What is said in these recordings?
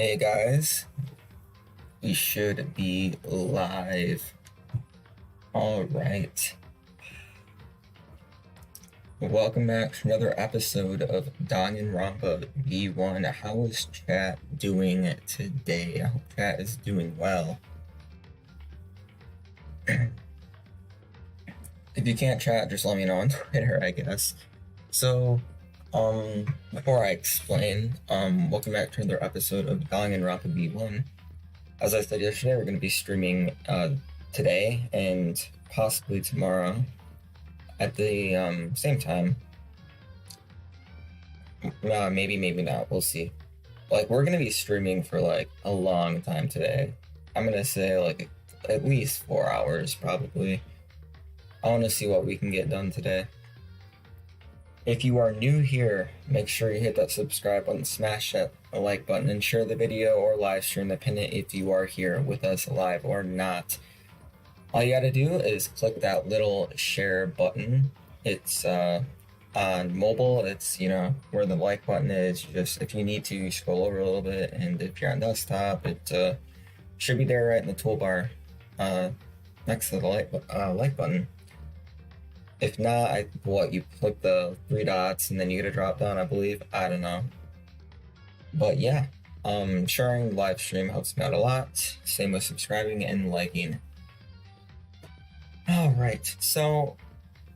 Hey guys, we should be live. Alright. Welcome back to another episode of Danganronpa V1. How is chat doing today? I hope chat is doing well. If you can't chat, just let me know on Twitter, I guess. So, before I explain, welcome back to another episode of Danganronpa V1. As I said yesterday, we're going to be streaming today and possibly tomorrow at the same time. Maybe not. We'll see. Like, we're going to be streaming for like a long time today. I'm going to say like at least 4 hours probably. I want to see what we can get done today. If you are new here, make sure you hit that subscribe button, smash that like button, and share the video or live stream depending if you are here with us live or not. All you gotta do is click that little share button. It's on mobile, it's where the like button is. If you need to, scroll over a little bit, and if you're on desktop, it should be there right in the toolbar next to the like button. If not, you click the 3 dots and then you get a drop down, I believe. I don't know. But yeah, sharing live stream helps me out a lot. Same with subscribing and liking. Alright, so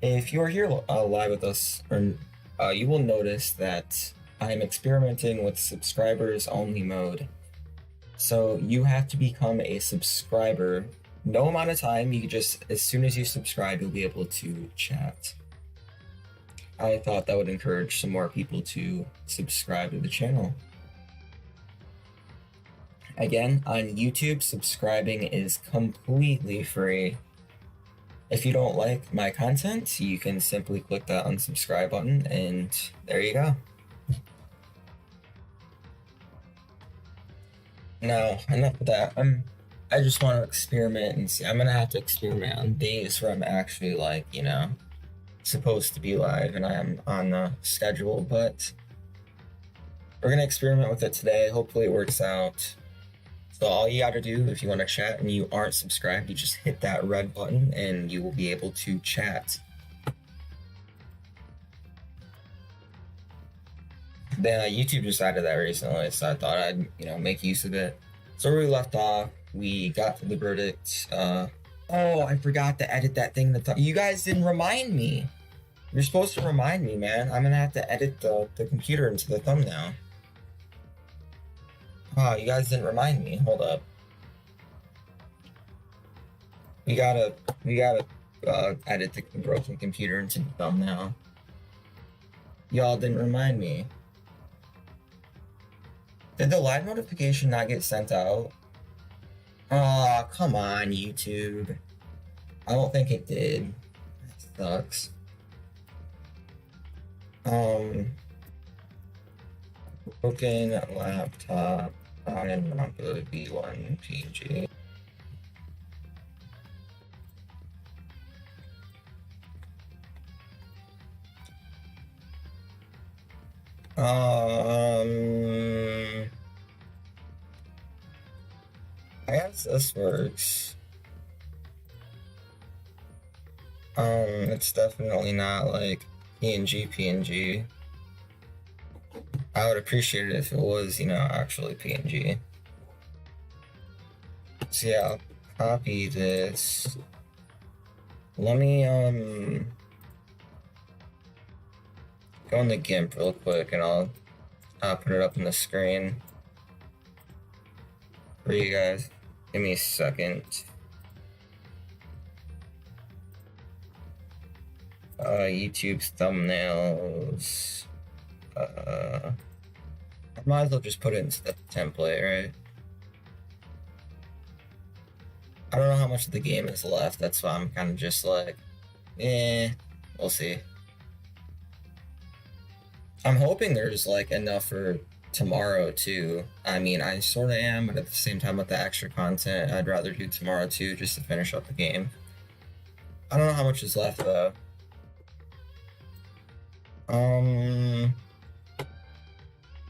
if you're here live with us, you will notice that I'm experimenting with subscribers only mode. So you have to become a subscriber. No amount of time, you just, as soon as you subscribe, you'll be able to chat. I thought that would encourage some more people to subscribe to the channel. Again, on YouTube, subscribing is completely free. If you don't like my content, you can simply click that unsubscribe button, and there you go. Now, enough of that. I just want to experiment and see. I'm gonna have to experiment on days where I'm actually like, supposed to be live and I am on the schedule, but we're gonna experiment with it today. Hopefully it works out. So all you gotta do if you want to chat and you aren't subscribed, you just hit that red button and you will be able to chat. Then YouTube just added that recently, so I thought I'd make use of it. So where we left off, we got to the verdict. Oh, I forgot to edit that thing. You guys didn't remind me. You're supposed to remind me, man. I'm gonna have to edit the computer into the thumbnail. Oh, you guys didn't remind me. Hold up. We gotta edit the broken computer into the thumbnail. Y'all didn't remind me. Did the live notification not get sent out? Oh, come on, YouTube. I don't think it did. That sucks. Broken laptop on V1 PG. I guess this works. It's definitely not like PNG. I would appreciate it if it was, actually PNG. So yeah, I'll copy this. Let me, go in the GIMP real quick and I'll put it up on the screen for you guys. Give me a second. YouTube's thumbnails. I might as well just put it into the template, right? I don't know how much of the game is left, that's why I'm kind of just like, we'll see. I'm hoping there's like enough for tomorrow too. I mean, I sort of am, but at the same time with the extra content, I'd rather do tomorrow too, just to finish up the game. I don't know how much is left though.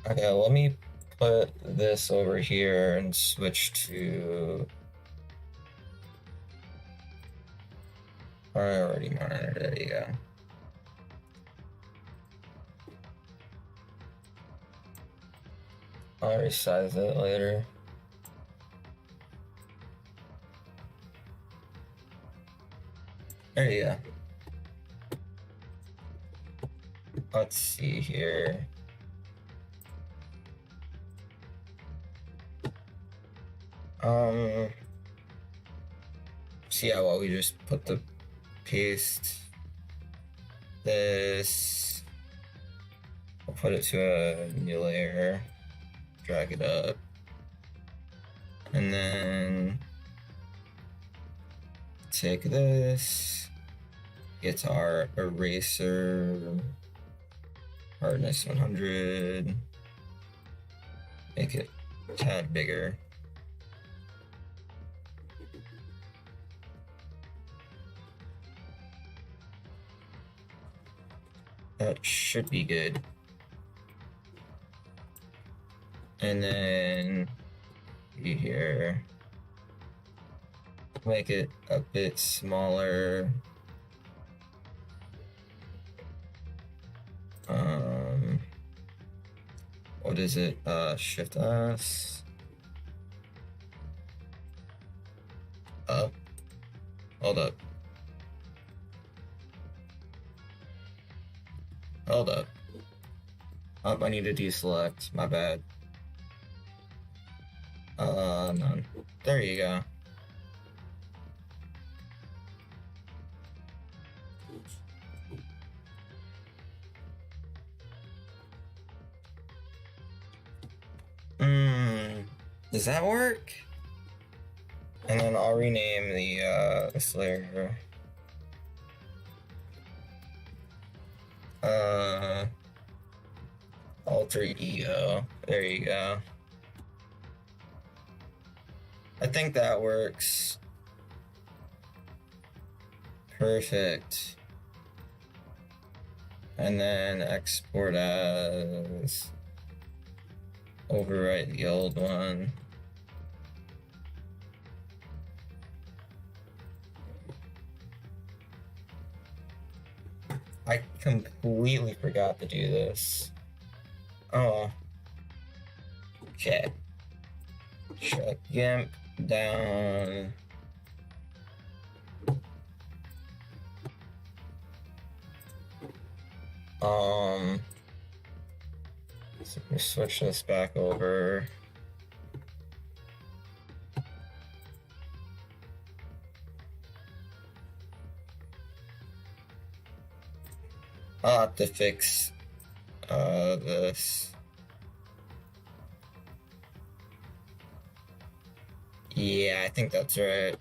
Okay, let me put this over here and switch to priority monitor. There you go. I'll resize it later. There you go. Let's see here. See how well we just put the paste this. I'll put it to a new layer, drag it up, and then take this, get to our eraser, hardness 100, make it a tad bigger. That should be good. And then here, make it a bit smaller. What is it? Shift S. Up. Hold up. Hold up. Up, I need to deselect. My bad. None. There you go. Does that work? And then I'll rename the this layer. Alter ego. There you go. I think that works. Perfect. And then export as, overwrite the old one. I completely forgot to do this. Oh. Okay. Shut GIMP down. So we switch this back over. I'll have to fix this. Yeah, I think that's right.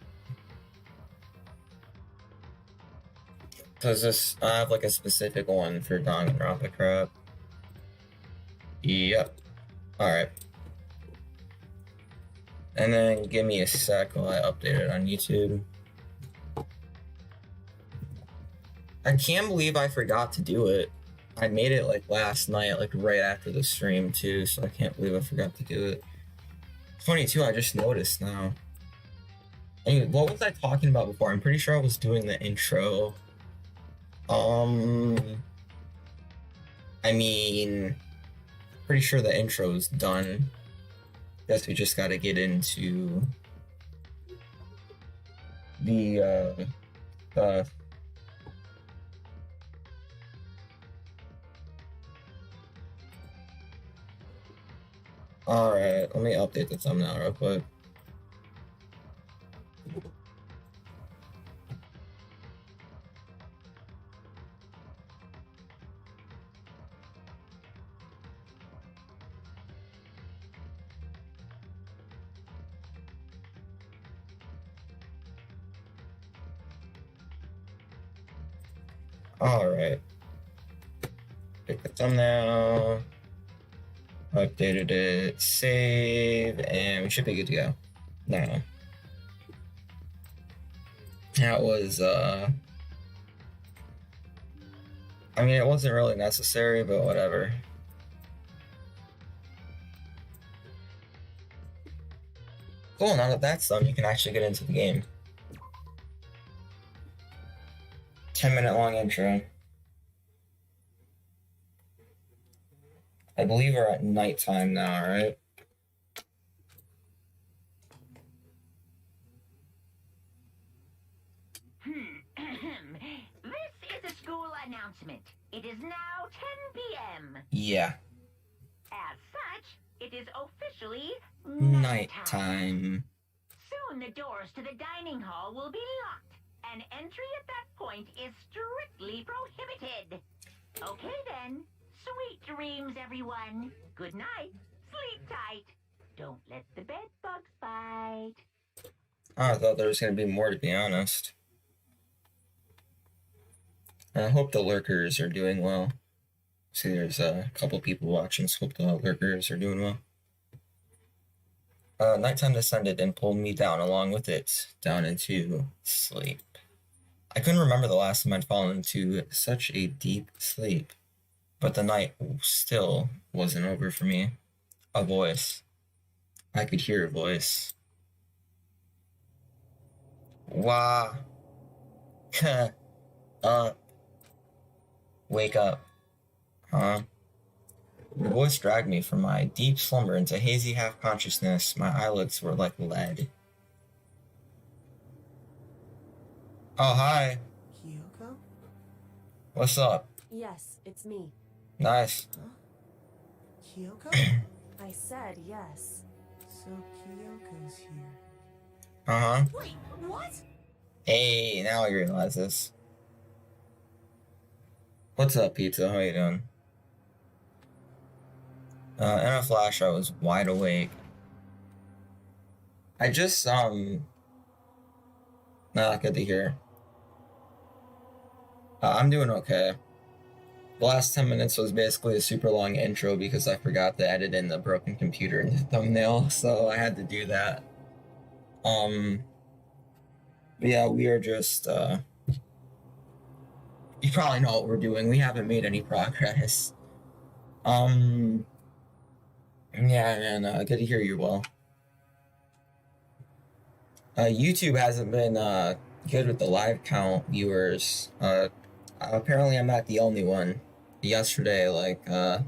Cause this, I have like a specific one for Danganronpa crap. Yep. Alright. And then give me a sec while I update it on YouTube. I can't believe I forgot to do it. I made it like last night, like right after the stream too, so I can't believe I forgot to do it. Funny too, I just noticed now. Anyway, what was I talking about before? I'm pretty sure I was doing the intro. I mean, pretty sure the intro is done. Guess we just gotta get into the Alright, let me update the thumbnail real quick. Alright. Pick the thumbnail. Updated it, save, and we should be good to go. Now. That was, I mean, it wasn't really necessary, but whatever. Cool, now that that's done, you can actually get into the game. 10-minute long intro. I believe we're at nighttime now, right? This is a school announcement. It is now 10 p.m. Yeah. As such, it is officially Nighttime. Soon the doors to the dining hall will be locked, and entry at that point is strictly prohibited. Okay then. Sweet dreams, everyone. Good night. Sleep tight. Don't let the bed bugs bite. Oh, I thought there was going to be more, to be honest. I hope the lurkers are doing well. See, there's a couple people watching, so hope the lurkers are doing well. Nighttime descended and pulled me down along with it, down into sleep. I couldn't remember the last time I'd fallen into such a deep sleep, but the night still wasn't over for me. A voice. I could hear a voice. Wah. Up. Wake up. Huh? The voice dragged me from my deep slumber into hazy half-consciousness. My eyelids were like lead. Oh, hi. Kyoko? What's up? Yes, it's me. Nice. Huh? Kyoko? I said yes. So Kyoko's here. Uh-huh. Wait, what? Hey, now I realize this. What's up, Pizza? How you doing? In a flash, I was wide awake. I just, not good to hear. I'm doing okay. The last 10 minutes was basically a super long intro because I forgot to edit in the broken computer in the thumbnail, so I had to do that. Yeah, we are just, you probably know what we're doing. We haven't made any progress. Yeah, man, good to hear you well. YouTube hasn't been, good with the live count viewers. Apparently I'm not the only one. Yesterday, like, what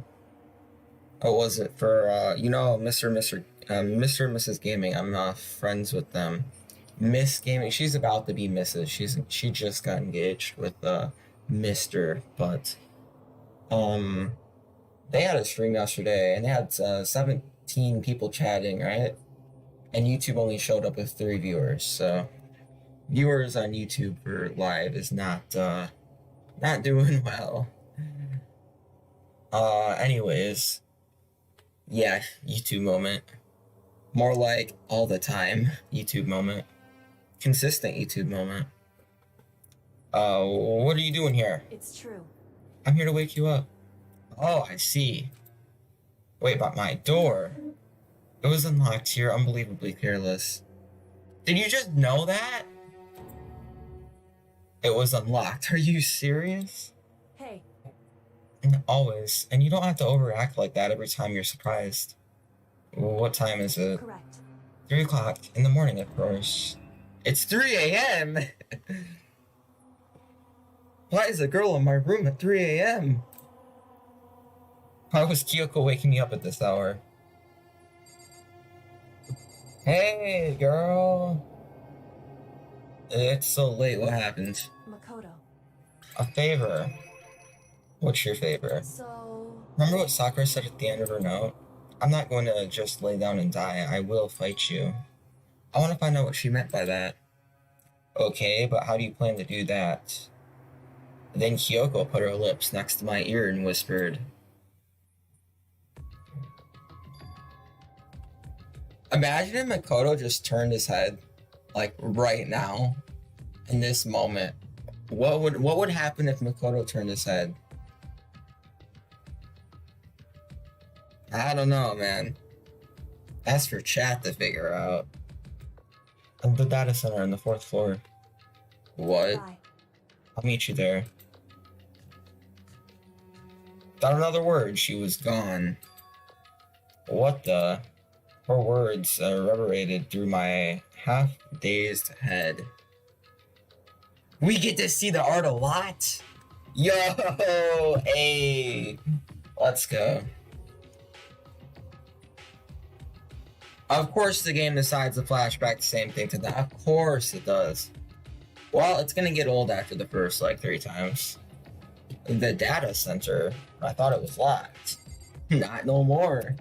was it for, you know, Mr. and Mrs. Gaming, I'm, friends with them. Miss Gaming, she's about to be Mrs. She just got engaged with, Mr., but, they had a stream yesterday, and they had 17 people chatting, right? And YouTube only showed up with 3 viewers, so viewers on YouTube for live is not doing well. Anyways, yeah, YouTube moment. More like all the time YouTube moment. Consistent YouTube moment. What are you doing here? It's true. I'm here to wake you up. Oh, I see. Wait, but my door. It was unlocked. You're unbelievably careless. Did you just know that? It was unlocked. Are you serious? Hey. Always. And you don't have to overact like that every time you're surprised. What time is it? Correct. 3 o'clock in the morning, of course. It's 3 a.m. Why is a girl in my room at 3 a.m.? Why was Kyoko waking me up at this hour? Hey, girl. It's so late. What happened? Makoto. A favor. What's your favor? So... Remember what Sakura said at the end of her note? I'm not going to just lay down and die. I will fight you. I want to find out what she meant by that. Okay, but how do you plan to do that? Then Kyoko put her lips next to my ear and whispered, imagine if Makoto just turned his head, like, right now, in this moment. What would happen if Makoto turned his head? I don't know, man. That's for chat to figure out. The data center on the 4th floor. What? Bye. I'll meet you there. Without another word, she was gone. What the? Her words reverberated through my half-dazed head. We get to see the art a lot? Yo, hey, let's go. Of course the game decides to flashback the same thing to that. Of course it does. Well, it's gonna get old after the first, 3 times. The data center, I thought it was locked. Not no more.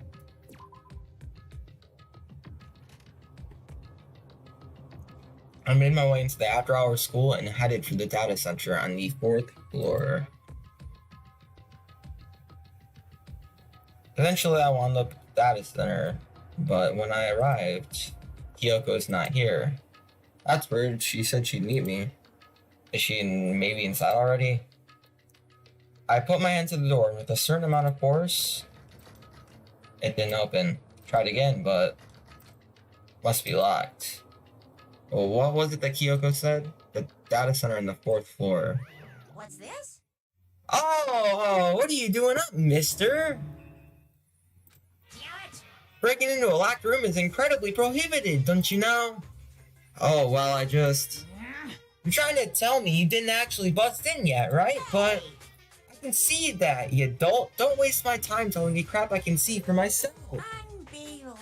I made my way into the after-hours school and headed for the data center on the 4th floor. Eventually, I wound up at the data center, but when I arrived, Kyoko's not here. That's weird. She said she'd meet me. Is she maybe inside already? I put my hand to the door with a certain amount of force. It didn't open. Tried again, but must be locked. Well, what was it that Kyoko said? The data center on the 4th floor. What's this? Oh, what are you doing up, mister? Damn it! Breaking into a locked room is incredibly prohibited, don't you know? Oh, well, you're trying to tell me you didn't actually bust in yet, right? But I can see that, you dolt. Don't waste my time telling me crap I can see for myself. Unbelievable.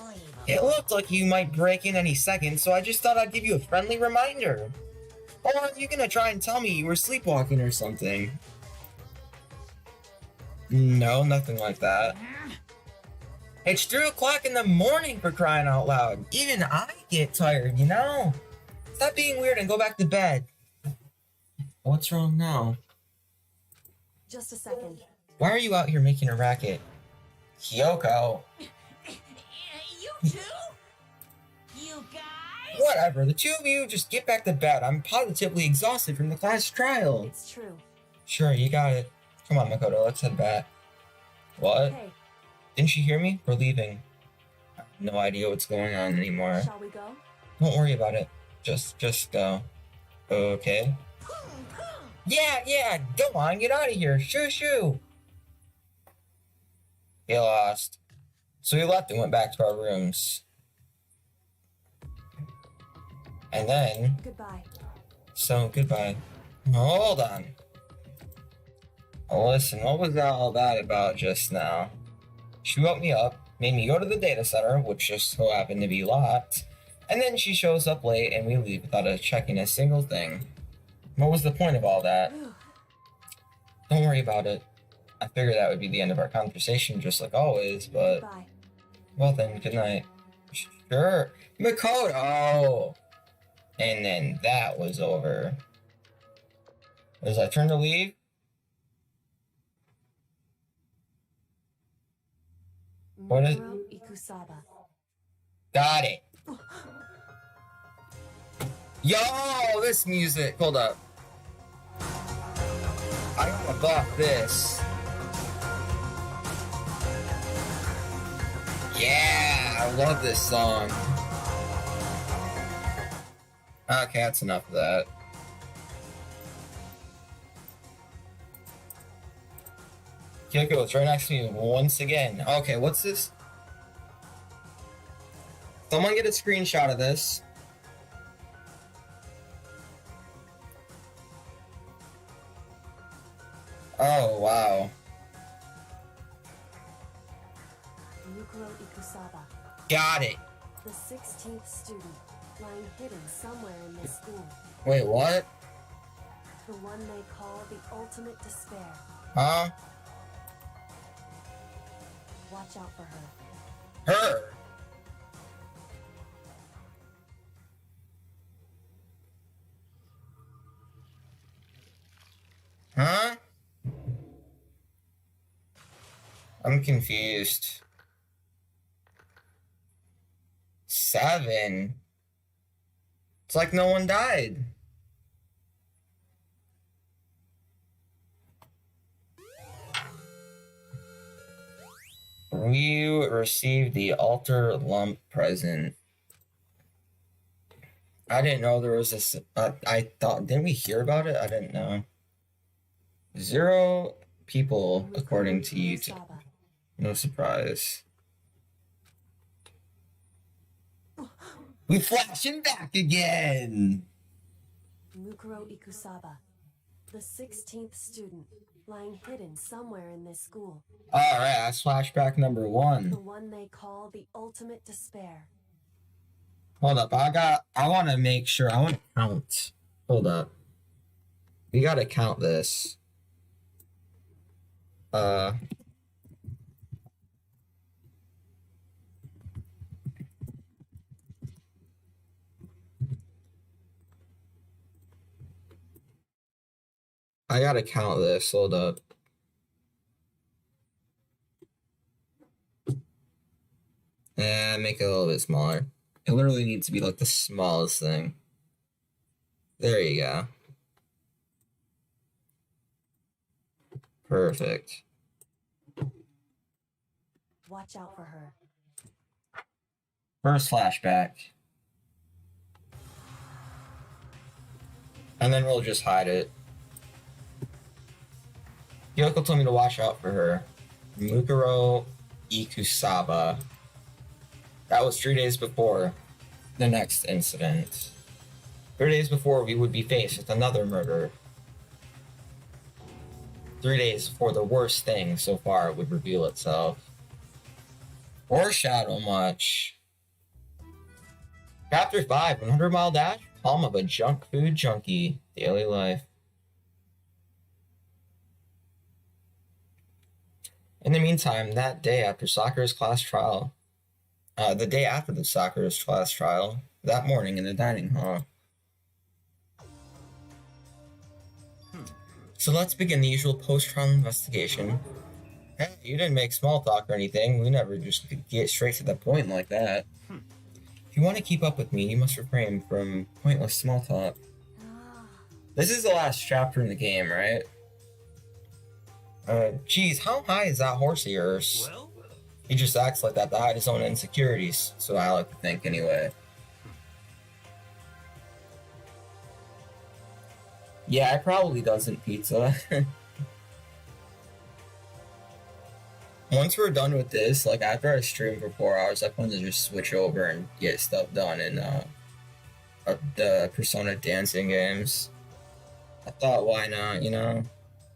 It looked like you might break in any second, so I just thought I'd give you a friendly reminder. Or are you gonna try and tell me you were sleepwalking or something? No, nothing like that. It's 3 o'clock in the morning, for crying out loud. Even I get tired, you know? Stop being weird and go back to bed. What's wrong now? Just a second. Why are you out here making a racket? Kyoko. You two? You guys? Whatever, the 2 of you just get back to bed. I'm positively exhausted from the class trial. It's true. Sure, you got it. Come on, Makoto, let's head back. What? Hey, Didn't you hear me? We're leaving. I have no idea what's going on anymore. shall we go? Don't worry about it. Just go. Okay. Yeah, go on, get out of here. Shoo. Get lost. So we left and went back to our rooms. And then, Goodbye. goodbye. Hold on. Listen, what was all that about just now? She woke me up, made me go to the data center, which just so happened to be locked, and then she shows up late and we leave without us checking a single thing. What was the point of all that? Don't worry about it. I figured that would be the end of our conversation, just like always, but... Goodbye. Well then, good night. Sure. Makoto! And then that was over. As I turned to leave, What is- Mukuro Ikusaba. got it. Yo, this music. Hold up. I gotta buff this. Yeah, I love this song. Okay, that's enough of that. Kyoko, it's right next to me once again. Okay, what's this? Someone get a screenshot of this. Oh, wow. Mukuro Ikusaba. Got it. The 16th student, lying hidden somewhere in this school. Wait, what? The one they call the ultimate despair. Huh? Watch out for her. Her? Huh? I'm confused. 7? It's like no one died. We received the altar lump present. I didn't know there was this. I thought, didn't we hear about it? I didn't know. 0 people, according to YouTube. Ikusaba. No surprise. We flashing back again! Mukuro Ikusaba, the 16th student, lying hidden somewhere in this school. Alright, that's flashback number The 1. one they call the ultimate despair. Hold up, I want to make sure, I want to count. Hold up. We gotta count this. I gotta count this. Hold up. And make it a little bit smaller. It literally needs to be like the smallest thing. There you go. Perfect. Watch out for her. First flashback. And then we'll just hide it. Yoko told me to watch out for her. Mukuro Ikusaba. That was 3 days before the next incident. 3 days before we would be faced with another murder. 3 days before the worst thing so far would reveal itself. Foreshadow much. Chapter 5, 100 Mile Dash, Palm of a Junk Food Junkie, Daily Life. In the meantime, that day after Sakura's class trial, the day after the Sakura's class trial, that morning in the dining hall. So let's begin the usual post-trial investigation. Hey, you didn't make small talk or anything. We never just get straight to the point like that. If you want to keep up with me, you must refrain from pointless small talk. This is the last chapter in the game, right? Geez, how high is that horse of yours? Well, He just acts like that to hide his own insecurities, so I like to think anyway. Yeah, it probably doesn't, Pizza. Once we're done with this, like after I stream for 4 hours, I plan to just switch over and get stuff done in the Persona dancing games. I thought, why not, you know?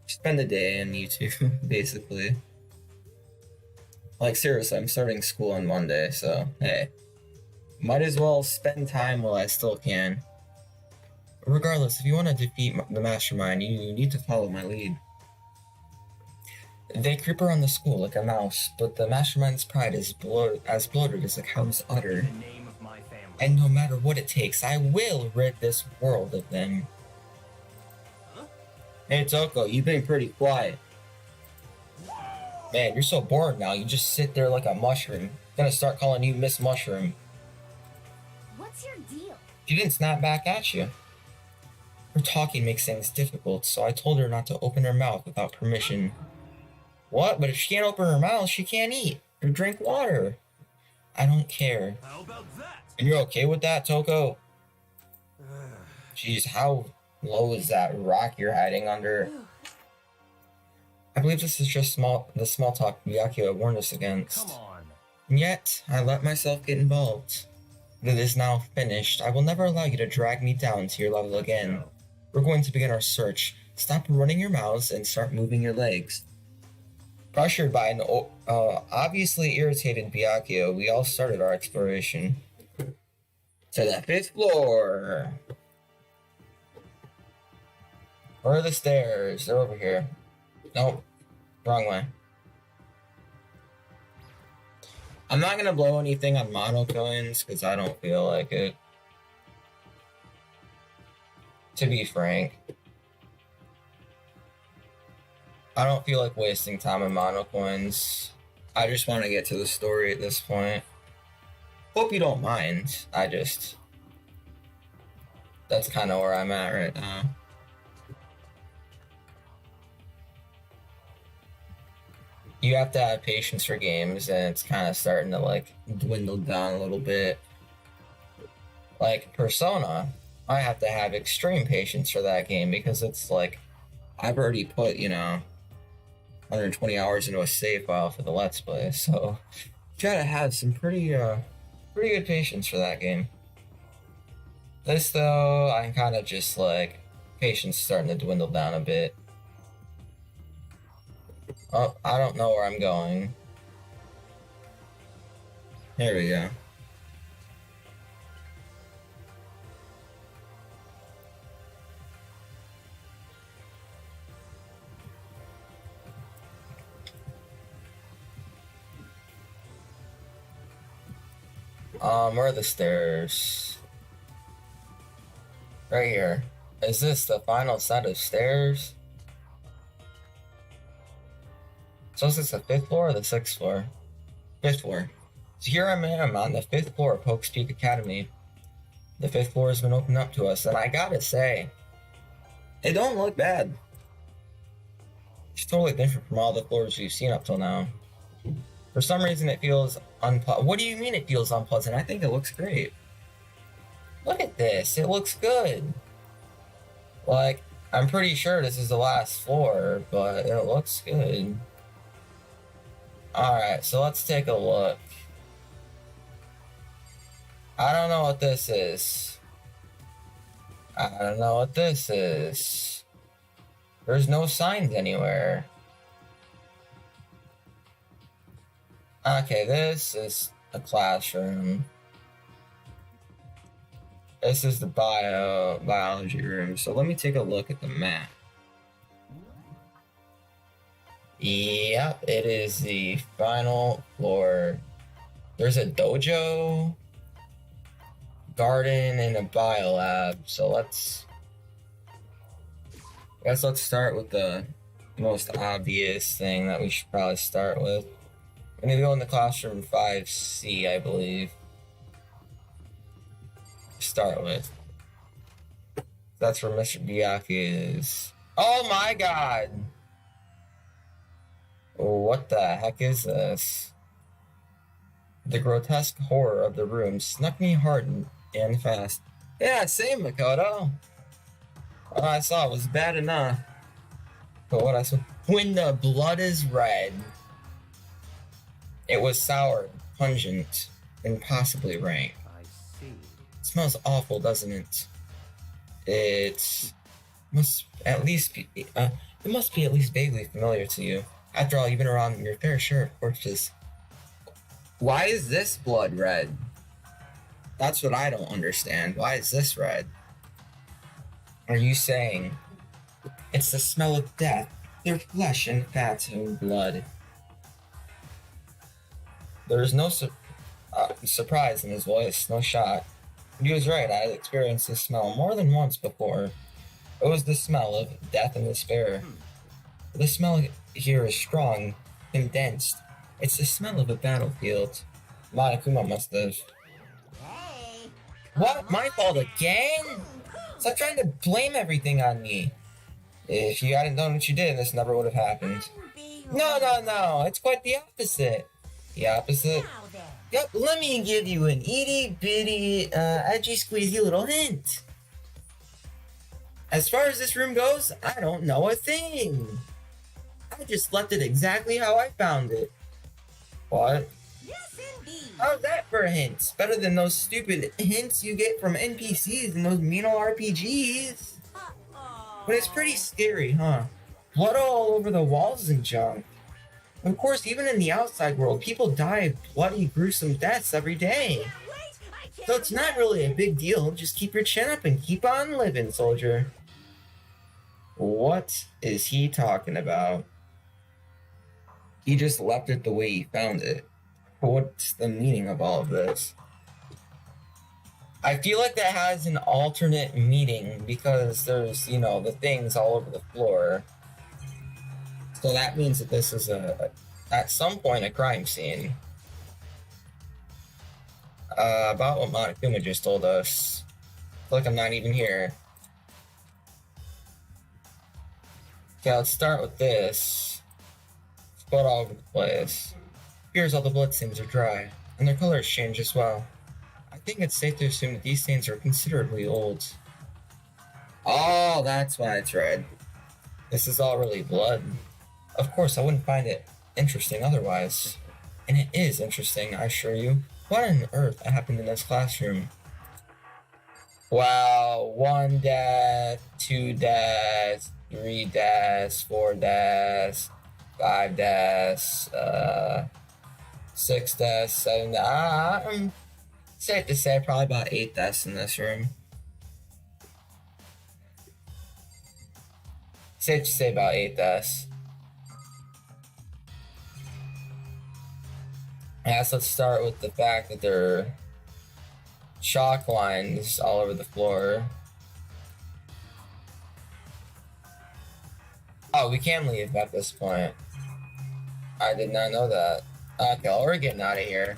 Spend a day in YouTube, basically. Like, seriously, I'm starting school on Monday, so, hey. Might as well spend time while I still can. Regardless, if you want to defeat the Mastermind, you need to follow my lead. They creep around the school like a mouse, but the Mastermind's pride is as bloated as a cow's udder. in the name of my family. And no matter what it takes, I will rid this world of them. Huh? Hey Toko, you've been pretty quiet. Man, you're so bored now, you just sit there like a mushroom. Gonna start calling you Miss Mushroom. What's your deal? She didn't snap back at you. Her talking makes things difficult, so I told her not to open her mouth without permission. What? But if she can't open her mouth, she can't eat or drink water. I don't care. How about that? And you're okay with that, Toko? Jeez, how low is that rock you're hiding under? I believe this is just the small talk Miyakio warned us against. Come on. And yet, I let myself get involved. But it is now finished. I will never allow you to drag me down to your level again. We're going to begin our search. Stop running your mouths and start moving your legs. Pressured by an obviously irritated Byakuya, we all started our exploration. To the 5th floor. Where are the stairs? They're over here. Nope. Wrong way. I'm not gonna blow anything on mono coins because I don't feel like it. To be frank. I don't feel like wasting time on mono coins. I just want to get to the story at this point. Hope you don't mind. That's kind of where I'm at right now. You have to have patience for games, and it's kind of starting to like dwindle down a little bit. Like Persona, I have to have extreme patience for that game because it's like I've already put, 120 hours into a save file for the Let's Play, so you gotta have some pretty good patience for that game. This though, I'm kind of just like, patience starting to dwindle down a bit. Oh, I don't know where I'm going. Here we go. Where are the stairs? Right here. Is this the final set of stairs? So is this the 5th floor or the 6th floor? 5th floor. So here I am on the 5th floor of Pokes Peak Academy. The 5th floor has been opened up to us, and I gotta say, it don't look bad. It's totally different from all the floors we've seen up till now. For some reason it feels unpleasant. What do you mean it feels unpleasant? I think it looks great. Look at this, it looks good. Like, I'm pretty sure this is the last floor, but it looks good. Alright, so let's take a look. I don't know what this is. I don't know what this is. There's no signs anywhere. Okay, this is a classroom. This is the biology room. So let me take a look at the map. Yep, it is the final floor. There's a dojo, garden, and a biolab. So let's start with the most obvious thing that we should probably start with. I'm gonna go in the classroom 5C, I believe. Start with. That's where Mr. Biaki is. Oh my god! What the heck is this? The grotesque horror of the room snuck me hard and fast. Yeah, same, Makoto. What I saw was bad enough. But what I saw... When the blood is red... It was sour, pungent, and possibly rank. I see. It smells awful, doesn't it? It must at least be at least vaguely familiar to you. After all, you've been around your fair share of corpses. Why is this blood red? That's what I don't understand. Why is this red? Are you saying it's the smell of death, their flesh and fat and blood? There was no surprise in his voice, no shock. He was right, I had experienced this smell more than once before. It was the smell of death and despair. The smell here is strong, condensed. It's the smell of a battlefield. Monokuma must have... Hey! What? My fault again? Stop trying to blame everything on me. If you hadn't done what you did, this never would have happened. No, it's quite the opposite. The opposite? Now then. Yep, let me give you an itty-bitty, edgy, squeezy little hint. As far as this room goes, I don't know a thing. I just left it exactly how I found it. What? Yes, indeed. How's that for a hint? Better than those stupid hints you get from NPCs and those mean old RPGs. But it's pretty scary, huh? Blood all over the walls and junk. Of course, even in the outside world, people die of bloody, gruesome deaths every day. So it's not really a big deal. Just keep your chin up and keep on living, soldier. What is he talking about? He just left it the way he found it. What's the meaning of all of this? I feel like that has an alternate meaning because there's, the things all over the floor. So that means that this is at some point, a crime scene. About what Monokuma just told us. I feel like I'm not even here. Okay, let's start with this. Blood all over the place. Here's all the blood stains are dry, and their colors change as well. I think it's safe to assume that these stains are considerably old. Oh, that's why it's red. This is all really blood. Of course, I wouldn't find it interesting otherwise. And it is interesting, I assure you. What on earth happened in this classroom? Wow, 1 dash, 2 dash, 3 dash, 4 dash, 5 dash, 6 dash, 7 dash. Safe to say, probably about 8 deaths in this room. Safe to say about 8 deaths. Yes, let's start with the fact that there are chalk lines all over the floor. Oh, we can leave at this point. I did not know that. Okay, well, we're getting out of here.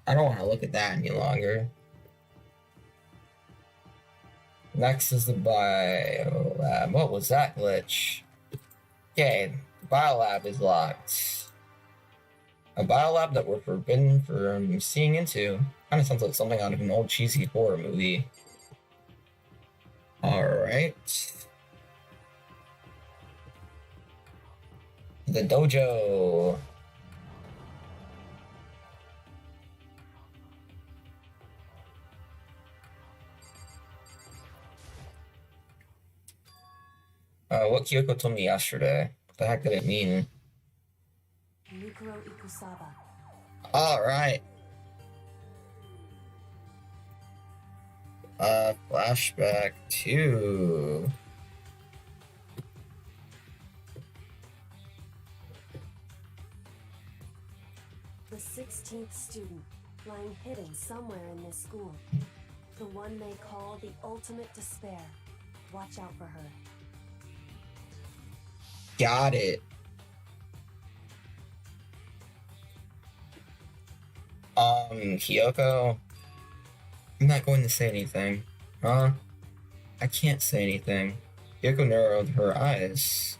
I don't want to look at that any longer. Next is the biolab. What was that glitch? Okay, the biolab is locked. A biolab that we're forbidden from seeing into. Kind of sounds like something out of an old cheesy horror movie. Alright. The dojo. What Kyoko told me yesterday. What the heck did it mean? Mukuro Ikusaba. Alright. Flashback to... The 16th student, lying hidden somewhere in this school. The one they call the ultimate despair. Watch out for her. Got it. Kyoko, I'm not going to say anything. Huh? I can't say anything. Kyoko narrowed her eyes.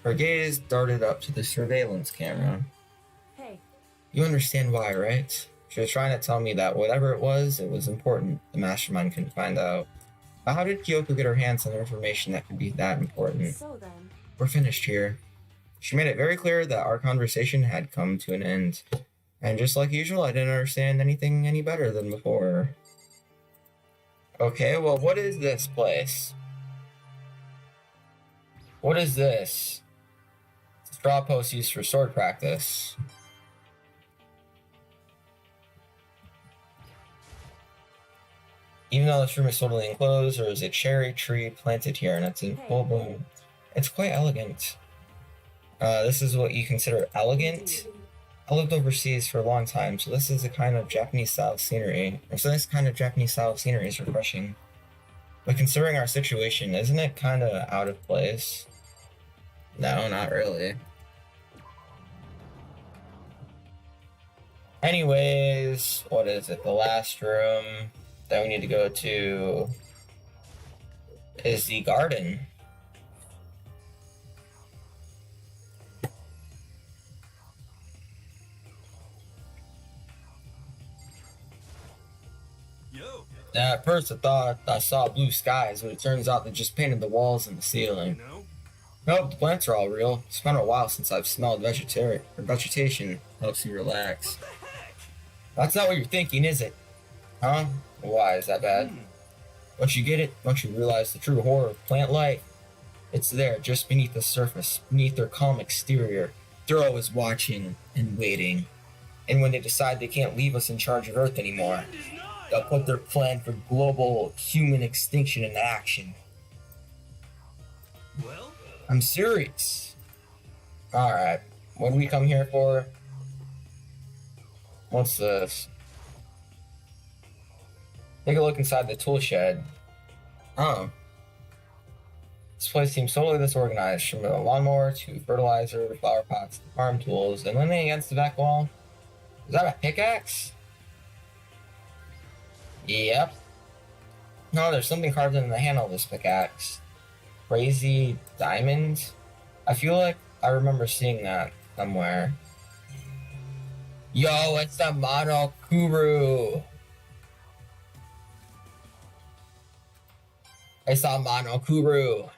Her gaze darted up to the surveillance camera. Hey, You understand why, right? She was trying to tell me that whatever it was important. The mastermind couldn't find out. But how did Kyoko get her hands on information that could be that important? so then, We're finished here. She made it very clear that our conversation had come to an end. And just like usual, I didn't understand anything any better than before. Okay, well, what is this place? What is this? It's a straw post used for sword practice. Even though this room is totally enclosed, there is a cherry tree planted here, and it's in full bloom. It's quite elegant. This is what you consider elegant? I lived overseas for a long time, so this is a kind of Japanese style scenery. So this kind of Japanese style scenery is refreshing. But considering our situation, isn't it kind of out of place? No, not really. Anyways, what is it? The last room that we need to go to is the garden. Yo, At first I thought I saw blue skies, but it turns out they just painted the walls and the you ceiling. know? Nope, the plants are all real. It's been a while since I've smelled vegetation. Helps you relax. What the heck? That's not what you're thinking, is it? Huh? Why, is that bad? Once you get it, once you realize the true horror of plant life, it's there, just beneath the surface, beneath their calm exterior. They're always watching and waiting. And when they decide they can't leave us in charge of Earth anymore, End is nigh. they'll put their plan for global human extinction into action. Well, I'm serious. Alright, what do we come here for? What's this? Take a look inside the tool shed. Oh. This place seems totally disorganized, from a lawnmower to fertilizer, flower pots, to farm tools, and leaning against the back wall. Is that a pickaxe? Yep. No, there's something carved in the handle of this pickaxe. Crazy diamond? I feel like I remember seeing that somewhere. Yo, it's the Monokuru! It's the Monokuru!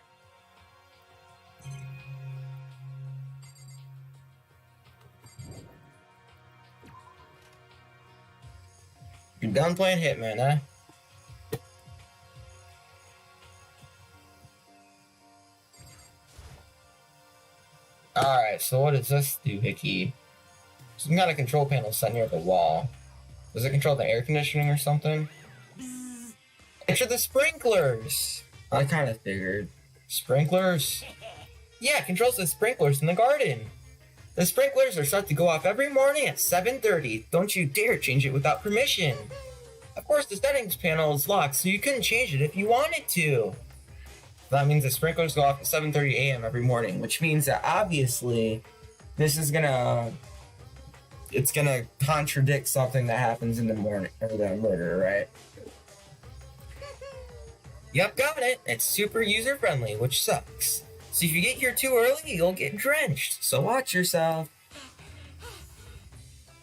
You're done playing Hitman, eh? Alright, so what does this do, Hickey? Some kind of control panel set near the wall. Does it control the air conditioning or something? Enter the sprinklers! I kind of figured. Sprinklers? Yeah, it controls the sprinklers in the garden. The sprinklers are set to go off every morning at 7:30. Don't you dare change it without permission. Of course, the settings panel is locked, so you couldn't change it if you wanted to. That means the sprinklers go off at 7:30 a.m. every morning, which means that obviously this is it's gonna contradict something that happens in the morning, or the murder, right? Yep, got it. It's super user-friendly, which sucks. So if you get here too early, you'll get drenched, so watch yourself.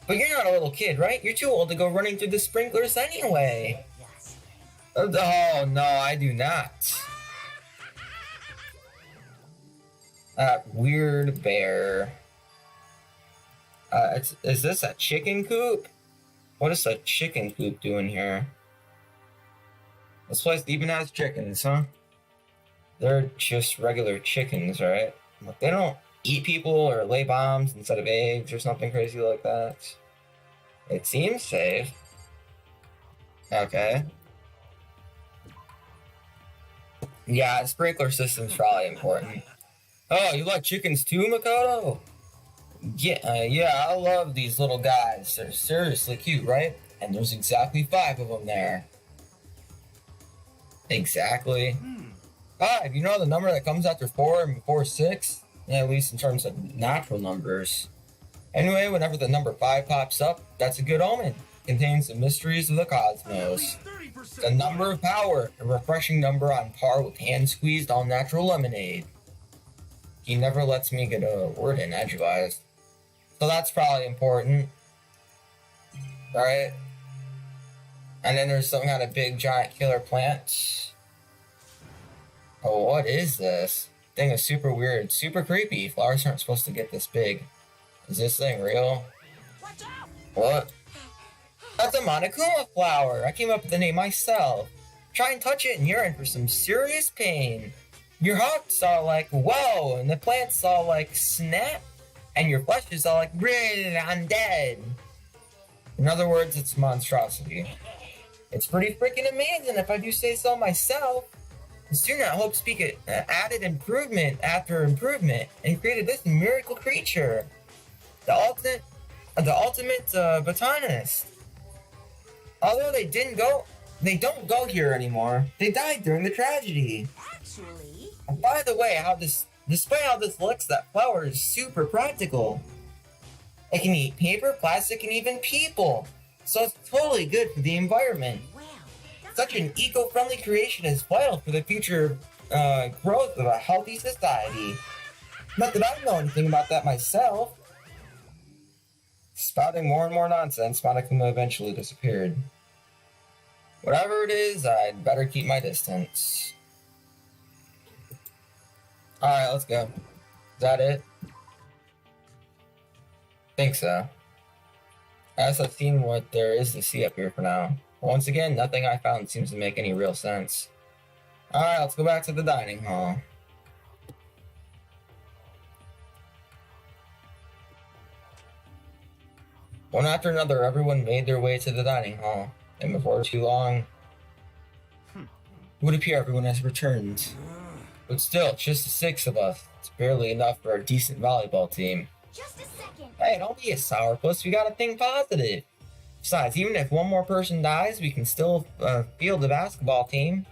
But you're not a little kid, right? You're too old to go running through the sprinklers anyway. Oh, no, I do not. That weird bear. Is this a chicken coop? What is a chicken coop doing here? This place even has chickens, huh? They're just regular chickens, right? Like, they don't eat people or lay bombs instead of eggs or something crazy like that. It seems safe. Okay. Yeah, the sprinkler system's probably important. Oh, you like chickens too, Makoto? Yeah, I love these little guys. They're seriously cute, right? And there's exactly 5 of them there. Exactly. 5, you know the number that comes after 4 and before 6? Yeah, at least in terms of natural numbers. Anyway, whenever the number 5 pops up, that's a good omen. It contains the mysteries of the cosmos. The number of power, a refreshing number on par with hand-squeezed all-natural lemonade. He never lets me get a word in edgewise. So that's probably important. Alright? And then there's some kind of big giant killer plant. Oh, what is this? Thing is super weird, super creepy. Flowers aren't supposed to get this big. Is this thing real? What? That's a Monokuma flower. I came up with the name myself. Try and touch it and you're in for some serious pain. Your heart's all like, whoa, and the plant's all like, snap, and your flesh is all like, I'm dead. In other words, it's a monstrosity. It's pretty freaking amazing if I do say so myself. The student at Hope Speak added improvement after improvement and created this miracle creature. The ultimate botanist. Although they don't go here anymore. They died during the tragedy. Actually, And by the way, despite how this looks, that flower is super practical. It can eat paper, plastic, and even people. So it's totally good for the environment. well, Such an eco-friendly creation is vital for the future growth of a healthy society. Not that I know anything about that myself. Spouting more and more nonsense, Monokuma eventually disappeared. Whatever it is, I'd better keep my distance. Alright, let's go. Is that it? Think so. As I've seen what there is to see up here for now. Once again, nothing I found seems to make any real sense. Alright, let's go back to the dining hall. One after another, everyone made their way to the dining hall, and before too long, it would appear everyone has returned. But still, just the 6 of us. It's barely enough for a decent volleyball team. just a second. Hey, don't be a sourpuss, we gotta think positive. Besides, even if one more person dies, we can still field the basketball team.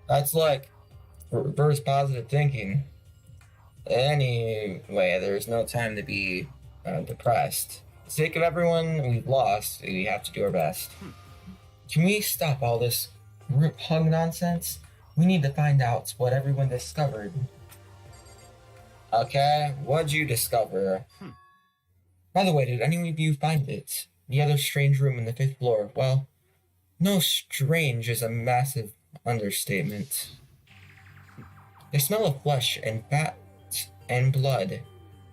That's like reverse positive thinking. Anyway, there's no time to be depressed. For the sake of everyone we've lost, we have to do our best. Can we stop all this group hug nonsense? We need to find out what everyone discovered. Okay, what'd you discover? By the way, did any of you find it? The other strange room in the 5th floor? Well, no, strange is a massive understatement. The smell of flesh and fat and blood.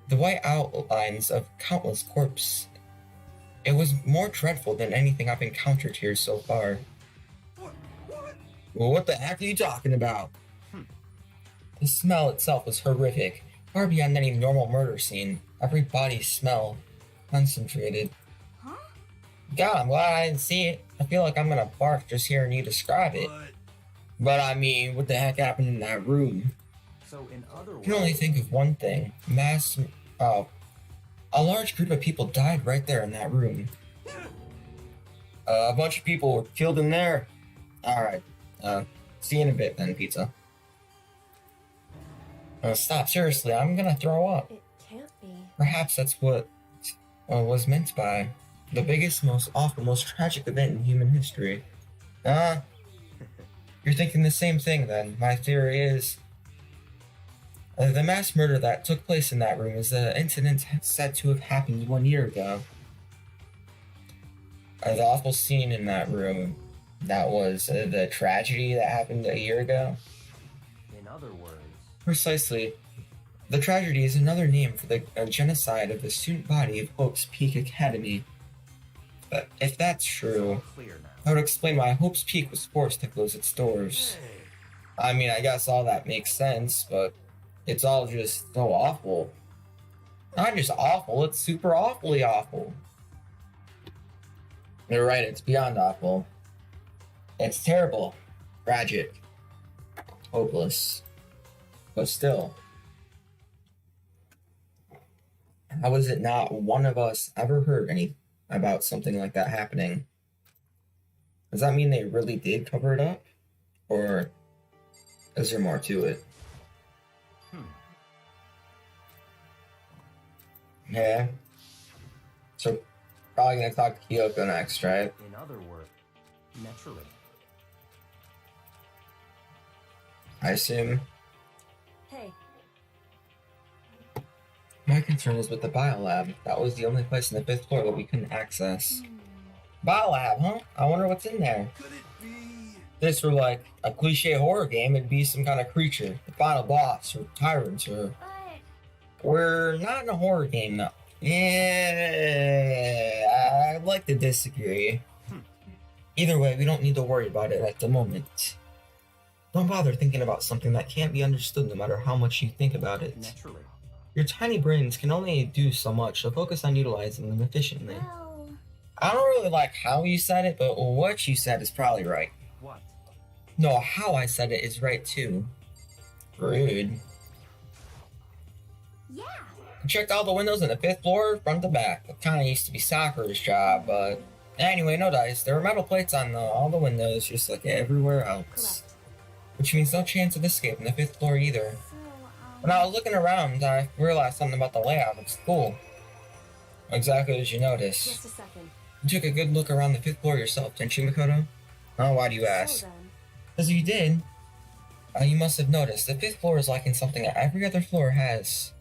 The white outlines of countless corpses. It was more dreadful than anything I've encountered here so far. Well, what the heck are you talking about? The smell itself was horrific. far beyond any normal murder scene. Every body smell concentrated. Huh? God, I'm glad I didn't see it. I feel like I'm gonna barf just hearing you describe it. But I mean, what the heck happened in that room? So in other I words, can only think of one thing. A large group of people died right there in that room. A bunch of people were killed in there. Alright. See you in a bit then, pizza. Stop, seriously, I'm gonna throw up. It can't be. Perhaps that's what was meant by the biggest, most awful, most tragic event in human history. You're thinking the same thing then. My theory is the mass murder that took place in that room is the incident said to have happened 1 year ago. The awful scene in that room, that was the tragedy that happened a year ago. in other words, Precisely. The tragedy is another name for the genocide of the student body of Hope's Peak Academy. But if that's true, clear now. that would explain why Hope's Peak was forced to close its doors. I mean, I guess all that makes sense, but it's all just so awful. Not just awful, it's super awfully awful. You're right, it's beyond awful. It's terrible, tragic, hopeless. But still, how is it not one of us ever heard any about something like that happening? Does that mean they really did cover it up? Or is there more to it? Yeah. So, probably gonna talk to Kyoko next, right? In other words, naturally. I assume. Hey, My concern is with the biolab. That was the only place on the 5th floor that we couldn't access. Biolab, huh? I wonder what's in there. Could it be? This were like a cliche horror game, it'd be some kind of creature, the final boss, or tyrants, or... But We're not in a horror game, though. Yeah, I'd like to disagree. Either way, we don't need to worry about it at the moment. Don't bother thinking about something that can't be understood no matter how much you think about it. Naturally. Your tiny brains can only do so much, so focus on utilizing them efficiently. well, I don't really like how you said it, but what you said is probably right. What? No, how I said it is right too. Rude. yeah. I checked all the windows on the 5th floor, front to back. It kinda used to be Sakura's job, but... Anyway, no dice. There were metal plates on all the windows, just like everywhere else. correct. Which means no chance of escape on the 5th floor either. So, When I was looking around, I realized something about the layout of the school. Exactly as you noticed. Just a second. You took a good look around the 5th floor yourself, didn't you, Makoto? Oh, why do you ask? So then, Because you did. You must have noticed. The 5th floor is lacking something that every other floor has.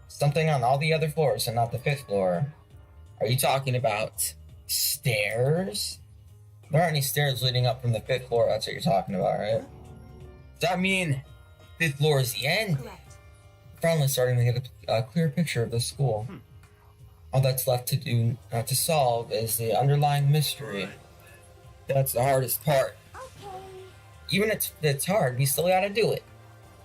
Something on all the other floors and not the 5th floor. Are you talking about stairs? There aren't any stairs leading up from the 5th floor, that's what you're talking about, right? Does that mean 5th floor is the end? correct. Finally starting to get a clear picture of the school. All that's left to do, to solve, is the underlying mystery. That's the hardest part. okay. Even if it's hard, we still gotta do it.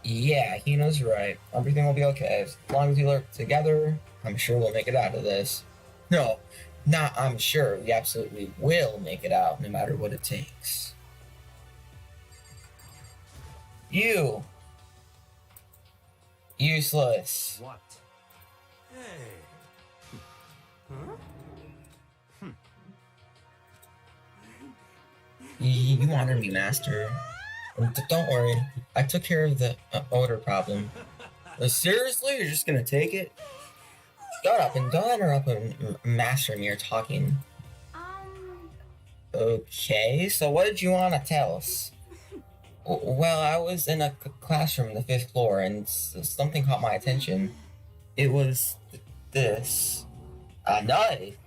Yeah, Hino's right. Everything will be okay. As long as we work together, I'm sure we'll make it out of this. No, not I'm sure. We absolutely will make it out, no matter what it takes. You. Useless. What? Hey. You honored me, Master. Don't worry, I took care of the odor problem. Seriously? You're just gonna take it? Shut up and don't interrupt when Master and me are talking. Okay, so what did you want to tell us? Well, I was in a classroom on the 5th floor and something caught my attention. It was this. A knife?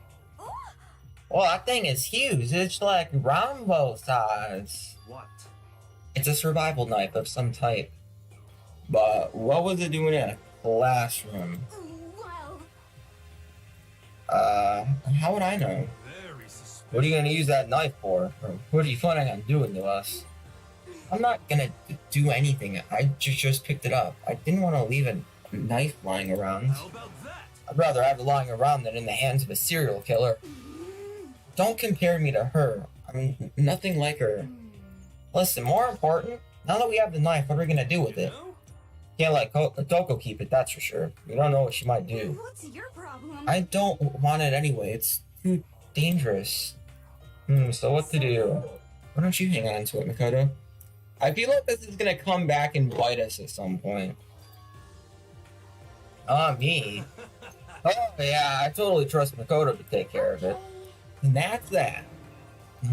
Well, that thing is huge. It's like Rambo size. What? It's a survival knife of some type. But what was it doing in a classroom? Well, How would I know? Very suspicious. What are you gonna use that knife for? Or what are you planning on doing to us? I'm not gonna do anything. I just picked it up. I didn't want to leave it knife lying around. How about that? I'd rather have it lying around than in the hands of a serial killer. Don't compare me to her. I'm nothing like her. Listen, more important, now that we have the knife, what are we gonna do with You it? know? Can't let Toko keep it, that's for sure. We don't know what she might do. What's your problem? I don't want it anyway, it's too dangerous. So what to do? Why don't you hang on to it, Makoto? I feel like this is gonna come back and bite us at some point. Me? Oh yeah, I totally trust Makoto to take care of it. And that's that.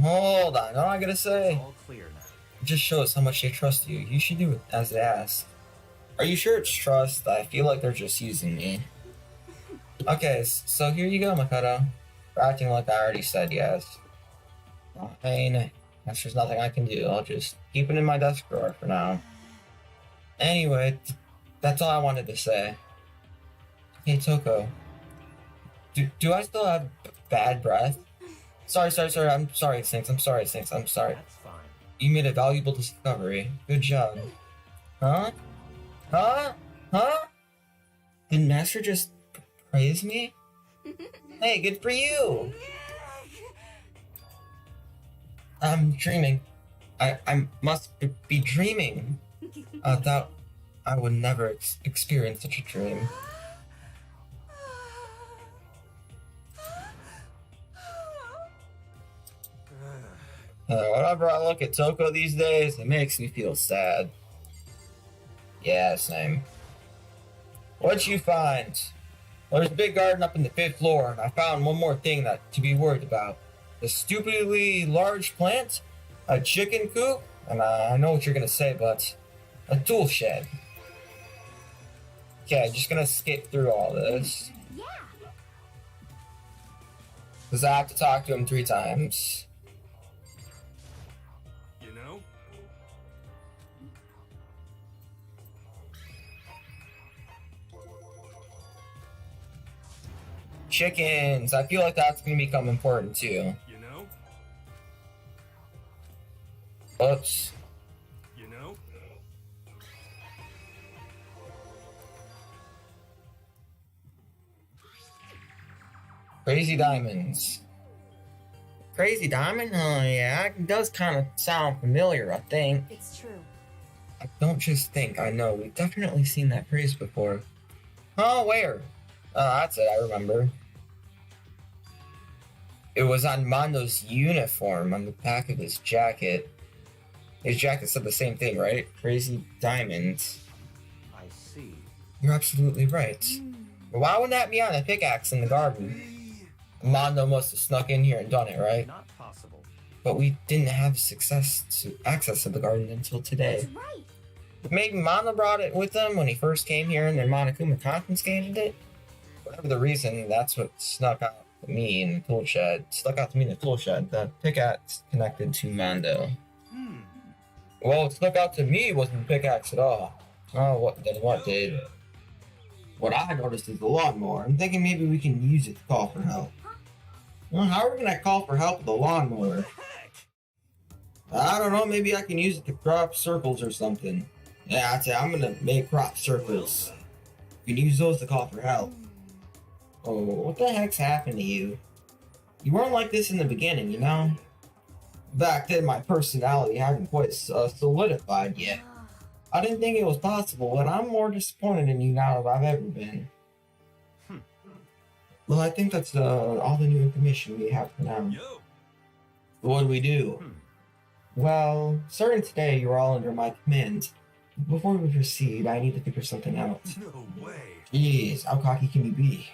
Hold on, all I gotta say? All clear now. It just shows how much they trust you. You should do it as it asks. Are you sure it's trust? I feel like they're just using me. Okay, so here you go, Makoto. For acting like I already said yes. Fine. That's just nothing I can do. I'll just keep it in my desk drawer for now. Anyway, that's all I wanted to say. Hey, Toko. Do I still have bad breath? Sorry. I'm sorry, Sinks. I'm sorry. That's fine. You made a valuable discovery. Good job. Huh? Did Master just praise me? Hey, good for you! I'm dreaming. I must be dreaming. I thought I would never experience such a dream. Whenever I look at Toko these days, it makes me feel sad. Yeah, same. What'd you find? Well, there's a big garden up in the 5th floor, and I found one more thing to be worried about. A stupidly large plant, a chicken coop, and I know what you're gonna say, but a tool shed. Okay, just gonna skip through all this. Yeah. Because I have to talk to him 3 times. You know? Chickens, I feel like that's gonna become important too. You know? Oops. You know? Crazy Diamonds. Crazy Diamond? Oh yeah, it does kind of sound familiar, I think. It's true. I don't just think, I know. We've definitely seen that phrase before. Oh, where? Oh, that's it, I remember. It was on Mondo's uniform on the back of his jacket. His jacket said the same thing, right? Crazy Diamonds. I see. You're absolutely right. But why wouldn't that be on a pickaxe in the garden? Mondo must have snuck in here and done it, right? Not possible. But we didn't have access to the garden until today. That's right. Maybe Mondo brought it with him when he first came here and then Monokuma confiscated it? Whatever the reason, that's what snuck out to me in the tool shed. The pickaxe connected to Mondo. Well, what snuck out to me wasn't the pickaxe at all. Oh, what did? What I noticed is the lawnmower. I'm thinking maybe we can use it to call for help. Well, how are we gonna call for help with a lawnmower? I don't know, maybe I can use it to crop circles or something. Yeah, I'd say I'm gonna make crop circles. You can use those to call for help. Oh, what the heck's happened to you? You weren't like this in the beginning, you know? Back then, my personality hadn't quite solidified yet. I didn't think it was possible, but I'm more disappointed in you now than I've ever been. Well, I think that's all the new information we have for now. Yo! What do we do? Well, starting today, you're all under my command. Before we proceed, I need to figure something out. No way. Jeez, how cocky can you be?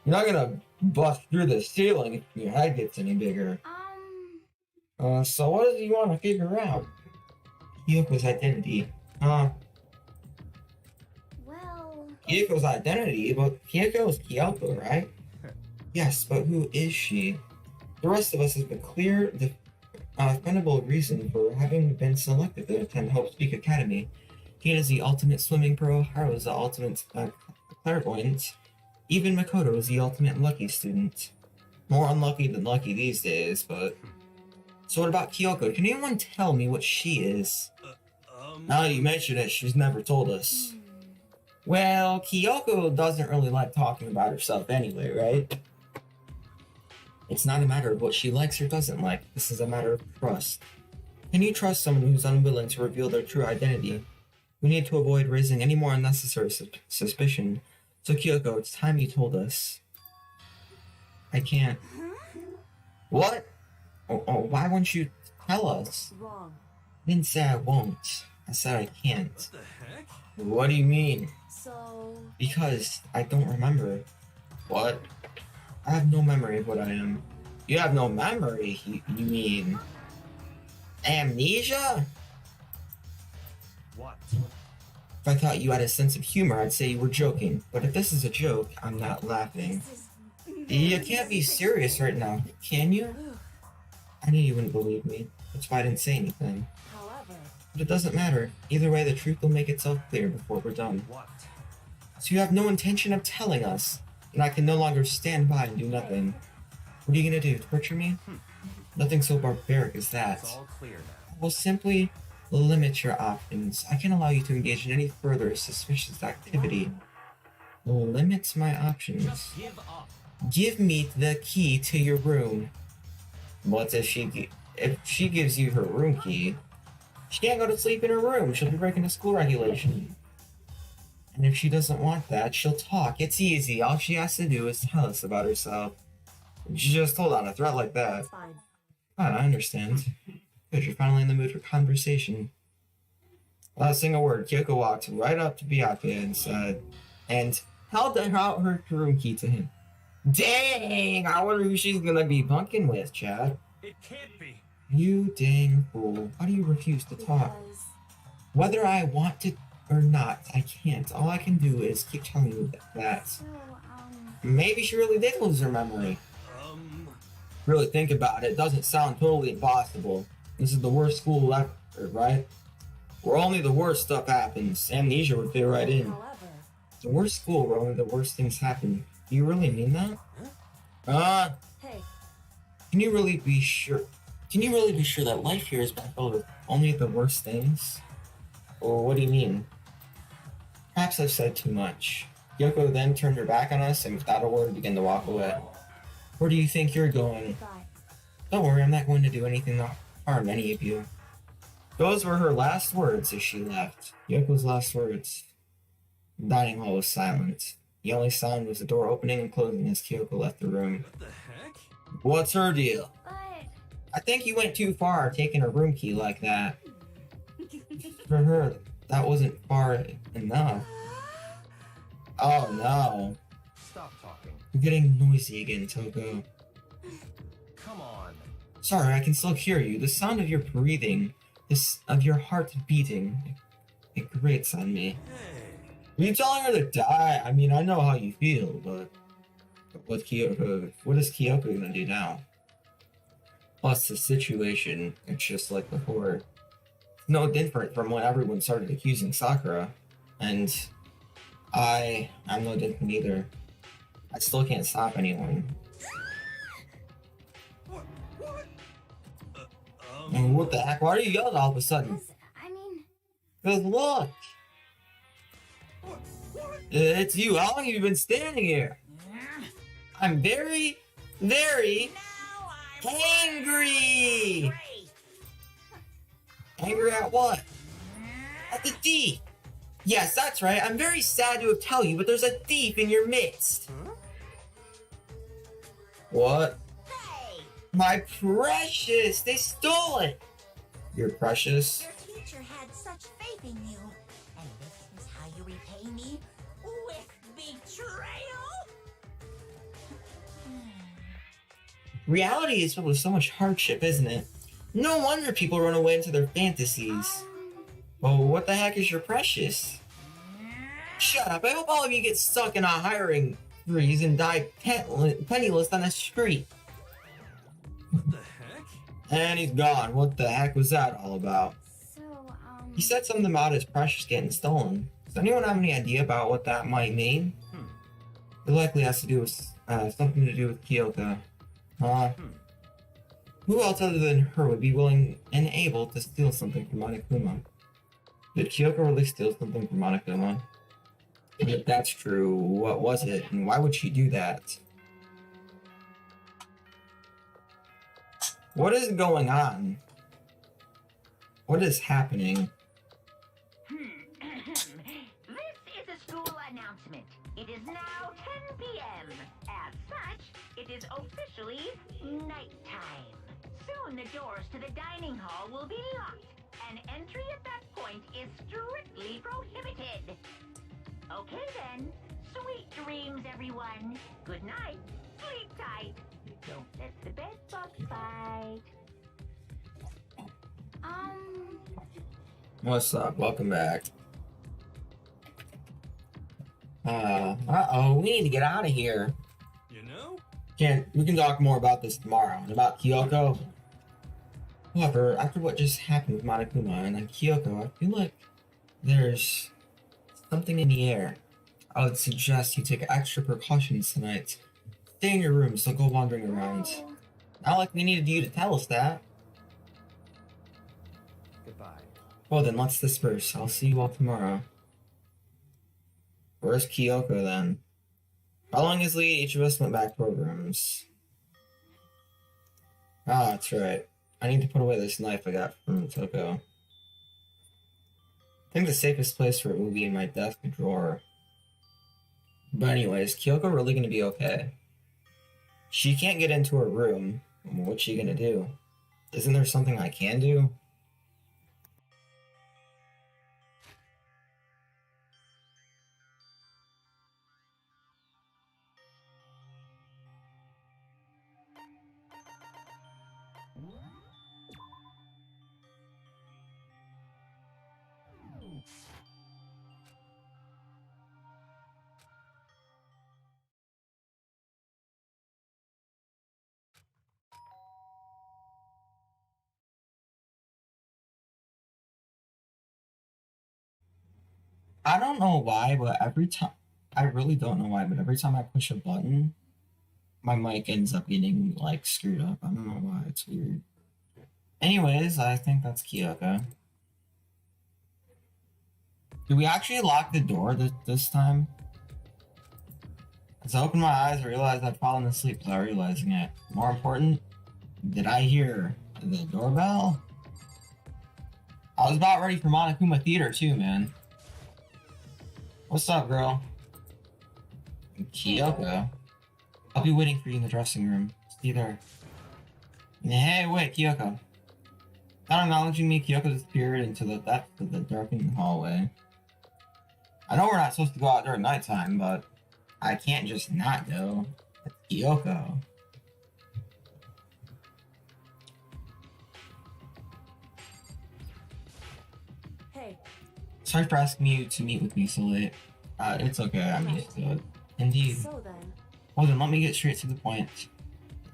You're not gonna bust through the ceiling if your head gets any bigger. So what do you want to figure out? Kyoko's identity. Well, Kyoko's identity? But Kyoko is Kyoko, right? Yes, but who is she? The rest of us has been clear, defendable reason for having been selected to attend Hope's Peak Academy. Tina is the ultimate swimming pro, Haru is the ultimate clairvoyant, even Makoto is the ultimate lucky student. More unlucky than lucky these days, but... So what about Kyoko? Can anyone tell me what she is? Now that you mention it, she's never told us. Well, Kyoko doesn't really like talking about herself anyway, right? It's not a matter of what she likes or doesn't like. This is a matter of trust. Can you trust someone who's unwilling to reveal their true identity? We need to avoid raising any more unnecessary suspicion. So Kyoko, it's time you told us. I can't. What? Oh, why won't you tell us? Wrong. I didn't say I won't. I said I can't. What the heck? What do you mean? So, Because I don't remember. What? I have no memory of what I am. You have no memory, you mean amnesia? What? If I thought you had a sense of humor, I'd say you were joking. But if this is a joke, I'm not laughing. this is... You can't be serious right now, can you? I knew you wouldn't believe me. That's why I didn't say anything. However, But it doesn't matter. Either way, the truth will make itself clear before we're done. What? So you have no intention of telling us, and I can no longer stand by and do nothing. What are you gonna do, torture me? Nothing so barbaric as that. It's all clear now. Will simply limit your options. I can't allow you to engage in any further suspicious activity. Limit my options. Just give up. Give me the key to your room. What if she gives you her room key? She can't go to sleep in her room. She'll be breaking the school regulation. And if she doesn't want that, she'll talk. It's easy. All she has to do is tell us about herself. Just hold on, a threat like that. it's fine. God, I understand. Good, you're finally in the mood for conversation. Without saying a word, Kyoko walked right up to Byakuya and said, and held out her room key to him. Dang! I wonder who she's gonna be bunking with, Chad. It can't be. You dang fool. Why do you refuse to talk? Because Whether I want to or not, I can't. All I can do is keep telling you that. So, Maybe she really did lose her memory. Really think about it, it doesn't sound totally impossible. This is the worst school ever, right? Where only the worst stuff happens. Amnesia would fit right in. however, The worst school where only the worst things happen. Do you really mean that? hey, Can you really be sure? Can you really be sure that life here has been filled with only the worst things? Or what do you mean? Perhaps I've said too much. Yoko then turned her back on us and without a word began to walk away. Where do you think you're going? goodbye. Don't worry, I'm not going to do anything to harm any of you. Those were her last words as she left. Yoko's last words. The dining hall was silent. The only sound was the door opening and closing as Kyoko left the room. What the heck? What's her deal? but I think you went too far taking a room key like that. For her, that wasn't far enough. Oh no. Stop talking. You're getting noisy again, Toko. Come on. Sorry, I can still hear you. The sound of your breathing, of your heart beating, it grates on me. Hey. Are you telling her to die? I mean, I know how you feel, but what is Kyoko gonna do now? Plus, the situation, it's just like before. No different from when everyone started accusing Sakura. And I'm no different either. I still can't stop anyone. What? And what the heck? Why are you yelling all of a sudden? I mean, Because look! What? It's you. How long have you been standing here? I'm very, very now I'm angry! great. Angry at what? At the thief! Yes, that's right. I'm very sad to tell you, but there's a thief in your midst. Huh? What? Hey, My precious! They stole it! You're precious? your teacher had such faith in you, and this is how you repay me with betrayal. Reality is filled with so much hardship, isn't it? No wonder people run away into their fantasies. Oh, what the heck is your precious? Shut up. I hope all of you get stuck in a hiring freeze and die penniless on the street. What the heck? And he's gone. What the heck was that all about? So, He said something about his precious getting stolen. Does anyone have any idea about what that might mean? It likely has to do with something to do with Kyoko. Who else other than her would be willing and able to steal something from Monokuma? Did Kyoko really steal something from Monokuma? But if that's true, what was it, and why would she do that? What is going on? What is happening? This is a school announcement. It is now 10 p.m. As such, it is officially nighttime. Soon the doors to the dining hall will be locked, and entry at that point is strictly prohibited. Okay then, sweet dreams, everyone. Good night. Sleep tight. Don't let the bed bugs bite. What's up? Welcome back. Uh-oh, we need to get out of here. You know? We can talk more about this tomorrow. And about Kyoko. However, after what just happened with Monokuma and then Kyoko, I feel like there's something in the air. I would suggest you take extra precautions tonight. Stay in your rooms, don't go wandering around. Not like we needed you to tell us that. Goodbye. Well then, let's disperse. I'll see you all tomorrow. Where's Kyoko then? Following his lead, each of us went back to our rooms. Ah, that's right. I need to put away this knife I got from Toko. I think the safest place for it will be in my desk drawer. But anyways, Kyoko really gonna be okay? She can't get into her room. What's she gonna do? Isn't there something I can do? I don't know why, but every time... I really don't know why, but every time I push a button, my mic ends up getting, like, screwed up. I don't know why. It's weird. Anyways, I think that's Kyoko. Did we actually lock the door this time? As I opened my eyes, I realized I'd fallen asleep without realizing it. More important, did I hear the doorbell? I was about ready for Monokuma Theater too, man. What's up, girl? Kyoko? I'll be waiting for you in the dressing room. See you there. Hey, wait, Kyoko. Not acknowledging me, Kyoko disappeared into the depths of the darkened hallway. I know we're not supposed to go out during nighttime, but I can't just not go. It's Kyoko. Hey, Sorry for asking you to meet with me so late. It's okay, I'm used to it. Indeed. so then, Well then, let me get straight to the point.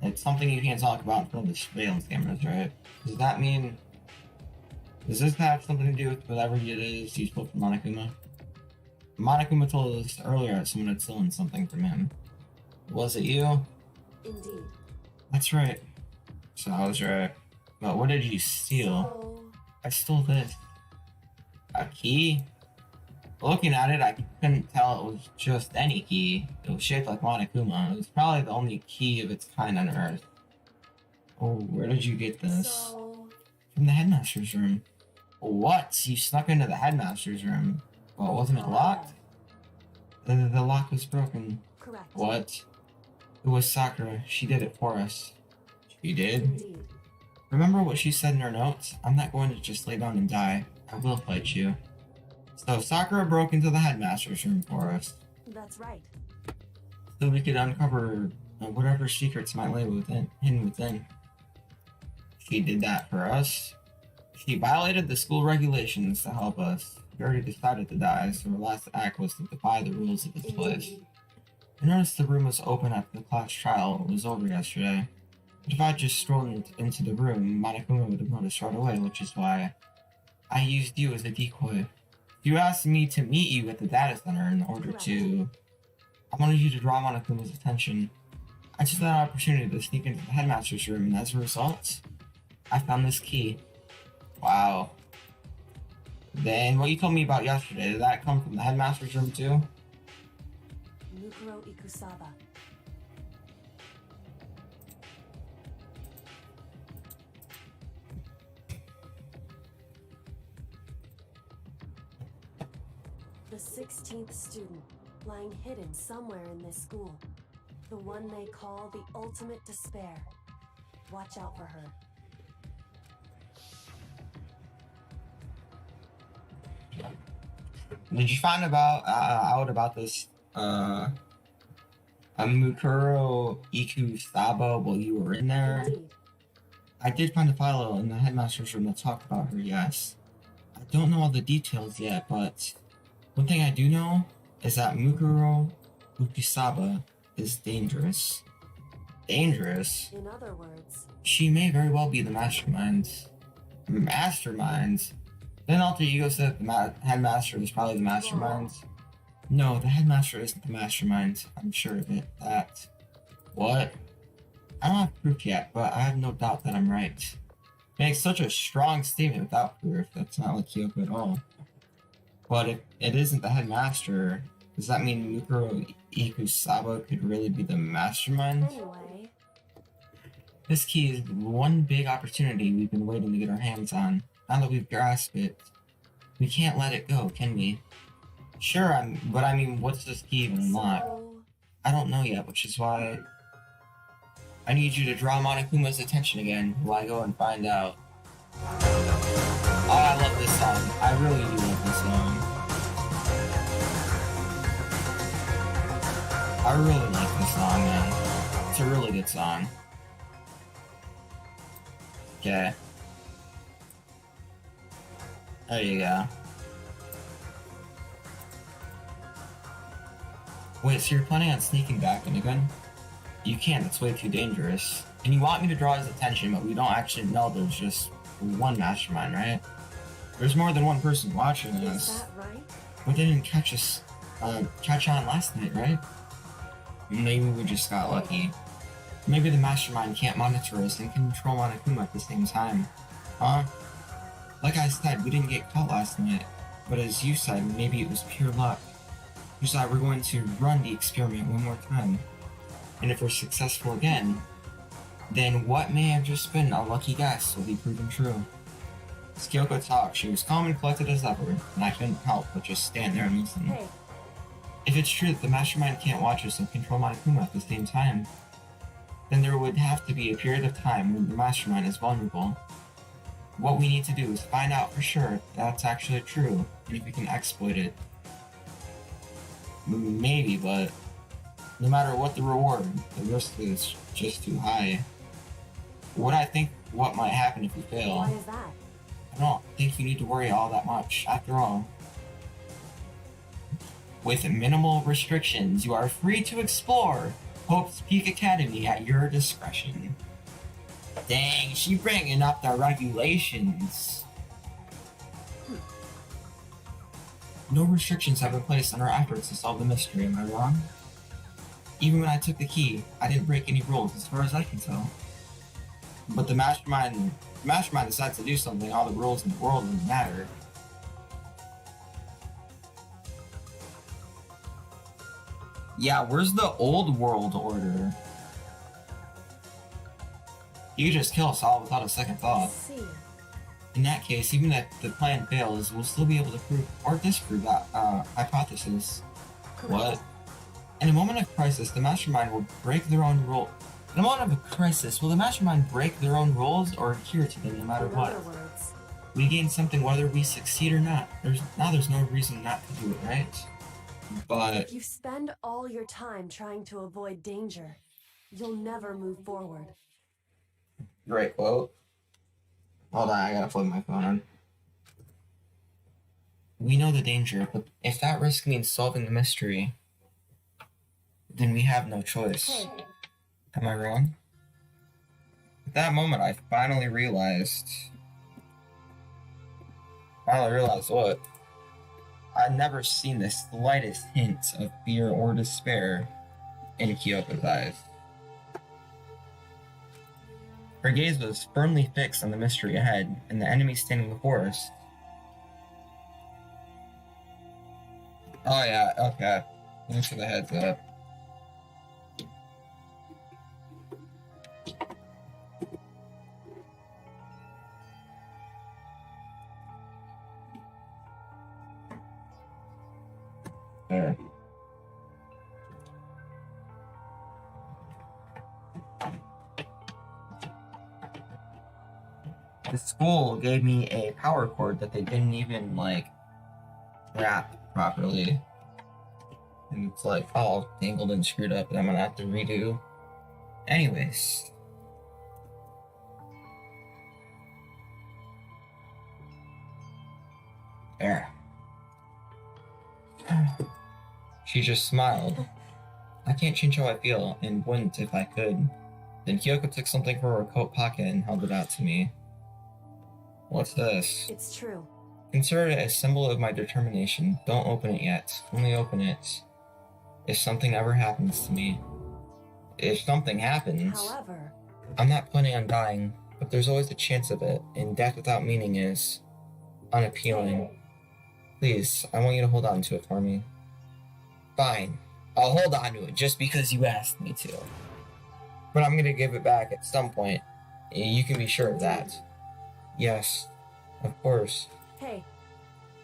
It's something you can't talk about in front of the surveillance cameras, right? Does that mean... Does this have something to do with whatever it is you spoke from Monokuma? Monokuma told us earlier that someone had stolen something from him. Was it you? indeed. That's right. So I was right. But what did you steal? So, I stole this. A key? Looking at it, I couldn't tell it was just any key. It was shaped like Monokuma. It was probably the only key of its kind on Earth. Oh, where did you get this? so, From the headmaster's room. What? You snuck into the headmaster's room? Well, wasn't it locked? The lock was broken. correct. What? It was Sakura. She did it for us. She did? Indeed. Remember what she said in her notes? I'm not going to just lay down and die. I will fight you. So Sakura broke into the headmaster's room for us, That's right. so we could uncover whatever secrets might lay hidden within. She did that for us. She violated the school regulations to help us. We already decided to die, so her last act was to defy the rules of this place. Indeed. I noticed the room was open after the class trial was over yesterday. But if I just strolled into the room, Monokuma would have noticed right away, which is why I used you as a decoy. You asked me to meet you at the data center in order to... I wanted you to draw Monokuma's attention. I took that opportunity to sneak into the headmaster's room, and as a result, I found this key. Wow. Then what you told me about yesterday, did that come from the headmaster's room too? Mukuro Ikusaba. The 16th student, lying hidden somewhere in this school. The one they call the ultimate despair. Watch out for her. Did you find out about this Mukuro Ikusaba while you were in there? Indeed. I did find a file in the headmaster's room that talked about her, yes. I don't know all the details yet, but one thing I do know is that Mukuro Ikusaba is dangerous. Dangerous? In other words, She may very well be the mastermind. Mastermind? Then Alter Ego said the headmaster is probably the mastermind. No, the headmaster isn't the mastermind. I'm sure of it. That. What? I don't have proof yet, but I have no doubt that I'm right. Makes such a strong statement without proof. That's not like Kyoko at all. But if it isn't the headmaster, does that mean Mukuro Ikusaba could really be the mastermind? anyway, This key is one big opportunity we've been waiting to get our hands on. Now that we've grasped it, we can't let it go, can we? Sure, but I mean, what's this key even unlock? so I don't know yet, which is why I need you to draw Monokuma's attention again while I go and find out. Oh, I love this song. I really do love this song. I really like this song, man. It's a really good song. Okay. There you go. Wait, so you're planning on sneaking back in again? You can't, that's way too dangerous. And you want me to draw his attention, but we don't actually know there's just one mastermind, right? There's more than one person watching is us. that right? We didn't catch on last night, right? Maybe we just got lucky. Maybe the mastermind can't monitor us and control Monokuma at the same time. Huh? Like I said, we didn't get caught last night. But as you said, maybe it was pure luck. You said we're going to run the experiment one more time. And if we're successful again, then what may have just been a lucky guess will be proven true. As Kyoko talked, she was calm and collected as ever, and I couldn't help but just stand there and listen. Hey, If it's true that the mastermind can't watch us and control Monokuma at the same time, then there would have to be a period of time when the mastermind is vulnerable. What we need to do is find out for sure if that's actually true, and if we can exploit it. Maybe, but no matter what the reward, the risk is just too high. What might happen if we fail? why is that? I don't think you need to worry all that much. After all, with minimal restrictions, you are free to explore Hope's Peak Academy at your discretion. Dang, she bringing up the regulations. No restrictions have been placed on our efforts to solve the mystery, am I wrong? Even when I took the key, I didn't break any rules as far as I can tell. But the mastermind decides to do something, all the rules in the world wouldn't matter. Yeah, where's the old world order? You could just kill us all without a second I thought. see. In that case, even if the plan fails, we'll still be able to prove or disprove that hypothesis. Correct. What? In a moment of crisis, the mastermind will break their own rule. In a moment of a crisis, will the mastermind break their own rules or adhere to them no matter In what? other words, We gain something whether we succeed or not. There's no reason not to do it, right? But if you spend all your time trying to avoid danger, you'll never move forward. great quote. Hold on, I gotta flip my phone on. We know the danger, but if that risk means solving the mystery, then we have no choice. Hey, Am I wrong? At that moment, I finally realized what? I'd never seen the slightest hint of fear or despair in Kyoko's eyes. Her gaze was firmly fixed on the mystery ahead and the enemy standing before us. Oh yeah, okay. Thanks for the heads up. the school gave me a power cord that they didn't even, like, wrap properly. And it's, like, all tangled and screwed up, and I'm gonna have to redo. Anyways. There. She just smiled. I can't change how I feel, and wouldn't if I could. Then Kyoko took something from her coat pocket and held it out to me. What's this? It's true. Consider it a symbol of my determination. Don't open it yet. Only open it if something ever happens to me. If something happens, However, I'm not planning on dying, but there's always a chance of it, and death without meaning is unappealing. Please, I want you to hold on to it for me. Fine, I'll hold on to it just because you asked me to. But I'm gonna give it back at some point. You can be sure of that. Yes, of course. hey,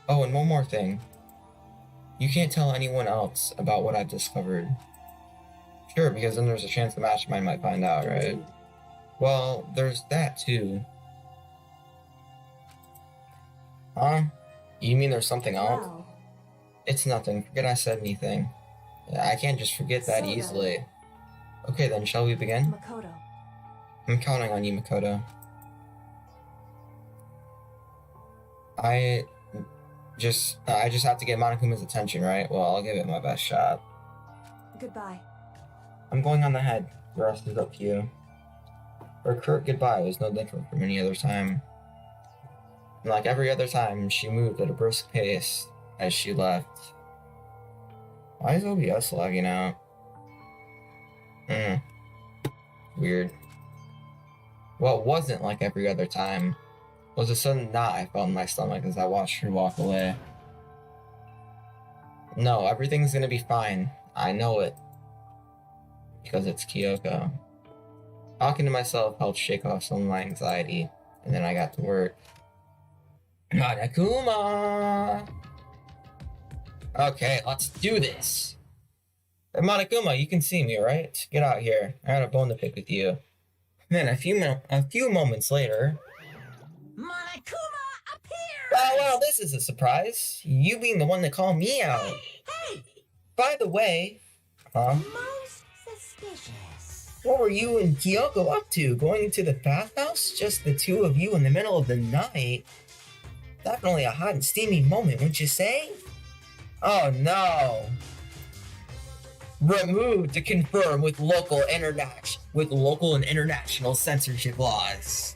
Oh, and one more thing. You can't tell anyone else about what I've discovered. Sure, because then there's a chance the mastermind might find out, right? Well, there's that too. Huh? You mean there's something else? well, It's nothing. Forget I said anything. I can't just forget that So then- easily. Okay then, shall we begin? Makoto. I'm counting on you, Makoto. I just have to get Monokuma's attention, right? Well, I'll give it my best shot. Goodbye. I'm going on ahead. The rest is up to you. Her curt goodbye was no different from any other time. And like every other time, she moved at a brisk pace as she left. Why is OBS lagging out? Weird. What wasn't like every other time was a sudden knot I felt in my stomach as I watched her walk away. No, everything's gonna be fine. I know it. Because it's Kyoko. Talking to myself helped shake off some of my anxiety, and then I got to work. Monokuma! Okay, let's do this! Hey, Monokuma, you can see me, right? Get out here. I got a bone to pick with you. Then a few moments later... Monokuma appears! Oh, well, this is a surprise. You being the one to call me out. Hey! By the way... Huh? Most suspicious. What were you and Kyoko up to? Going into the bathhouse? Just the two of you in the middle of the night? Definitely a hot and steamy moment, wouldn't you say? Oh no! Removed to confirm with local and international censorship laws.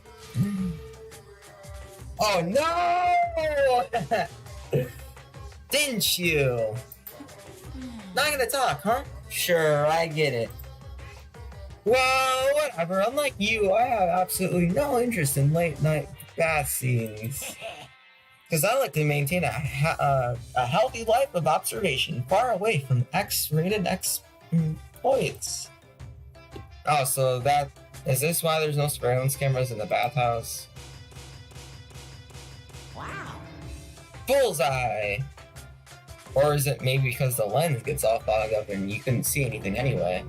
Oh no! Didn't you? Not gonna talk, huh? Sure, I get it. Well, whatever. Unlike you, I have absolutely no interest in late night bath scenes. Because I like to maintain a healthy life of observation, far away from X-rated exploits. Oh, so is this why there's no surveillance cameras in the bathhouse? Wow. Bullseye! Or is it maybe because the lens gets all fogged up and you couldn't see anything anyway?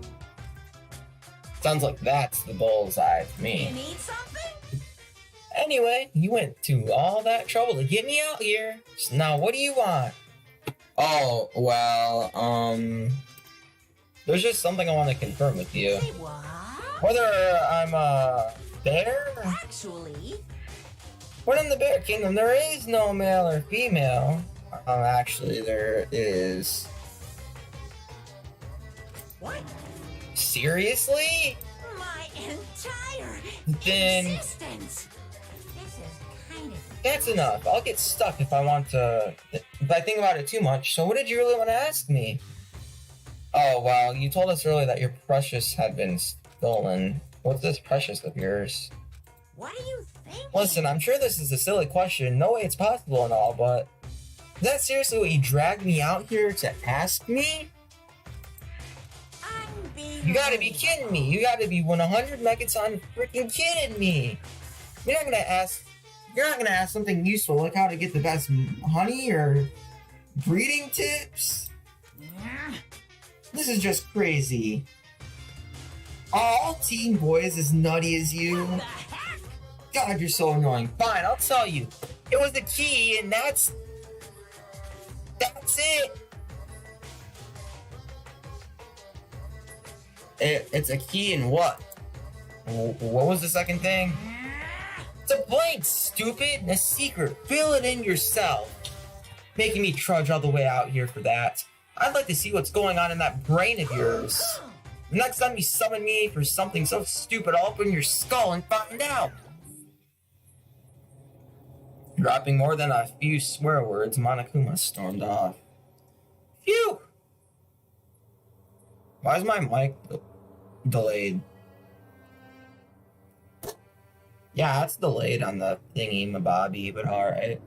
Sounds like that's the bullseye to You me. need something? Anyway, you went to all that trouble to get me out here. So now what do you want? Oh, well, there's just something I want to confirm with you. Say what? Whether I'm a bear? Actually, When in the bear kingdom, there is no male or female. Actually, there is. what? Seriously? My entire Then existence. This is kind of. that's enough. I'll get stuck if I want to. If I think about it too much. So, what did you really want to ask me? Oh, well, you told us earlier that your precious had been stolen. What's this precious of yours? What do you think? Listen, I'm sure this is a silly question. No way it's possible and all, but is that seriously what you dragged me out here to ask me? I'm being. You gotta be kidding me. You gotta be 100 megaton freaking kidding me. You're not gonna ask something useful like how to get the best honey or breeding tips? Yeah. This is just crazy. Are all teen boys as nutty as you? What the heck? God, you're so annoying. Fine, I'll tell you. It was a key, and that's it. It's a key in what? What was the second thing? It's a blank, stupid. A secret. Fill it in yourself. Making me trudge all the way out here for that. I'd like to see what's going on in that brain of yours. Next time you summon me for something so stupid, I'll open your skull and find out. Dropping more than a few swear words, Monokuma stormed off. Phew! Why is my mic delayed? Yeah, it's delayed on the thingy mabobby, but alright.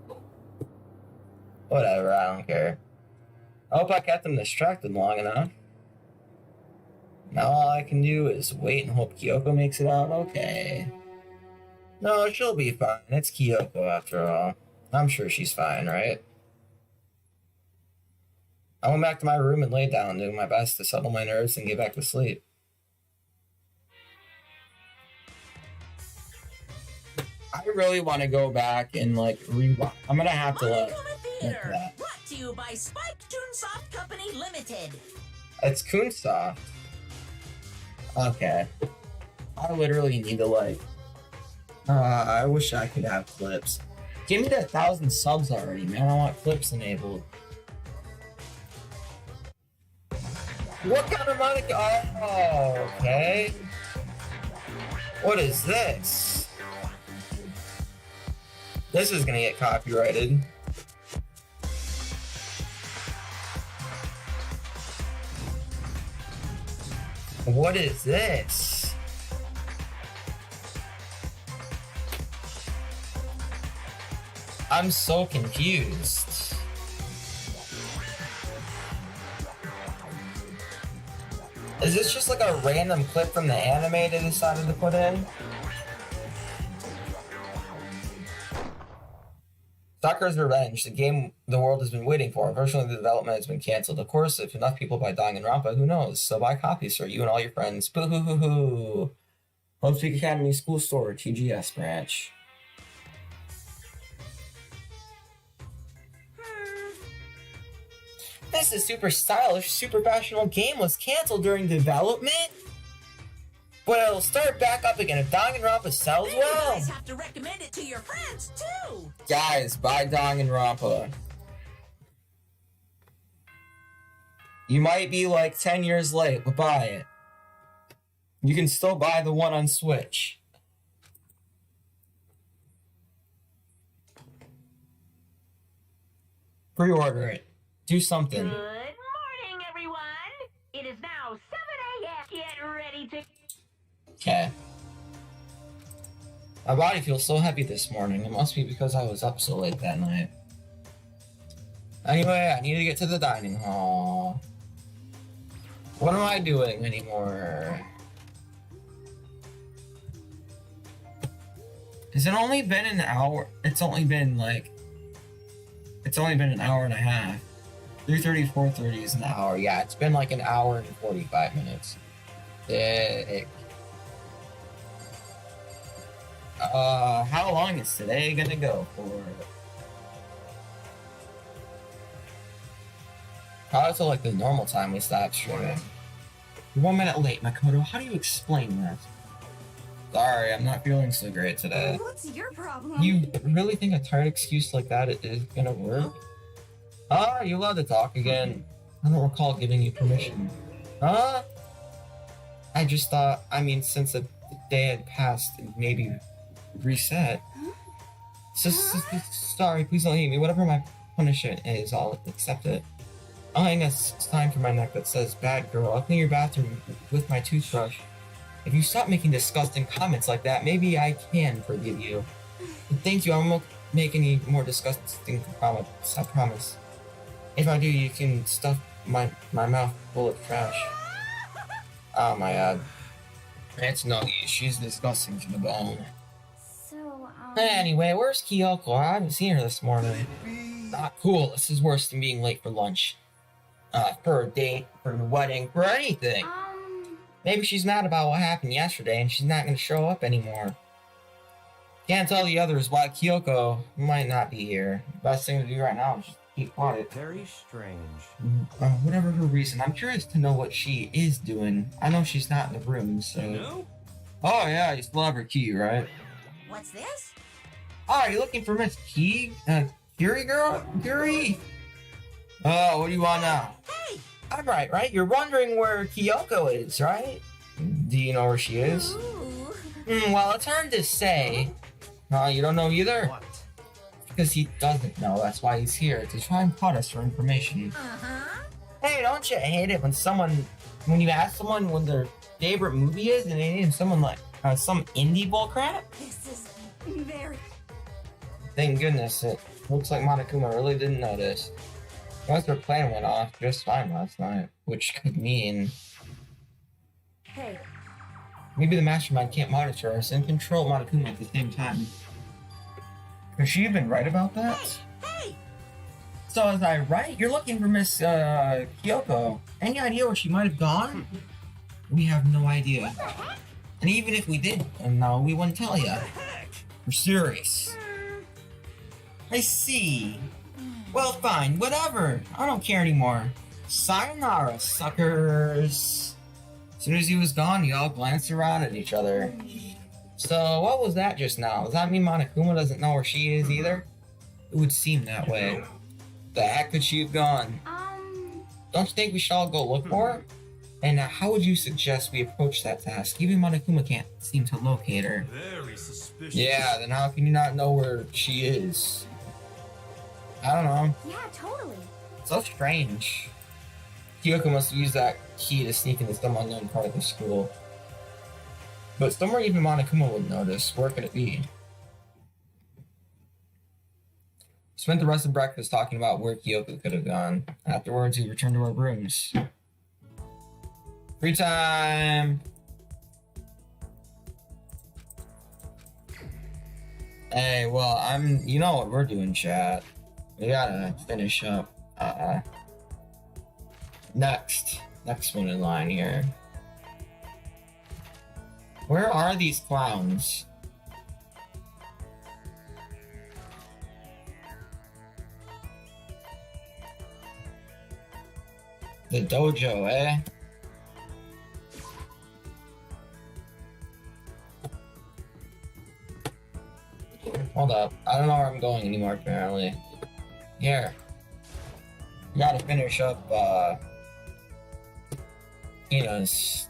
Whatever, I don't care. I hope I kept them distracted long enough. Now all I can do is wait and hope Kyoko makes it out okay. No, she'll be fine. It's Kyoko after all. I'm sure she's fine, right? I went back to my room and laid down, doing my best to settle my nerves and get back to sleep. I really want to go back and like rewatch. I'm gonna have to like. Theater, brought to you by Spike Toonsoft Company Limited. It's Toonsoft. Okay. I literally need to like. I wish I could have clips. Give me the 1,000 subs already, man. I want clips enabled. What kind of money? Oh, okay. What is this? This is gonna get copyrighted. What is this? I'm so confused. Is this just like a random clip from the anime they decided to put in? Sakura's Revenge, the game the world has been waiting for. Unfortunately, the development has been canceled. Of course, if enough people buy Danganronpa, who knows? So buy copies for you and all your friends. Boo hoo hoo hoo. Hope Speak Academy School Store, TGS branch. This is super stylish, super fashionable game was canceled during development? But it'll start back up again if Danganronpa sells You well. guys have to recommend it to your friends too. Guys, buy Danganronpa. You might be like 10 years late, but buy it. You can still buy the one on Switch. Pre-order it. Do something. Good morning, everyone. It is now 7 a.m. Get ready to... Okay. My body feels so heavy this morning. It must be because I was up so late that night. Anyway, I need to get to the dining hall. What am I doing anymore? Has it only been an hour? It's only been an hour and a half. 3:30, 4:30 is an hour. Yeah, it's been like an hour and 45 minutes. How long is today gonna go for? Probably till like the normal time we stop streaming. 1 minute late, Makoto. How do you explain that? Sorry, I'm not feeling so great today. What's your problem? You really think a tired excuse like that is gonna work? Are you allowed to talk again? I don't recall giving you permission. Huh? I just thought, since the day had passed, maybe reset. Sorry, please don't hate me. Whatever my punishment is, I'll accept it. I'll hang a sign from my neck that says, "Bad girl." I'll clean your bathroom with my toothbrush. If you stop making disgusting comments like that, maybe I can forgive you. But thank you, I won't make any more disgusting comments, I promise. If I do, you can stuff my mouth full of trash. Oh my god. It's no use, she's disgusting to the bone. So, Anyway, where's Kyoko? I haven't seen her this morning. Not cool, this is worse than being late for lunch. For a date, for a wedding, for anything. Maybe she's mad about what happened yesterday and she's not gonna show up anymore. Can't tell the others why Kyoko might not be here. Best thing to do right now is just keep quiet. Very strange. Whatever her reason, I'm curious to know what she is doing. I know she's not in the room, so... You know? Oh yeah, you still have her key, right? What's this? Oh, are you looking for Miss Key? Curie girl? Curie? Oh, what do you want now? Hey! Alright, right? You're wondering where Kyoko is, right? Do you know where she is? Ooh. Well, it's hard to say. You don't know either? What? Because he doesn't know, that's why he's here, to try and prod us for information. Uh-huh. Hey, don't you hate it when you ask someone what their favorite movie is, and they name someone like, some indie bullcrap? This is very. Thank goodness, it looks like Monokuma really didn't notice. Unless their plan went off just fine last night, which could mean Hey, maybe the mastermind can't monitor us and control Monokuma at the same time. Has she even right about that? Hey! So is I right? You're looking for Miss Kyoko. Any idea where she might have gone? We have no idea. And even if we did, no, we wouldn't tell you. What the heck? We're serious. I see. Well, fine, whatever. I don't care anymore. Sayonara, suckers. As soon as he was gone, you all glanced around at each other. So, what was that just now? Does that mean Monokuma doesn't know where she is either? It would seem that way. The heck could she have gone? Don't you think we should all go look for her? And how would you suggest we approach that task? Even Monokuma can't seem to locate her. Very suspicious. Yeah, then how can you not know where she is? I don't know. yeah, totally. So strange. Kyoko must have used that key to sneak into some unknown part of the school. But somewhere even Monokuma would notice. Where could it be? Spent the rest of breakfast talking about where Kyoko could have gone. Afterwards, we returned to our rooms. Free time! Hey, well, you know what we're doing, chat. We gotta finish up, next one in line here. Where are these clowns? The dojo, eh? Hold up. I don't know where I'm going anymore, apparently. Here. We gotta finish up, Hina's.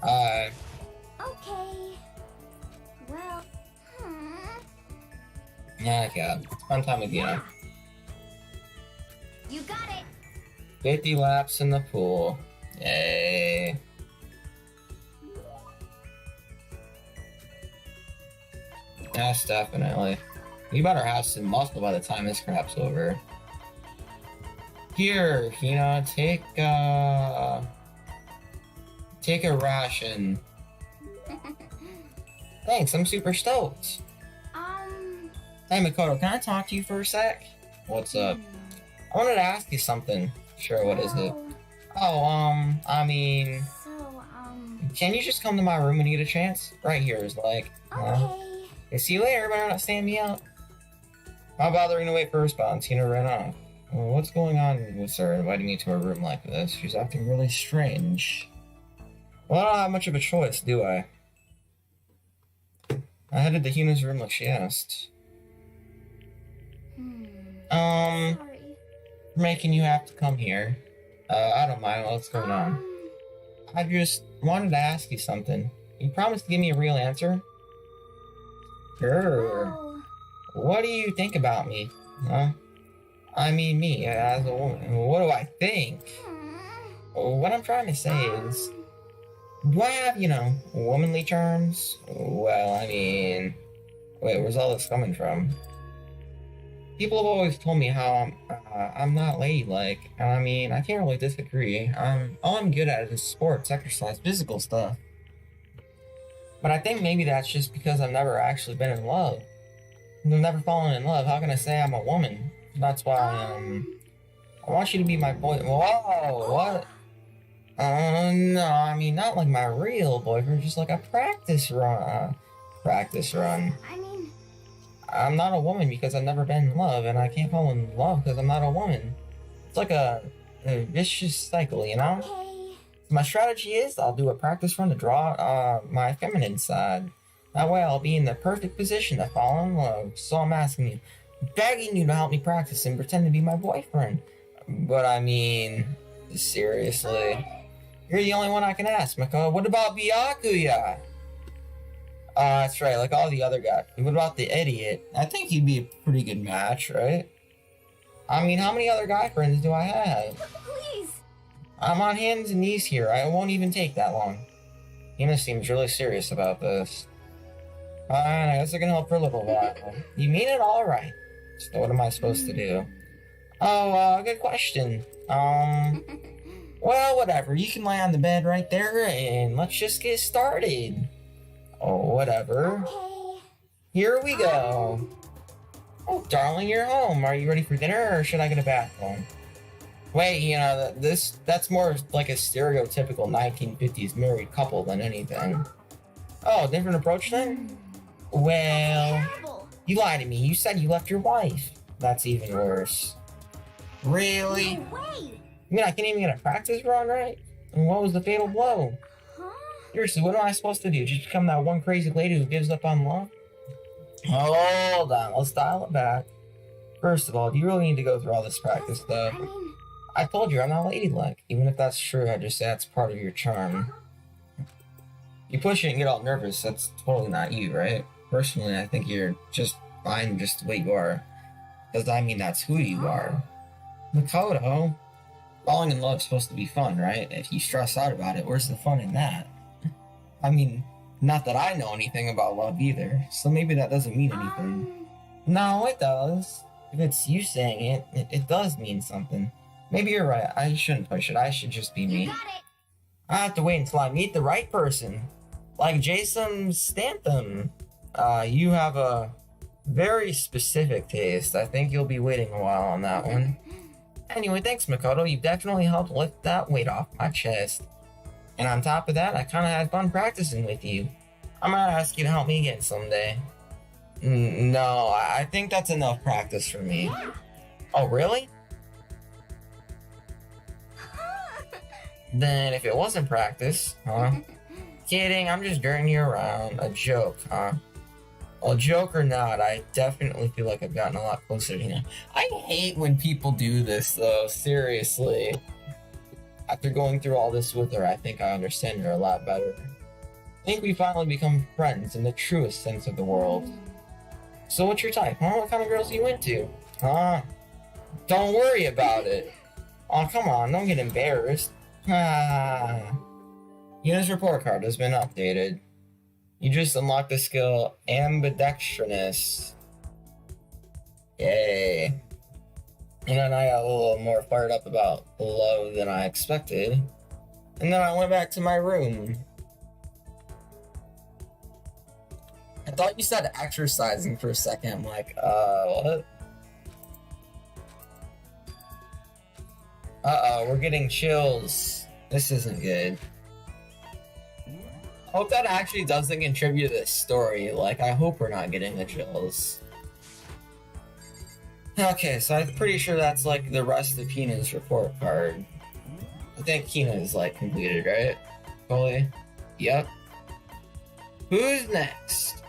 Okay. Well, Yeah, yeah. Spend time with Hina. You got it! 50 laps in the pool. Yay. Yes, definitely. You better have some muscle by the time this crap's over. Here, Hina, take a ration. Thanks, I'm super stoked. Hey, Makoto, can I talk to you for a sec? What's up? I wanted to ask you something. Sure, what is it? Oh, I mean, can you just come to my room when you get a chance? Right here is like, okay, see you later, better not stand me up. Not bothering to wait for a response, Hina ran off. Well, what's going on with her inviting me to her room like this? She's acting really strange. Well, I don't have much of a choice, do I? I headed to Hina's room like she asked. sorry. Making you have to come here. I don't mind. What's going on? I just wanted to ask you something. You promised to give me a real answer? Sure. Well, What do you think about me? Huh? I mean, me as a woman. What do I think? What I'm trying to say is, do I have, womanly charms? Well, I mean, wait, where's all this coming from? People have always told me how I'm not ladylike, and I mean, I can't really disagree. All I'm good at is sports, exercise, physical stuff. But I think maybe that's just because I've never actually been in love. I've never fallen in love. How can I say I'm a woman? That's why, I want you to be my boy. Whoa, what? No, I mean, not like my real boyfriend, just like a practice run. Practice run. I mean, I'm not a woman because I've never been in love, and I can't fall in love because I'm not a woman. It's like a vicious cycle, you know? okay. My strategy is I'll do a practice run to draw my feminine side. That way I'll be in the perfect position to fall in love. So I'm asking you, begging you to help me practice and pretend to be my boyfriend. But I mean, seriously. You're the only one I can ask, Mako. What about Byakuya? That's right, like all the other guys. What about the idiot? I think he'd be a pretty good match, right? I mean, how many other guy friends do I have? Please. I'm on hands and knees here. I won't even take that long. Hina seems really serious about this. Fine, I guess I can help for a little while. You mean it all right. So what am I supposed to do? Oh, good question. Well, whatever. You can lay on the bed right there, and let's just get started. Oh, whatever. Okay. Here we go. Oh, darling, you're home. Are you ready for dinner, or should I get a bath on? Wait, you know, that's more like a stereotypical 1950s married couple than anything. Oh, different approach then? Well, Terrible. you lied to me. You said you left your wife. That's even worse. Really? No way. I mean, I can't even get a practice run right? And what was the fatal blow? Huh? Seriously, what am I supposed to do? Just become that one crazy lady who gives up on love? Hold on, let's dial it back. First of all, do you really need to go through all this practice stuff? I mean, I told you I'm not ladylike. Even if that's true, I just say that's part of your charm. You push it and get all nervous, that's totally not you, right? Personally, I think you're just fine just the way you are. Because I mean, that's who you are. Makoto, falling in love is supposed to be fun, right? If you stress out about it, where's the fun in that? I mean, not that I know anything about love either, so maybe that doesn't mean anything. No, it does. If it's you saying it does mean something. Maybe you're right. I shouldn't push it. I should just be you me. got it. I have to wait until I meet the right person. Like Jason Stantham. You have a very specific taste. I think you'll be waiting a while on that one. Anyway, thanks, Makoto. You definitely helped lift that weight off my chest. And on top of that, I kind of had fun practicing with you. I'm gonna ask you to help me again someday. No, I think that's enough practice for me. Yeah. Oh, really? Then if it wasn't practice, huh? Kidding, I'm just dirtying you around. A joke, huh? Well, joke or not, I definitely feel like I've gotten a lot closer to you. I hate when people do this, though, seriously. After going through all this with her, I think I understand her a lot better. I think we finally become friends in the truest sense of the world. So what's your type, huh? What kind of girls are you into? Huh? Don't worry about it. Oh, come on, don't get embarrassed. Yuna's report card has been updated. You just unlocked the skill ambidextrous. Yay. And then I got a little more fired up about love than I expected. And then I went back to my room. I thought you said exercising for a second. I'm like, what? Uh-oh, we're getting chills. This isn't good. I hope that actually doesn't contribute to this story. Like, I hope we're not getting the chills. Okay, so I'm pretty sure that's like the rest of Hina's report card. I think Hina is like completed, right? Fully? Yep. Who's next?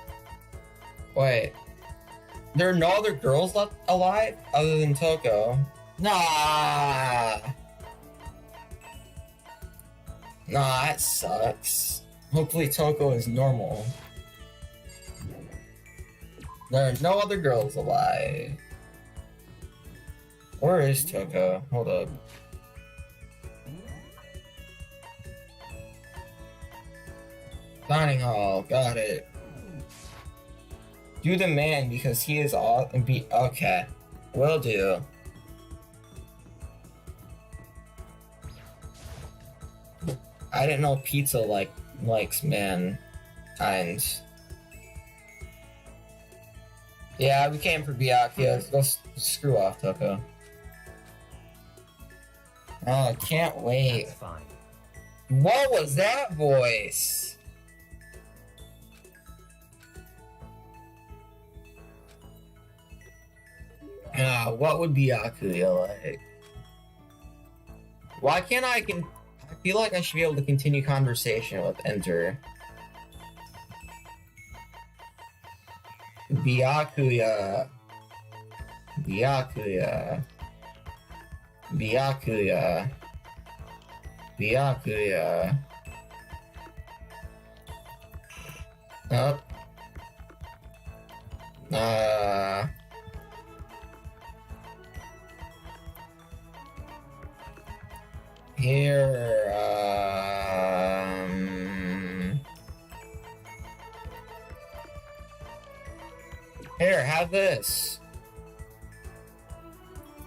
Wait. There are no other girls left alive other than Toko? Nah, that sucks. Hopefully Toko is normal. There are no other girls alive. Where is Toko? Hold up. Dining hall, got it. Do the man because he is all okay. Will do. I didn't know pizza likes man kinds. Yeah, we came for Byakuya. Go screw off, Toko. Oh, I can't wait. That's fine. What was that voice? What would Byakuya like? Why can't I feel like I should be able to continue conversation with Enter. Byakuya. Byakuya. Byakuya. Byakuya. Up. Here, Here, have this.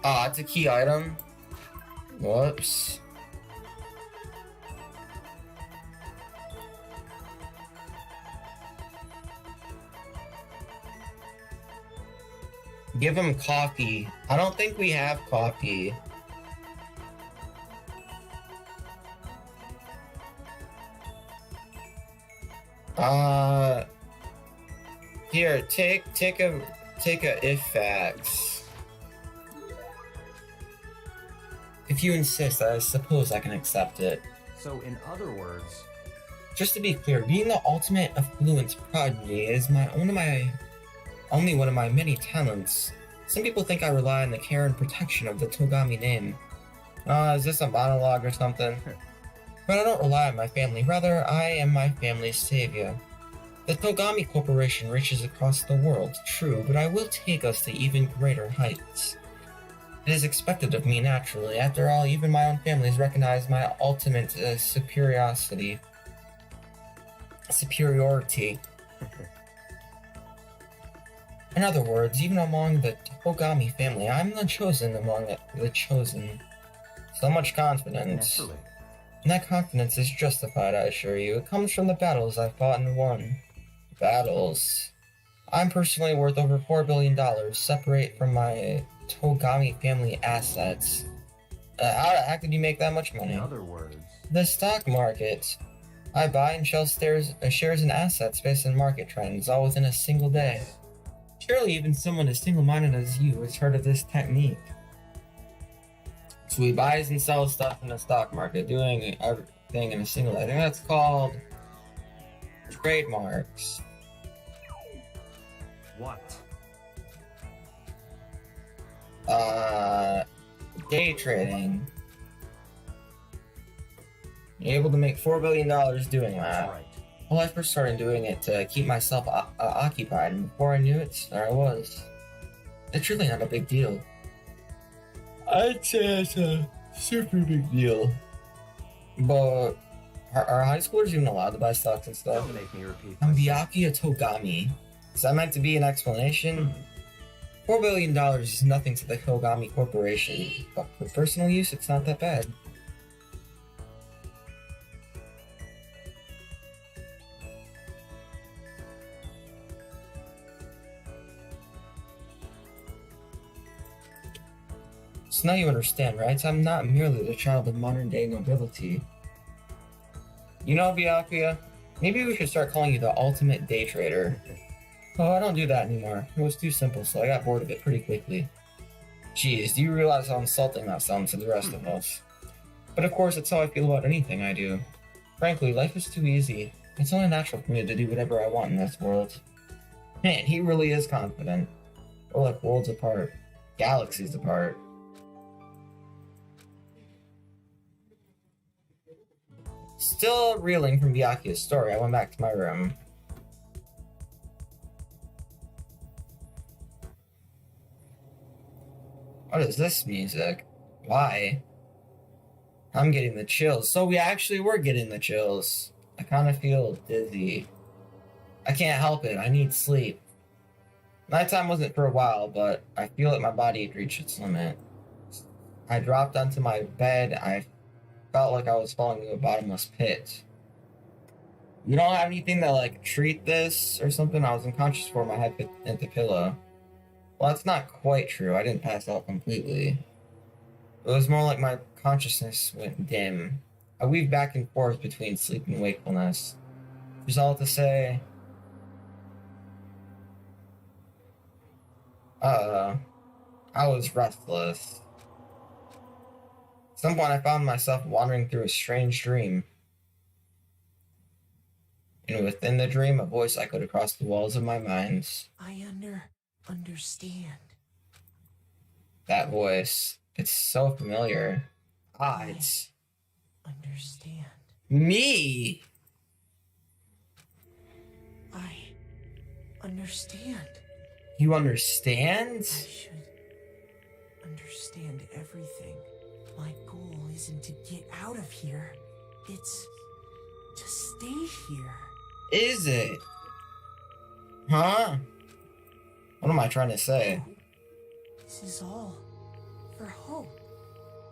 Ah, it's a key item. Whoops. Give him coffee. I don't think we have coffee. Here, take a Ifax. If you insist, I suppose I can accept it. So, in other words, Just to be clear, being the ultimate affluence prodigy is only one of my many talents. Some people think I rely on the care and protection of the Togami name. Is this a monologue or something? But I don't rely on my family, rather I am my family's savior. The Togami Corporation reaches across the world, true, but I will take us to even greater heights. It is expected of me naturally. After all, even my own family has recognized my ultimate superiority. In other words, even among the Togami family, I'm the chosen among the chosen. So much confidence. naturally. And that confidence is justified, I assure you. It comes from the battles I fought and won. Battles. I'm personally worth over $4 billion, separate from my Togami family assets. How the heck did you make that much money? In other words, The stock market. I buy and sell shares and assets based on market trends, all within a single day. Surely even someone as single-minded as you has heard of this technique. So he buys and sells stuff in the stock market, doing everything in a single day. I think that's called trademarks. what? Day trading. You're able to make $4 billion doing That's that. right. Well, I first started doing it to keep myself occupied, and before I knew it, there I was. It's really not a big deal. I'd say it's a super big deal. But are high schoolers even allowed to buy stocks and stuff? Don't make me repeat I'm myself. Byakuya Togami. Is that meant to be an explanation? $4 billion is nothing to the Togami Corporation, but for personal use, it's not that bad. So now you understand, right? I'm not merely the child of modern-day nobility. You know, Byakuya, maybe we should start calling you the ultimate day trader. Oh, I don't do that anymore. It was too simple, so I got bored of it pretty quickly. Jeez, do you realize how insulting that sounds to the rest of us? But of course, it's how I feel about anything I do. Frankly, life is too easy. It's only natural for me to do whatever I want in this world. Man, he really is confident. We're like worlds apart. Galaxies apart. Still reeling from Byakuya's story, I went back to my room. What is this music? Why? I'm getting the chills. So we actually were getting the chills. I kind of feel dizzy. I can't help it. I need sleep. Nighttime wasn't for a while, but I feel like my body had reached its limit. I dropped onto my bed. I felt like I was falling into a bottomless pit. You don't have anything to like treat this or something? I was unconscious before my head hit the pillow. Well, that's not quite true. I didn't pass out completely. It was more like my consciousness went dim. I weave back and forth between sleep and wakefulness. There's all to say. I was restless. At some point, I found myself wandering through a strange dream. And within the dream, a voice echoed across the walls of my mind. I understand. That voice, it's so familiar. It's Understand. me! I understand. You understand? I should understand everything. My goal isn't to get out of here. It's to stay here. Is it? Huh? What am I trying to say? This is all for hope.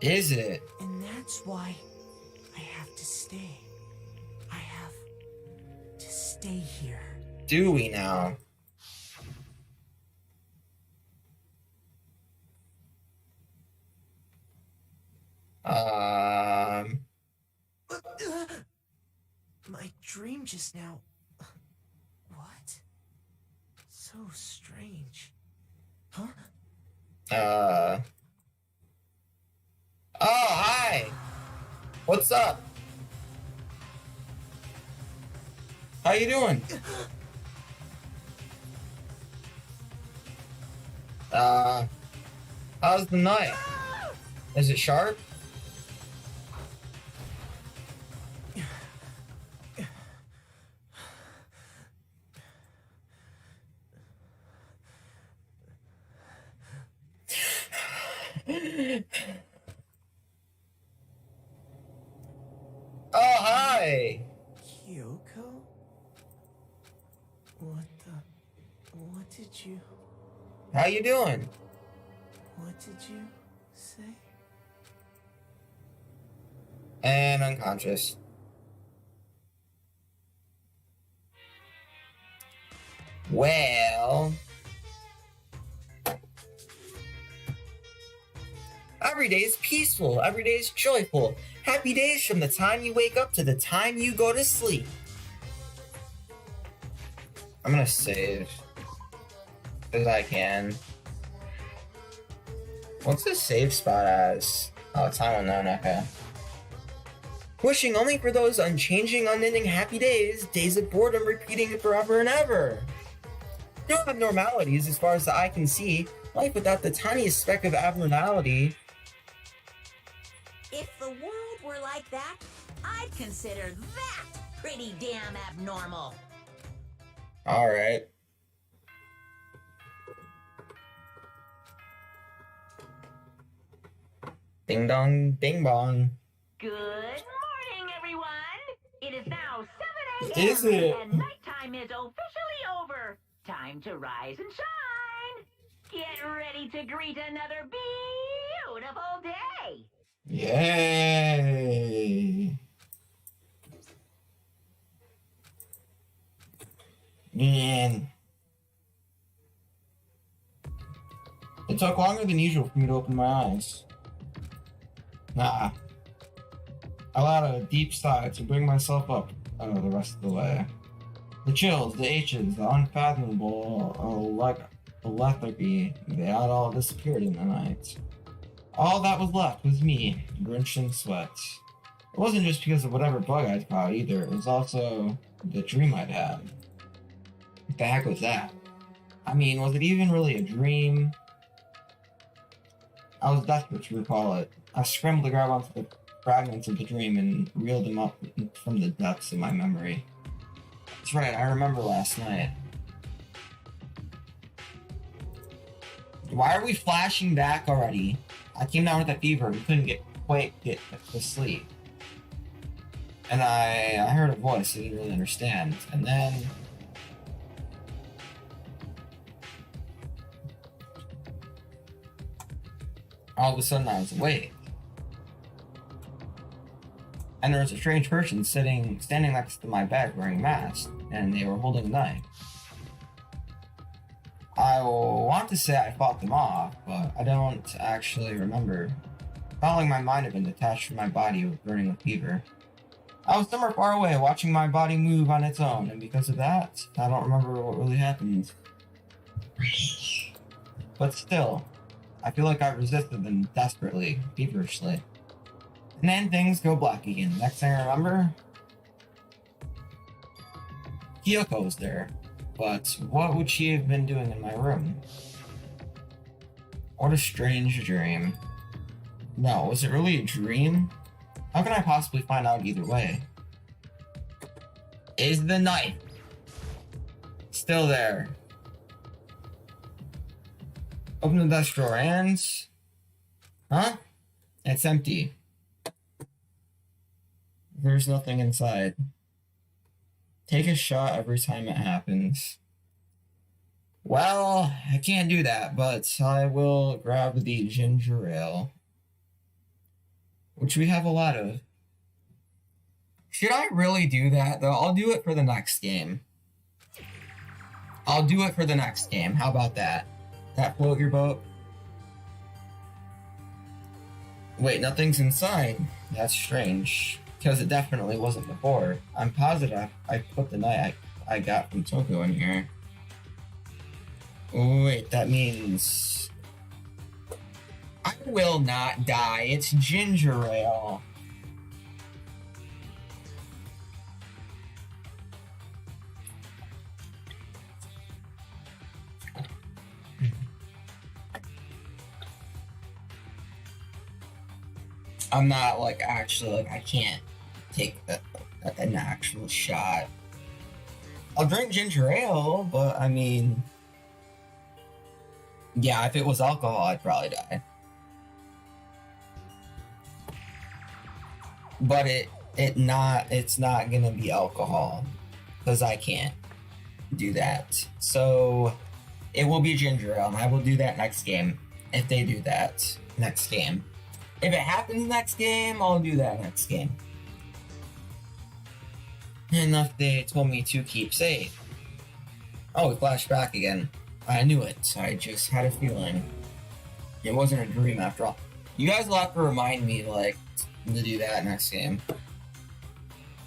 Is it? And that's why I have to stay. I have to stay here. Do we now? My dream just now. What? So strange. Huh? Oh, hi! What's up? How you doing? How's the night? Is it sharp? Oh, hi! Kyoko? What did you... How you doing? What did you say? And unconscious. Well... Every day is peaceful. Every day is joyful. Happy days from the time you wake up to the time you go to sleep. I'm gonna save as I can. What's the save spot as? Oh, it's on unknown, okay. Wishing only for those unchanging, unending happy days, days of boredom repeating forever and ever. No abnormalities as far as the eye can see, life without the tiniest speck of abnormality. If the world were like that, I'd consider that pretty damn abnormal. Alright. Ding dong, bing bong. Good morning, everyone. It is now 7 a.m. Is it? And nighttime is officially over. Time to rise and shine. Get ready to greet another beautiful day. Yay! Man. It took longer than usual for me to open my eyes. Nah. I allowed a deep sigh to bring myself up the rest of the way. The chills, the H's, the unfathomable lethargy, they had all disappeared in the night. All that was left was me, drenched in sweat. It wasn't just because of whatever bug I'd caught either, it was also the dream I'd had. What the heck was that? I mean, was it even really a dream? I was desperate to recall it. I scrambled to grab onto the fragments of the dream and reeled them up from the depths of my memory. That's right, I remember last night. Why are we flashing back already? I came down with a fever and couldn't quite get to sleep. And I heard a voice I didn't really understand. And then... all of a sudden I was awake. And there was a strange person standing next to my bed wearing a mask, and they were holding a knife. I want to say I fought them off, but I don't actually remember. Felt like my mind had been detached from my body with burning with fever. I was somewhere far away, watching my body move on its own, and because of that, I don't remember what really happened. But still, I feel like I resisted them desperately, feverishly. And then things go black again. Next thing I remember, Kyoko was there. But what would she have been doing in my room? What a strange dream. No, was it really a dream? How can I possibly find out either way? Is the knife still there? Open the desk drawer and... Huh? It's empty. There's nothing inside. Take a shot every time it happens. Well, I can't do that, but I will grab the ginger ale, which we have a lot of. Should I really do that, though? I'll do it for the next game. I'll do it for the next game. How about that? That float your boat? Wait, nothing's inside. That's strange. Because it definitely wasn't before. I'm positive I put the knife I got from Toko in here. Wait, that means... I will not die. It's ginger ale. I'm not, like, actually, like, I can't take an actual shot. I'll drink ginger ale, but, I mean... Yeah, if it was alcohol, I'd probably die. But it's not gonna be alcohol. Because I can't do that. So, it will be ginger ale, and I will do that next game. If they do that next game. If it happens next game, I'll do that next game. And if they told me to keep safe. Oh, we flashed back again. I knew it. I just had a feeling. It wasn't a dream after all. You guys will have to remind me, like, to do that next game.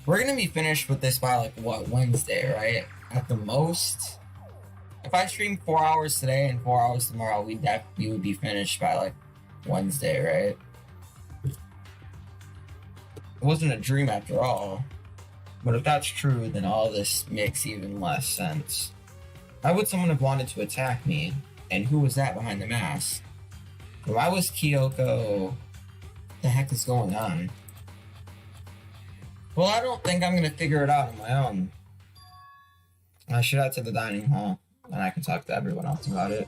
We're gonna be finished with this by, like, what, Wednesday, right? At the most. If I stream 4 hours today and 4 hours tomorrow, we would be finished by, like, Wednesday, right? It wasn't a dream after all. But if that's true, then all this makes even less sense. Why would someone have wanted to attack me? And who was that behind the mask? Why was Kyoko? What the heck is going on? Well, I don't think I'm gonna figure it out on my own. I should head to the dining hall, and I can talk to everyone else about it.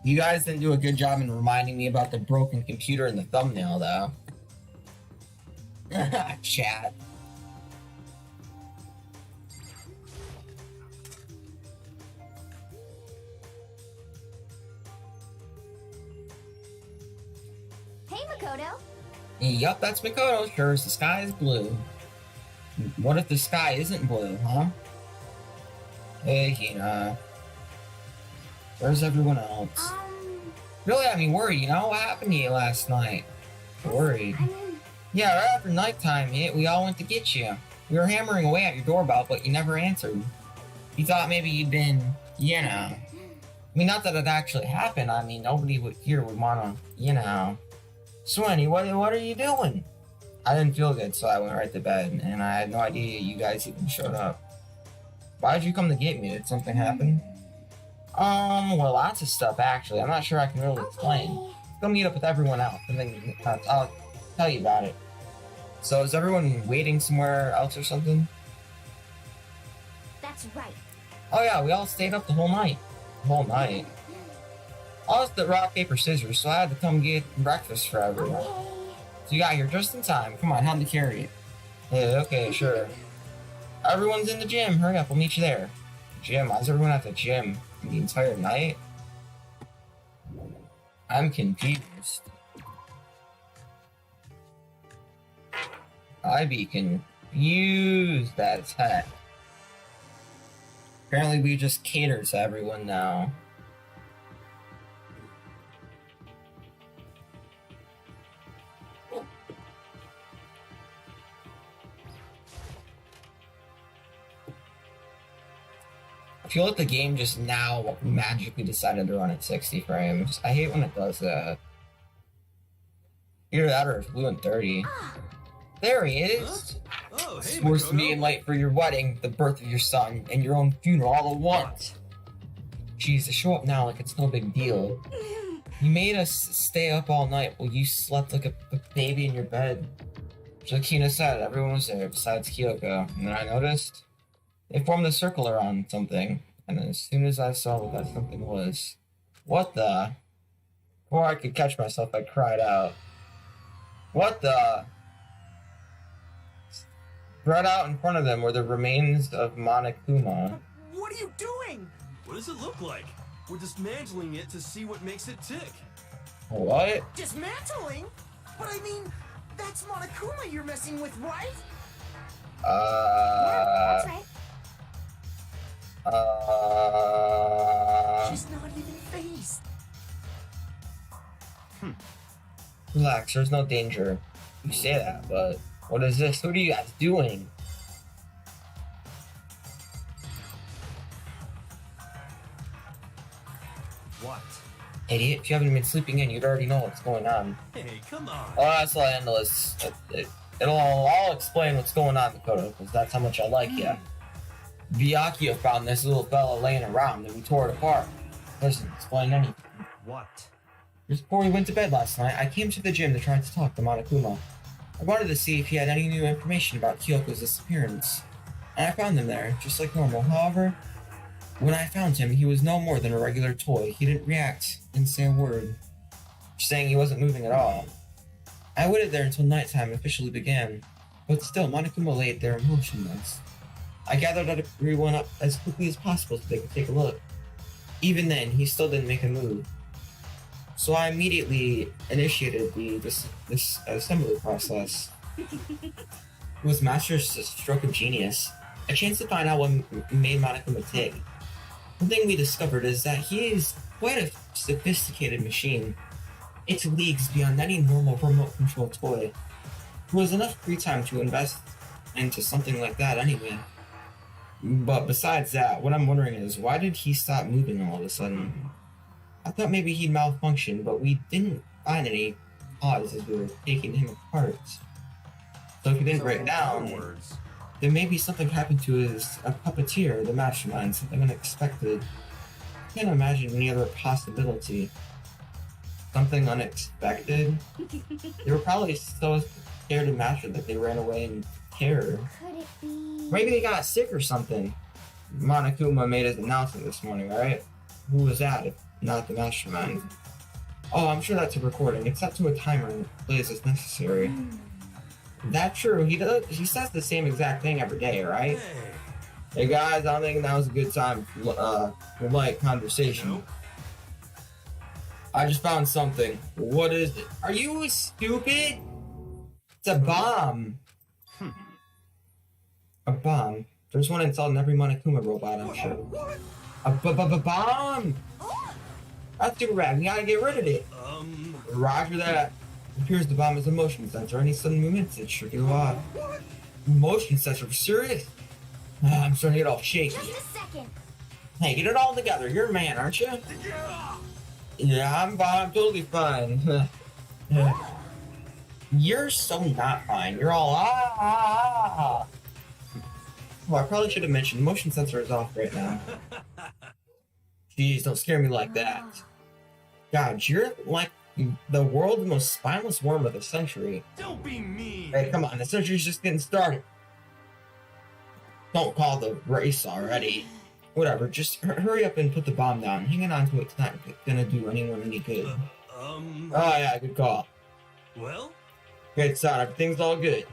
You guys didn't do a good job in reminding me about the broken computer in the thumbnail, though. Chat. Hey, Makoto. Yup, that's Mikoto. Sure as the sky is blue. What if the sky isn't blue, huh? Hey, Hina. Where's everyone else? Really had me worried, you know? What happened to you last night? Worried. Yeah, right after nighttime hit, we all went to get you. We were hammering away at your doorbell, but you never answered. You thought maybe you'd been, you know. I mean, not that it actually happened. I mean, nobody here would want to, you know. Swinny, what are you doing? I didn't feel good, so I went right to bed, and I had no idea you guys even showed up. Why'd you come to get me? Did something happen? Well, lots of stuff, actually. I'm not sure I can really explain. Go meet up with everyone else, and then I'll tell you about it. So is everyone waiting somewhere else or something? That's right. Oh yeah, we all stayed up the whole night. The whole night. I was the rock, paper, scissors, so I had to come get breakfast for everyone. So you got here just in time. Come on, help me carry it. Yeah, okay, sure. Everyone's in the gym. Hurry up, we'll meet you there. Gym? Why is everyone at the gym the entire night? I'm confused. I be confused as heck. Apparently we just cater to everyone now. feel like the game just now magically decided to run at 60 frames. I hate when it does that. Either that or it's blue and 30. There he is! Oh, hey, Forced Makoto. being late for your wedding, the birth of your son, and your own funeral all at once. Jeez, to show up now like it's no big deal. You made us stay up all night while you slept like a baby in your bed. So Kina said everyone was there besides Kyoko, and then I noticed they formed a circle around something, and as soon as I saw what that something was, what the? Before I could catch myself, I cried out. What the? Spread out in front of them were the remains of Monokuma. What are you doing? What does it look like? We're dismantling it to see what makes it tick. What? Dismantling? But I mean, that's Monokuma you're messing with, right? That's right. She's not even phased. Relax, there's no danger. You say that, but what is this? What are you guys doing? What? Idiot, if you haven't been sleeping in, you'd already know what's going on. Hey, come on. Oh, that's not endless. I'll explain what's going on, Makoto, because that's how much I like you. Byakuya found this little fella laying around, and we tore it apart. Doesn't explain anything. What? Just before we went to bed last night, I came to the gym to try to talk to Monokuma. I wanted to see if he had any new information about Kyoko's disappearance. And I found him there, just like normal. However, when I found him, he was no more than a regular toy. He didn't react, didn't say a word, just saying he wasn't moving at all. I waited there until nighttime officially began, but still, Monokuma lay there motionless. I gathered everyone up as quickly as possible so they could take a look. Even then, he still didn't make a move. So I immediately initiated this assembly process. It was Master's stroke of genius. A chance to find out what made Monokuma tick. One thing we discovered is that he is quite a sophisticated machine. It's leagues beyond any normal remote control toy. There was enough free time to invest into something like that anyway. But besides that, what I'm wondering is, why did he stop moving all of a sudden? I thought maybe he'd malfunctioned, but we didn't find any cause as we were taking him apart. So if he didn't break down, then maybe something happened to a puppeteer, the mastermind, something unexpected. I can't imagine any other possibility. Something unexpected? They were probably so scared of Master that they ran away in terror. Could it be? Maybe they got sick or something. Monokuma made his announcement this morning, right? Who was that if not the mastermind? Oh, I'm sure that's a recording. It's set to a timer and it plays as necessary. That's true. He says the same exact thing every day, right? Hey guys, I don't think that was a good time for light conversation. I just found something. What is it? Are you stupid? It's a bomb. A bomb. There's one installed in every Monokuma robot, I'm sure. A bomb! That's too rad. We gotta get rid of it. Roger that. It appears the bomb is a motion sensor. Any sudden movements, it should go off. Motion sensor? Serious? I'm starting to get all shaky. Just a second. Hey, get it all together. You're a man, aren't you? Yeah, I'm fine. I'm totally fine. You're so not fine. You're all Well, I probably should have mentioned motion sensor is off right now. Jeez, don't scare me like that. God, you're like the world's most spineless worm of the century. Don't be mean. Hey, come on, the century's just getting started. Don't call the race already. Whatever, just hurry up and put the bomb down. Hanging on to it's not gonna do anyone any good. Oh yeah, good call. Well? Great sound, everything's all good.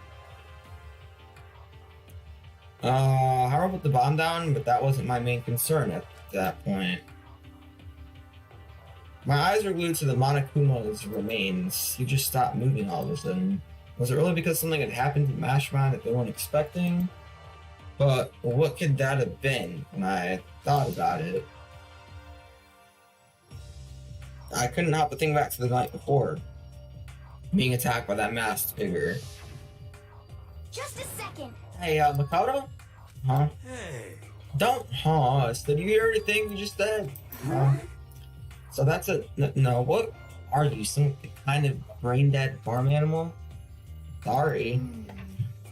How about the bomb down? But that wasn't my main concern at that point. My eyes are glued to the Monokuma's remains. He just stopped moving all of a sudden. Was it really because something had happened to Mashman that they weren't expecting? But what could that have been when I thought about it? I couldn't help but think back to the night before. Being attacked by that masked figure. Just a second. Hey, Makoto? Huh? Hey. Don't us. Did you hear anything you just said? So that's no. What are you? Some kind of brain dead farm animal? Sorry.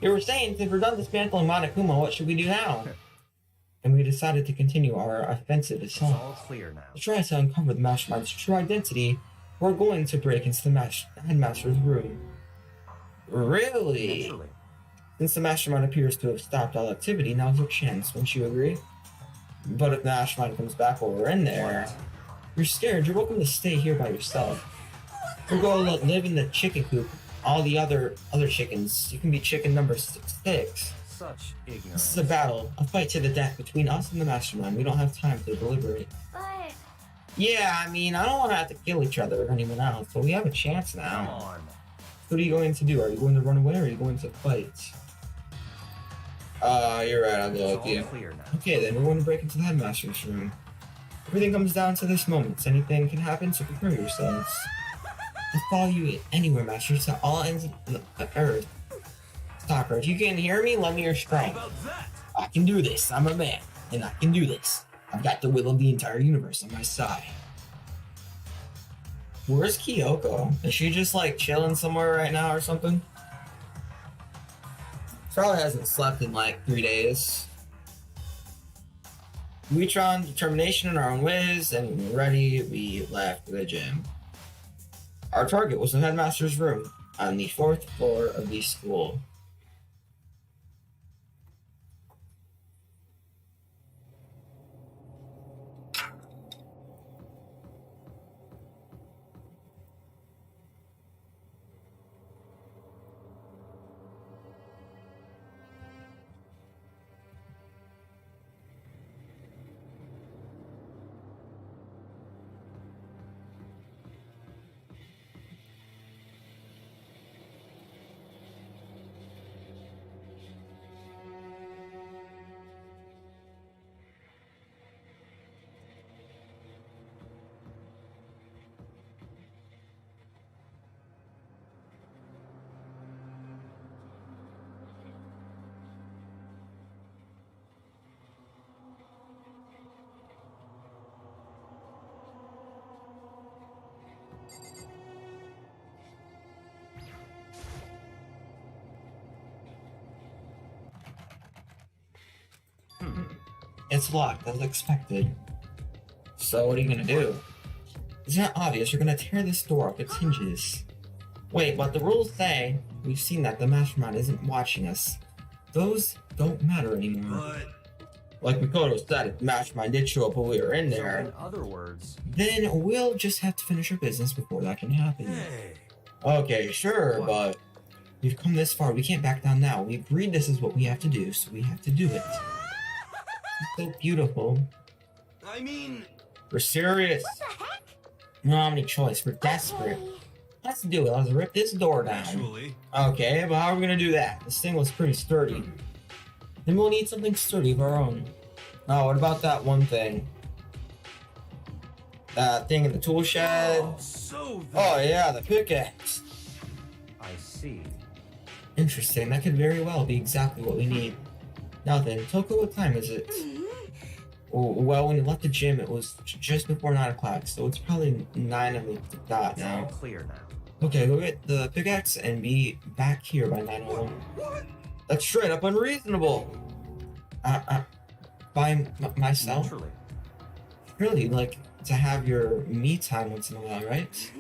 You were saying if we're done dismantling Monokuma, what should we do now? And we decided to continue our offensive It's assault. all clear now. To try to uncover the mastermind's true identity, we're going to break into the headmaster's room. Really? Naturally. Since the mastermind appears to have stopped all activity, now's your chance, wouldn't you agree? But if the mastermind comes back while we're in there, you're scared, you're welcome to stay here by yourself. Or go live in the chicken coop. All the other chickens. You can be chicken number 6. Such ignorance. This is a battle, a fight to the death between us and the mastermind. We don't have time to deliberate. But Yeah, I mean, I don't want to have to kill each other or anyone else, but we have a chance Come now. on. What are you going to do? Are you going to run away or are you going to fight? You're right, I'll go It's with all you. clear now. Okay, then we're going to break into the headmaster's room. Everything comes down to this moment. Anything can happen, so prepare yourselves. I'll follow you anywhere, master, to all ends of the earth. Stalker, if you can hear me, lend me your How strength. about that? I can do this. I'm a man, and I can do this. I've got the will of the entire universe on my side. Where's Kyoko? Is she just like chilling somewhere right now or something? Probably hasn't slept in like 3 days. We tried determination in our own ways, and when we were ready, we left the gym. Our target was the headmaster's room on the 4th floor of the school. It's locked, as expected. So what are you gonna do? It's not obvious. You're gonna tear this door off its hinges. Wait, but the rules say we've seen that the mastermind isn't watching us. Those don't matter anymore. But Like Mikoto said, if the mastermind did show up while we were in So there, in other words, then we'll just have to finish our business before that can happen. hey, Okay, sure, What? but we've come this far. We can't back down now. We agreed this is what we have to do, so we have to do it. It's so beautiful. I mean, We're serious. We don't have any choice. We're desperate. Let's do it. Let's rip this door down. actually, Okay, but how are we gonna do that? This thing was pretty sturdy. Then we'll need something sturdy of our own. Oh, what about that one thing? That thing in the tool shed? so Oh then, yeah, the pickaxe. I see. Interesting. That could very well be exactly what we need. Now then, Toko, what time is it? Oh, well, when you left the gym, it was just before 9 o'clock, so it's probably 9 of the dot It's all now. clear now. Okay, go get the pickaxe and be back here by 9:01. what? That's straight up unreasonable. Myself? Naturally. Really, like, to have your me time once in a while, right?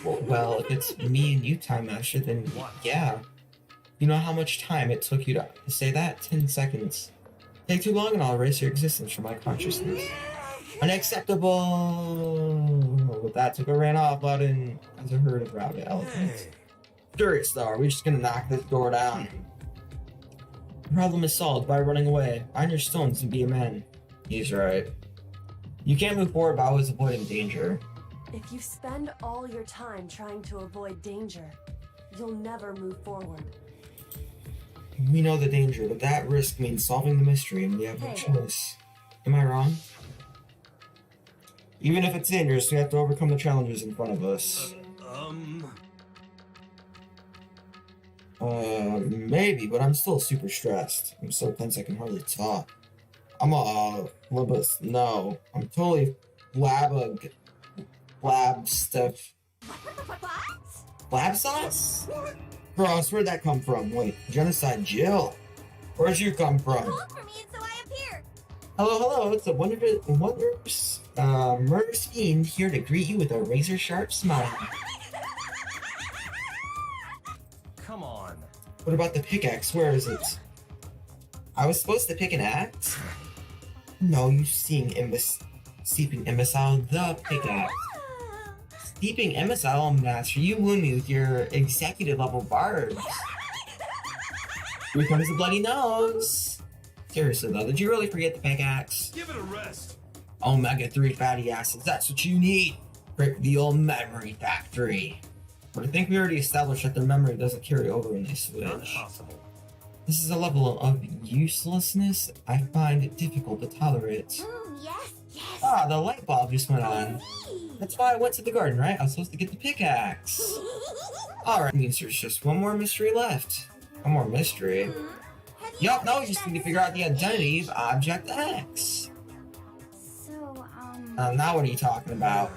Well, if it's me and you time, Master, then What? yeah. You know how much time it took you to say that? 10 seconds. Take too long and I'll erase your existence from my consciousness. Unacceptable! With that, Toko ran off out in as a herd of rabbit elephants. Hey, Curious though, are we just gonna knock this door down? The problem is solved by running away. Find your stones and be a man. He's right. You can't move forward by always avoiding danger. If you spend all your time trying to avoid danger, you'll never move forward. We know the danger, but that risk means solving the mystery and we have no Hey. choice. Am I wrong? Even if it's dangerous, we have to overcome the challenges in front of us. Maybe, but I'm still super stressed. I'm so tense I can hardly talk. I'm a little bit, no. I'm totally blab stuff. Blab sauce? Gross, where'd that come from? Wait, genocide Jill. Where'd you come from? Called for me and so I appeared. Hello, it's a wondrous murder fiend here to greet you with a razor-sharp smile. Come on. What about the pickaxe? Where is it? I was supposed to pick an axe? No, you seeping imbecile, the pickaxe. Steeping imbecile, master, you wound me with your executive level barbs. Here comes the bloody nose. Seriously though, did you really forget the pickaxe? Give it a rest. Omega-3 fatty acids, that's what you need. Break the old memory factory. But I think we already established that their memory doesn't carry over when they switch. Impossible. This is a level of uselessness I find it difficult to tolerate. Yes, yes. Ah, the light bulb just went on. That's why I went to the garden, right? I was supposed to get the pickaxe. Alright, means there's just one more mystery left. One more mystery. Yup, now we just need to figure out the identity of Object X. So, Now what are you talking about?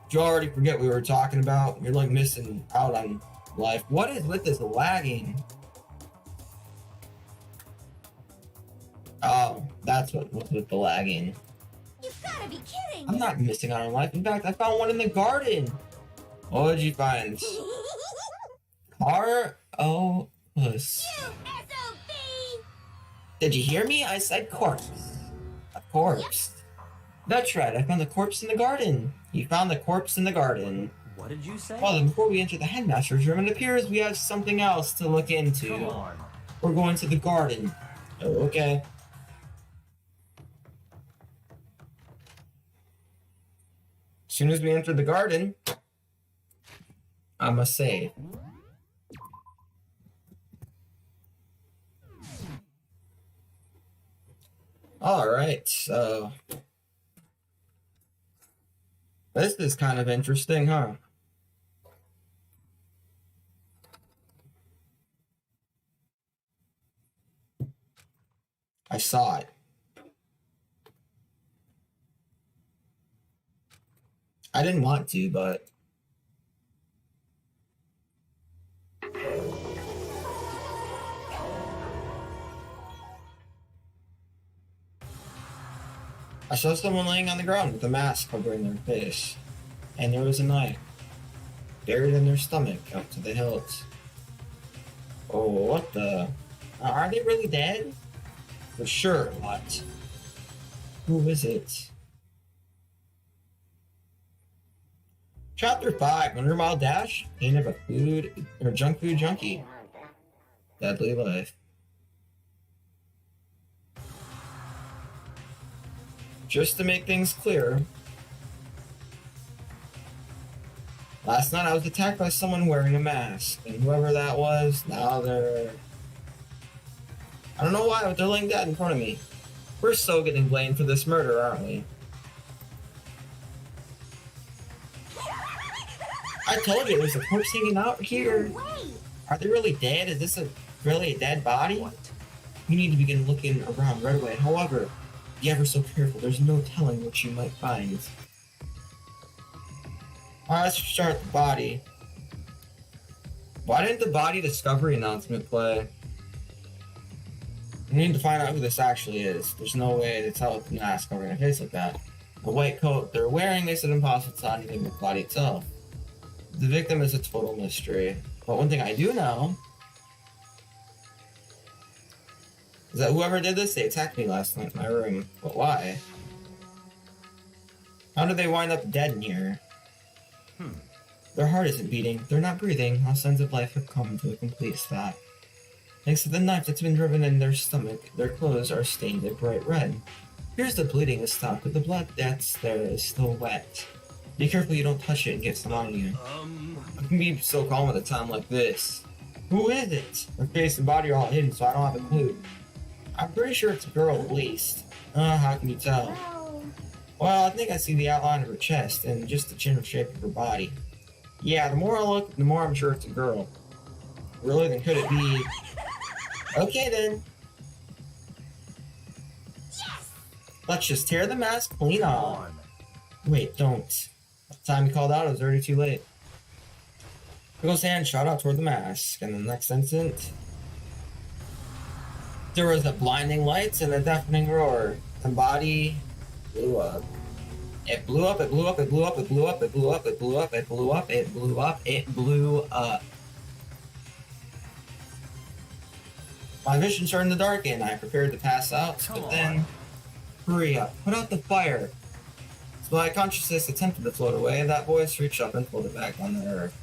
Did you already forget what we were talking about? You're like missing out on life. What is with this lagging? Oh, that's what's with the lagging. You've gotta be kidding! I'm not missing out on life. In fact, I found one in the garden. What did you find? R-O-Puss. You SOB! Did you hear me? I said corpse. A corpse. That's right, I found the corpse in the garden. You found the corpse in the garden. What did you say? Well, then before we enter the headmaster's room, it appears we have something else to look into. Come on. We're going to the garden. Oh, okay. As soon as we enter the garden, I must save. Alright, so... this is kind of interesting, huh? I saw it. I didn't want to, but... I saw someone laying on the ground with a mask covering their face, and there was a knife buried in their stomach up to the hilt. Oh, what the? Are they really dead? For sure, what? Who is it? Chapter 5, 100 Mile Dash, Pain of a Food or Junk Food Junkie. Deadly Life. Just to make things clear, last night I was attacked by someone wearing a mask, and whoever that was, now they're... I don't know why, but they're laying dead in front of me. We're so getting blamed for this murder, aren't we? I told you, there's a corpse hanging out here. Are they really dead? Is this really a dead body? We need to begin looking around right away. However, be ever so careful, there's no telling what you might find. Alright, let's start the body. Why didn't the body discovery announcement play? We need to find out who this actually is. There's no way to tell with the mask covering their face like that. The white coat they're wearing makes it impossible to tell anything with the body itself. The victim is a total mystery. But one thing I do know is that whoever did this, they attacked me last night in my room. But why? How did they wind up dead in here? Their heart isn't beating, they're not breathing, all signs of life have come to a complete stop. Thanks to the knife that's been driven in their stomach, their clothes are stained a bright red. Here's the bleeding has stopped, but the blood that's there is still wet. Be careful you don't touch it and get some on you. I can be so calm at a time like this. Who is it? Her face and body are all hidden, so I don't have a clue. I'm pretty sure it's a girl at least. How can you tell? Well, I think I see the outline of her chest and just the general shape of her body. Yeah, the more I look, the more I'm sure it's a girl. Really, then could it be... Okay then. Let's just tear the mask clean Come off. on. Wait, don't. By the time he called out, it was already too late. Pickle's hand shot out toward the mask, and the next instant, there was a blinding light and a deafening roar. The body blew up. It blew up, it blew up, it blew up, it blew up, it blew up, it blew up, it blew up, it blew up, it blew up. My vision turned to darken. I prepared to pass out, Come but then, hurry up, put out the fire. As my consciousness attempted to float away, that voice reached up and pulled it back on the earth.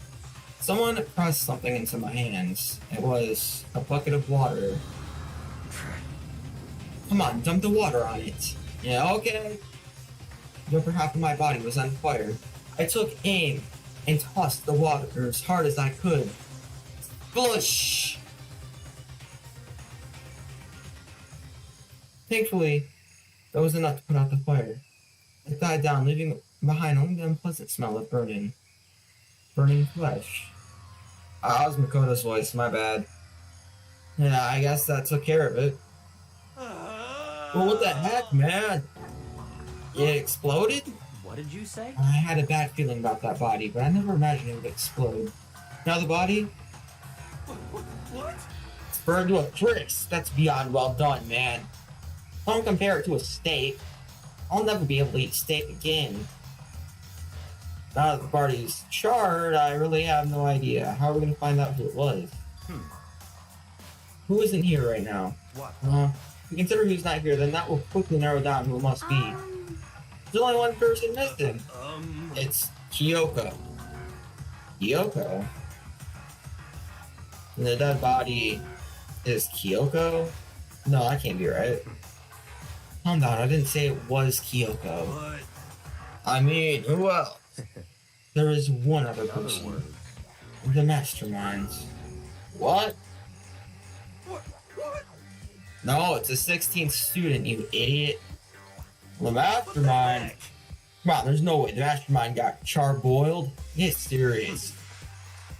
Someone pressed something into my hands. It was a bucket of water. Come on, dump the water on it. Yeah, okay. The upper half of my body was on fire. I took aim and tossed the water as hard as I could. Splash! Thankfully, that was enough to put out the fire. It died down, leaving behind only the unpleasant smell of burning flesh. That was Makoto's voice, my bad. Yeah, I guess that took care of it. Well, what the heck, man? It exploded? What did you say? I had a bad feeling about that body, but I never imagined it would explode. Now the body? What? It's burned to a crisp. That's beyond well done, man. Don't compare it to a steak. I'll never be able to eat steak again. Now that the body's charred, I really have no idea. How are we gonna find out who it was? Who isn't here right now? What? If we consider who's not here, then that will quickly narrow down who it must be. There's only one person missing. It's Kyoko. Kyoko? And the dead body is Kyoko? No, that can't be right. Calm down, I didn't say it was Kyoko. What? I mean, who else? There is one other In other person. words, The masterminds. What? What? No, it's a 16th student, you idiot. The What the mastermind. heck? Come on, there's no way the mastermind got charboiled. Get serious.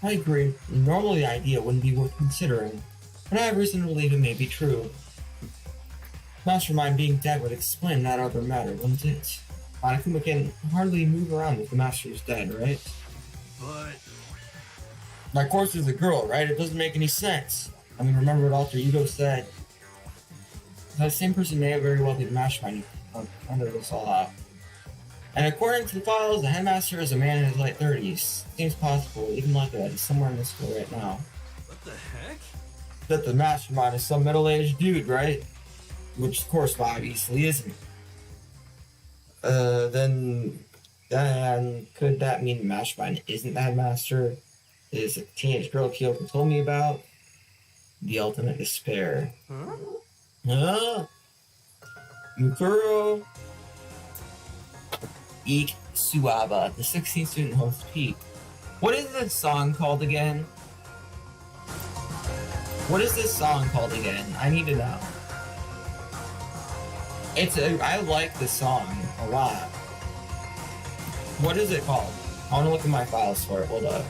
I agree. Normally the idea wouldn't be worth considering, but I have reason to believe it may be true. Mastermind being dead would explain that other matter, wouldn't it? Hanakuma can hardly move around if the master is dead, right? But My course is a girl, right? It doesn't make any sense. I mean, remember what Alter Ego said? That same person may have very well be the mastermind under this all out. And according to the files, the headmaster is a man in his late 30s. Seems possible, even likely that he's somewhere in this school right now. what the heck? That the mastermind is some middle-aged dude, right? Which, of course, obviously isn't. Then could that mean the mastermind isn't the headmaster? Is a teenage girl Kyoko told me about? The ultimate despair. Huh? Mukuro Eek Suaba, the 16th student host Pete. What is this song called again? What is this song called again? I need to know. I like this song a lot. What is it called? I want to look at my files for it. Hold up.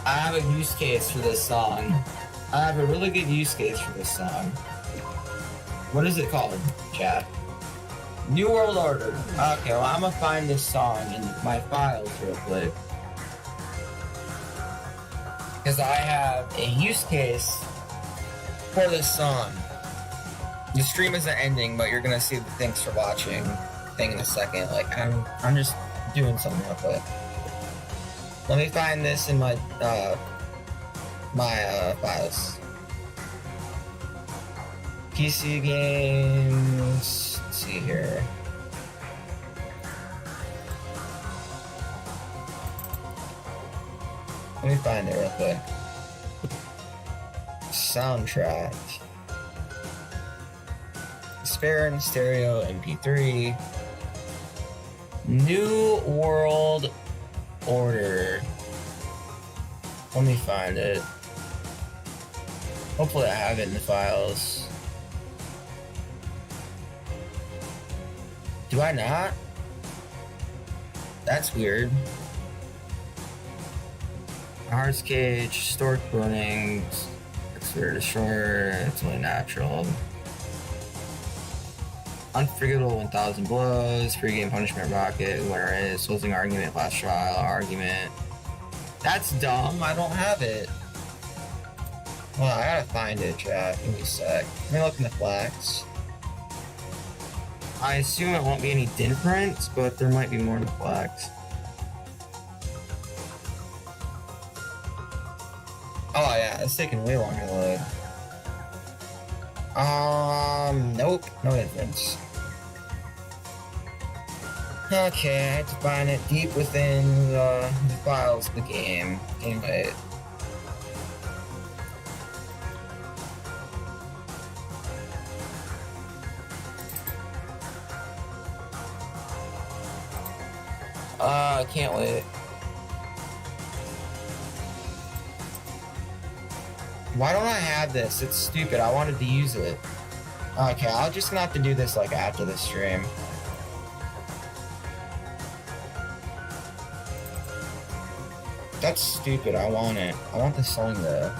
I have a use case for this song. I have a really good use case for this song. What is it called, chat? New World Order. Okay, well, I'm gonna find this song in my files real quick. Because I have a use case for this song. The stream isn't ending, but you're gonna see the thanks for watching thing in a second. Like, I'm just doing something real quick. Let me find this in my files. PC games. Let's see here. Let me find it real quick. Soundtrack. Spare and stereo MP3. New World Order. Let me find it. Hopefully I have it in the files. Do I not? That's weird. Heart's Cage, Stork Burning, Spirit Destroyer. It's only natural. Unforgettable 1000 Blows. Free game punishment rocket. Winner is closing argument. Last trial argument. That's dumb. I don't have it. Well, I gotta find it, chat. Give me a sec. Let me look in the flags. I assume it won't be any different, but there might be more in the flags. Oh yeah, it's taking way longer to load. Nope, no difference. Okay, I had to find it deep within the files of the game. Anyway. I can't wait. Why don't I have this? It's stupid. I wanted to use it. Okay, I'm just gonna have to do this like after the stream. That's stupid. I want it. I want the song though.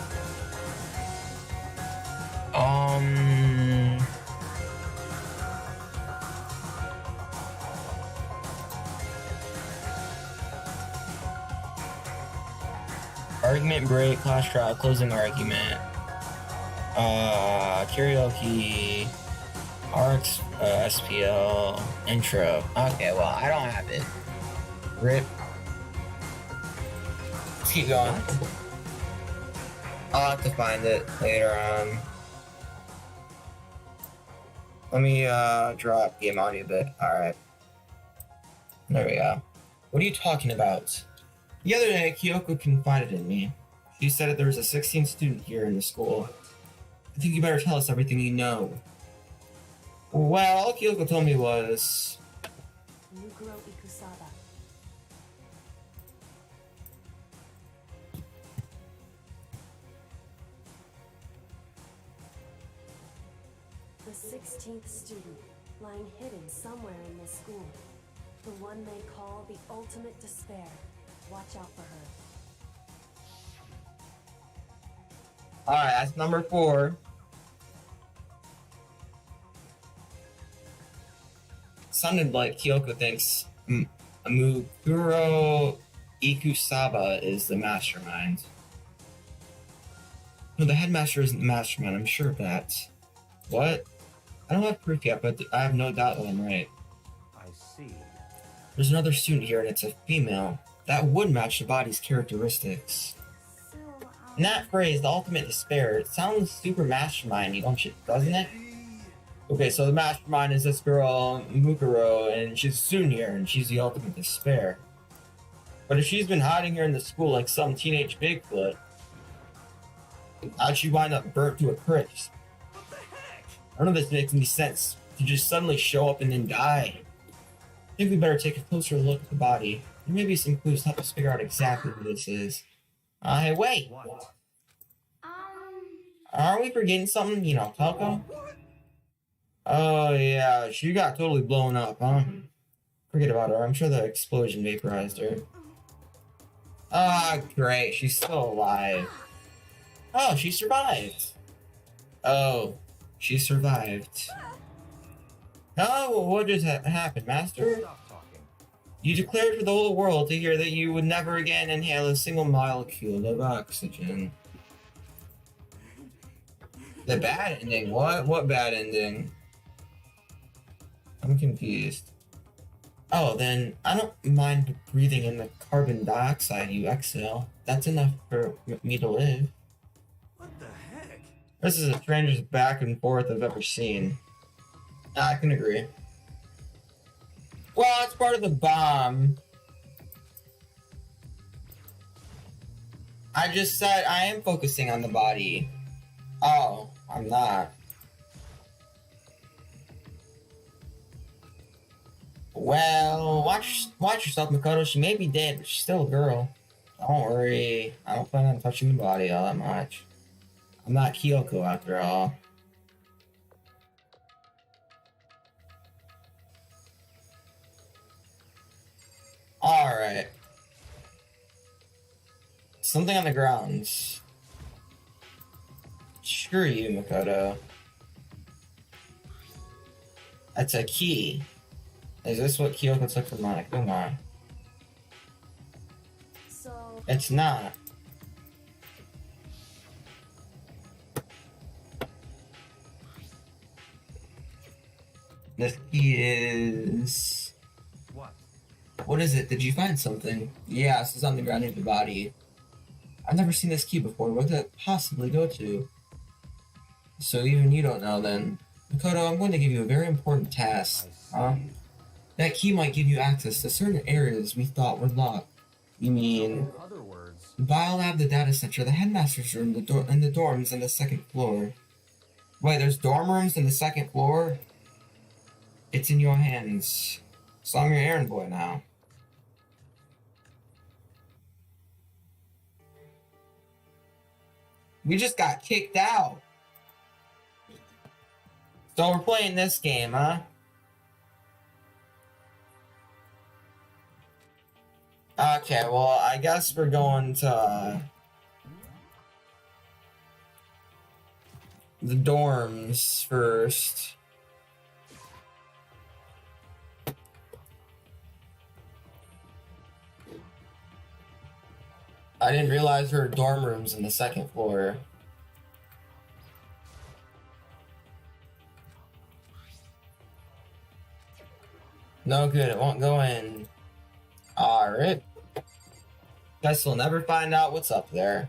Argument break, class trial, closing argument. Karaoke, RX, SPL, intro. Okay, well, I don't have it. RIP. Let's keep going. I'll have to find it later on. Let me drop game audio a bit. Alright. There we go. What are you talking about? The other day, Kyoko confided in me. She said that there was a 16th student here in the school. I think you better tell us everything you know. Well, all Kyoko told me was... Nuguro Ikusaba. The 16th student, lying hidden somewhere in this school. The one they call the ultimate despair. Watch out for her. Alright, that's number 4. Sounded like Kyoko thinks Muguro Ikusaba is the mastermind. No, the headmaster isn't the mastermind, I'm sure of that. What? I don't have proof yet, but I have no doubt that I'm right. I see. There's another student here and it's a female. That would match the body's characteristics. So, And that phrase, the ultimate despair, it sounds super mastermindy, doesn't it? Okay, so the mastermind is this girl, Mukuro, and she's a student here, and she's the ultimate despair. But if she's been hiding here in the school like some teenage Bigfoot, how'd she wind up burnt to a crisp? What the heck? None of this makes any sense. To just suddenly show up and then die. I think we better take a closer look at the body. There may be some clues to help us figure out exactly who this is. Hey, wait! What? Aren't we forgetting something? You know, Falco? Oh, yeah, she got totally blown up, huh? Forget about her. I'm sure the explosion vaporized her. Ah, great. She's still alive. Oh, she survived. Oh, she survived. Oh, what just happened, Master? Stop talking. You declared for the whole world to hear that you would never again inhale a single molecule of oxygen. The bad ending? What? What bad ending? I'm confused. Oh, then I don't mind breathing in the carbon dioxide you exhale. That's enough for me to live. What the heck? This is the strangest back and forth I've ever seen. I can agree. Well, it's part of the bomb. I just said I am focusing on the body. Oh, I'm not. Well, watch yourself, Makoto. She may be dead, but she's still a girl. Don't worry. I don't plan on touching the body all that much. I'm not Kyoko after all. Alright. Something on the grounds. Screw you, Makoto. That's a key. Is this what Kyoko took from Monica? Come on. So, It's not. This key is... What? What is it? Did you find something? Yeah, this is on the ground near the body. I've never seen this key before. Where could it possibly go to? So even you don't know then. Makoto, I'm going to give you a very important task. That key might give you access to certain areas we thought were locked. You mean... In other words, the biolab, the data center, the headmaster's room, and the dorms on the second floor. Wait, there's dorm rooms in the second floor? It's in your hands. So I'm your errand boy now. We just got kicked out. So we're playing this game, huh? Okay, well, I guess we're going to the dorms first. I didn't realize there were dorm rooms in the second floor. No good, it won't go in. Alright. Guess we'll never find out what's up there.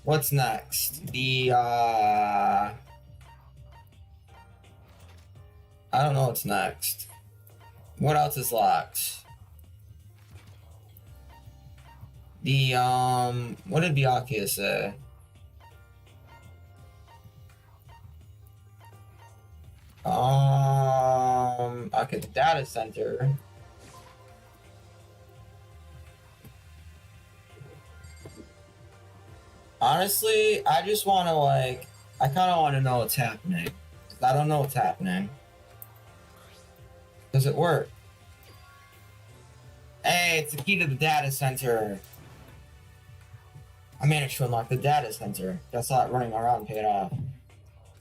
What's next? I don't know what's next. What else is locked? What did Byakuya say? Okay, the data center. Honestly, I just want to, I kind of want to know what's happening. I don't know what's happening. Does it work? Hey, it's the key to the data center. I managed to unlock the data center. Guess that running around paid off.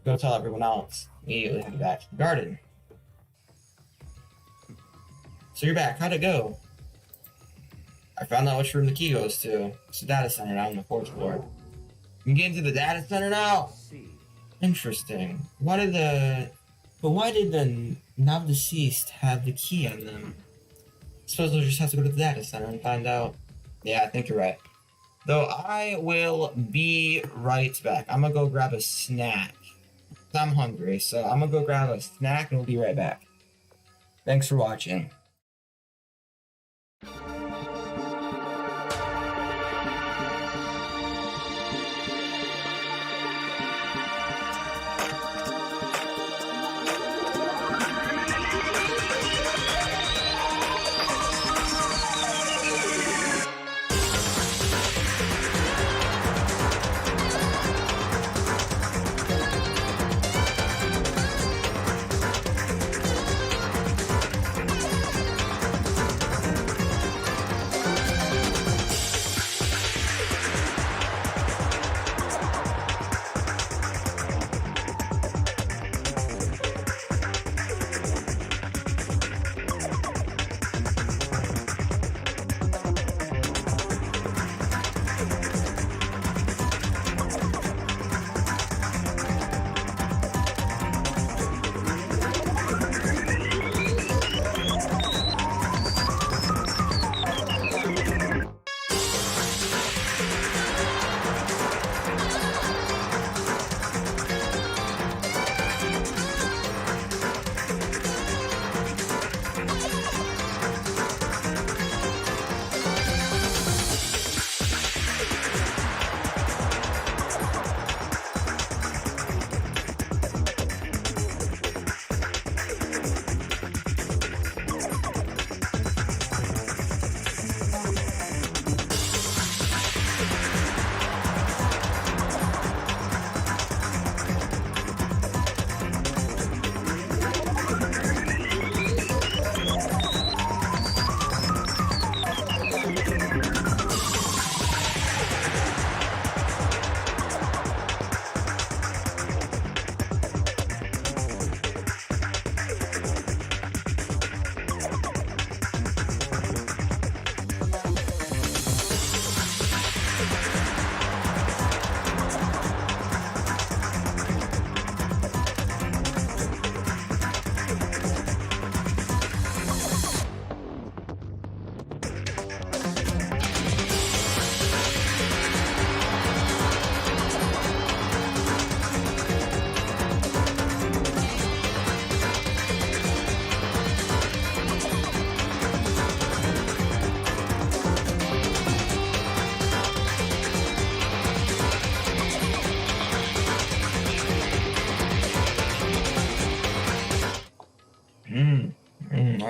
Go tell everyone else. Immediately head back to the garden. So you're back. How'd it go? I found out which room the key goes to. It's the data center down on the 4th floor. You can get into the data center now? see. Interesting. Why did the now deceased have the key on them? Suppose we'll just have to go to the data center and find out. Yeah, I think you're right. Though I will be right back. I'm gonna go grab a snack. I'm hungry, so I'm gonna go grab a snack and we'll be right back. Thanks for watching.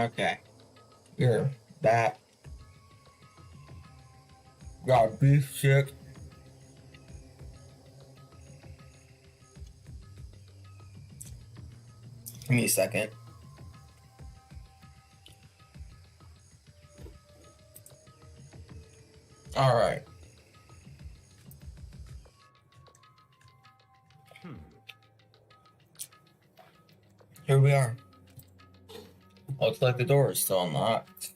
Okay. We're back. Got beef stick. Give me a second. Alright. Here we are. Looks like the door is still unlocked.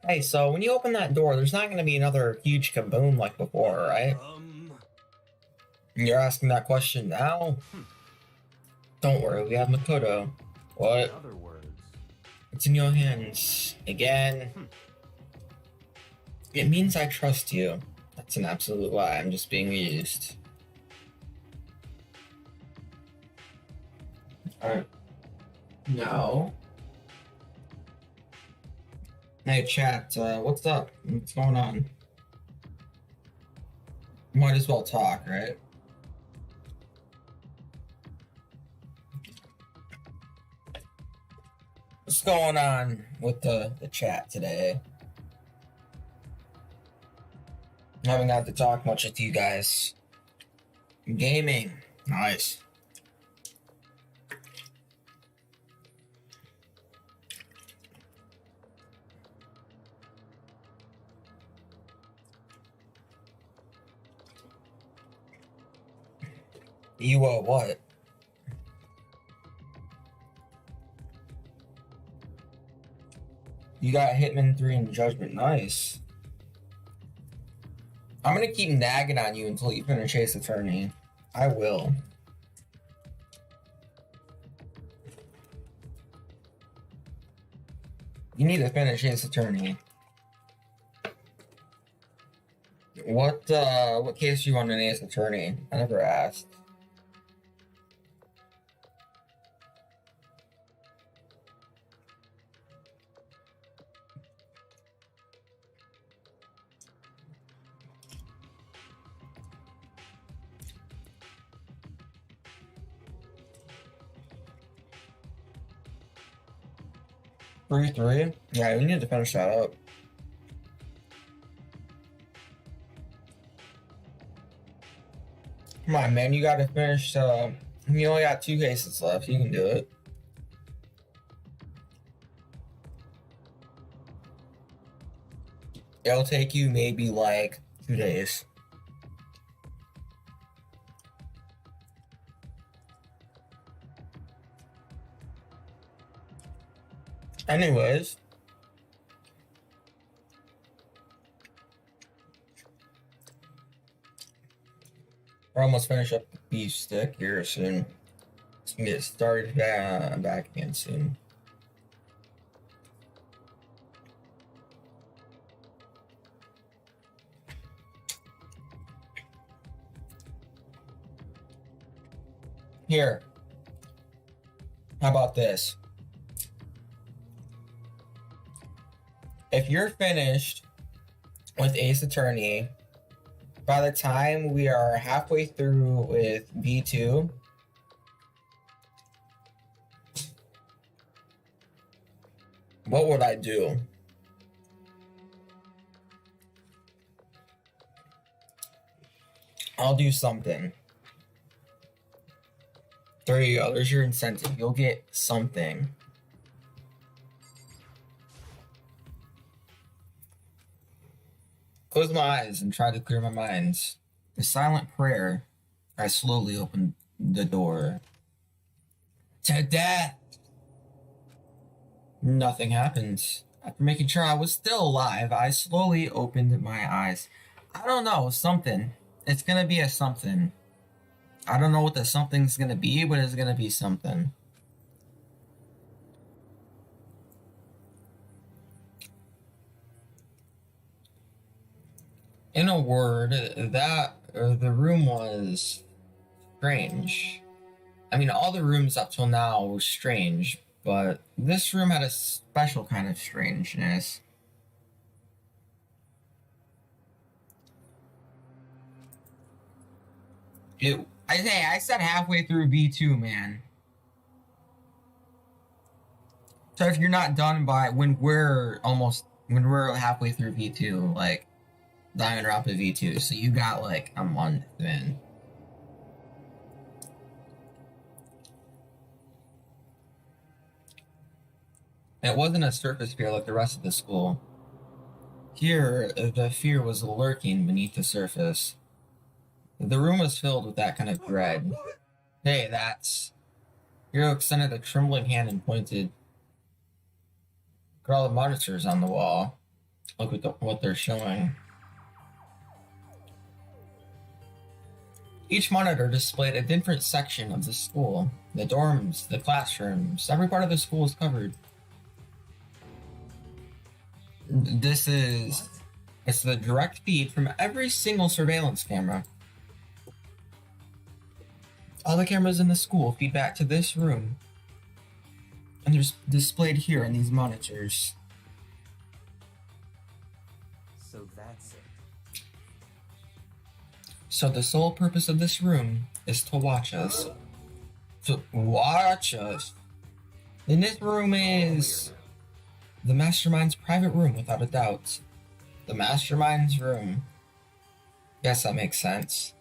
Hey, so when you open that door, there's not going to be another huge kaboom like before, right? You're asking that question now? Don't worry, we have Makoto. What? In other words, It's in your hands. Again. It means I trust you. That's an absolute lie. I'm just being used. Alright. No. Hey, chat, what's up? What's going on? Might as well talk, right? What's going on with the chat today? I haven't got to talk much with you guys. Gaming. Nice. You, what? You got Hitman 3 and Judgment. Nice. I'm gonna keep nagging on you until you finish Ace Attorney. I will. You need to finish Ace Attorney. What case do you want in Ace Attorney? I never asked. Three? Yeah, we need to finish that up. Come on, man, you gotta finish, you only got 2 cases left, you can do it. It'll take you maybe like 2 days. Anyways. We're almost finished up the beef stick here soon. Let's get started back again soon. Here. How about this? If you're finished with Ace Attorney, by the time we are halfway through with B2, what would I do? I'll do something. There you go. There's your incentive. You'll get something. Close my eyes and try to clear my mind. A silent prayer. I slowly opened the door. To death! Nothing happened. After making sure I was still alive, I slowly opened my eyes. I don't know, something. It's gonna be a something. I don't know what the something's gonna be, but it's gonna be something. In a word, the room was strange. I mean, all the rooms up till now were strange, but this room had a special kind of strangeness. I said halfway through V2, man. So if you're not done by when we're halfway through V2, like Danganronpa V2, so you got like a month in. It wasn't a surface fear like the rest of the school. Here, the fear was lurking beneath the surface. The room was filled with that kind of dread. Hey, that's... Hero extended a trembling hand and pointed. Look at all the monitors on the wall. Look at what they're showing. Each monitor displayed a different section of the school. The dorms, the classrooms, every part of the school is covered. It's the direct feed from every single surveillance camera. All the cameras in the school feed back to this room. And they're displayed here in these monitors. So that's it. So the sole purpose of this room is to watch us. To watch us. And this room is the Mastermind's private room, without a doubt. The Mastermind's room. Guess that makes sense.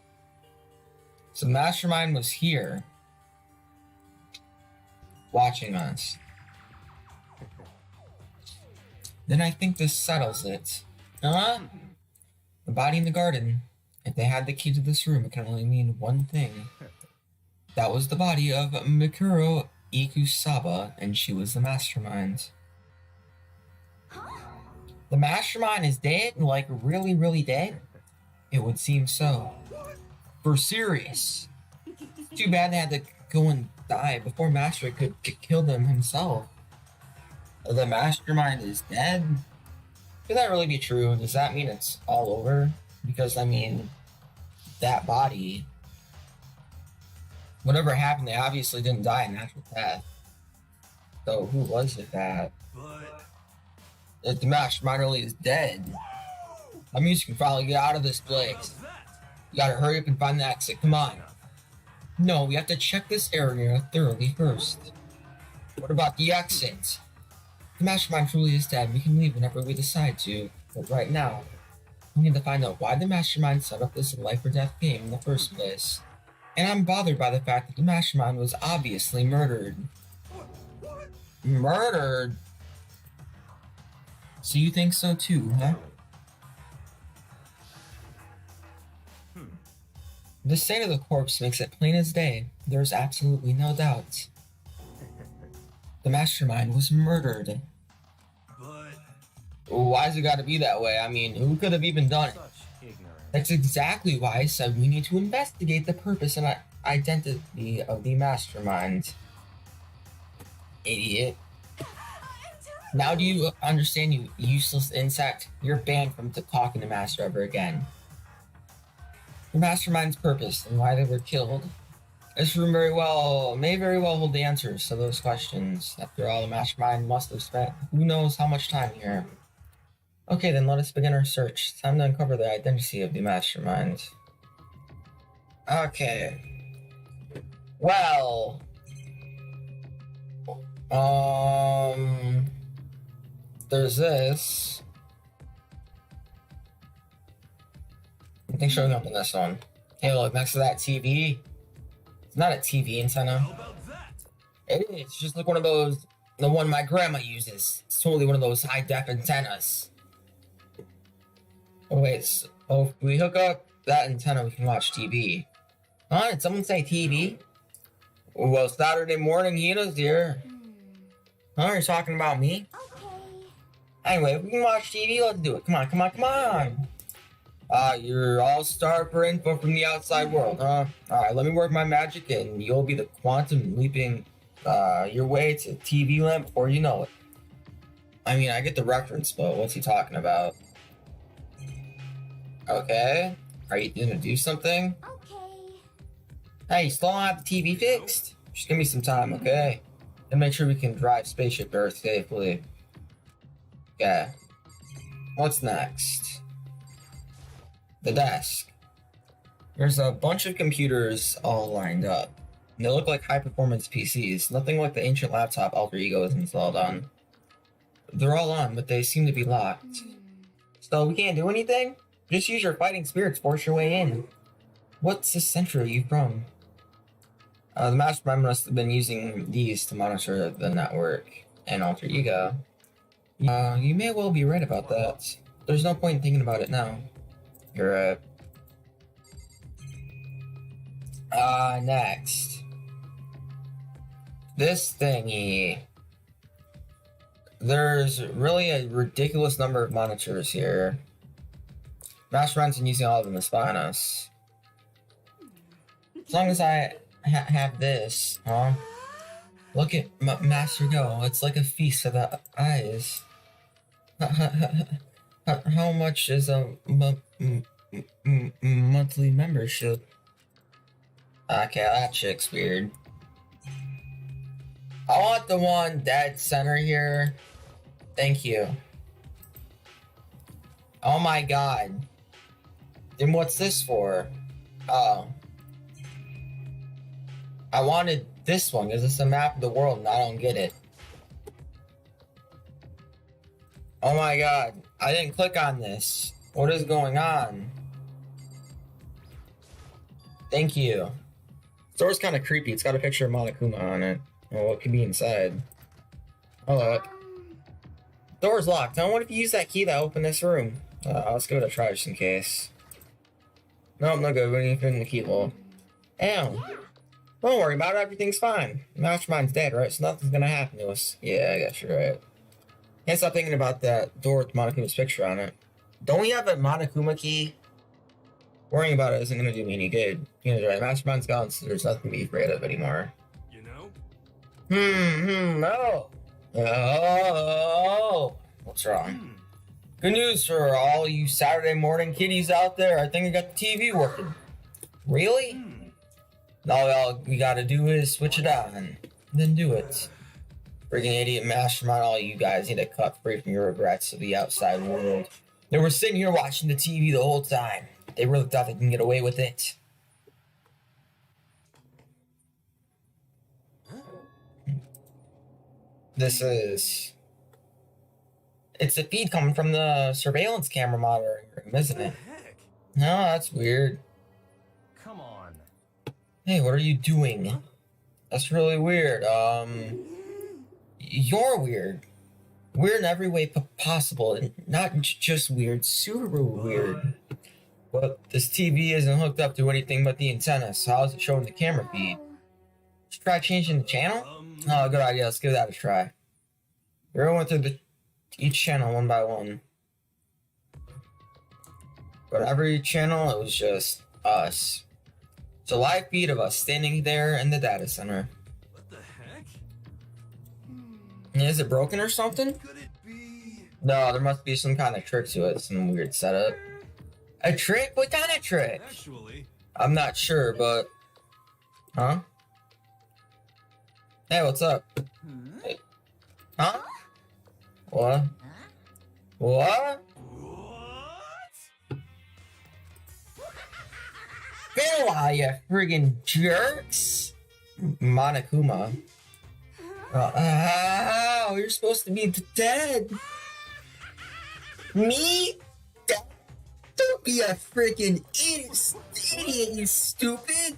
So Mastermind was here, watching us. Then I think this settles it. The body in the garden. If they had the key to this room, it can only mean one thing. That was the body of Mikuro Ikusaba, and she was the Mastermind. The Mastermind is dead? Like, really, really dead? It would seem so. For serious. Too bad they had to go and die before Master could kill them himself. The Mastermind is dead? Could that really be true? Does that mean it's all over? Because, I mean, that body, whatever happened, they obviously didn't die a natural death. So who was it that? If the Mastermind really is dead, that means you can finally get out of this place. You gotta hurry up and find the exit. Come on. No, we have to check this area thoroughly first. What about the exit? The Mastermind truly is dead. We can leave whenever we decide to. But right now, we need to find out why the Mastermind set up this life or death game in the first place. And I'm bothered by the fact that the Mastermind was obviously murdered. Murdered? So you think so too, huh? The state of the corpse makes it plain as day. There's absolutely no doubt. The Mastermind was murdered. But Why's it gotta be that way? I mean, who could have even done it? Such ignorance. That's exactly why I said we need to investigate the purpose and identity of the Mastermind. Idiot. Now do you understand, you useless insect? You're banned from talking to Master ever again. The Mastermind's purpose and why they were killed. This room may very well hold the answers to those questions. After all, the Mastermind must have spent who knows how much time here. Okay, then let us begin our search. It's time to uncover the identity of the Mastermind. Okay. Well... There's this. Nothing showing up in this one. Hey, look, next to that TV. It's not a TV antenna. how about that? It is. It's just like one of those, the one my grandma uses. It's totally one of those high-def antennas. Oh, wait. If we hook up that antenna, we can watch TV. Huh? Did someone say TV? Well, Saturday morning, Hina's here. Huh? You're talking about me? Okay. Anyway, if we can watch TV, let's do it. Come on, come on, come on. You're all star for info from the outside world, huh? Alright, let me work my magic and you'll be the quantum leaping your way to TV land before you know it. I mean, I get the reference, but what's he talking about? Okay. Are you gonna do something? Okay. Hey, you still don't have the TV fixed? Just give me some time, okay? And make sure we can drive spaceship to Earth safely. Okay. What's next? The desk. There's a bunch of computers all lined up. They look like high-performance PCs, nothing like the ancient laptop Alter Ego is installed on. They're all on, but they seem to be locked. So we can't do anything? Just use your fighting spirit to force your way in. What center are you from? The mastermind must have been using these to monitor the network and Alter Ego. You may well be right about that. There's no point in thinking about it now. You're right. Next. This thingy. There's really a ridiculous number of monitors here. Mastermind's been using all of them to spy on us. As long as I have this, huh? Look at Master go. It's like a feast for the eyes. How much is a monthly membership? Okay, that chick's weird. I want the one dead center here. Thank you. Oh my god. Then what's this for? Oh. I wanted this one because it's a map of the world and I don't get it. Oh my god. I didn't click on this. What is going on? Thank you. Store's kind of creepy. It's got a picture of Monokuma on it. Well, what could be inside? Oh, look. Door's locked. I wonder if you use that key to open this room. Let's give it a try just in case. Nope, no good. We need to fit in the keyhole. Ow. Don't worry about it. Everything's fine. Mastermind's dead, right? So nothing's gonna happen to us. Yeah, I guess you're right. Can't stop thinking about that door with Monokuma's picture on it. Don't we have a Monokuma key? Worrying about it isn't gonna do me any good. You know, right? Mastermind's gone, so there's nothing to be afraid of anymore. You know? No. Oh. What's wrong? Good news for all you Saturday morning kiddies out there. I think I got the TV working. Really? All we gotta do is switch it on. Then do it. Freaking idiot mastermind, all you guys need to cut free from your regrets of the outside world. They were sitting here watching the TV the whole time. They really thought they can get away with it. It's a feed coming from the surveillance camera monitoring room, isn't it? Heck? No, that's weird. Come on. Hey, what are you doing? That's really weird. You're weird. Weird in every way possible, and not just weird, super weird. But this TV isn't hooked up to anything but the antenna, so how's it showing the camera feed? Should try changing the channel? Oh, good idea. Let's give that a try. We went through each channel one by one. But every channel, it was just us. It's a live feed of us standing there in the data center. What the heck? Is it broken or something? Could it be? No, there must be some kind of trick to it. Some weird setup. A trick? What kind of trick? Actually, I'm not sure, but... Huh? Hey, what's up? Hey. Huh? What? What? what? Farewell, you friggin' jerks! Monokuma. You're supposed to be dead. Me? Don't be a freaking idiot, you stupid!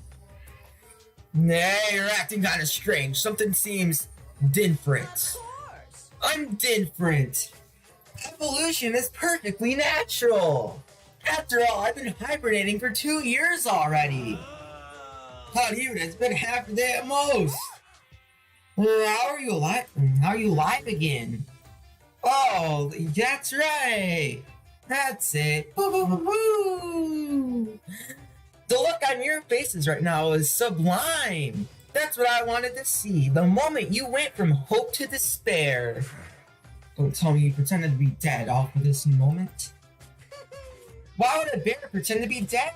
Nah, you're acting kind of strange. Something seems different. I'm different. Evolution is perfectly natural. After all, I've been hibernating for 2 years already. How do you? It's been half a day at most. How are you alive? How are you alive again? Oh, that's right. That's it. Woo-hoo-hoo-hoo. The look on your faces right now is sublime. That's what I wanted to see. The moment you went from hope to despair. Don't tell me you pretended to be dead all for this moment. Why would a bear pretend to be dead?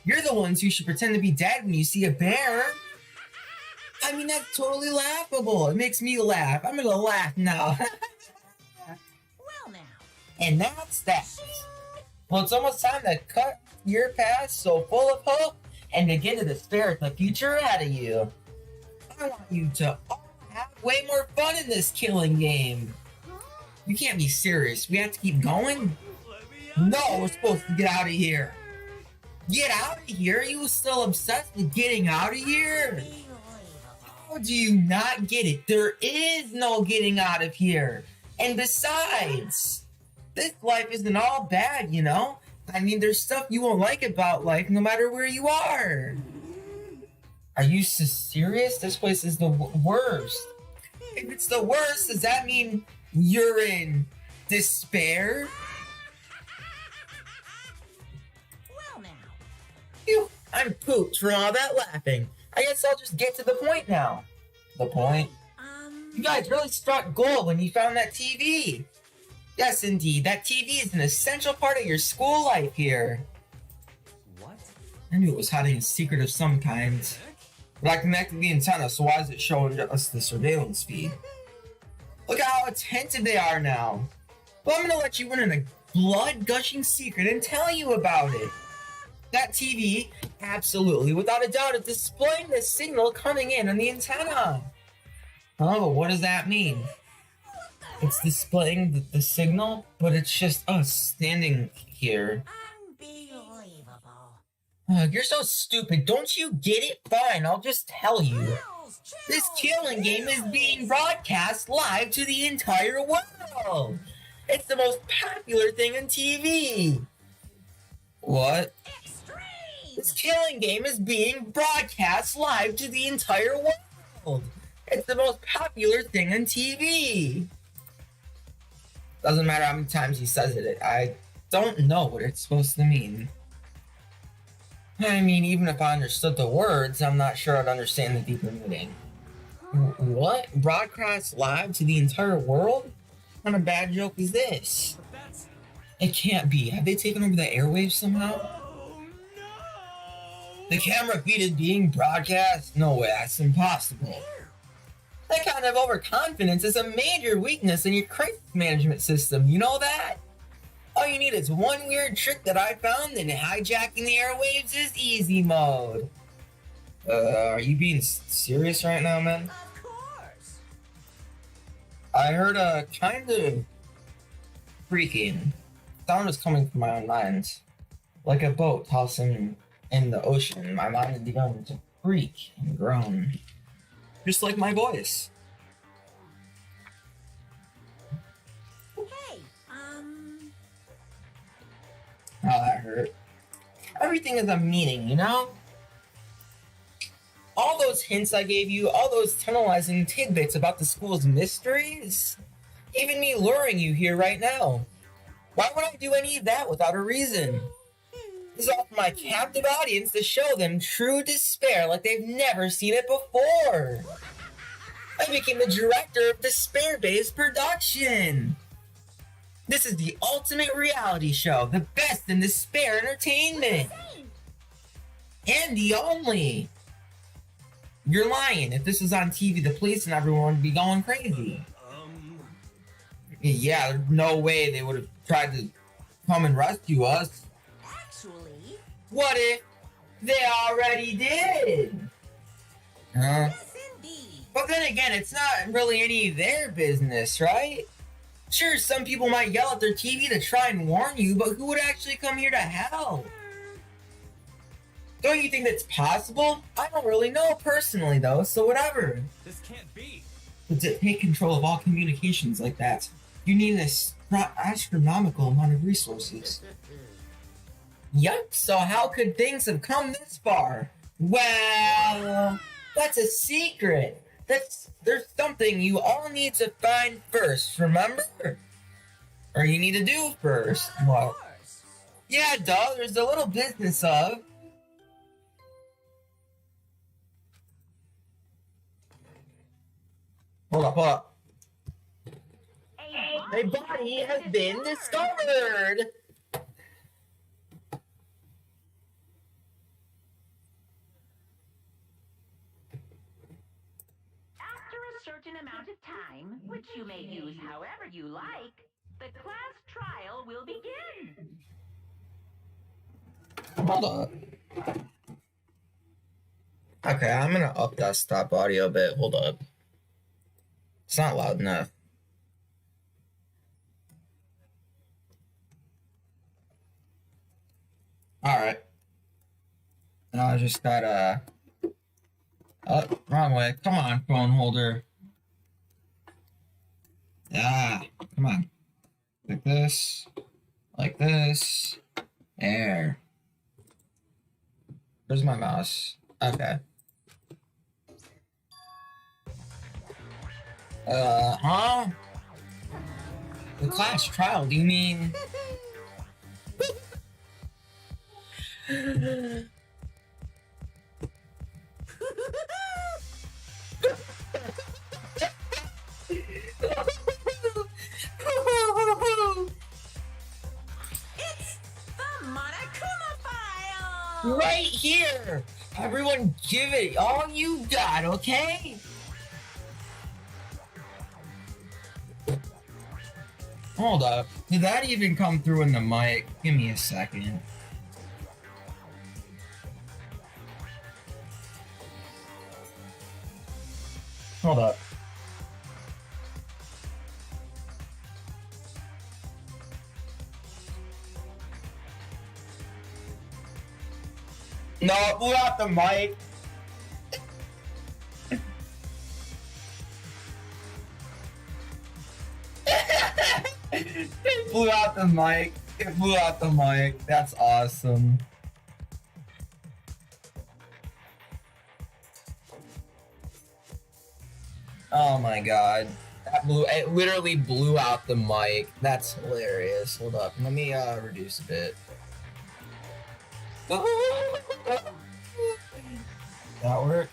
You're the ones who should pretend to be dead when you see a bear. I mean, that's totally laughable. It makes me laugh. I'm gonna laugh now. Well now. And that's that. Well, it's almost time to cut your past so full of hope and to get to despair at the future ahead of you. I want you to all have way more fun in this killing game. You can't be serious. We have to keep going? No, we're supposed to get out of here. Get out of here? Are you still obsessed with getting out of here? How do you not get it? There is no getting out of here. And besides, this life isn't all bad, you know? I mean, there's stuff you won't like about life no matter where you are. Are you serious? This place is the worst. If it's the worst, does that mean you're in despair? Well, now. Phew, I'm pooped from all that laughing. I guess I'll just get to the point now. The point? You guys really struck gold when you found that TV. Yes, indeed. That TV is an essential part of your school life here. What? I knew it was hiding a secret of some kind. But I connected the antenna, so why is it showing us the surveillance feed? Look at how attentive they are now. Well, I'm gonna let you in on a blood-gushing secret and tell you about it. That TV, absolutely, without a doubt, is displaying the signal coming in on the antenna. Oh, what does that mean? It's displaying the signal, but it's just us standing here. Unbelievable. You're so stupid. Don't you get it? Fine, I'll just tell you. This killing game is being broadcast live to the entire world. It's the most popular thing on TV. What? Extreme! This killing game is being broadcast live to the entire world. It's the most popular thing on TV. Doesn't matter how many times he says it. I don't know what it's supposed to mean. I mean, even if I understood the words, I'm not sure I'd understand the deeper meaning. What? Broadcast live to the entire world? What kind of bad joke is this? But that's... It can't be. Have they taken over the airwaves somehow? Oh no! The camera feed is being broadcast? No way, that's impossible. That kind of overconfidence is a major weakness in your crisis management system. You know that? All you need is one weird trick that I found, and hijacking the airwaves is easy mode. Are you being serious right now, man? Of course. I heard a kind of freaking sound was coming from my own mind. Like a boat tossing in the ocean. My mind had begun to freak and groan. Just like my voice. Hey, Oh, that hurt. Everything is a meaning, you know? All those hints I gave you, all those tantalizing tidbits about the school's mysteries, even me luring you here right now. Why would I do any of that without a reason? This is all for my captive audience to show them true despair like they've never seen it before. I became the director of Despair-Based Production. This is the ultimate reality show, the best in despair entertainment. And the only. You're lying. If this was on TV, the police and everyone would be going crazy. Yeah, there's no way they would have tried to come and rescue us. actually, What if they already did? yes indeed. But then again, it's not really any of their business, right? Sure, some people might yell at their TV to try and warn you, but who would actually come here to help? Don't you think that's possible? I don't really know personally, though, so whatever. This can't be. But to take control of all communications like that, you need an astronomical amount of resources. Yep, so how could things have come this far? Well, that's a secret. There's something you all need to find first, remember? Or you need to do first. What? Yeah, duh, there's a little business of... Hold up. A body has been discovered! After a certain amount of time, which you may use however you like, the class trial will begin. Hold up. Okay, I'm gonna up that stop audio a bit. Hold up. It's not loud enough. Alright. Now I just gotta... Oh, wrong way. Come on, phone holder. Ah, come on. Like this. Like this. There. Where's my mouse? Okay. Huh? The class trial, do you mean... It's the Monokuma file! Right here! Everyone give it all you got, okay? Hold up. Did that even come through in the mic? Give me a second. Hold up. No, it blew out the mic. It blew out the mic. It blew out the mic. That's awesome. Oh my god. It literally blew out the mic. That's hilarious. Hold up. Let me reduce a bit. That work?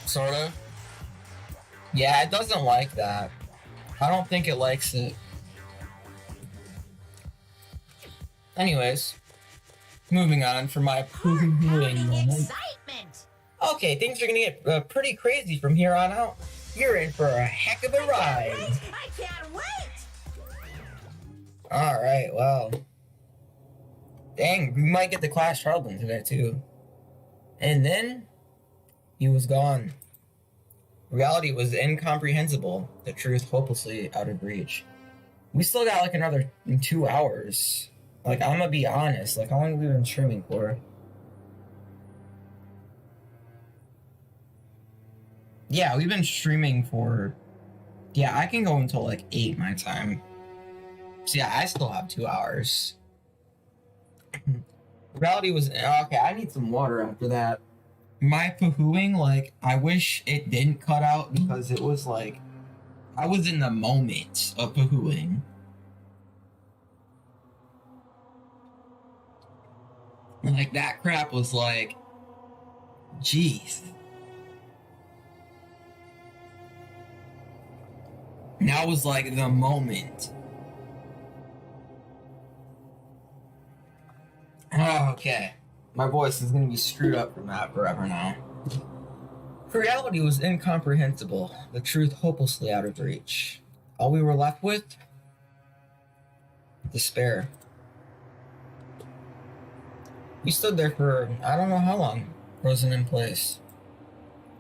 Sorta. Yeah, it doesn't like that. I don't think it likes it. Anyways, moving on from my poo-pooing moment. Excitement! Okay, things are gonna get pretty crazy from here on out. You're in for a heck of a ride. I can't wait! Alright, well. Dang, we might get the class trial done today too. And then, he was gone. Reality was incomprehensible, the truth hopelessly out of reach. We still got like another 2 hours. Like, I'm gonna be honest, like, how long have we been streaming for? Yeah, we've been streaming for... Yeah, I can go until like 8 my time. So yeah, I still have 2 hours. Reality was... Okay, I need some water after that. My poo-hooing, like, I wish it didn't cut out because it was like... I was in the moment of poo-hooing. Like, that crap was like... Jeez. That was like the moment. Okay. My voice is gonna be screwed up from that forever now. Reality was incomprehensible, the truth hopelessly out of reach. All we were left with? Despair. We stood there for I don't know how long, frozen in place.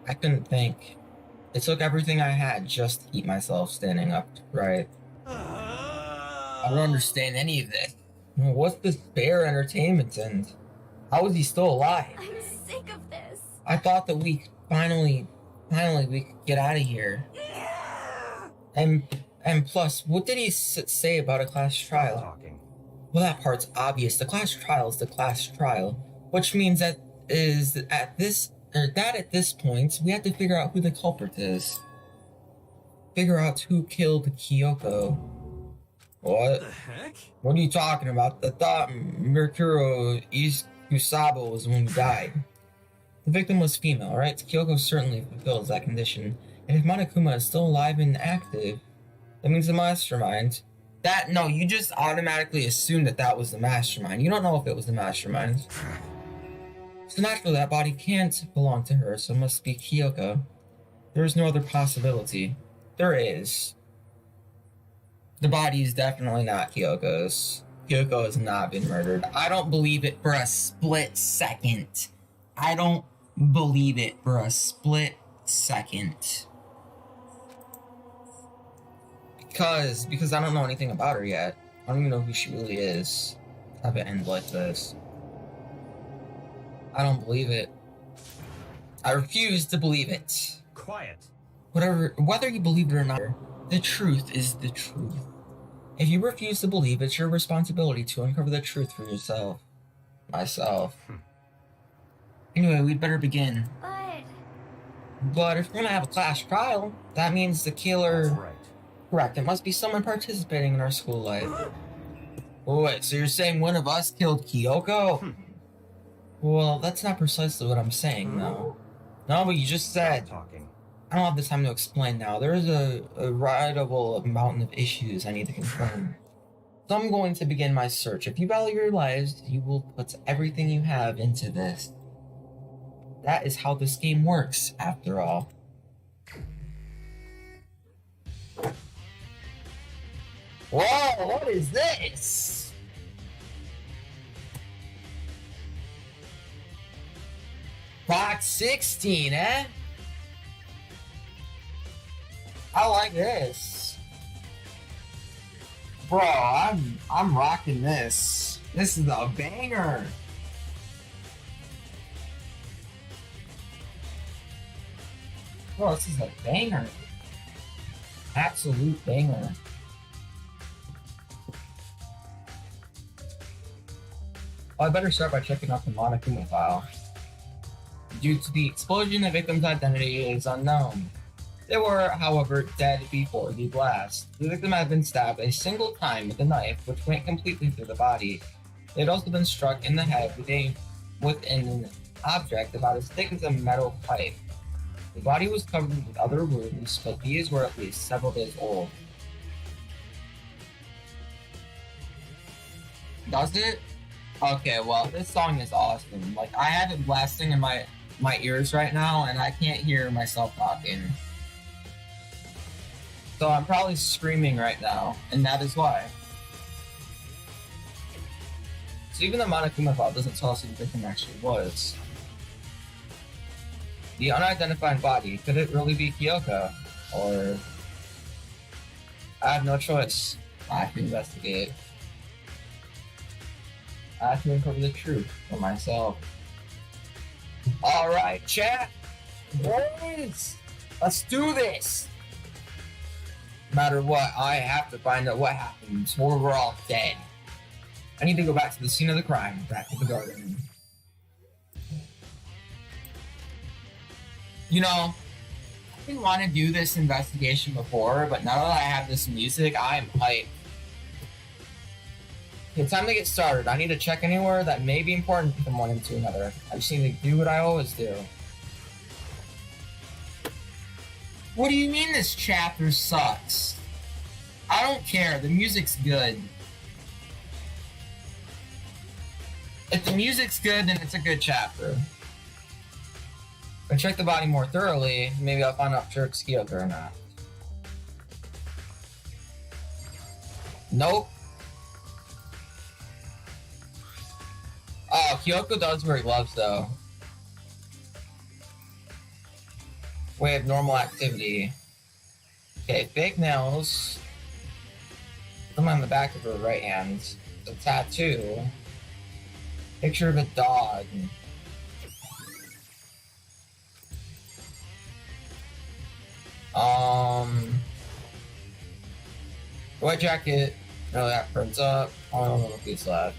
I couldn't think. It took everything I had just to keep myself standing upright. I don't understand any of this. What's this bear entertainment and how is he still alive? I'm sick of this. I thought that we finally we could get out of here. And plus, what did he say about a class trial? Well, that part's obvious. The class trial is the class trial, which means that at this point we have to figure out who the culprit is. Figure out who killed Kyoko. What? The heck? What are you talking about? I thought Mercuro Kusabo was the one who died. The victim was female, right? Kyoko certainly fulfills that condition. And if Monokuma is still alive and active, that means the mastermind. No, you just automatically assumed that was the mastermind. You don't know if it was the mastermind. So naturally, that body can't belong to her, so it must be Kyoko. There is no other possibility. There is. The body is definitely not Kyoko's. Kyoko has not been murdered. I don't believe it for a split second. I don't believe it for a split second. Because I don't know anything about her yet. I don't even know who she really is. Have it end like this. I don't believe it. I refuse to believe it. Quiet. Whether you believe it or not, the truth is the truth. If you refuse to believe, it's your responsibility to uncover the truth for yourself. Myself. Anyway, we'd better begin. But if we're gonna have a class trial, that means the killer... That's right. Correct, it must be someone participating in our school life. Oh, wait, so you're saying one of us killed Kyoko? Well, that's not precisely what I'm saying, no. No, but you just said... Talking. I don't have the time to explain now. There is a rideable mountain of issues I need to confirm. So I'm going to begin my search. If you value your lives, you will put everything you have into this. That is how this game works, after all. Whoa, what is this? Box 16, eh? I like this. Bro, I'm rocking this. This is a banger. Bro, this is a banger. Absolute banger. Well, I better start by checking out the Monokuma file. Due to the explosion, the victim's identity is unknown. They were, however, dead before the blast. The victim had been stabbed a single time with a knife, which went completely through the body. They had also been struck in the head with an object about as thick as a metal pipe. The body was covered with other wounds, but these were at least several days old. Does it? Okay, well, this song is awesome. Like, I have it blasting in my ears right now, and I can't hear myself talking. So I'm probably screaming right now, and that is why. So even the Monokuma file doesn't tell us who the victim actually was. The unidentified body, could it really be Kyoko? Or... I have no choice. I have to investigate. I have to uncover the truth for myself. Alright, chat! Boys! Let's do this! No matter what, I have to find out what happens before we're all dead. I need to go back to the scene of the crime, back to the garden. You know, I didn't want to do this investigation before, but now that I have this music, I'm hyped. Okay, time to get started. I need to check anywhere that may be important from one into another. I just need to do what I always do. What do you mean this chapter sucks? I don't care, the music's good. If the music's good, then it's a good chapter. If I check the body more thoroughly, maybe I'll find out if it's Kyoko or not. Nope. Oh, Kyoko does wear gloves though. Way of normal activity. Okay, fake nails. Some on the back of her right hand. A tattoo. Picture of a dog. White jacket. No, that prints up. I don't know what these left.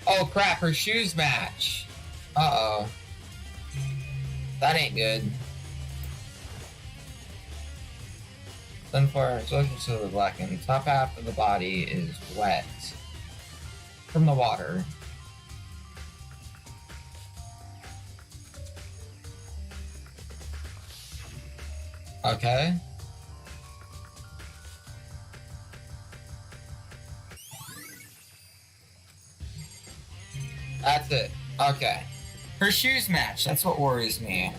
Oh crap, her shoes match. Uh-oh. That ain't good. Sunflower exposure to the black, and the top half of the body is wet from the water. Okay. That's it. Okay. Her shoes match. That's what worries me.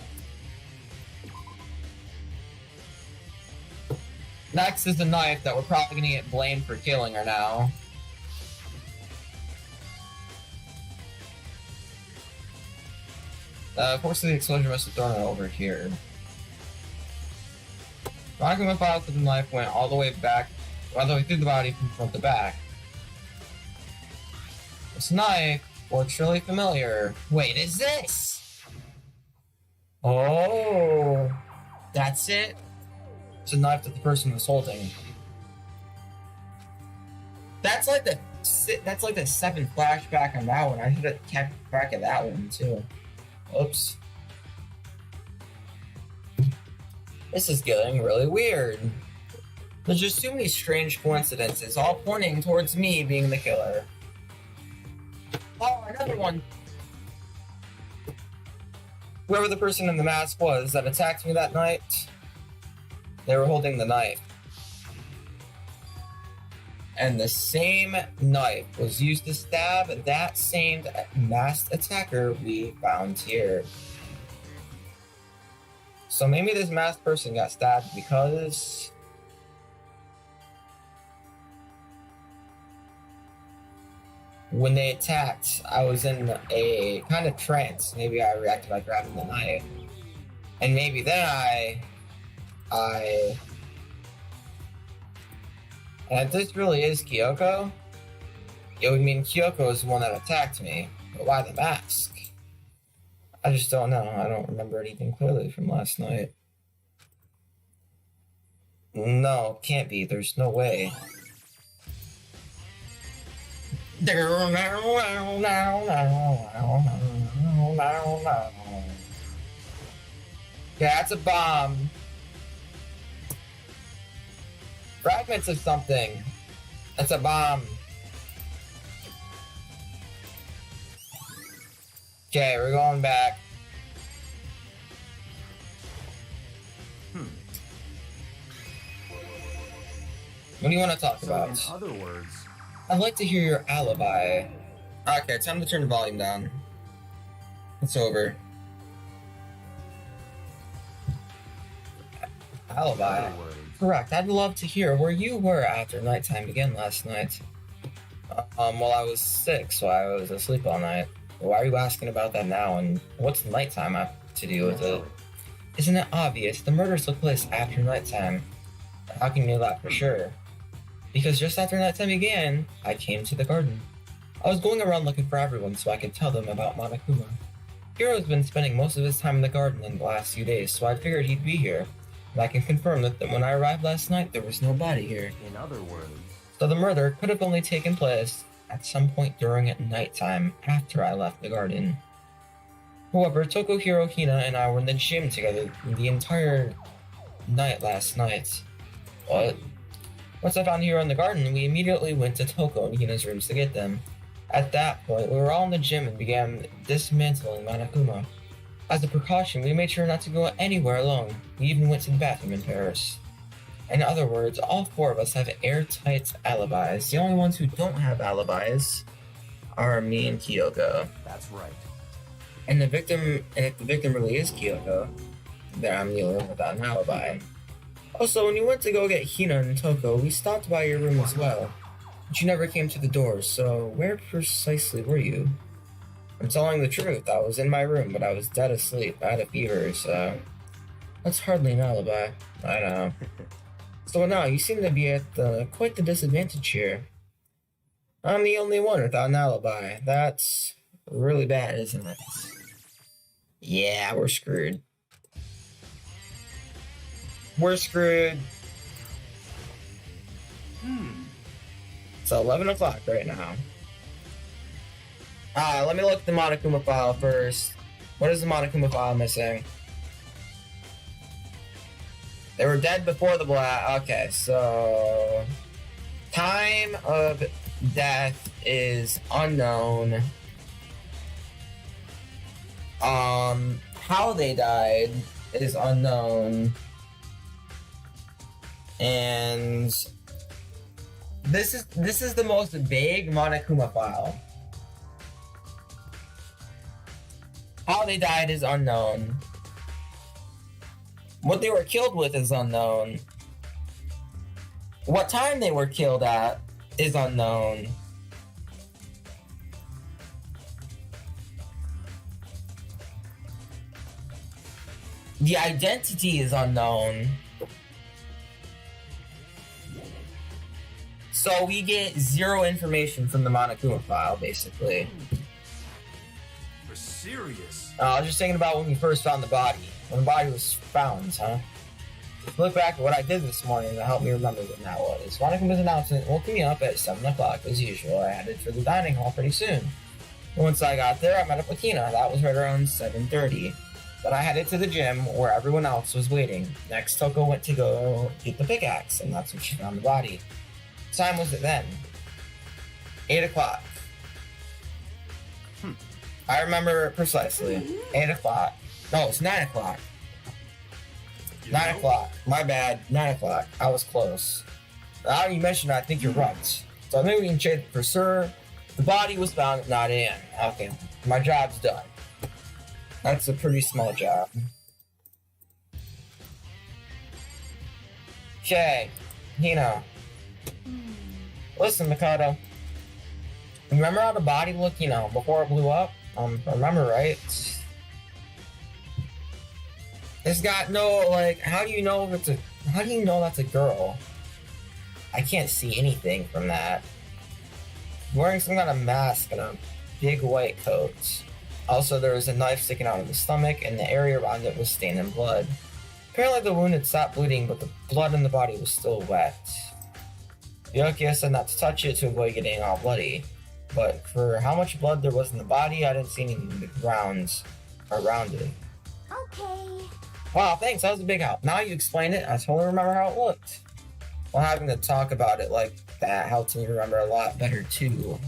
Next is the knife that we're probably gonna get blamed for killing her now. Of course, the explosion must have thrown it over here. Rocket file to the knife went all the way back, all the way through the body from front to back. This knife looks really familiar. Wait, is this? Oh, that's it? It's a knife that the person was holding. That's like the seventh flashback on that one. I should have kept track of that one too. Oops. This is getting really weird. There's just too many strange coincidences, all pointing towards me being the killer. Oh, another one. Whoever the person in the mask was that attacked me that night, they were holding the knife. And the same knife was used to stab that same masked attacker we found here. So maybe this masked person got stabbed because when they attacked, I was in a kind of trance. Maybe I reacted by grabbing the knife. And maybe then and if this really is Kyoko, it would mean Kyoko is the one that attacked me. But why the mask? I just don't know. I don't remember anything clearly from last night. No, can't be. There's no way. Yeah, that's a bomb. Fragments of something. That's a bomb. Okay, we're going back. What do you want to talk about? In other words, I'd like to hear your alibi. Okay, time to turn the volume down. It's over. Alibi. Correct. I'd love to hear where you were after nighttime began last night. Well, I was sick, so I was asleep all night. Why are you asking about that now, and what's nighttime have to do with it? Isn't it obvious? The murders took place after nighttime. How can you know that for sure? Because just after nighttime began, I came to the garden. I was going around looking for everyone so I could tell them about Monokuma. Hiro's been spending most of his time in the garden in the last few days, so I figured he'd be here. And I can confirm that when I arrived last night, there was no body here. in other words, So the murder could have only taken place at some point during nighttime after I left the garden. However, Tokuhiro Hina and I were in the gym together the entire night last night. What? Once I found Hiro in the garden, we immediately went to Toko and Hina's rooms to get them. At that point, we were all in the gym and began dismantling Monokuma. As a precaution, we made sure not to go anywhere alone. We even went to the bathroom in Paris. In other words, all four of us have airtight alibis. The only ones who don't have alibis are me and Kyoko. that's right. And if the victim really is Kyoko, then I'm the only one without an alibi. Also, when you went to go get Hina and Toko, we stopped by your room as well. But you never came to the door, so where precisely were you? I'm telling the truth, I was in my room, but I was dead asleep. I had a fever, so that's hardly an alibi. I know. So now, you seem to be at quite the disadvantage here. I'm the only one without an alibi. That's really bad, isn't it? Yeah, we're screwed. We're screwed. It's 11 o'clock right now. Let me look at the Monokuma file first. What is the Monokuma file missing? They were dead before the blast. Okay, so time of death is unknown. How they died is unknown. And this is the most vague Monokuma file. How they died is unknown. What they were killed with is unknown. What time they were killed at is unknown. The identity is unknown. So we get zero information from the Monokuma file, basically. You're serious? I was just thinking about when we first found the body. When the body was found, huh? Look back at what I did this morning to help me remember when that was. Monokuma's announcement woke me up at 7 o'clock as usual. I headed for the dining hall pretty soon. Once I got there, I met up with Hina. That was right around 7:30. Then I headed to the gym where everyone else was waiting. Next, Toko went to go get the pickaxe, and that's when she found the body. What time was it then? 8 o'clock. I remember it precisely. 8 o'clock. No, it's 9 o'clock. 9 o'clock. My bad. 9 o'clock. I was close. Now you mentioned it, I think you're right. So maybe we can check it for sure. The body was found at 9 a.m. Okay. My job's done. That's a pretty small job. Okay. Hina. Listen, Mikado. Remember how the body looked, before it blew up? I remember, right? It's got no, how do you know that's a girl? I can't see anything from that. Wearing some kind of mask and a big white coat. Also, there was a knife sticking out of the stomach, and the area around it was stained in blood. Apparently, the wound had stopped bleeding, but the blood in the body was still wet. Yokia said not to touch it to avoid getting all bloody. But for how much blood there was in the body, I didn't see any in the grounds around it. Okay. Wow, thanks. That was a big help. Now you explained it, I totally remember how it looked. Well, having to talk about it like that helped me remember a lot better, too.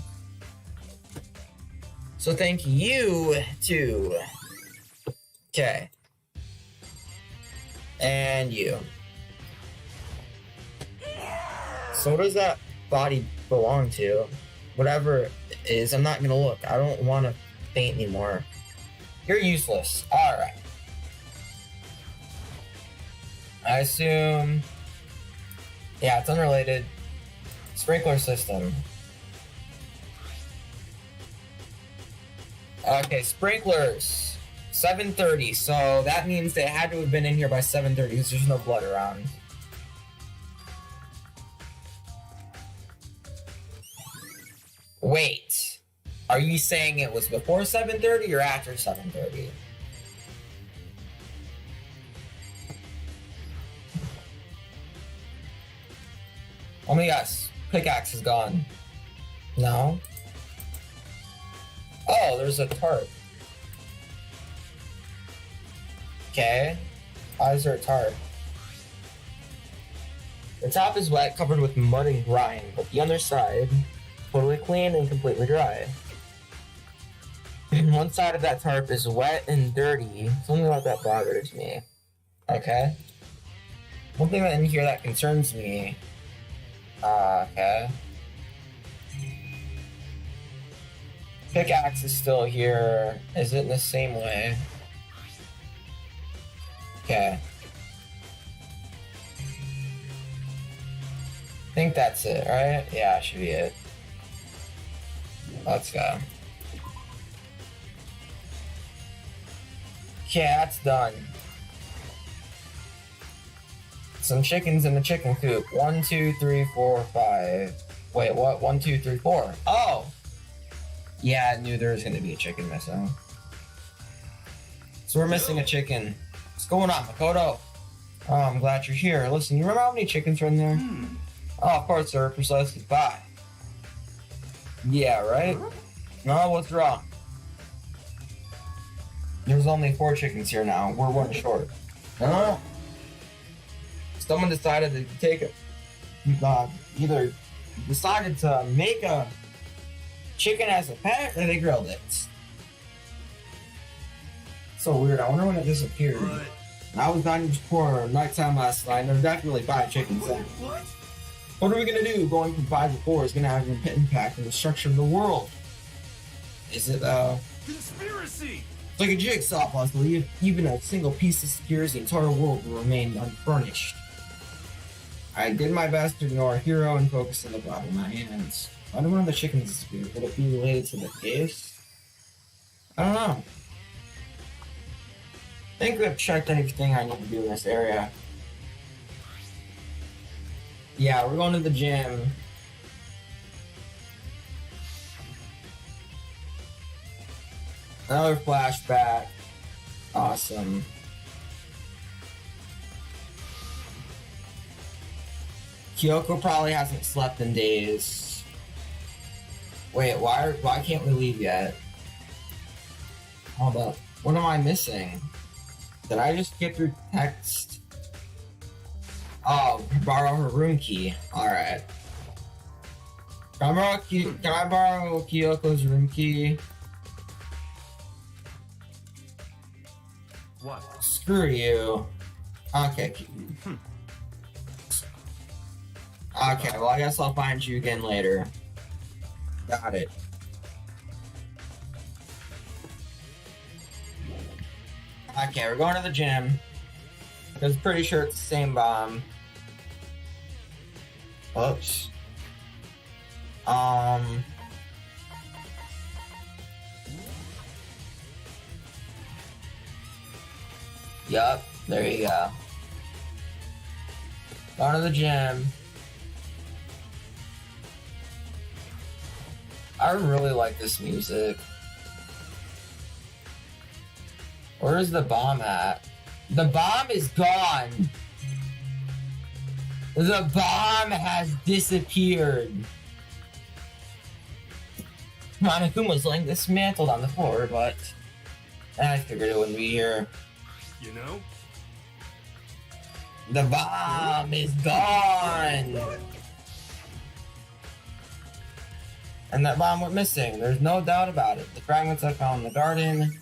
So thank you, too. Okay. And you. So what does that body belong to? Whatever it is, I'm not gonna look. I don't want to faint anymore. You're useless. Alright. I assume... Yeah, it's unrelated. Sprinkler system. Okay, sprinklers. 7:30, so that means they had to have been in here by 7:30 because there's no blood around. Wait. Are you saying it was before 7:30 or after 7:30? Let me guess. Pickaxe is gone. No? Oh, there's a tarp. Okay. Why is there a tarp? The top is wet, covered with mud and grime, but the underside, totally clean and completely dry. One side of that tarp is wet and dirty. Something about that bothers me. Okay. One thing in here that concerns me. Okay. Pickaxe is still here. Is it in the same way? Okay. I think that's it, right? Yeah, it should be it. Let's go. Okay, that's done. Some chickens in the chicken coop. 1, 2, 3, 4, 5. Wait, what? 1, 2, 3, 4. Oh! Yeah, I knew there was gonna be a chicken missing. So we're missing a chicken. What's going on, Makoto? Oh, I'm glad you're here. Listen, you remember how many chickens are in there? Oh, of course, sir. Precisely 5. Yeah, right? No, what's wrong? There's only 4 chickens here now. We're 1 short. No. Someone decided to take it. Either decided to make a chicken as a pet or they grilled it. So weird. I wonder when it disappeared. I was dining before nighttime last night, and there were definitely 5 chickens there. What are we gonna do? Going from 5 to 4 is gonna have an impact on the structure of the world. Is it, Conspiracy! It's like a jigsaw puzzle. Even a single piece disappears, the entire world will remain unfurnished. I did my best to ignore Hero and focus on the blood in my hands. Why did one of the chickens disappear? Could it be related to the case? I don't know. I think we've checked everything I need to do in this area. Yeah, we're going to the gym. Another flashback. Awesome. Kyoko probably hasn't slept in days. Wait, why can't we leave yet? Hold up. What am I missing? Did I just get through text? Oh, borrow her room key. Alright. Can I borrow Kyoko's room key? What? Screw you. Okay. Okay, well I guess I'll find you again later. Got it. Okay, we're going to the gym. Because pretty sure it's the same bomb. Oops. Yup, there you go. Going to the gym. I really like this music. Where's the bomb at? The bomb is gone. The bomb has disappeared. Monokuma's laying dismantled on the floor, but I figured it wouldn't be here. You know? The bomb is gone. And that bomb went missing. There's no doubt about it. The fragments I found in the garden.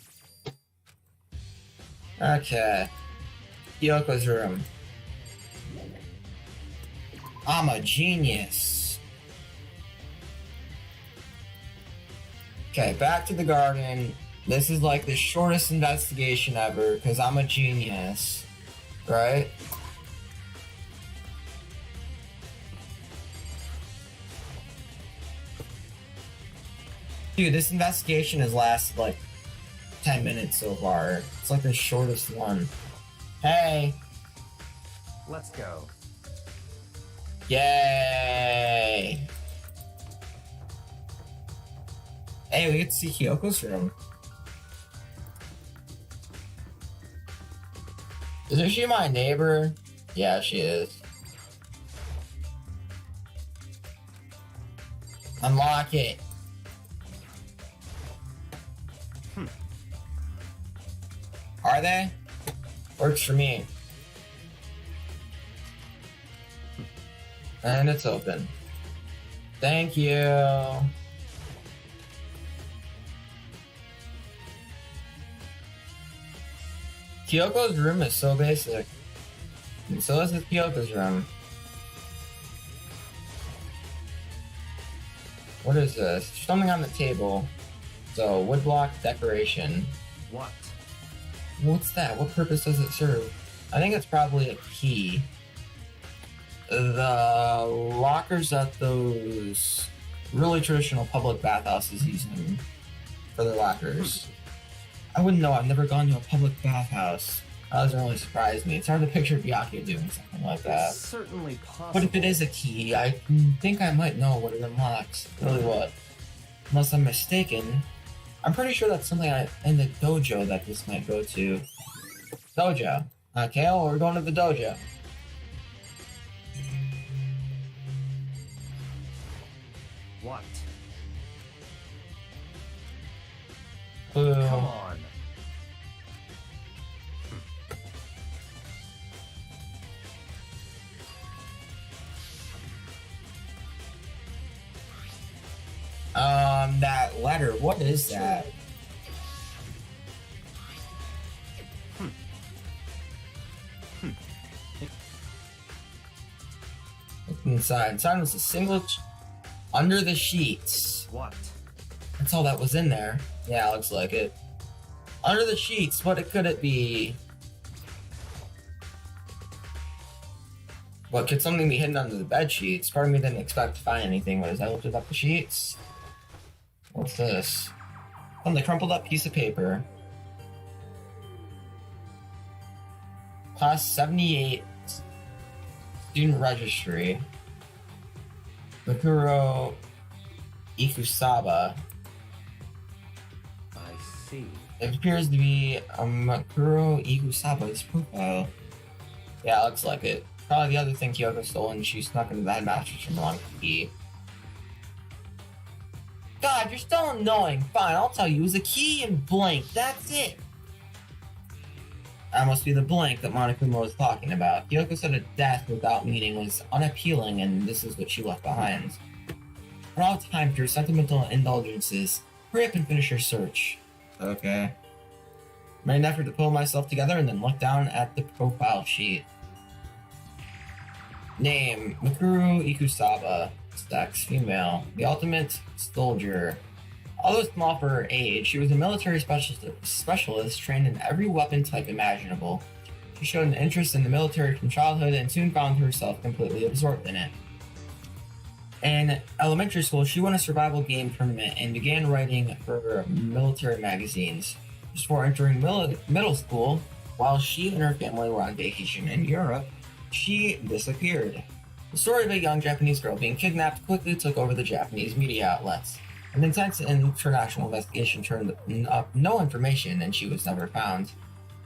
Okay. Kyoko's room. I'm a genius. Okay, back to the garden. This is like the shortest investigation ever, because I'm a genius. Right? Dude, this investigation has lasted like 10 minutes so far. It's like the shortest one. Hey! Let's go. Yay! Hey, we get to see Kyoko's room. Isn't she my neighbor? Yeah, she is. Unlock it. Are they? Works for me. And it's open. Thank you. Kyoko's room is so basic. And so is Kyoko's room. What is this? Something on the table. So, woodblock decoration. What? What's that? What purpose does it serve? I think it's probably a key. The lockers that those really traditional public bathhouses use them for their lockers. I wouldn't know. I've never gone to a public bathhouse. That doesn't really surprise me. It's hard to picture Byakuya doing something like that. It's certainly possible. But if it is a key, I think I might know what it unlocks. Really what? Unless I'm mistaken. I'm pretty sure that's something in the dojo that this might go to. Dojo. Okay, well, we're going to the dojo. What? Boo. Come on. That letter, what is that? Look inside. Inside was a single under the sheets. What? That's all that was in there. Yeah, looks like it. Under the sheets, what could it be? What, could something be hidden under the bed sheets? Part of me didn't expect to find anything, but as I lifted up the sheets... What's this? On the crumpled up piece of paper. Class 78 student registry. Makuro Ikusaba. I see. It appears to be Makuro Ikusaba's profile. Yeah, it looks like it. Probably the other thing Kyoko stole and she snuck into the headmaster's room along with the key. God, you're still annoying. Fine, I'll tell you. It was a key and blank. That's it. That must be the blank that Monokuma was talking about. Kyoko said a death without meaning was unappealing, and this is what she left behind. Run out of time for your sentimental indulgences. Hurry up and finish your search. Okay. Made an effort to pull myself together and then look down at the profile sheet. Name, Mikuru Ikusaba. Sex, female. The ultimate soldier. Although small for her age, she was a military specialist trained in every weapon type imaginable. She showed an interest in the military from childhood and soon found herself completely absorbed in it. In elementary school, she won a survival game tournament and began writing for military magazines. Just before entering middle school, while she and her family were on vacation in Europe, she disappeared. The story of a young Japanese girl being kidnapped quickly took over the Japanese media outlets. An intense international investigation turned up no information, and she was never found.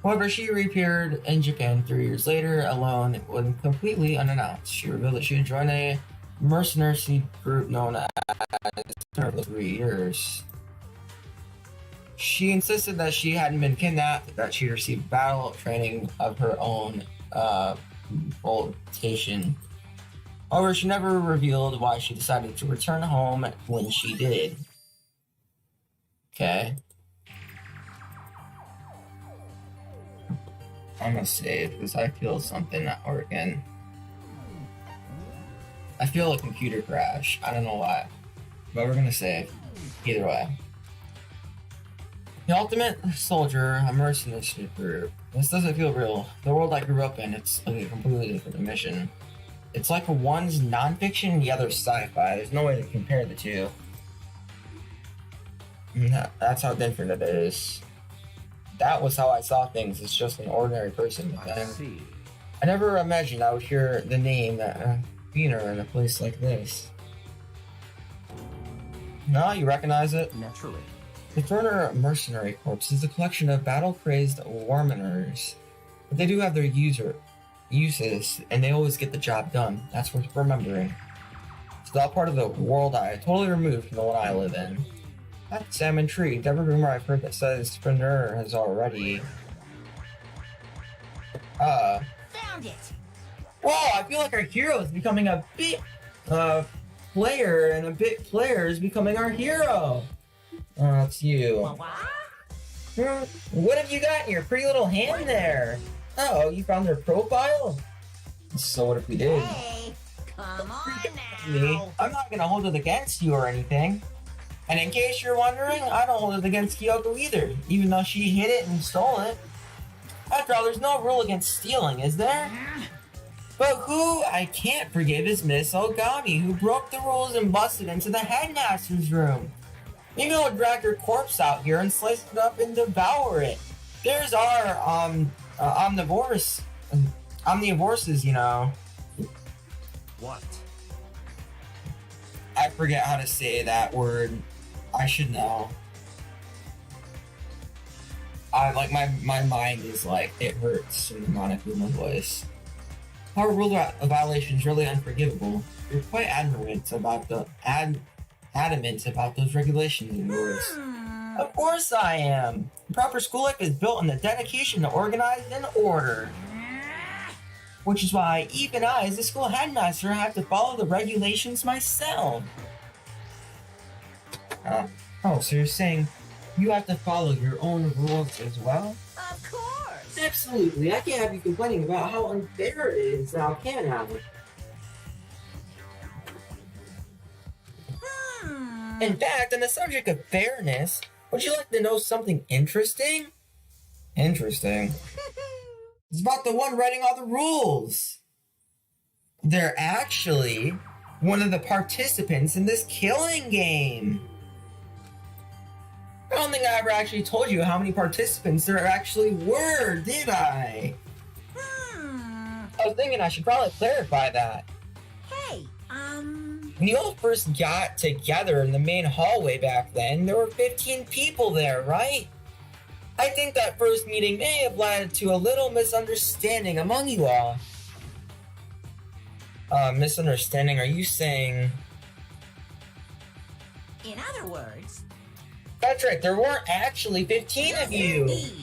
However, she reappeared in Japan 3 years later, alone and completely unannounced. She revealed that she had joined a mercenary group known as for 3 years. She insisted that she hadn't been kidnapped, that she received battle training of her own voltation. However, she never revealed why she decided to return home when she did. Okay. I'm gonna save because I feel something not working. I feel a computer crash. I don't know why. But we're gonna save. Either way. The ultimate soldier, a mercenary group. This doesn't feel real. The world I grew up in, it's like a completely different mission. It's like one's nonfiction and the other's sci-fi. There's no way to compare the two. That's how different it is. That was how I saw things as just an ordinary person. I see. I never imagined I would hear the name Wiener in a place like this. No, you recognize it? Naturally. The Turner Mercenary Corps is a collection of battle-crazed warminers. But they do have their uses, and they always get the job done. That's worth remembering. It's all part of the world I totally removed from the one I live in. I'm intrigued. Every rumor I've heard that says Turner has already... Found it. Whoa, I feel like our hero is becoming a bit player, and a bit player is becoming our hero. Oh, it's you. What have you got in your pretty little hand there? Oh, you found their profile? So what if we did? Hey, come on Me, now. I'm not gonna hold it against you or anything. And in case you're wondering, I don't hold it against Kyoko either, even though she hid it and stole it. After all, there's no rule against stealing, is there? But who I can't forgive is Miss Ogami, who broke the rules and busted into the headmaster's room. Maybe I'll drag her corpse out here and slice it up and devour it. There's our, omnivores, you know. What? I forget how to say that word. I should know. My mind is like, it hurts in the Monokuma voice. Our rule violation is really unforgivable. You're quite adamant about those regulations of yours. Of course I am. Proper school life is built on the dedication to organized and order. Which is why even I, as the school headmaster, have to follow the regulations myself. Oh, so you're saying you have to follow your own rules as well? Of course. Absolutely. I can't have you complaining about how unfair it is now, can I? In fact, on the subject of fairness, would you like to know something interesting? Interesting. It's about the one writing all the rules. They're actually one of the participants in this killing game. I don't think I ever actually told you how many participants there actually were, did I? I was thinking I should probably clarify that. Hey, When you all first got together in the main hallway back then, there were 15 people there, right? I think that first meeting may have led to a little misunderstanding among you all. Misunderstanding, are you saying... in other words, That's right, there weren't actually 15 of you. indeed.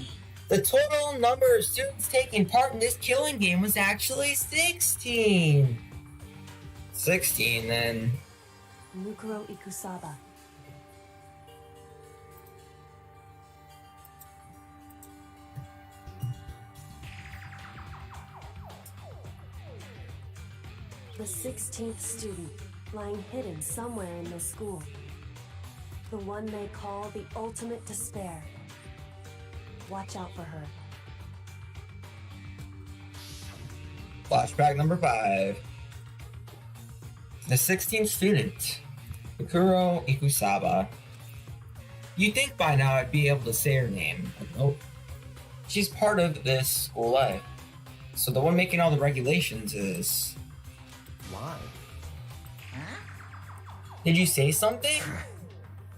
The total number of students taking part in this killing game was actually 16. 16, then. Mukuro Ikusaba. The 16th student, lying hidden somewhere in this school. The one they call the ultimate despair. Watch out for her. Flashback number 5. The 16th student, Mikuro Ikusaba. You'd think by now I'd be able to say her name, but nope. She's part of this school life. So the one making all the regulations is... Why? Did you say something?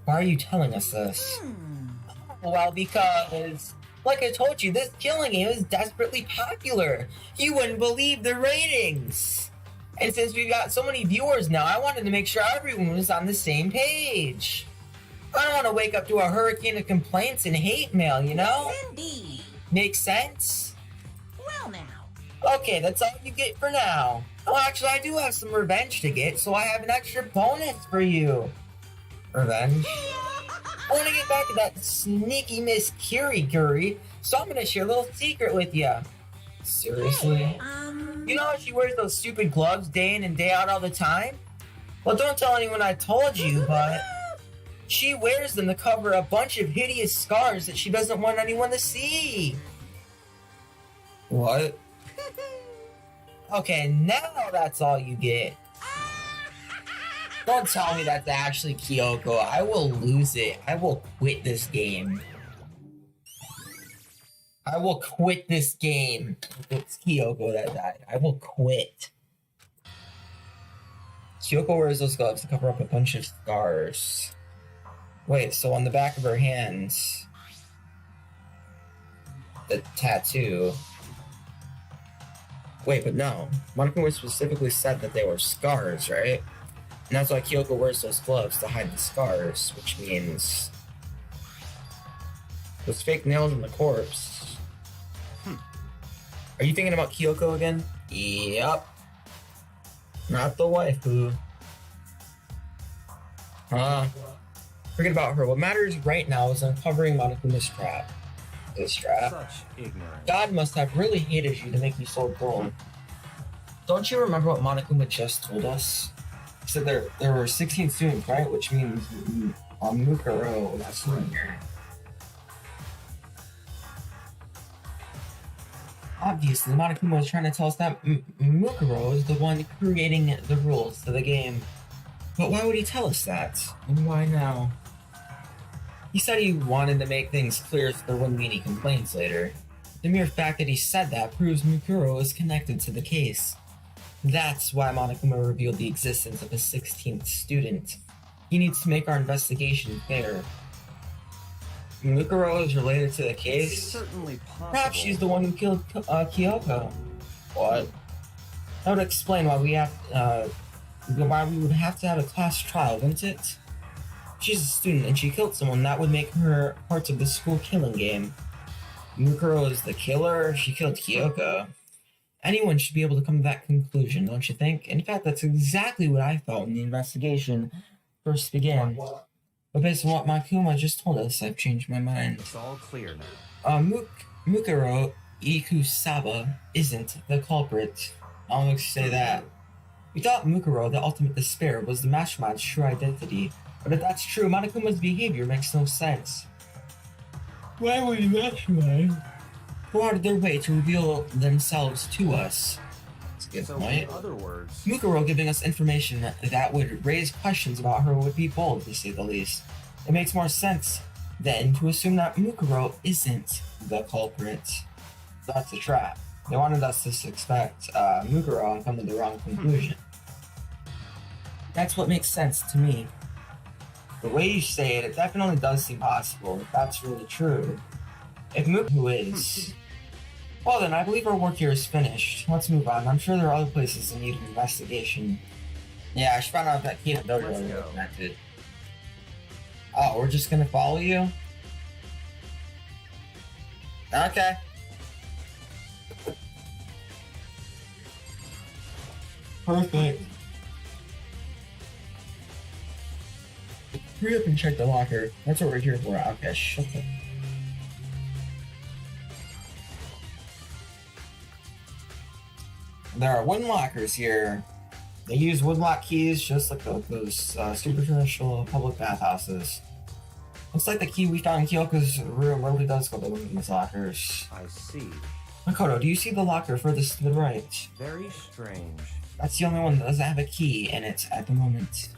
Why are you telling us this? Well, because, like I told you, this killing game is desperately popular. You wouldn't believe the ratings. And since we've got so many viewers now, I wanted to make sure everyone was on the same page. I don't want to wake up to a hurricane of complaints and hate mail, you know? Indeed. Makes sense? Well now. Okay, that's all you get for now. Oh, actually, I do have some revenge to get, so I have an extra bonus for you. Revenge? I want to get back to that sneaky Miss Kiriguri, so I'm going to share a little secret with you. Seriously? Hey, You know how she wears those stupid gloves day in and day out all the time? Well, don't tell anyone I told you, but she wears them to cover a bunch of hideous scars that she doesn't want anyone to see. What? Okay, now that's all you get. Don't tell me that's actually Kyoko. I will lose it. I will quit this game. I will quit this game. If it's Kyoko that died, I will quit. Kyoko wears those gloves to cover up a bunch of scars. Wait, so on the back of her hands, the tattoo. Wait, but no. Monokuma specifically said that they were scars, right? And that's why Kyoko wears those gloves to hide the scars, which means those fake nails in the corpse. Are you thinking about Kyoko again? Yep. Not the waifu. Forget about her. What matters right now is uncovering Monokuma's trap. This trap. Such ignorance. God must have really hated you to make you so dull. Don't you remember what Monokuma just told us? He said there were 16 students, right? Which means Mukuro, that's in here. Obviously, Monokuma was trying to tell us that Mukuro is the one creating the rules to the game. But why would he tell us that? And why now? He said he wanted to make things clear so there wouldn't be any complaints later. The mere fact that he said that proves Mukuro is connected to the case. That's why Monokuma revealed the existence of a 16th student. He needs to make our investigation fair. Mukuro is related to the It's case? certainly possible. Perhaps she's the one who killed Kyoko. What? That would explain why why we would have to have a class trial, wouldn't it? She's a student and she killed someone. That would make her part of the school killing game. Mukuro is the killer. She killed Kyoko. Anyone should be able to come to that conclusion, don't you think? In fact, that's exactly what I thought when the investigation first began. But based on what Monokuma just told us, I've changed my mind. It's all clear now. Mukuro Ikusaba isn't the culprit. I'll say that. We thought Mukuro, the ultimate despair, was the mastermind's true identity. But if that's true, Monokuma's behavior makes no sense. Why would the mastermind go out of their way to reveal themselves to us? That's a good So point. in other words, Mukuro giving us information that would raise questions about her would be bold, to say the least. It makes more sense then to assume that Mukuro isn't the culprit. That's a trap. They wanted us to suspect Mukuro and come to the wrong conclusion. That's what makes sense to me. The way you say it, it definitely does seem possible. If that's really true. If Mukuro is... Well then, I believe our work here is finished. Let's move on. I'm sure there are other places in need of investigation. Yeah, I should find out if that key and dojo Let's are go. connected. Oh, we're just gonna follow you? Okay. Perfect. Hurry up and check the locker. That's what we're here for. Okay, shut the... There are wooden lockers here. They use wood lock keys just like those super traditional public bathhouses. Looks like the key we found in Kyoko's room really does go to one of these lockers. I see. Makoto, do you see the locker furthest to the right? Very strange. That's the only one that doesn't have a key in it at the moment.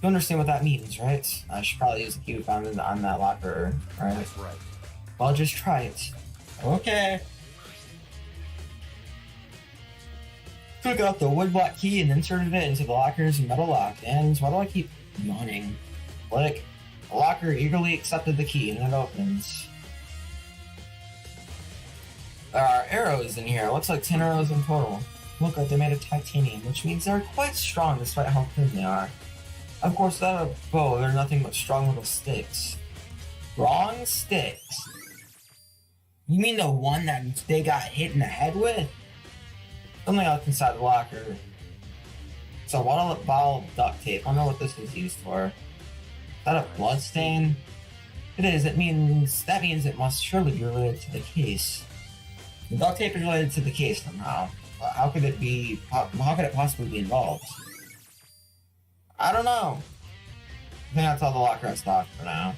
You understand what that means, right? I should probably use the key we found on that locker, right? That's right. Well, just try it. Okay. Took out the wood block key and inserted it into the locker's metal lock. And why do I keep yawning? Click. The locker eagerly accepted the key and it opens. There are arrows in here. Looks like 10 arrows in total. Look like they're made of titanium, which means they're quite strong despite how thin they are. Of course, without a bow, they're nothing but strong little sticks. Strong sticks? You mean the one that they got hit in the head with? Something else inside the locker. It's a bottle of duct tape. I don't know what this is used for. Is that a blood stain? It is. That means it must surely be related to the case. The duct tape is related to the case somehow. How could it be? How could it possibly be involved? I don't know. I think that's all the locker has stock for now.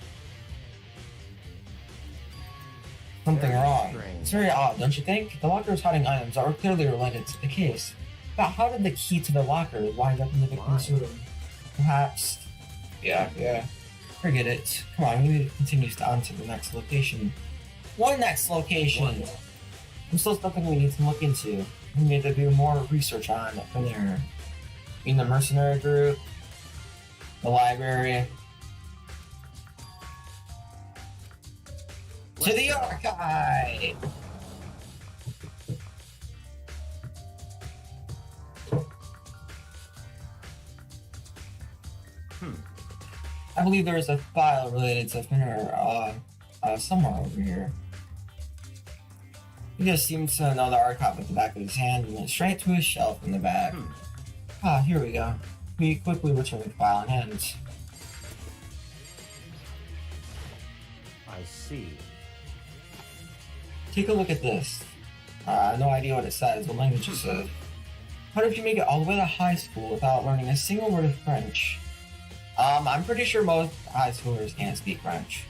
Something Very wrong. strange. It's very odd, don't you think? The locker is hiding items that were clearly related to the case. But how did the key to the locker wind up in the victim's Why? room? Perhaps. Yeah. Forget it. Come on, we need to continue on to the next location. What next location? What? I'm still something we need to look into. We need to do more research on from there. In the mercenary group, the library, to the archive. I believe there is a file related to Finner somewhere over here. He just seems to know the archive at the back of his hand and went straight to his shelf in the back. Ah, here we go. We quickly return the file in hand. I see. Take a look at this. No idea what it says, what language it says. How did you make it all the way to high school without learning a single word of French? I'm pretty ssure most high schoolers can't speak French.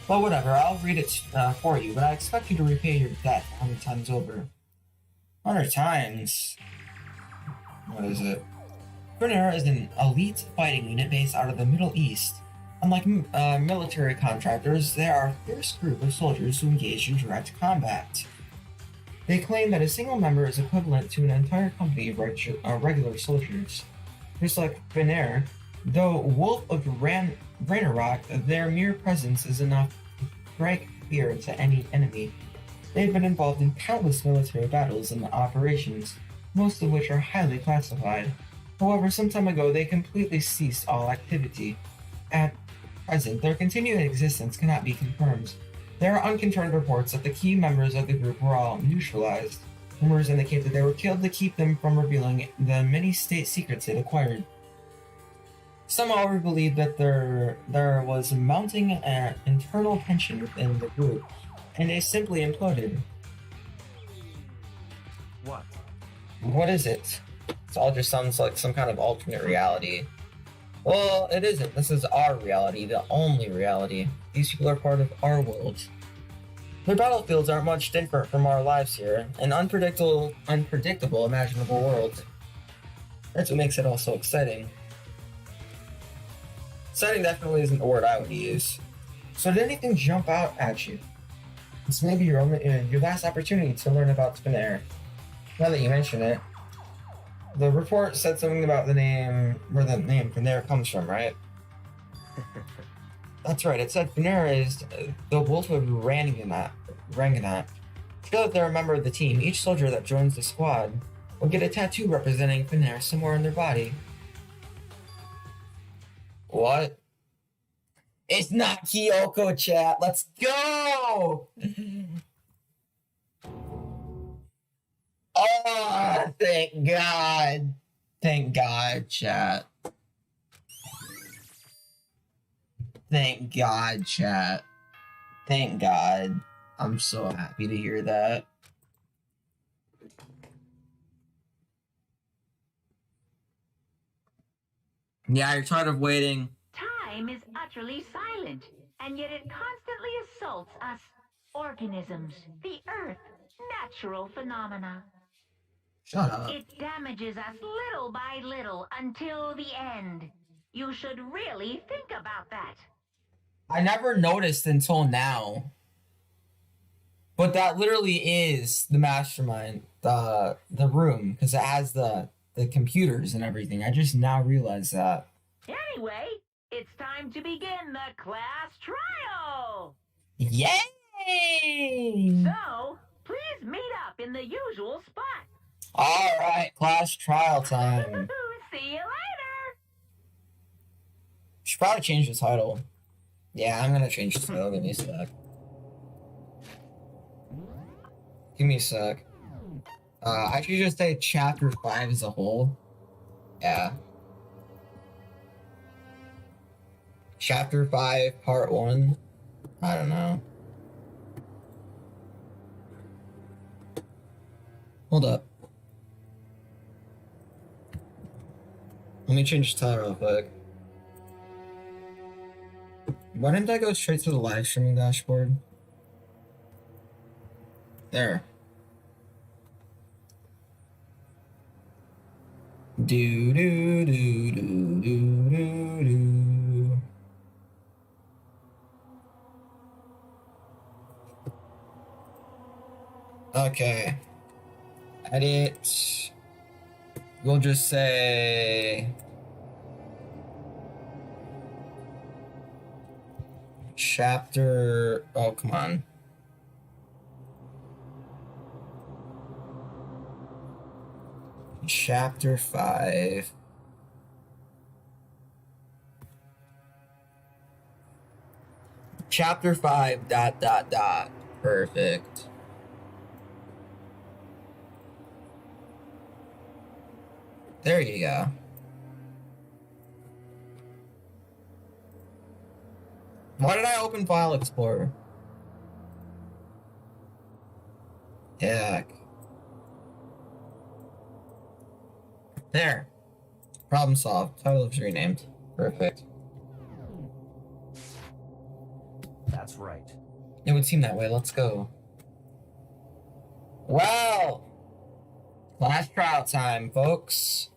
But whatever, I'll read it for you, but I expect you to repay your debt 100 times over. 100 times? What is it? Grenera is an elite fighting unit based out of the Middle East. Unlike military contractors, they are a fierce group of soldiers who engage in direct combat. They claim that a single member is equivalent to an entire company of regular soldiers. Just like Finnair, though Wolf of Ragnarok, their mere presence is enough to strike fear to any enemy. They've been involved in countless military battles and operations, most of which are highly classified. However, some time ago they completely ceased all activity. At present, their continued existence cannot be confirmed. There are unconfirmed reports that the key members of the group were all neutralized. Rumors indicate that they were killed to keep them from revealing the many state secrets they'd acquired. Some, however, believe that there was mounting internal tension within the group, and they simply imploded. What? What is it? It all just sounds like some kind of alternate reality. Well, it isn't. This is our reality, the only reality. These people are part of our world. Their battlefields aren't much different from our lives here, an unpredictable imaginable world. That's what makes it all so exciting. Exciting definitely isn't the word I would use. So did anything jump out at you? This may be your last opportunity to learn about Spinair. Now that you mention it, the report said something about the name, where the name Spinair comes from, right? That's right, it said Spinair is the wolf of Ranganat. To show that they're a member of the team, each soldier that joins the squad will get a tattoo representing Spinair somewhere on their body. What? It's not Kyoko, chat. Let's go! Oh, thank God. Thank God, chat. Thank God, chat. Thank God. I'm so happy to hear that. Yeah, you're tired of waiting. Time is utterly silent, and yet it constantly assaults us organisms, the Earth, natural phenomena. Shut up. It damages us little by little until the end. You should really think about that. I never noticed until now. But that literally is the mastermind, the room, because it has the computers and everything. I just now realized that. Anyway, it's time to begin the class trial. Yay! So, please meet up in the usual spot. All right, class trial time. See you later. Should probably change the title. Yeah, I'm gonna change the title. Give me a sec. Give me a sec. I should just say chapter 5 as a whole. Yeah. Chapter 5, part 1. I don't know. Hold up. Let me change the title real quick. Why didn't I go straight to the live streaming dashboard? There. Do do do do do do do. Okay. Edit. We'll just say chapter. Oh, come on. Chapter 5. Chapter 5 ... Perfect. There you go. Why did I open File Explorer? Heck. There. Problem solved. Title is renamed. Perfect. That's right. It would seem that way. Let's go. Well, last trial time, folks.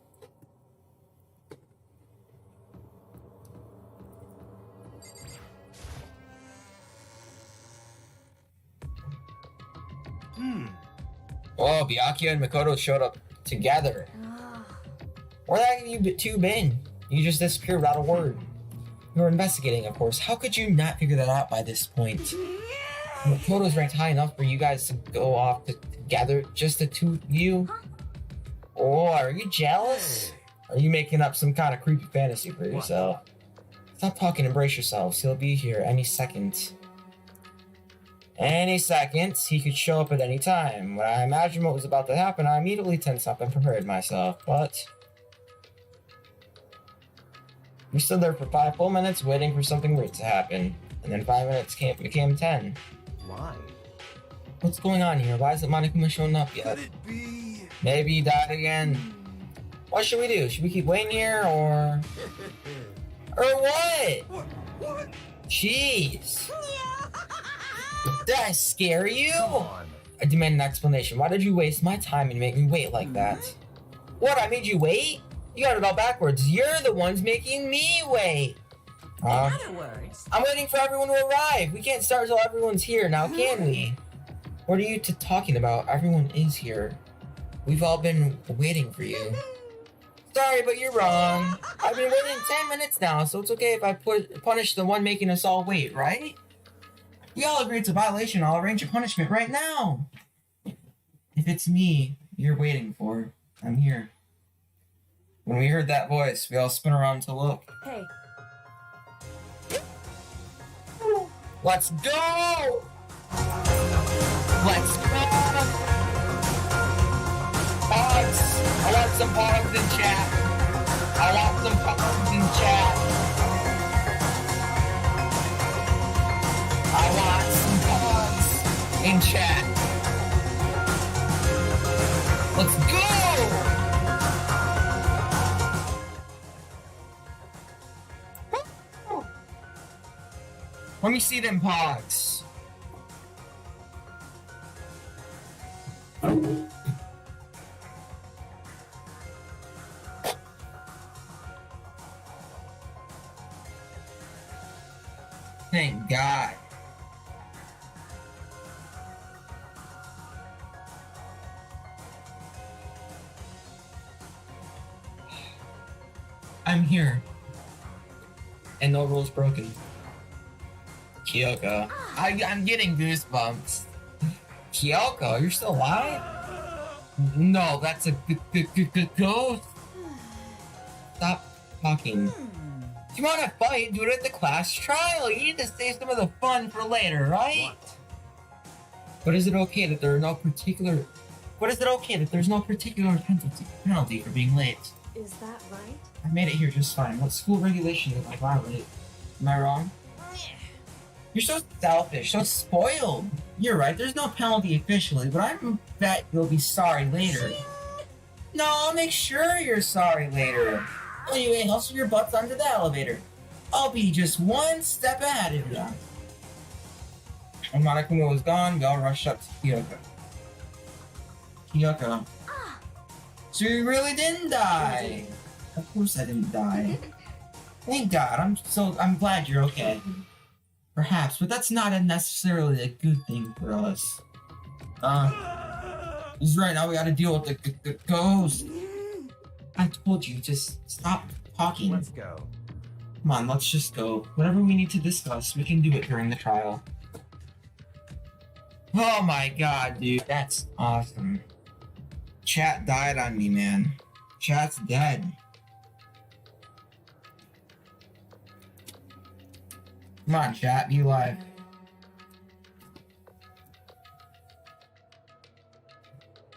Oh, Byakuya and Makoto showed up together. Where have you two been? You just disappeared without a word. You were investigating, of course. How could you not figure that out by this point? Makoto's ranked high enough for you guys to go off together, just the two of you? Oh, are you jealous? Are you making up some kind of creepy fantasy for yourself? Stop talking, embrace yourselves. He'll be here any second. Any second, he could show up at any time. When I imagined what was about to happen, I immediately tensed up and prepared myself, but... we stood there for 5 full minutes waiting for something weird to happen, and then 5 minutes became 10. Why? What's going on here? Why isn't Monokuma showing up yet? Could it be? Maybe he died again. What should we do? Should we keep waiting here, or... or what? What? Jeez. Did I scare you? Come on. I demand an explanation. Why did you waste my time and make me wait like that? What, I made you wait? You got it all backwards. You're the ones making me wait. In other words, I'm waiting for everyone to arrive. We can't start until everyone's here now, can we? What are you talking about? Everyone is here. We've all been waiting for you. Sorry, but you're wrong. I've been waiting 10 minutes now, so it's okay if I punish the one making us all wait, right? We all agree it's a violation. I'll arrange a punishment right now. If it's me you're waiting for, I'm here. When we heard that voice, we all spun around to look. Hey, Let's go! Let's go! Pogs! I want some pogs in chat. I want some pogs in chat. I want some pogs in chat. Let's go! Let me see them pogs. Thank God. I'm here. And no rules broken. Kyoko. I'm getting goosebumps. Kyoko, you're still alive? No, that's a ghost. Stop talking. If you want to fight, do it at the class trial. You need to save some of the fun for later, right? What? But is it okay that there's no particular penalty for being late? is that right? I made it here just fine. What school regulation did I violate? Am I wrong? You're so selfish, so spoiled. You're right, there's no penalty officially, but I bet you'll be sorry later. No, I'll make sure you're sorry later. Anyway, hustle your butts onto the elevator. I'll be just one step ahead of you. When Monokuma was gone, we all rushed up to Kyoko. Kyoko. So you really didn't die. Of course I didn't die. Thank God, I'm glad you're okay. Perhaps, but that's not necessarily a good thing for us. He's right, now we gotta deal with the ghost. I told you, just stop talking. Let's go. Come on, let's just go. Whatever we need to discuss, we can do it during the trial. Oh my God, dude, that's awesome. Chat died on me, man. Chat's dead. Come on, chat, be live.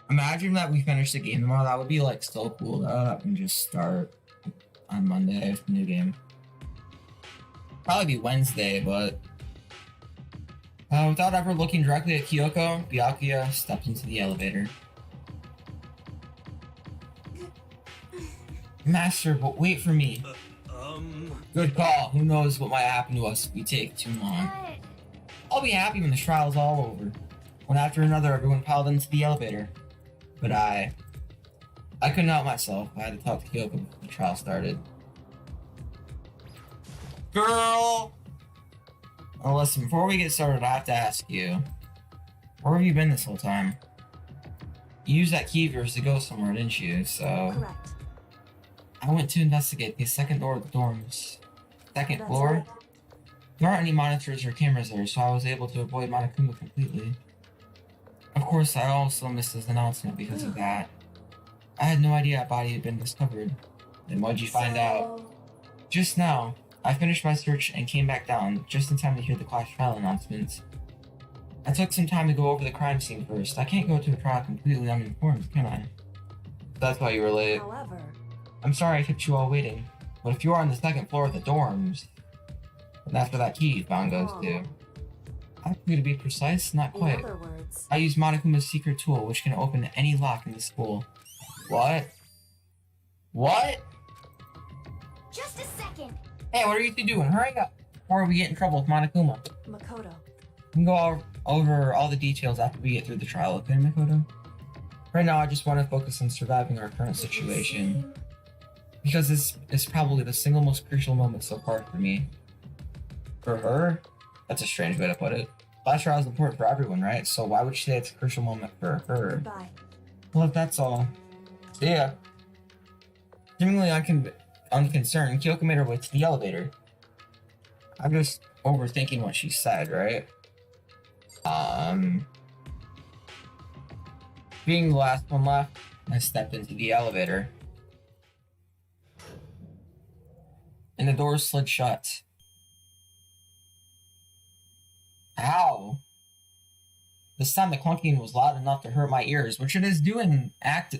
Imagine that we finish the game tomorrow. That would be like so cool. That and just start on Monday with the new game. Probably be Wednesday, but without ever looking directly at Kyoko, Byakuya stepped into the elevator. Master, but wait for me. Good call. Who knows what might happen to us if we take too long. I'll be happy when the trial's all over. One after another, everyone piled into the elevator. But I couldn't help myself. I had to talk to Kyoko before the trial started. Girl! Well, listen, before we get started, I have to ask you. Where have you been this whole time? You used that key of yours to go somewhere, didn't you? So... Correct. I went to investigate the second door of the dorms. Second That's floor? right. There aren't any monitors or cameras there, so I was able to avoid Monokuma completely. Of course, I also missed his announcement because of that. I had no idea a body had been discovered. Then what'd you find out? Just now, I finished my search and came back down, just in time to hear the class trial announcements. I took some time to go over the crime scene first. I can't go to a trial completely uninformed, can I? That's why you were late. However, I'm sorry I kept you all waiting, but if you are on the second floor of the dorms, then that's where that key you found goes to. Actually, to be precise, not in quite. other words, I use Monokuma's secret tool, which can open any lock in the school. What? What? Just a second. Hey, what are you two doing? Hurry up, before we get in trouble with Monokuma. Makoto, We can go over all the details after we get through the trial, okay, Makoto? Right now, I just want to focus on surviving our current situation. Because this is probably the single most crucial moment so far for me. For her? That's a strange way to put it. Class trial is important for everyone, right? So why would she say it's a crucial moment for her? Goodbye. Well, if that's all. See ya. Seemingly unconcerned, Kyoko made her way to the elevator. I'm just overthinking what she said, right? Being the last one left, I stepped into the elevator. And the door slid shut. Ow! This time the clunking was loud enough to hurt my ears, which it is doing,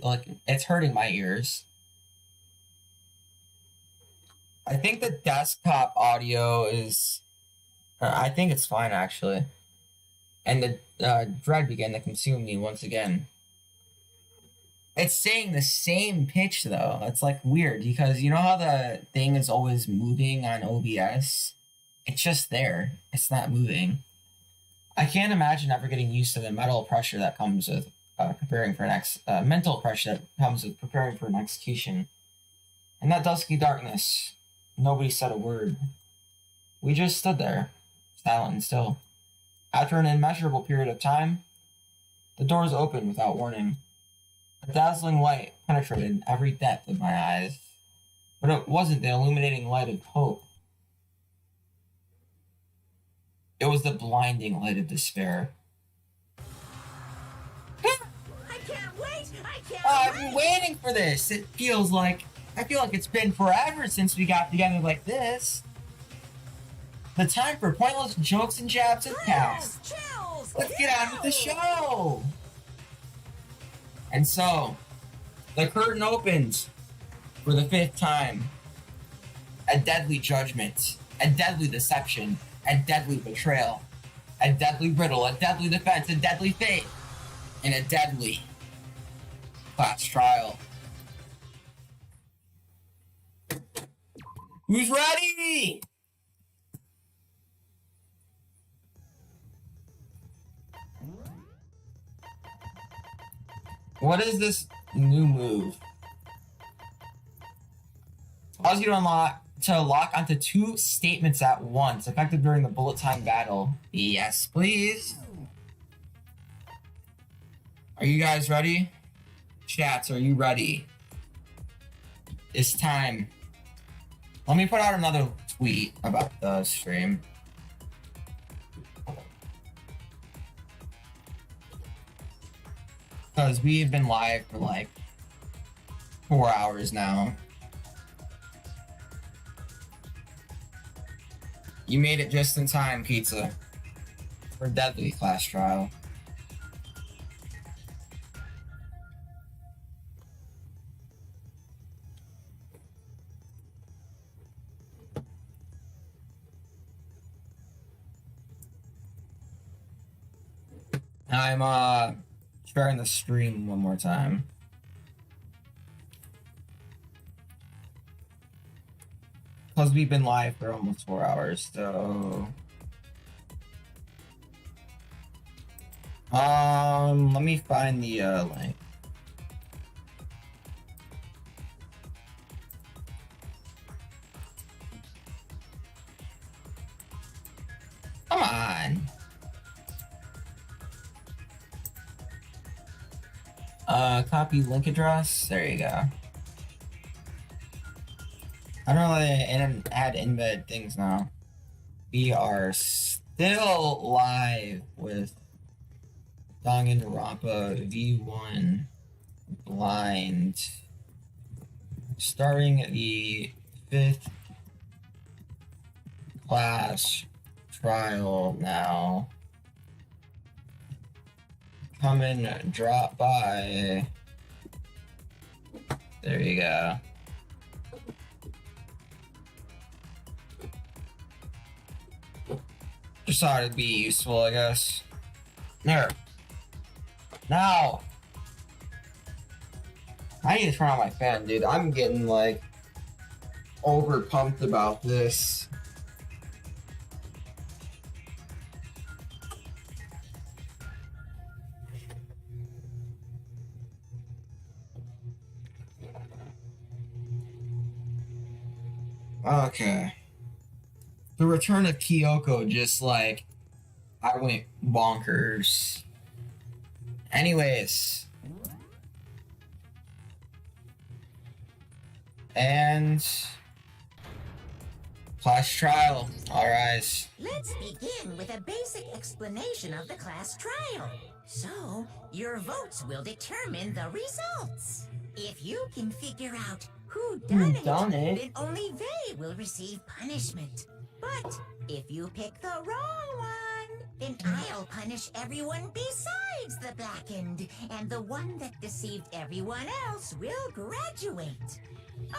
like it's hurting my ears. I think the desktop audio is... I think it's fine, actually. And the dread began to consume me once again. It's saying the same pitch, though. It's, like, weird, because you know how the thing is always moving on OBS? It's just there. It's not moving. I can't imagine ever getting used to the mental pressure that comes with preparing for mental pressure that comes with preparing for an execution. In that dusky darkness, nobody said a word. We just stood there, silent and still. After an immeasurable period of time, the doors opened without warning. A dazzling light penetrated every depth of my eyes, but it wasn't the illuminating light of hope. It was the blinding light of despair. I can't wait! I can't I've been waiting for this! I feel like it's been forever since we got together like this. The time for pointless jokes and jabs has passed. Chills! Let's get on with the show! And so, the curtain opens for the 5th time. A deadly judgment, a deadly deception, a deadly betrayal, a deadly riddle, a deadly defense, a deadly fate, and a deadly class trial. Who's ready? What is this new move? Allows you to lock onto 2 statements at once, effective during the bullet time battle. Yes, please. Are you guys ready? Chats, are you ready? It's time. Let me put out another tweet about the stream. Because we've been live for like 4 hours now. You made it just in time, Pizza, for deadly class trial. I'm sharing the stream one more time. Because we've been live for almost 4 hours, so... let me find the, link. Come on! Copy link address. There you go. I don't really add embed things now. We are still live with Danganronpa V1 blind, starting the 5th class trial now. Come and drop by. There you go. Just thought it'd be useful, I guess. There. Now. I need to turn on my fan, dude. I'm getting, like, over pumped about this. Okay. The return of Kyoko, just like I went bonkers. Anyways. And class trial. All rise. Let's begin with a basic explanation of the class trial. So, your votes will determine the results. If you can figure out who done it, then only they will receive punishment. But if you pick the wrong one, then I'll punish everyone besides the blackened, and the one that deceived everyone else will graduate.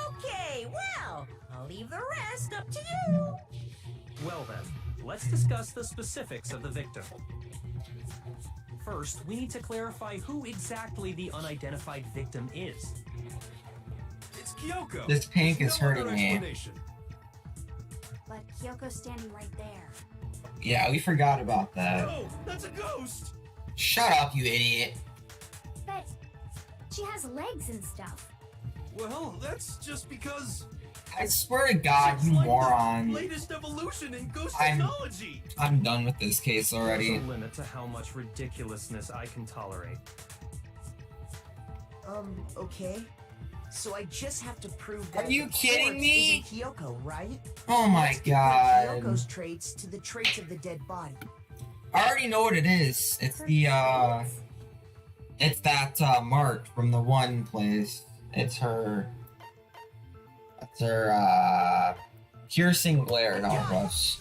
Okay, well, I'll leave the rest up to you. Well then, let's discuss the specifics of the victim. First, we need to clarify who exactly the unidentified victim is. It's Kyoko. This pink There's is no hurting other me. explanation. But Kyoko's standing right there. Yeah, we forgot about that. No, that's a ghost. Shut up, you idiot. But she has legs and stuff. Well, that's just because I swear to God, it's you like the moron. latest evolution in ghost I'm- technology. I'm done with this case already. There's a limit to how much ridiculousness I can tolerate. Okay. So I just have to prove that Are you the kidding corpse me? isn't Kyoko, right? Oh my Let's compare God. Kyoko's traits to the traits of the dead body. I already know what it is. It's the, it's that, mark from the one place. It's her, piercing glare in all of us.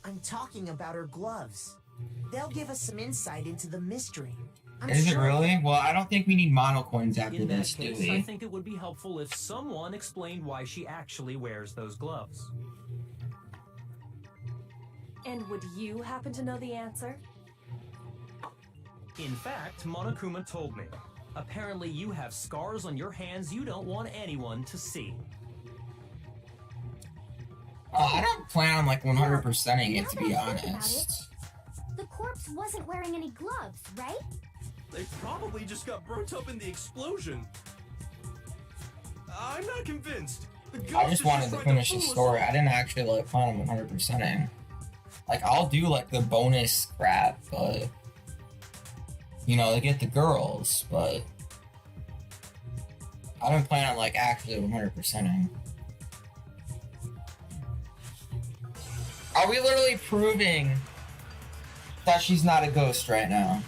I'm talking about her gloves. They'll give us some insight into the mystery. I'm Is it sure- really? Well, I don't think we need mono coins after In that this, do case, we? I think it would be helpful if someone explained why she actually wears those gloves. And would you happen to know the answer? In fact, Monokuma told me. Apparently you have scars on your hands you don't want anyone to see. I don't plan on like 100%ing it, to be Now that I think about honest. The corpse wasn't wearing any gloves, right? They probably just got burnt up in the explosion. I'm not convinced. The I ghost just is wanted to trying finish the fool us story. all. I didn't actually like plan on 100%ing. Like, I'll do like the bonus crap, but you know, to get the girls, but I don't plan on like actually 100%ing. Are we literally proving that she's not a ghost right now?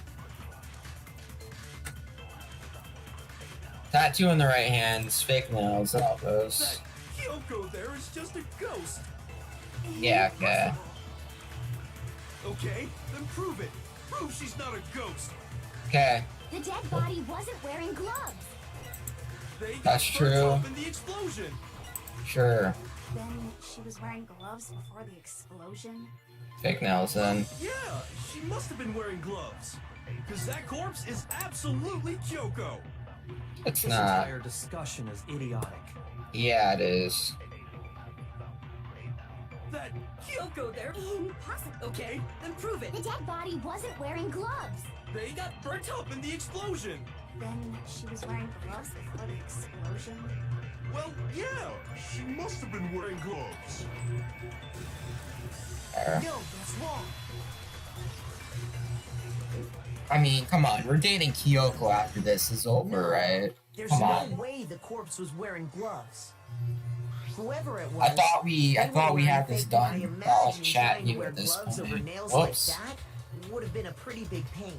Tattoo in the right hands, fake nails, that all goes. That Kyoko there is just a ghost. Yeah, okay. Okay, then prove it. Prove she's not a ghost. Okay, The dead body wasn't wearing gloves. They got That's burnt true. up in the explosion. sure. Then she was wearing gloves before the explosion. Fake nails then. Yeah, she must have been wearing gloves. Because that corpse is absolutely Kyoko. It's This not. entire discussion is idiotic. Yeah, it is. That Kyoko there. Impossible. Okay, then prove it. The dead body wasn't wearing gloves. they got burnt up in the explosion. Then she was wearing gloves before the explosion. Well, yeah, she must have been wearing gloves. There. No, that's wrong. I mean, come on. We're dating Kyoko after this is over, right? There's Come no on. way the corpse was wearing gloves. Whoever it was. I thought we they were had wearing this fake- done. I That was imagine chat trying to knew wear at this gloves over point. nails Whoops. like that would have been a pretty big pain.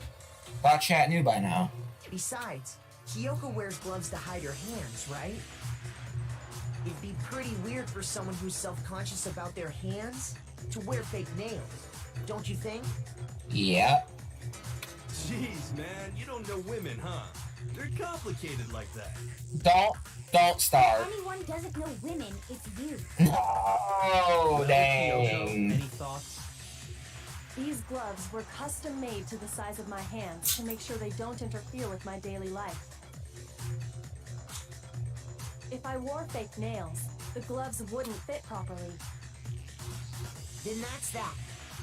Thought chat knew by now. Besides, Kyoko wears gloves to hide her hands, right? It'd be pretty weird for someone who's self-conscious about their hands to wear fake nails, don't you think? Yep. Jeez, man, you don't know women, huh? They're complicated like that. Don't start. If anyone doesn't know women, it's you. No, Kyoko, dang. any thoughts? These gloves were custom made to the size of my hands to make sure they don't interfere with my daily life. If I wore fake nails, the gloves wouldn't fit properly. Then that's that.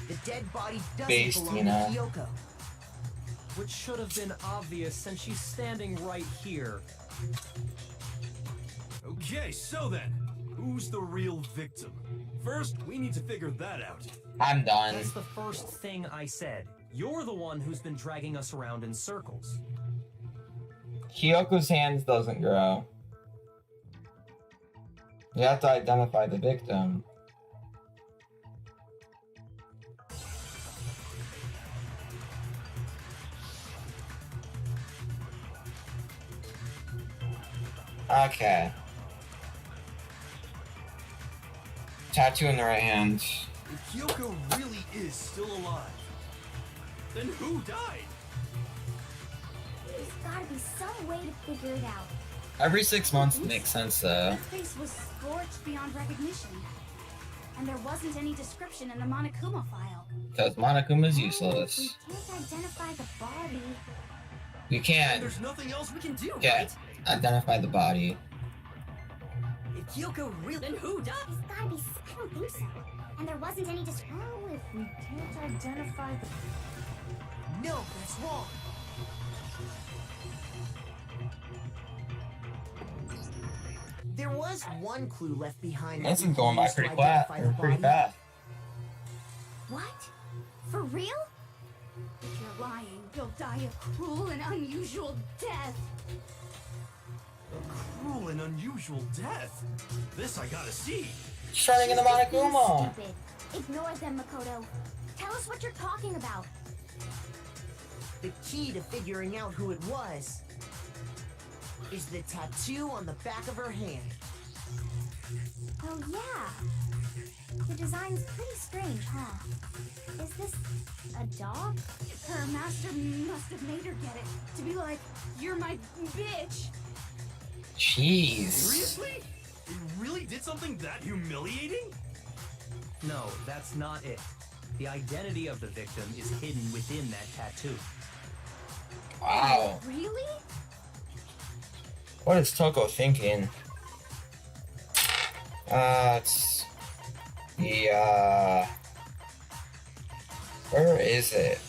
The dead body doesn't Based, belong you know. to Kyoko. Which should have been obvious since she's standing right here. Okay, so then, Who's the real victim? First, we need to figure that out. I'm done. That's the first thing I said. You're the one who's been dragging us around in circles. Kyoko's hands doesn't grow. You have to identify the victim. Okay. Tattoo in the right hand. If Kyoko really is still alive, then who died? There's gotta be some way to figure it out. Every 6 months makes sense though. Her face was scorched beyond recognition. And there wasn't any description in the Monokuma file. Because Monokuma's We useless. can't identify the body. You can't There's nothing else we can do, get identify the body. If Kyoko really... Then who died? There's gotta be. I don't think so. And there wasn't any description. Oh, if we can't identify the. No, that's wrong. There was one clue left behind. This that we is going by used to pretty identify the pretty body. fast. What? For real? If you're lying, you'll die a cruel and unusual death. A cruel and unusual death. This I gotta see. Turning into Monokuma. Stupid. Ignore them, Makoto. Tell us what you're talking about. The key to figuring out who it was is the tattoo on the back of her hand. Oh, yeah. The design's pretty strange, huh? Is this a dog? Her master must have made her get it. To be like, you're my bitch. Jeez. Seriously? It really did something that humiliating? No, that's not it. The identity of the victim is hidden within that tattoo. Wow. Really? What is Toko thinking? It's the where is it?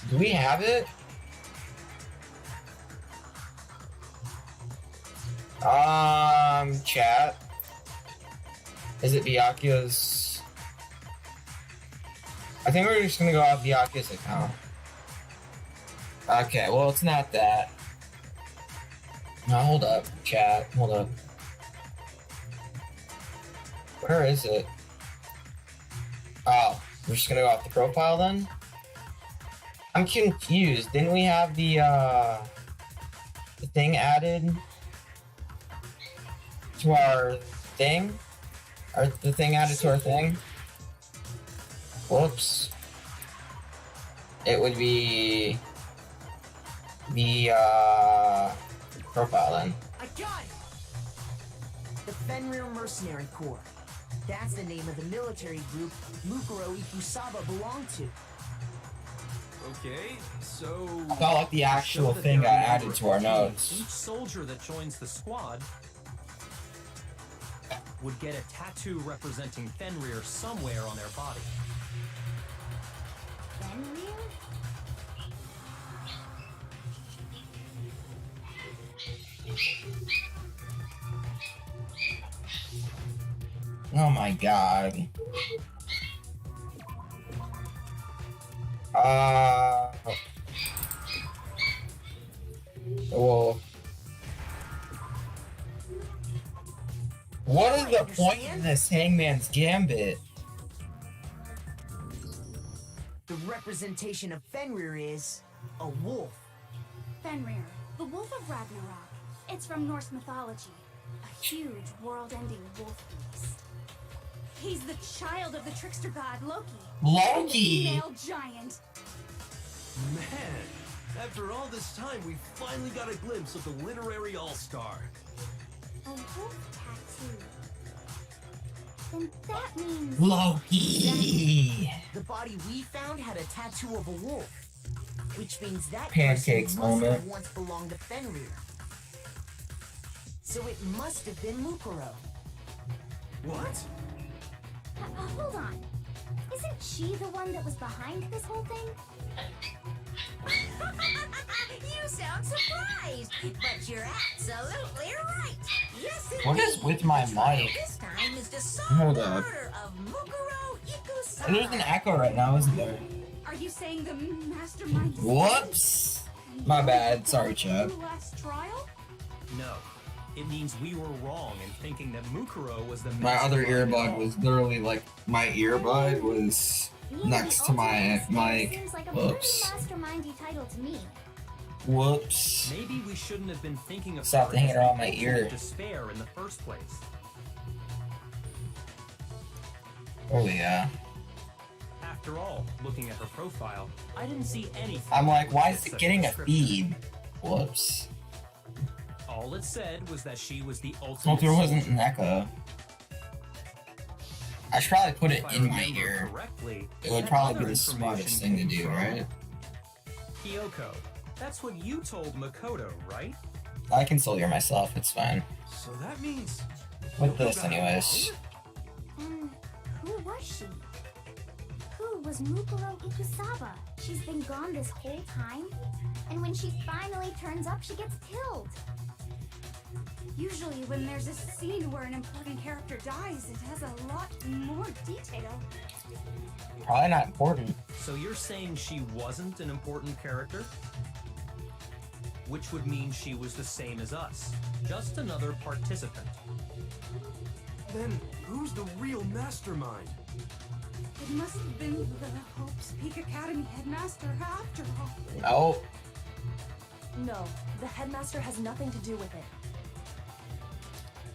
Do we have it? Chat. Is it Byakuya's? I think we're just gonna go off Byakuya's account. Okay, well it's not that. No, hold up, chat. Hold up. Where is it? Oh, we're just gonna go off the profile then? I'm confused. Didn't we have the thing added to our thing? Or the thing added to our thing? Whoops. It would be the profile then. I got it! The Fenrir Mercenary Corps. That's the name of the military group Mukuro Ikusaba belonged to. Okay, so... I felt like the actual Show that thing there got are added to our notes. Each soldier that joins the squad would get a tattoo representing Fenrir somewhere on their body. Fenrir? Oh my god. Well, what is the point in this Hangman's Gambit? The representation of Fenrir is a wolf. Fenrir, the wolf of Ragnarok. It's from Norse mythology. A huge, world-ending wolf beast. He's the child of the trickster god Loki. And the Loki! female giant. Man, after all this time, we finally got a glimpse of the literary all-star. A wolf tattoo. Then that means... Loki! The body we found had a tattoo of a wolf, which means that Pancakes person must have moment. once belonged to Fenrir. So it must have been Mukuro. What? Hold on. Isn't she the one that was behind this whole thing? You sound not surprised, but you're absolutely right. Yes, What is indeed. with my The trial mic? This time is to solve Hold the up. murder of Mukuro Ikusaba. There's an echo right now, isn't there? Are you saying the mastermind? Whoops. My bad. Sorry, Chad. Last trial? No. It means we were wrong in thinking that Mukuro was the My other mastermind earbud at all. was literally like my earbud was Being next the to my ultimate despair mic. Seems like a Whoops. pretty mastermindy title to me. Whoops. Maybe we shouldn't have been thinking of Stop her hanging as around the my ultimate ear. despair in the first place. Oh yeah. After all, looking at her profile, I didn't see anything. I'm like, why that is it fit getting the a description. feed? Whoops. All it said was that she was the ultimate. Hope there wasn't soldier. an echo. I should probably put it If I in my remember ear. correctly, It would that probably other be the smartest information thing to came do, from right? Kyoko, that's what you told Makoto, right? I can still hear myself, it's fine. So that means. With this, Yoko got it anyways. wrong? And who was she? Who was Mukuro Ikusaba? She's been gone this whole time? And when she finally turns up, she gets killed. Usually when there's a scene where an important character dies, it has a lot more detail. Probably not important. So you're saying she wasn't an important character? Which would mean she was the same as us, just another participant. Then who's the real mastermind? It must have been the Hope's Peak Academy headmaster after all. Oh, No, the headmaster has nothing to do with it.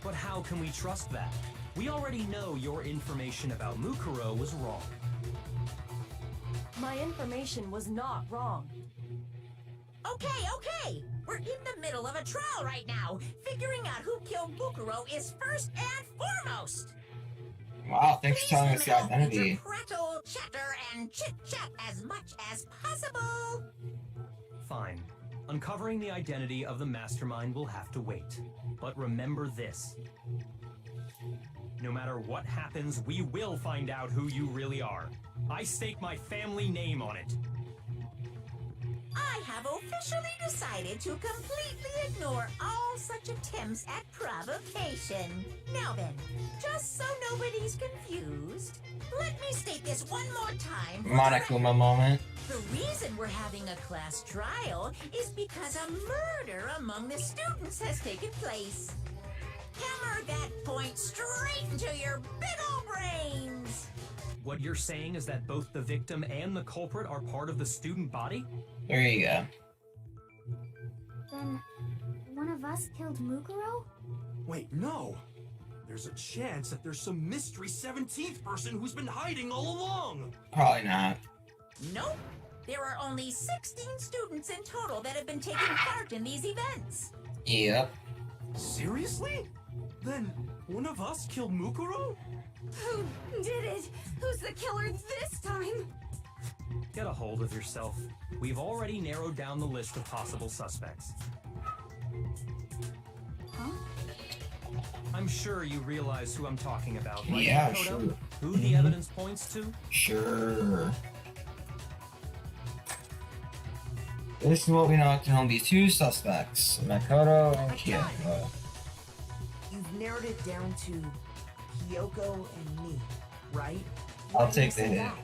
But how can we trust that? We already know your information about Mukuro was wrong. My information was not wrong. Okay. We're in the middle of a trial right now. Figuring out who killed Mukuro is first and foremost. wow, thanks for Please telling us the limit all identity. major prattle, chatter, and chit-chat as much as possible. Fine. Uncovering the identity of the mastermind will have to wait. But remember this. No matter what happens, we will find out who you really are. I stake my family name on it. I have officially decided to completely ignore all such attempts at provocation. Now then, just so nobody's confused, let me state this one more time. for the Monokuma moment. The reason we're having a class trial is because a murder among the students has taken place. Hammer that point straight into your big old brains! What you're saying is that both the victim and the culprit are part of the student body? There you go. Then, one of us killed Mukuro? Wait, no! There's a chance that there's some mystery 17th person who's been hiding all along! Probably not. Nope. There are only 16 students in total that have been taking part in these events. Yep. Seriously? Then one of us killed Mukuro? Who did it? Who's the killer this time? Get a hold of yourself. We've already narrowed down the list of possible suspects. Huh? I'm sure you realize who I'm talking about, right, Yeah, Makoto? sure. Who the evidence points to? Sure. This is what we know can only be two suspects, Makoto and Kyoko. You've narrowed it down to Kyoko and me, right? I'll Why do you take the say hit. that?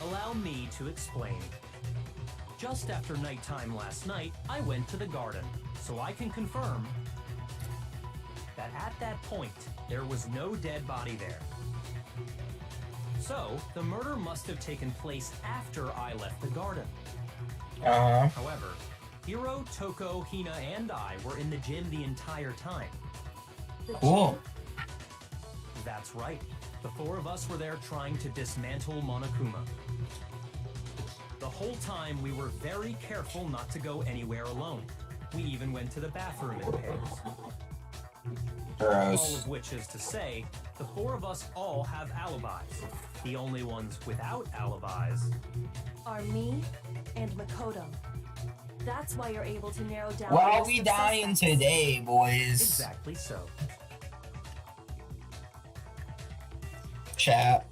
Allow me to explain. Just after nighttime last night, I went to the garden, so I can confirm that at that point, there was no dead body there. So, the murder must have taken place after I left the garden. However, Hiro, Toko, Hina, and I were in the gym the entire time. Cool. That's right. The four of us were there trying to dismantle Monokuma. The whole time we were very careful not to go anywhere alone. We even went to the bathroom in pairs. All Gross. of which is to say, the four of us all have alibis. The only ones without alibis Are me and Makoto. That's why you're able to narrow down. Well, the are list we of dying suspects. today, boys? Exactly so. Chat.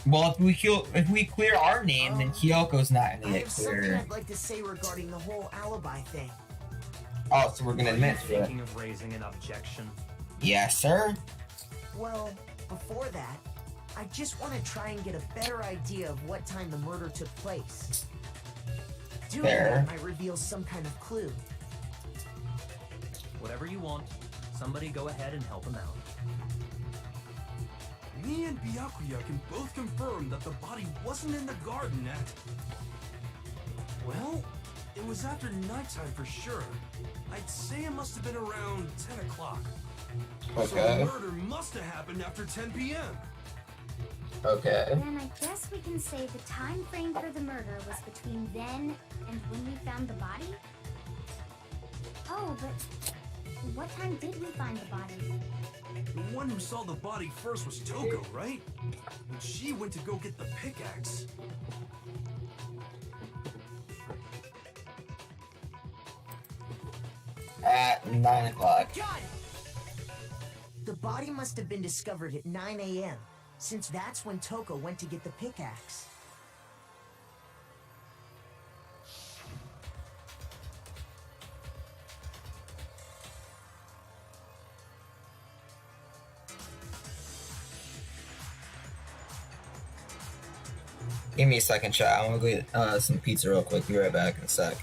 Well, if we clear our name, then Kyoko's not gonna I get have something cleared. I'd like to say regarding the whole alibi thing. Oh, so we're gonna Are you admit to it. thinking of raising an objection? Yes, sir. Well, before that, I just want to try and get a better idea of what time the murder took place. Doing Fair. that might reveal some kind of clue. Whatever you want. Somebody go ahead and help him out. Me and Byakuya can both confirm that the body wasn't in the garden at... Well, it was after nighttime for sure. I'd say it must have been around 10 o'clock. So Okay. the murder must have happened after 10 p.m. Okay. Then I guess we can say the time frame for the murder was between then and when we found the body? Oh, but what time did we find the body? The one who saw the body first was Toko, right? But she went to go get the pickaxe. At 9 o'clock. Got it! The body must have been discovered at 9 a.m., since that's when Toko went to get the pickaxe. Give me a second, chat. I want to go get some pizza real quick. Be right back in a sec.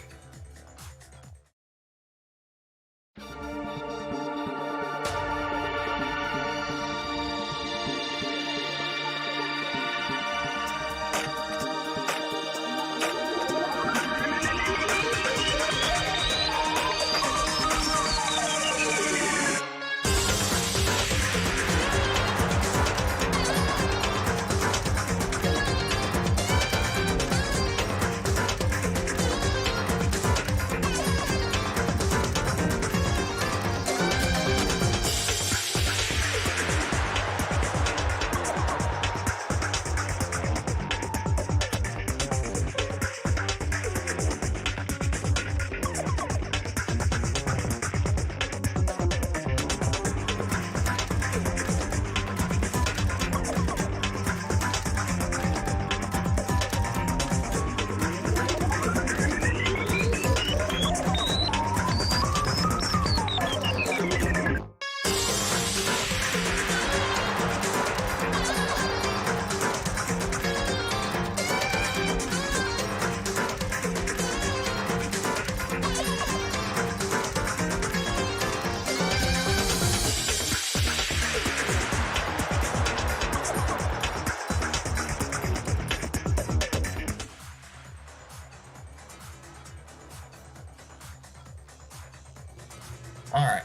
Alright.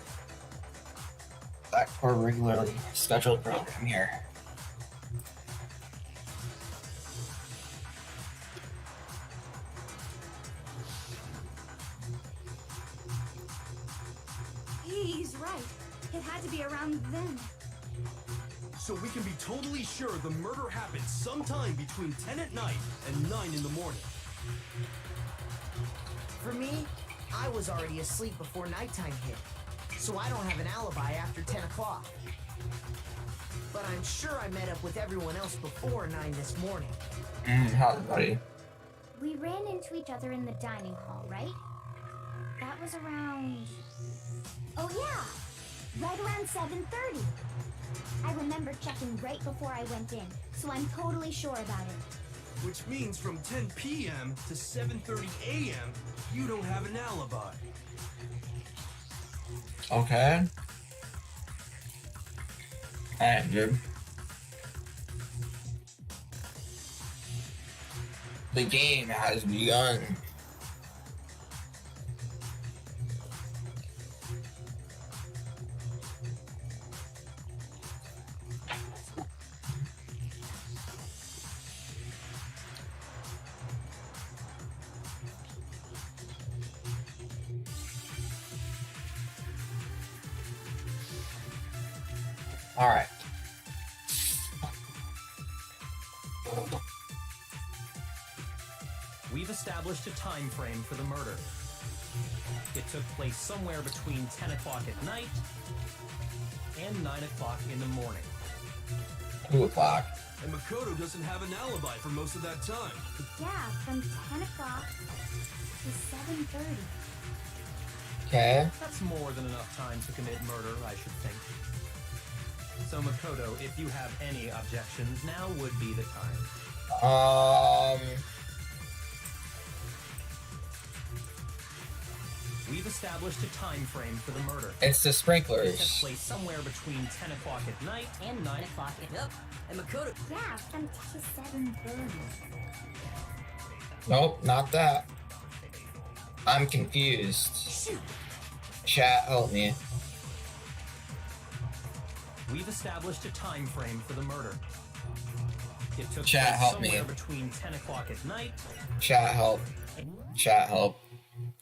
Back to our regularly scheduled program here. He's right. It had to be around then. So we can be totally sure the murder happened sometime between 10 at night and 9 in the morning. For me, I was already asleep before nighttime hit, so I don't have an alibi after 10 o'clock. But I'm sure I met up with everyone else before 9 this morning. Howdy, buddy. We ran into each other in the dining hall, right? That was around... Oh yeah! Right around 7:30. I remember checking right before I went in, so I'm totally sure about it. Which means from 10 p.m. to 7:30 a.m., you don't have an alibi. Okay. Alright, dude. The game has begun. Alright. We've established a time frame for the murder. It took place somewhere between 10 o'clock at night and 9 o'clock in the morning. 2 o'clock. And Makoto doesn't have an alibi for most of that time. Yeah, from 10 o'clock to 7:30. Okay. That's more than enough time to commit murder, I should think. So Makoto, if you have any objections, now would be the time. We've established a time frame for the murder. It's the It took sprinklers. place somewhere between 10 o'clock at night and 9 o'clock at night. And Makoto. Yeah, from 10 to 7:30. Nope, not that. I'm confused. Shoot. Chat, help me. We've established a time frame for the murder. It took Chat, place help me. somewhere between 10 o'clock at night. Chat, help. Chat, help.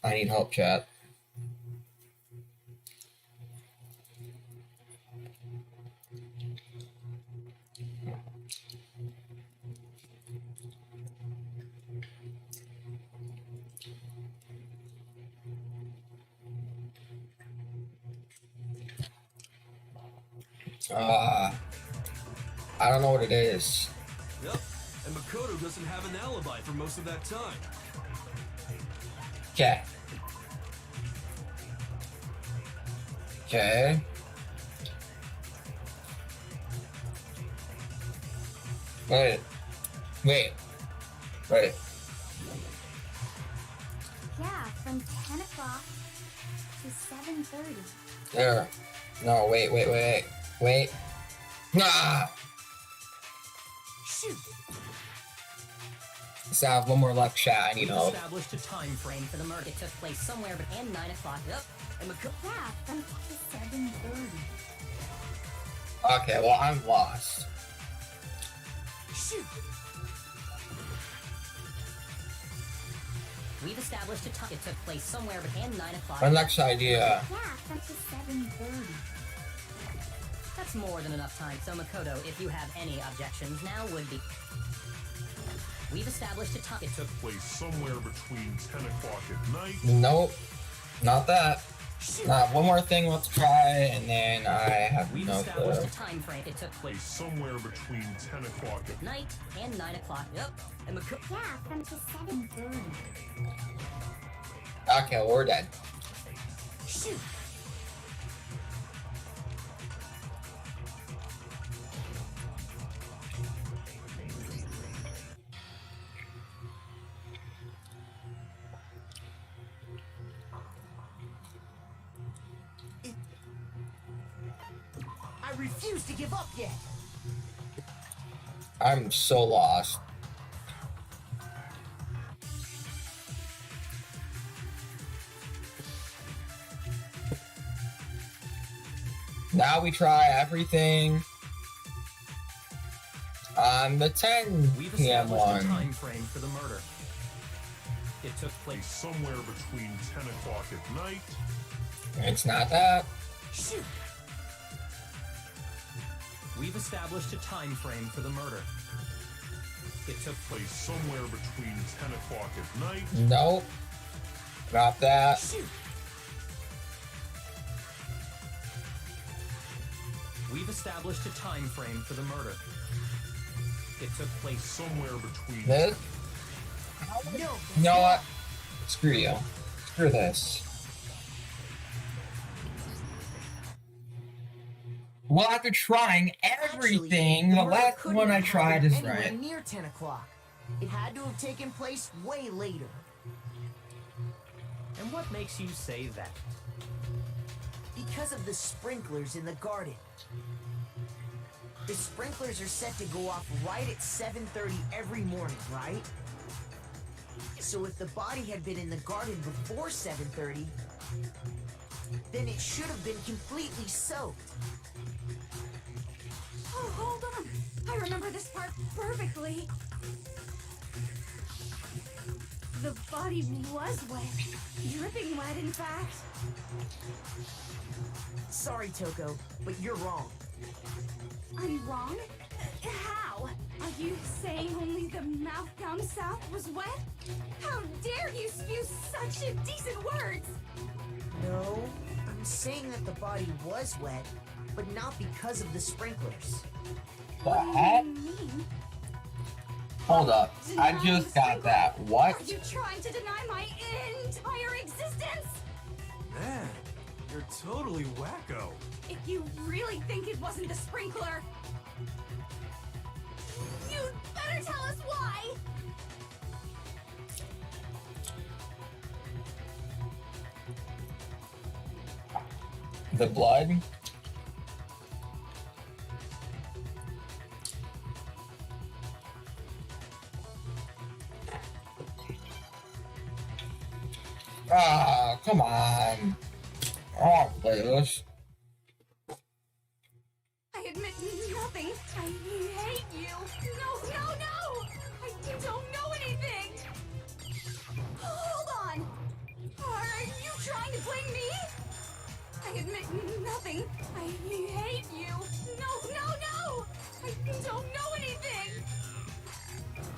I need help, chat. I don't know what it is. Yep. And Makoto doesn't have an alibi for most of that time. Okay. Okay. Wait. Wait. Wait. Yeah, from 10 o'clock to 7:30. There. No, wait. Wait. Ah! Shoot. So I have one more left, chat. I need We've help. established a time frame for the murder. It took place somewhere between 9 o'clock. Yep. And Makoto. Yeah, from 10 to 7:30. Okay, well, I'm lost. Shoot. We've established a time. It took place somewhere between 9 o'clock. My next idea. Yeah, from 7:30. That's more than enough time. So Makoto, if you have any objections, now would be. We've established a time. It took place somewhere between 10 o'clock at night. Nope. Not that. One more thing let's try, and then I have We've no established clue. a time frame. It took place Somewhere between 10 o'clock at night and 9 o'clock. Yep. And Makoto. Yeah, from 7:30. Okay, well, we're dead. Shoot. I refuse to give up yet. I'm so lost. Now we try everything on the 10 We've p.m. established a one. time frame for the murder. It took place somewhere between 10 o'clock at night. It's not that. Shoot. We've established a time frame for the murder. It took Place somewhere between 10 o'clock at night. Nope. Not that. Shoot. We've established a time frame for the murder. It took place somewhere between. This? No. You know what? Screw you. Screw this. Well, after trying everything, the murder last couldn't one I have tried happened is anywhere right. near 10 o'clock. It had to have taken place way later. And what makes you say that? Because of the sprinklers in the garden. The sprinklers are set to go off right at 7:30 every morning, right? So if the body had been in the garden before 7:30, then it should have been completely soaked. Oh, hold on. I remember this part perfectly. The body was wet. Dripping wet, in fact. Sorry, Toko, but you're wrong. I'm wrong? How? Are you saying only the mouth down south was wet? How dare you spew such indecent words! No, I'm saying that the body was wet, but not because of the sprinklers. The What heck? do you mean? Hold up. I Denying just the got sprinkler? that. What? Are you trying to deny my entire existence? Man, you're totally wacko. If you really think it wasn't the sprinkler, you'd better tell us why! The blood? Ah, come on. I want to play this. I admit nothing. I hate you. No, no, no! I don't know anything! Hold on! Are you trying to blame me? I admit nothing. I hate you. No, no, no! I don't know anything!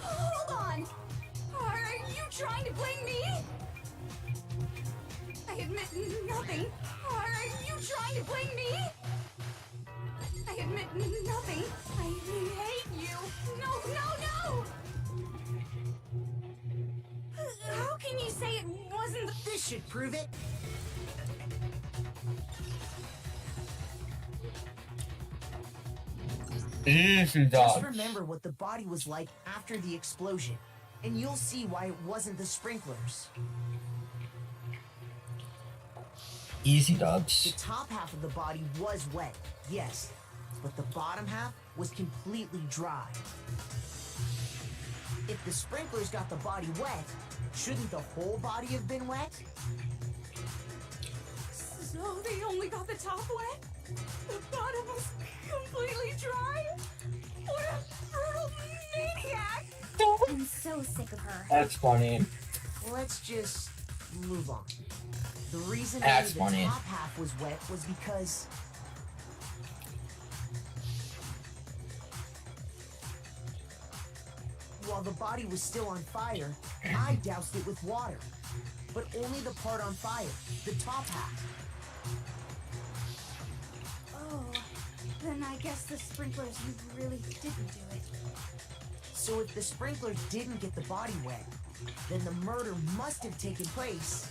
Hold on! Are you trying to blame me? I admit nothing. Are you trying to blame me? I admit nothing. I hate you. No, no, no! How can you say it wasn't the... This should prove it. Easy Just dog. remember what the body was like after the explosion, and you'll see why it wasn't the sprinklers. Easy The dogs. top half of the body was wet, yes, but the bottom half was completely dry. If the sprinklers got the body wet, shouldn't the whole body have been wet? So they only got the top wet? The bottom was completely dry? What a brutal maniac! I'm so sick of her. That's funny. Let's just move on. The reason That's only the funny. top half was wet was because while the body was still on fire, I doused it with water. But only the part on fire, the top half. Oh, then I guess the sprinklers really didn't do it. So if the sprinklers didn't get the body wet, then the murder must have taken place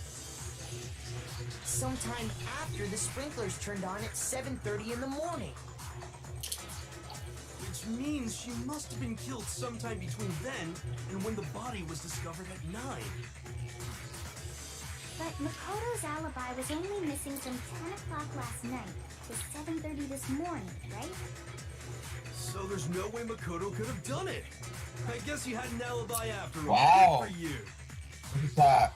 sometime after the sprinklers turned on at 7:30 in the morning. Which means she must have been killed sometime between then and when the body was discovered at 9. But Makoto's alibi was only missing from 10 o'clock last night to 7:30 this morning, right? So there's no way Makoto could have done it. I guess you had an alibi after all. Wow. Good for you. Look at that.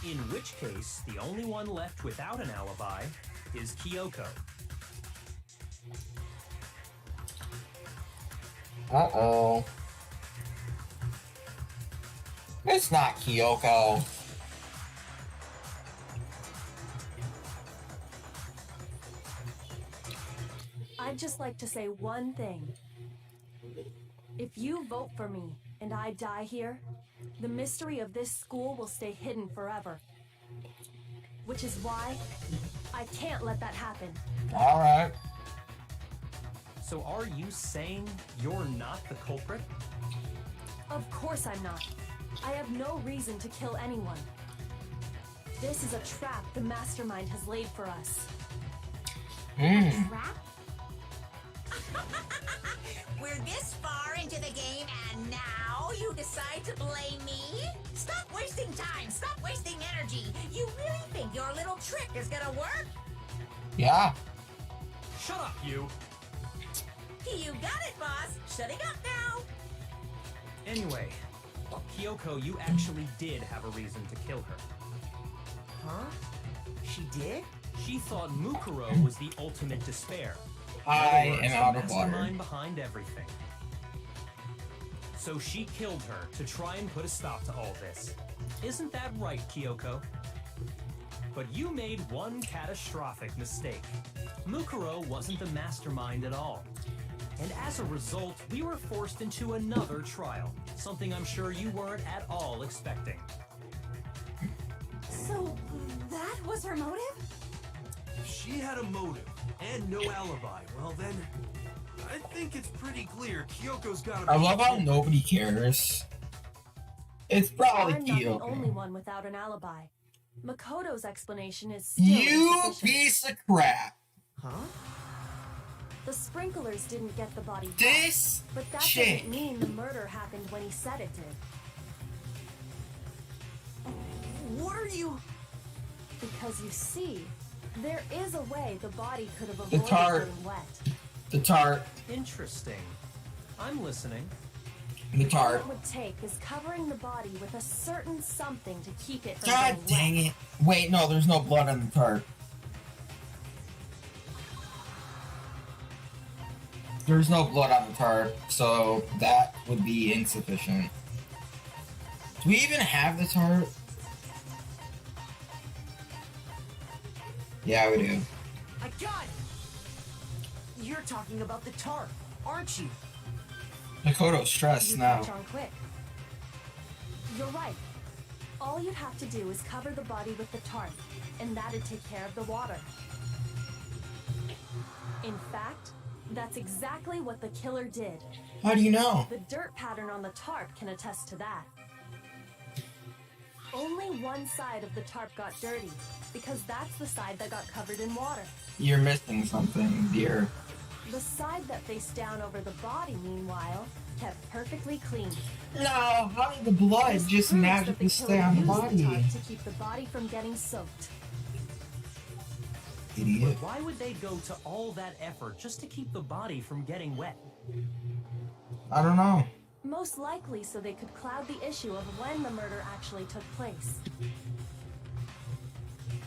In which case, the only one left without an alibi is Kyoko. Uh-oh. It's not Kyoko. I'd just like to say one thing. If you vote for me and I die here, the mystery of this school will stay hidden forever. Which is why I can't let that happen. All right. So are you saying you're not the culprit? Of course I'm not. I have no reason to kill anyone. This is a trap the mastermind has laid for us. Trap? We're this far into the game and now you decide to blame me? Stop wasting time! Stop wasting energy! You really think your little trick is gonna work? Yeah. Shut up, you! You got it, boss! Shutting up now! Anyway, Kyoko, you actually did have a reason to kill her. Huh? She did? She thought Mukuro was the ultimate despair. I In other words, am out of the water. mastermind behind everything. So she killed her to try and put a stop to all this. Isn't that right, Kyoko? But you made one catastrophic mistake. Mukuro wasn't the mastermind at all. And as a result, we were forced into another trial, something I'm sure you weren't at all expecting. So that was her motive? If she had a motive, and no alibi. Well then, I think it's pretty clear Kyoko's gotta be... I love how nobody cares. It's probably I'm not the only Kyoko. one without an alibi. Makoto's explanation is still You insufficient. piece of crap. Huh? The sprinklers didn't get the body back, This but that chick. doesn't mean the murder happened when he said it did. What are you... Because you see, there is a way the body could have The avoided tart. getting wet. The tart. Interesting. I'm listening. The All tart. it would take is covering the body with a certain something to keep it from God getting dang wet. it. Wait, no, there's no blood on the tart. There's no blood on the tart, so that would be insufficient. Do we even have the tart? Yeah, we do. I got it! You're talking about the tarp, aren't you? Makoto's stressed You now. catch on quick. You're right. All you'd have to do is cover the body with the tarp, and that'd take care of the water. In fact, that's exactly what the killer did. How do you know? The dirt pattern on the tarp can attest to that. Only one side of the tarp got dirty, because that's the side that got covered in water. You're missing something, dear. The side that faced down over the body, meanwhile, kept perfectly clean. No, how did the blood This just proves that magically the stay killer on the used body? tarp to keep the body from getting soaked. Idiot. Why would they go to all that effort just to keep the body from getting wet? I don't know. Most likely so they could cloud the issue of when the murder actually took place.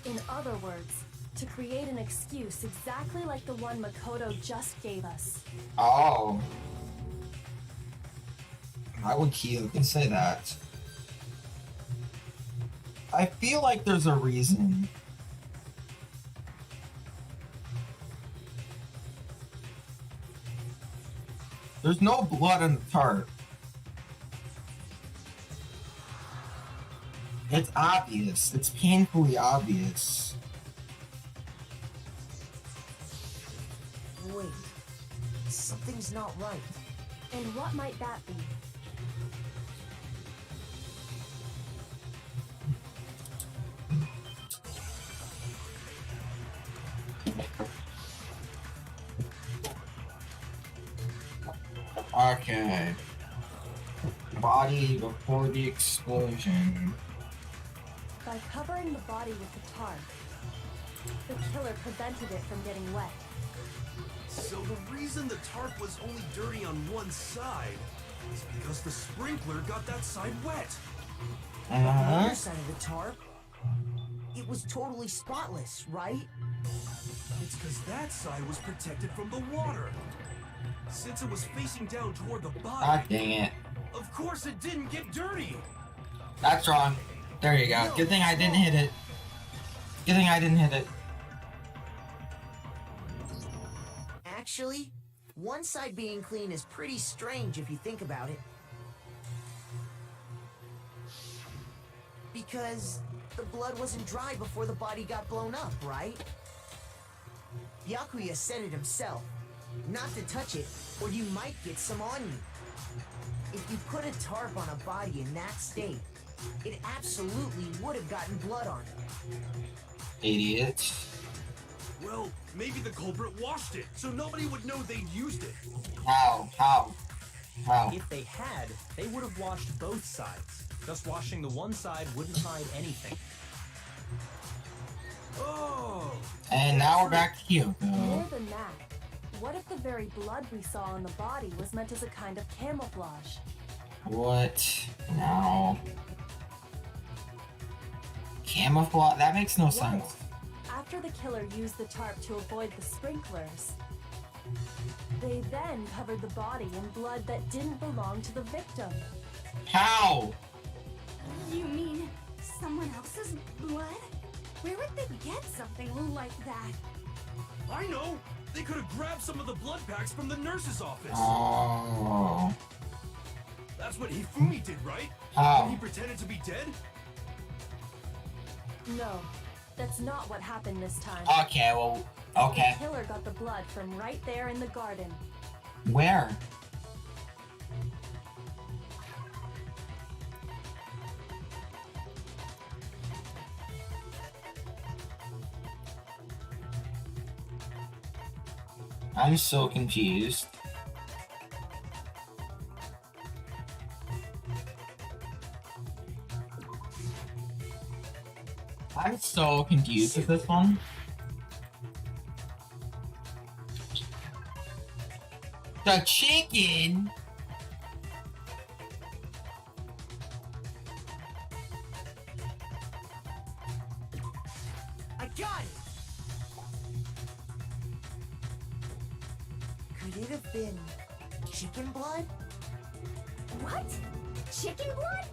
In other words, to create an excuse exactly like the one Makoto just gave us. Oh. Why would Kyoko say that? I feel like there's a reason. There's no blood on the tarp. It's obvious. It's painfully obvious. Wait. Something's not right. And what might that be? Okay. Body before the explosion. By covering the body with the tarp, the killer prevented it from getting wet. So the reason the tarp was only dirty on one side is because the sprinkler got that side wet. The other side of the tarp, it was totally spotless, right? It's because that side was protected from the water. Since it was facing down toward the God body, dang it. of course it didn't get dirty. That's wrong. There you go. Good thing I didn't hit it. Good thing I didn't hit it. Actually, one side being clean is pretty strange if you think about it. Because the blood wasn't dry before the body got blown up, right? Byakuya said it himself. Not to touch it, or you might get some on you. If you put a tarp on a body in that state, it absolutely would have gotten blood on it. Idiot. Well, maybe the culprit washed it, so nobody would know they'd used it. How? How? How? If they had, they would have washed both sides. Just washing the one side wouldn't hide anything. Oh! And now we're back to More Kyoko. than that, what if the very blood we saw on the body was meant as a kind of camouflage? What? No. Camouflage? That makes no sense. After the killer used the tarp to avoid the sprinklers, they then covered the body in blood that didn't belong to the victim. How? You mean someone else's blood? Where would they get something like that? I know! They could have grabbed some of the blood packs from the nurse's office. Oh. That's what Hifumi did, right? How? When he pretended to be dead? No, that's not what happened this time. Okay, well, Okay. The killer got the blood from right there in the garden. Where? I'm so confused. I'm so confused with this one. The chicken? I got it! Could it have been chicken blood? What? Chicken blood?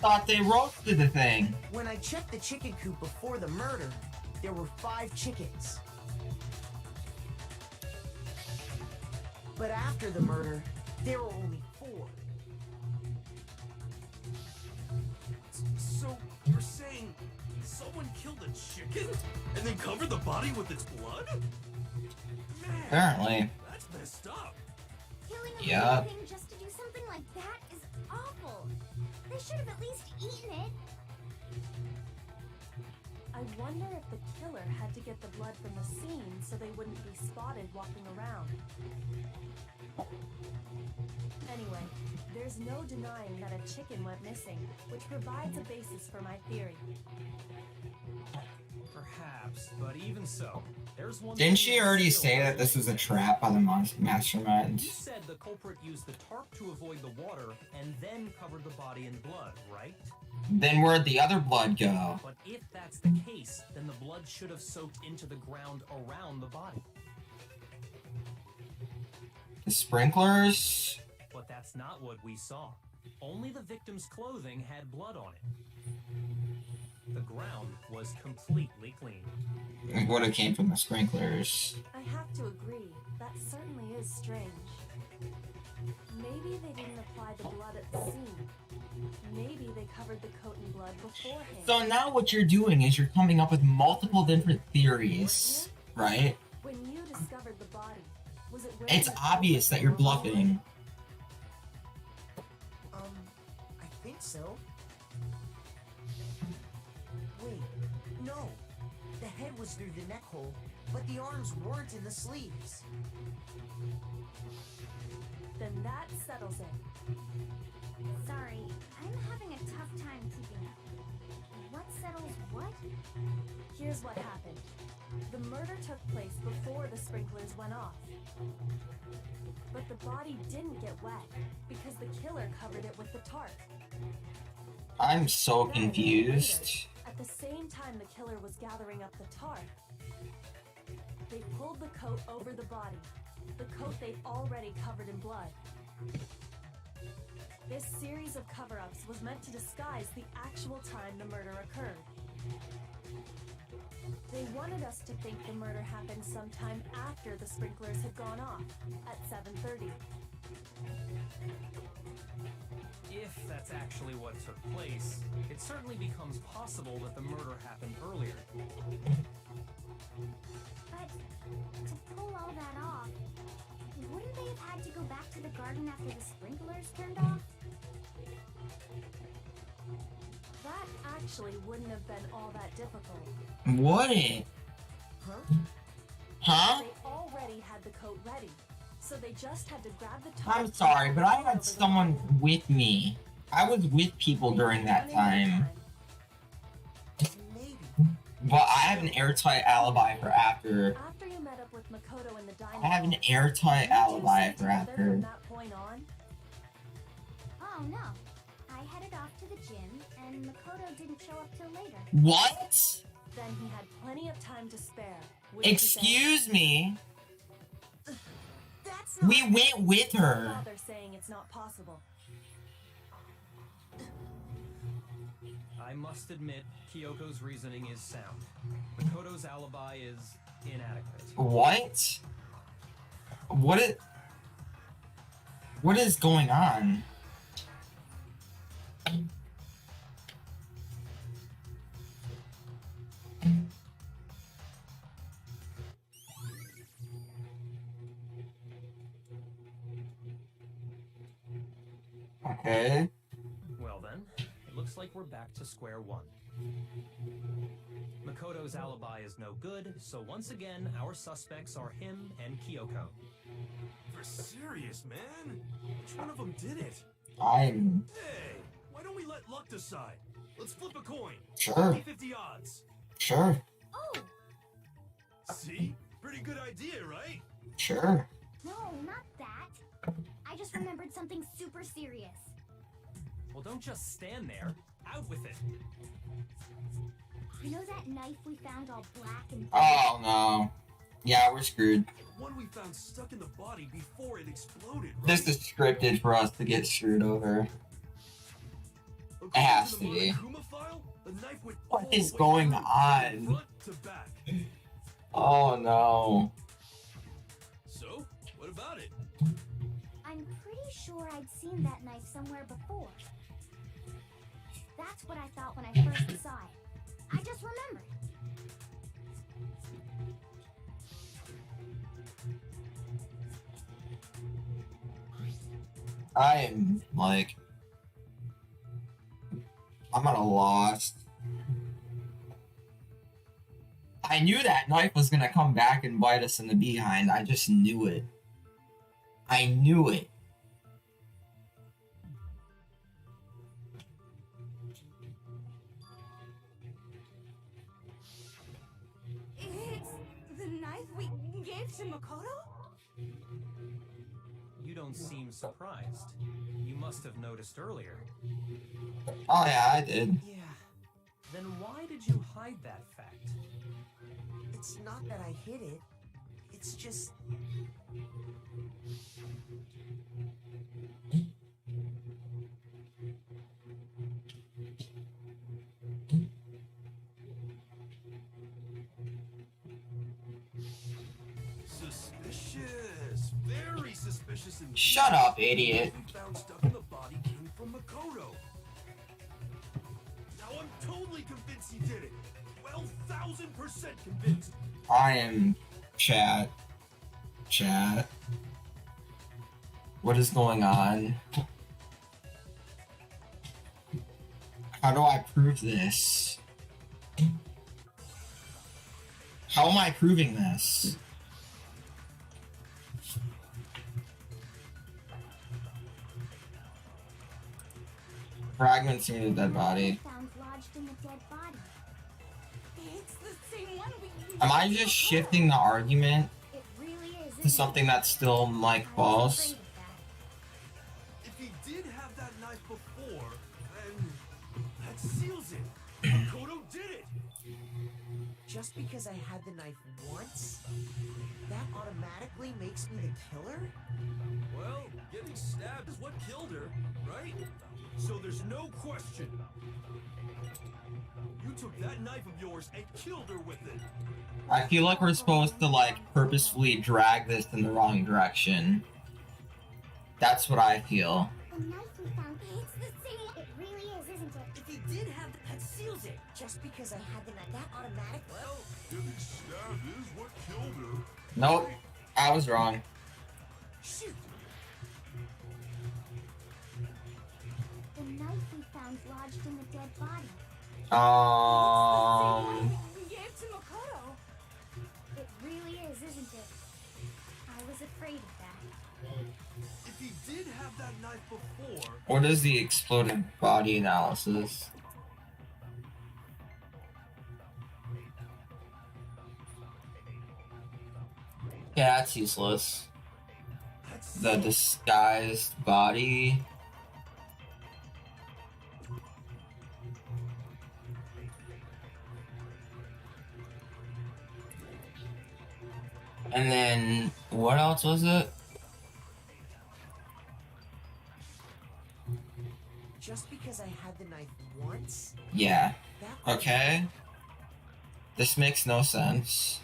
Thought they roasted the thing. When I checked the chicken coop before the murder, there were 5 chickens. But after the murder, there were only 4. So you're saying someone killed a chicken and then covered the body with its blood? Man, Apparently. that's messed up. Killing a Yeah. living thing just to do something like that is awful. They should have at least eaten it. I wonder if the killer had to get the blood from the scene so they wouldn't be spotted walking around. Anyway, there's no denying that a chicken went missing, which provides a basis for my theory. Perhaps, but even so, there's one. Didn't thing she already still say that this was a trap by the mastermind? You said the culprit used the tarp to avoid the water and then covered the body in blood, right? Then where'd the other blood go? But if that's the case, then the blood should have soaked into the ground around the body. The sprinklers? But that's not what we saw. Only the victim's clothing had blood on it. The ground was completely clean. It would have came from the sprinklers. I have to agree, that certainly is strange. Maybe they didn't apply the blood at the scene. Maybe they covered the coat in blood beforehand. So now what you're doing is you're coming up with multiple different theories, right? When you discovered the body, was it where It's the- obvious that you're bluffing. I think so. Wait, no. The head was through the neck hole, but the arms weren't in the sleeves. Then that settles it. Sorry, I'm having a tough time keeping up. What settles what? Here's what happened. The murder took place before the sprinklers went off. But the body didn't get wet because the killer covered it with the tarp. I'm so Then, confused. later, at the same time the killer was gathering up the tarp, they pulled the coat over the body, the coat they'd already covered in blood. This series of cover-ups was meant to disguise the actual time the murder occurred. They wanted us to think the murder happened sometime after the sprinklers had gone off, at 7:30. If that's actually what took place, it certainly becomes possible that the murder happened earlier. But to pull all that off, wouldn't they have had to go back to the garden after the sprinklers turned off? That actually wouldn't have been all that difficult. Would it? Huh? Huh? They already had the coat ready, so they just had to grab the tarp. I'm sorry, but I had someone with me. I was with people during that time. Maybe. But I have an airtight alibi for after. After you met up with Makoto in the dining I have an hall, airtight you two alibi stayed for together after. From that point on, Oh no. I headed off to the gym, and Makoto didn't show up till later. What? then he had plenty of time to spare. which is Excuse me. That's not... We went with her. Father saying it's not possible. I must admit, Kyoko's reasoning is sound. Makoto's alibi is inadequate. What? What is going on? Okay. Well then, it looks like we're back to square one. Makoto's alibi is no good, so once again, our suspects are him and Kyoko. For serious, man? Which one of them did it? I'm Hey, why don't we let luck decide? Let's flip a coin. sure. 50-50 odds. Sure. Oh, See? Pretty good idea, right? Sure. no, not that. I just remembered something super serious. Well, don't just stand there. Out with it. You know that knife we found all black and Oh no. Yeah, we're screwed. The one we found stuck in the body before it exploded, right? This is scripted for us to get screwed over. According has to to the be. Monokuma file, the knife went What all is the way going through, on? front to back. Oh no. So, what about it? I'm pretty sure I'd seen that knife somewhere before. That's what I thought when I first saw it. I just remembered. I am like, I'm at a loss. I knew that knife was gonna come back and bite us in the behind. I just knew it. I knew it. It's the knife we gave to Makoto? You don't seem surprised. You must have noticed earlier. Oh yeah, I did. Yeah, Then why did you hide that fact? it's not that I hid it. It's just... Suspicious. Very suspicious indeed. Shut up, idiot. The knife we found stuck in the body came from Makoto. Now I'm totally convinced he did it. 12,000% convinced. I am chat. Chat. What is going on? How do I prove this? How am I proving this? Fragments near the dead body. Found lodged in the dead body. It's the same one we Am I just shifting the argument It really is. to isn't something it? that's still like I was false? afraid of that. If he did have that knife before, then that seals it. Makoto did it. Just because I had the knife once, that automatically makes me the killer? Well, getting stabbed is what killed her, right? So there's no question. You took that knife of yours and killed her with it. I feel like we're supposed to like purposefully drag this in the wrong direction. That's what I feel. The knife we found. It's the same one. It really is, isn't it? If he did have that seals it. Just because I had the knife, that automatic. Well, Getting stabbed is what killed her. Nope, I was wrong. shoot. The knife we found lodged in the dead body. we gave to Makoto. It really is, isn't it? I was afraid of that. If he did have that knife before, What is the exploded body analysis? Yeah, that's useless. that's The disguised body. And then, what else was it? Just because I had the knife once, Yeah. that Okay. This makes no sense.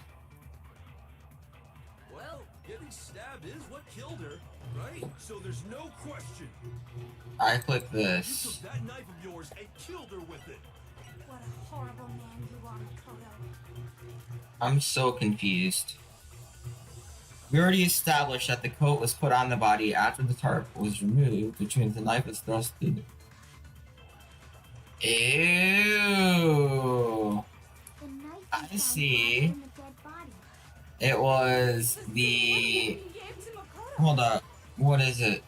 well, getting stabbed is what killed her, right? So there's no question. I click You this. took that knife of yours and killed her with it. What a horrible man you are, Makoto. I'm so confused. We already established that the coat was put on the body after the tarp was removed, which means the knife was thrusted. Ew. The knife I you found see. in the dead body. It was the... Hold up. What is it?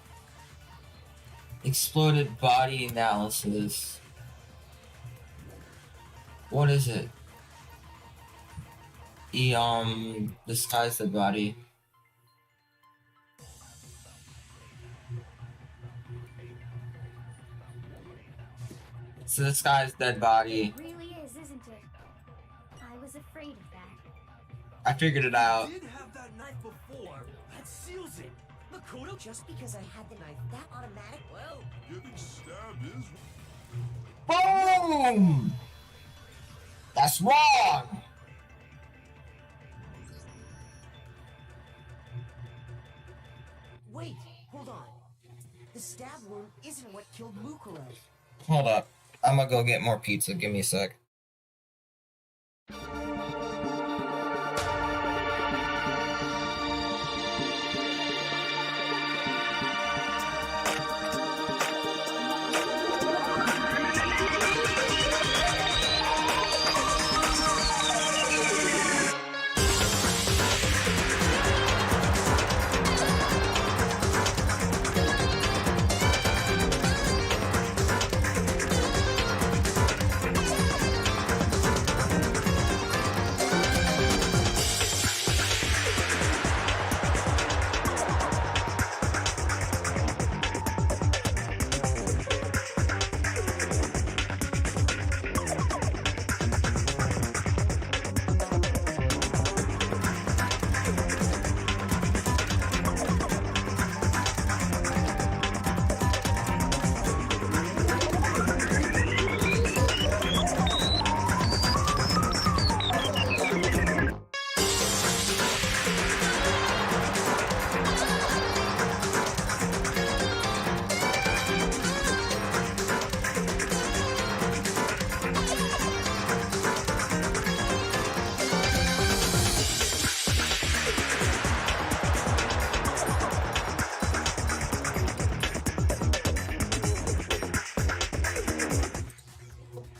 Exploded body analysis. What is it? Disguise the body. So disguise dead body. It really is, isn't it? I was afraid of that. I figured it out. You did have that knife before. That seals it. Makoto, just because I had the knife, that automatic? Well, Getting stabbed is... Boom! That's wrong! wait, hold on. The stab wound isn't what killed Mukuro. Hold up. I'm gonna go get more pizza. Give me a sec.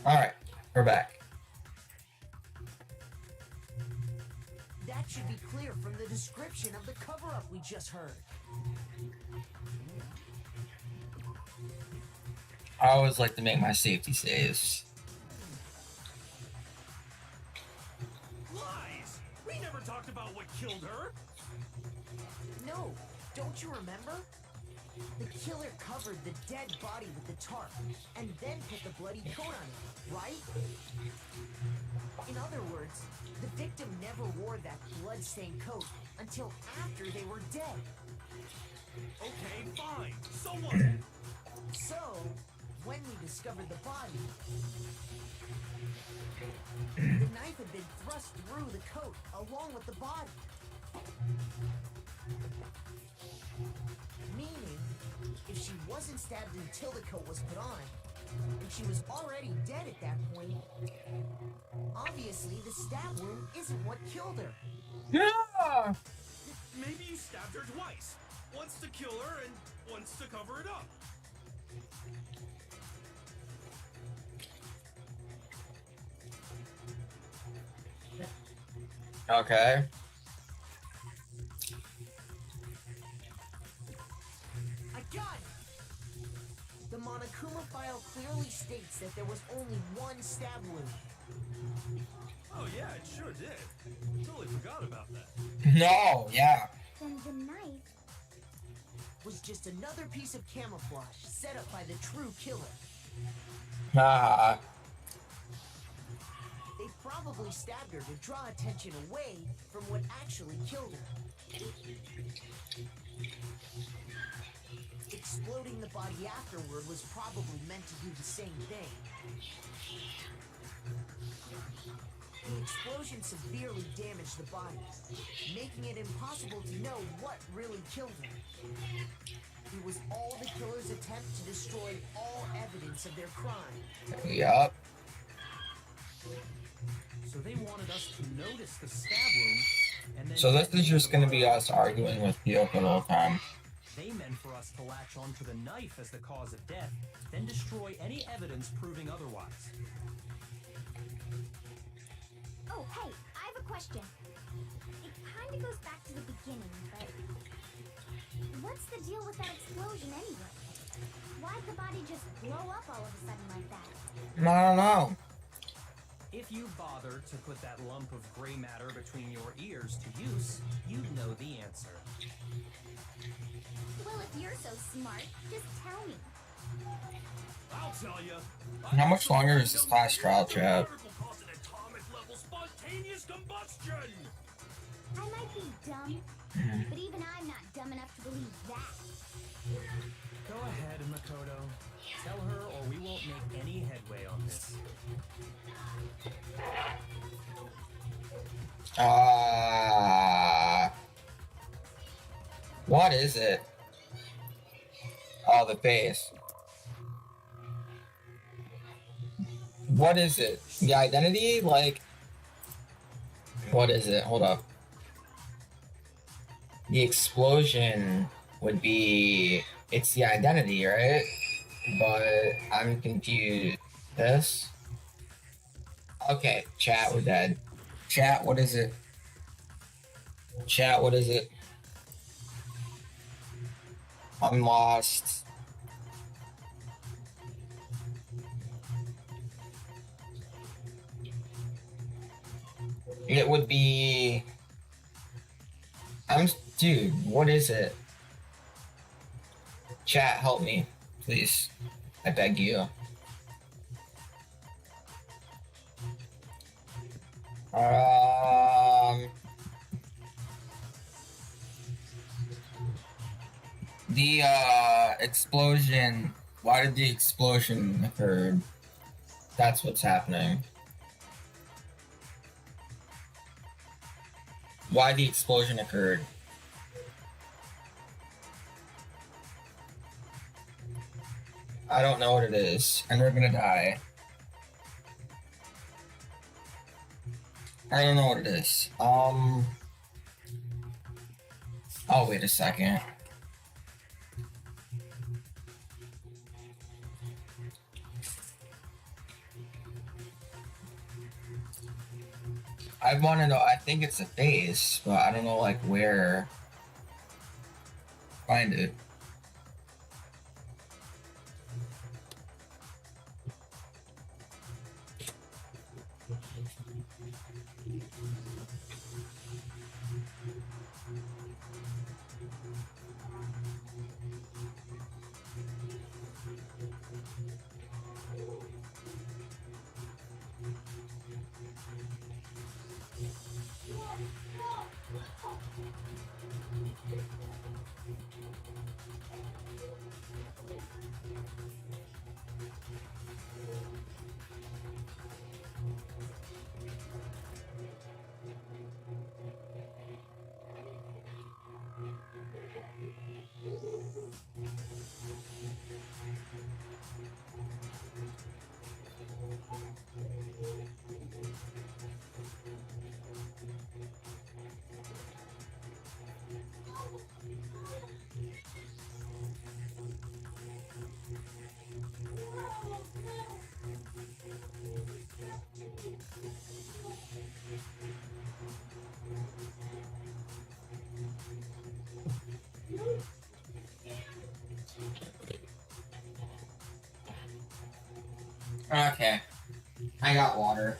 Alright, we're back. That should be clear from the description of the cover-up we just heard. I always like to make my safety saves. Lies! We never talked about what killed her. No, don't you remember? The killer covered the dead body with the tarp, and then put the bloody coat on it, right? In other words, the victim never wore that blood-stained coat until after they were dead. Okay, fine. So what? So, when we discovered the body, the knife had been thrust through the coat along with the body. Meaning, if she wasn't stabbed until the coat was put on, and she was already dead at that point, obviously the stab wound isn't what killed her. Yeah! Maybe you stabbed her twice. Once to kill her and once to cover it up. Okay. I got it! The Monokuma file clearly states that there was only one stab wound. Oh yeah, it sure did. Totally forgot about that. No, yeah. Then the knife. Was just another piece of camouflage set up by the true killer. Haha. They probably stabbed her to draw attention away from what actually killed her. Exploding the body afterward was probably meant to do the same thing. The explosion severely damaged the body, making it impossible to know what really killed her. It was all the killer's attempt to destroy all evidence of their crime. Yup. So they wanted us to notice the stab wound and then So this is detonate just the gonna be bomb. us arguing with Kyoko the whole time. They meant for us to latch onto the knife as the cause of death, then destroy any evidence proving otherwise. Oh, hey, I have a question. It kind of goes back to the beginning, but what's the deal with that explosion anyway? Why'd the body just blow up all of a sudden like that? I don't know. If you bothered to put that lump of gray matter between your ears to use, you'd know the answer. Well, if you're so smart, just tell me. I'll tell you. How much longer is this last trial, Chad? Cause an atomic level spontaneous combustion. I might be dumb, but even I'm not dumb enough to believe that. Go ahead, Makoto. Tell her or we won't make any headway on this. What is it? Oh, the face. What is it? The identity? Like, what is it? Hold up. The explosion would be, it's the identity, right? But I'm confused. This? Okay, chat, we're dead. Chat, what is it? Chat, what is it? I'm lost. It would be... Dude, what is it? Chat, help me, please. I beg you. The explosion. Why did the explosion occur? That's what's happening. Why the explosion occurred. I don't know what it is, and we're gonna die. I don't know what it is. Oh, wait a second. I want to know. I think it's a face, but I don't know like where. Find it. Okay. I got water.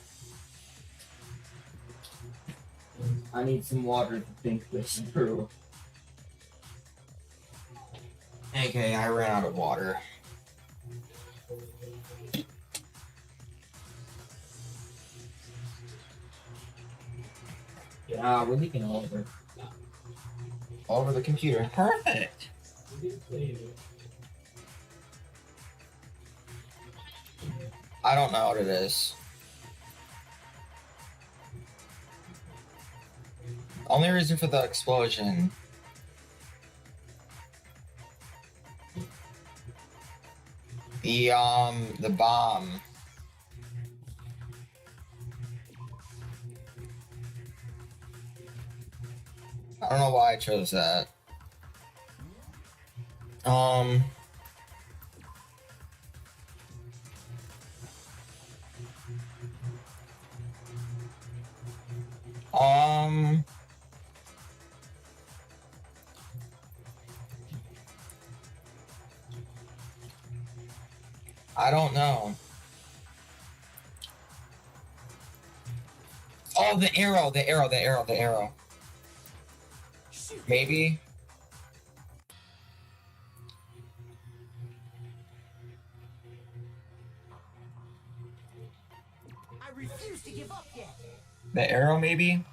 I need some water to think this through. Okay, I ran out of water. Yeah, we're leaking all over. All over the computer. Perfect! I don't know what it is. Only reason for the explosion. The bomb. I don't know why I chose that. I don't know. Oh, the arrow, the arrow, the arrow, the arrow. Maybe? I refuse to give up yet. The arrow, maybe?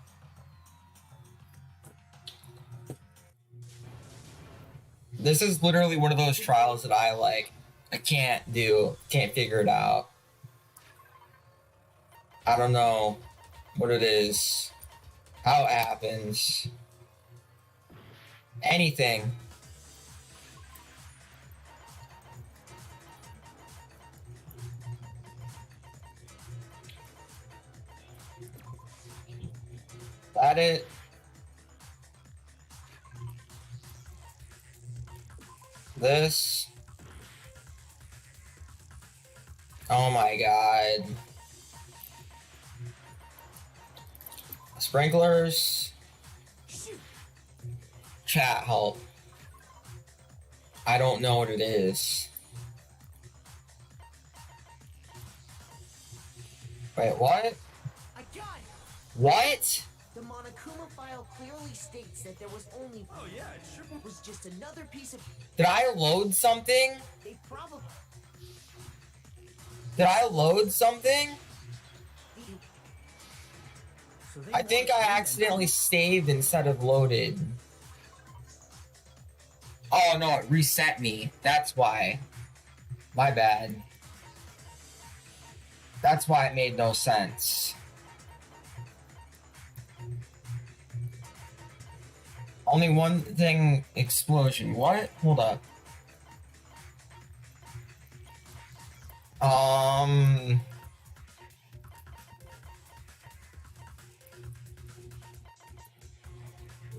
This is literally one of those trials that I can't figure it out. I don't know what it is, how it happens, anything. That it? This? Oh my god. Sprinklers? Chat help. I don't know what it is. Wait, what? I got it. What? The Monokuma file clearly states that there was only. Oh yeah, it sure. It was just another piece of. Did I load something? They probably. Did I load something? So they I think I accidentally saved instead of loaded. Oh no, it reset me. That's why. My bad. That's why it made no sense. Only one thing, explosion. What? Hold up.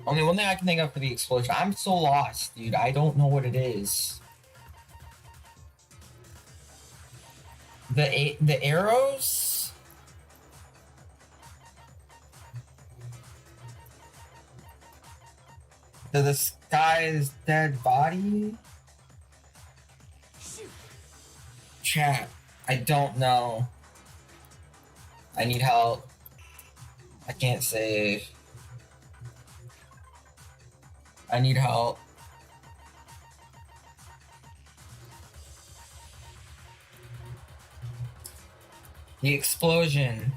Only one thing I can think of for the explosion. I'm so lost, dude. I don't know what it is. The arrows? This guy's dead body? Chat. I don't know. I need help. I can't save. I need help. The explosion.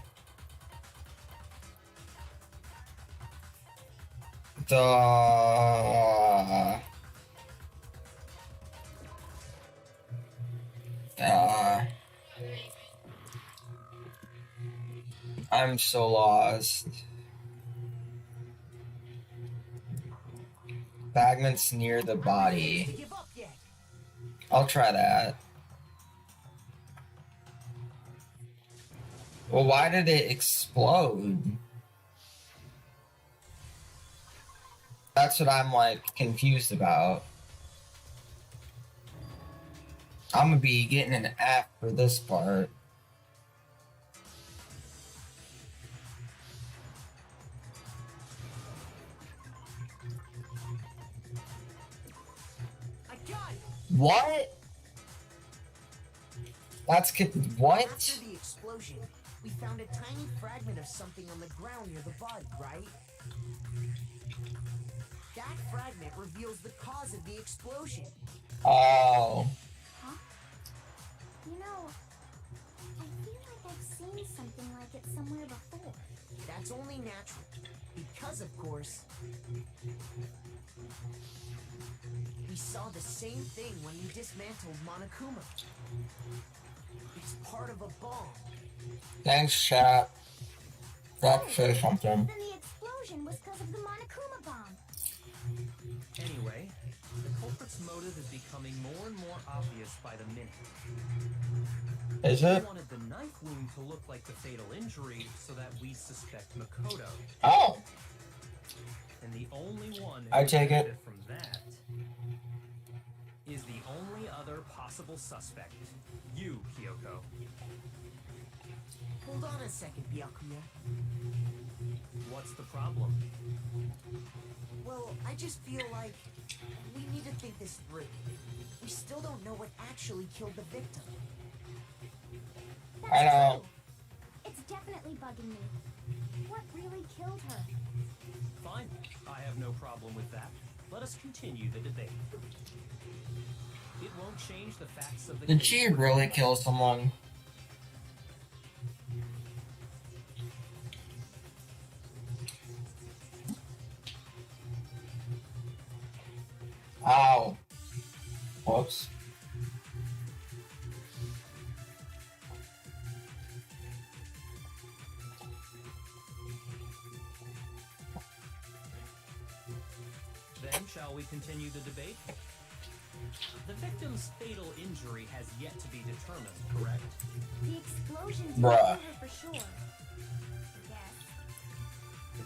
I'm so lost. Fragments near the body. I'll try that. Well, why did it explode? That's what I'm confused about. I'm gonna be getting an F for this part. What? That's what? After the explosion, we found a tiny fragment of something on the ground near the body, right? That fragment reveals the cause of the explosion. Oh. Huh? You know, I feel like I've seen something like it somewhere before. That's only natural. Because, of course, we saw the same thing when we dismantled Monokuma. It's part of a bomb. Thanks, chat. That says something. Then the explosion was because of the Monokuma bomb. Anyway, the culprit's motive is becoming more and more obvious by the minute. Is We it? wanted the knife wound to look like the fatal injury so that we suspect Makoto. Oh. And the only one who I would take it. benefit from that is the only other possible suspect. You, Kyoko. Hold on a second, Byakuya. What's the problem? Well, I just feel like we need to think this through. We still don't know what actually killed the victim. I know. It's definitely bugging me. What really killed her? Fine. I have no problem with that. Let us continue the debate. It won't change the facts of the Did case. she really kill someone? Ow. Whoops. Then shall we continue the debate? The victim's fatal injury has yet to be determined, correct? The explosion didn't Bruh. kill her for sure. Yes.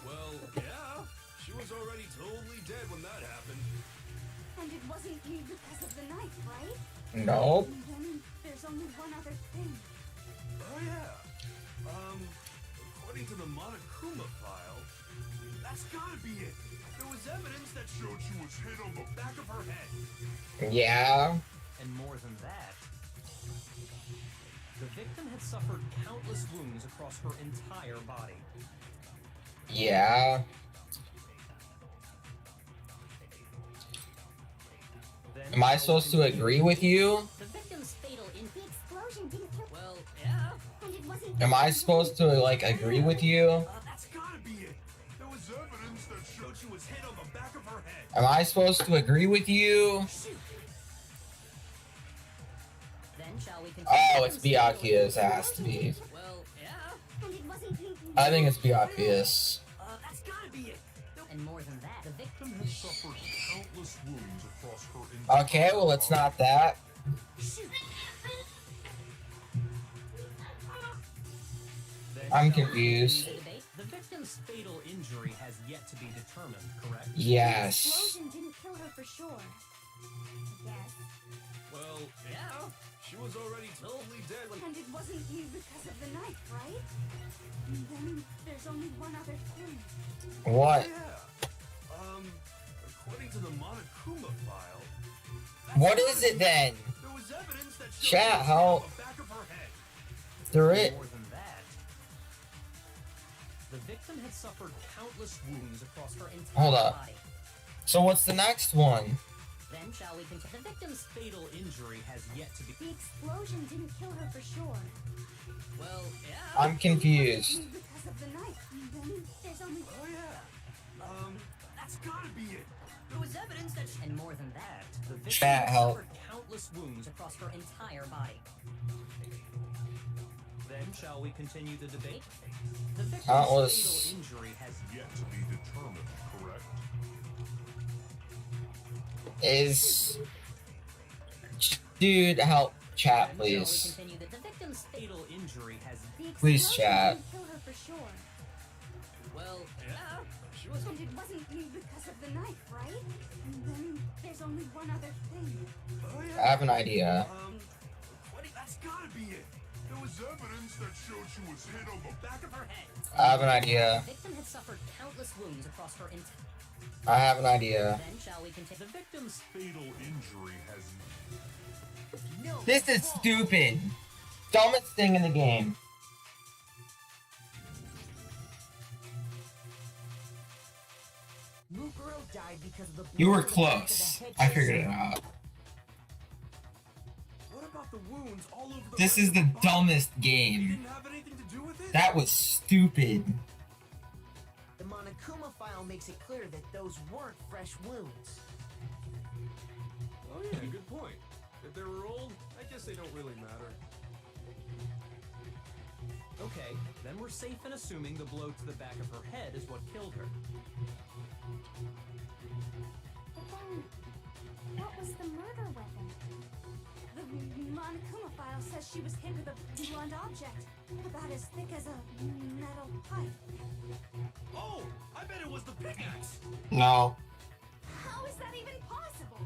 Well, yeah. She was already totally dead when that happened. And it wasn't you because of the knife, right? Nope. And then there's only one other thing. Oh, yeah. According to the Monokuma file, that's gotta be it. There was evidence that showed she was hit on the back of her head. Yeah. And more than that, the victim had suffered countless wounds across her entire body. Yeah. Then Am I shall we supposed to continue agree the with debate? you? The victim's fatal The explosion didn't kill. Well, yeah. And it wasn't. Am I supposed to, like, agree with you? That's gotta be it. There was evidence that showed she was hit on the back of her head. Am I supposed to agree with you? Then shall we continue? Oh, it's Byakuya's has to be. Well, yeah. And it wasn't. I think it's Byakuya's. That's gotta be it. And more than that, the victim Victim has suffered countless wounds across her entire Okay, well, it's not that. Then I'm shall we confused. continue the debate? The victim's fatal injury has yet to be determined, correct? The Yes. explosion didn't kill her for sure. Yes. Well, yeah. She was already totally dead when... And it wasn't you because of the knife, right? And then there's only one other thing. What? Yeah. According to the Monokuma file... What is it then? There was evidence that showed Chat, she was hit how- on the back of her head. There it. More than that, the victim had suffered countless wounds across her entire Hold up. body. So what's the next one? Then shall we continue? The victim's fatal injury has yet to be. The explosion didn't kill her for sure. Well, yeah. I'm confused. Because of the knife. And then There's only. Oh, yeah. That's gotta be it. There was evidence that. And more than that, The victim Chat, had help. suffered countless wounds across. across her entire body. Then shall we continue the debate? The victim's Countless- fatal injury has Yet to be determined, correct? Is... Dude, help. Chat, Then shall we please. continue the victim's fatal injury has. The Please, explosion chat. didn't kill her for sure. well, Yeah. She was... And it wasn't you because of the knife, right? And then there's only one other thing. Oh, I yeah. have an idea. That's gotta be it. There was evidence that showed she was hit on the Back of her head. I have an idea. the victim had suffered countless wounds across her entire. I have an idea. Then shall we continue? The victim's fatal injury has No. This is stupid. Dumbest thing in the game. Mukuro died because of the You were blow to the back of the close. head I she figured it received. out. What about the wounds all over the... This is the body? dumbest You game. didn't have anything to do with it? That was stupid. The Monokuma file makes it clear that those weren't fresh wounds. Oh, yeah, good point. If they were old, I guess they don't really matter. okay. Then we're safe in assuming the blow to the back of her head is what killed her. But then. What was the murder weapon? The Monokuma file says she was hit with a blunt object, about as thick as a metal pipe. Oh, I bet it was the pickaxe. No. How is that even possible?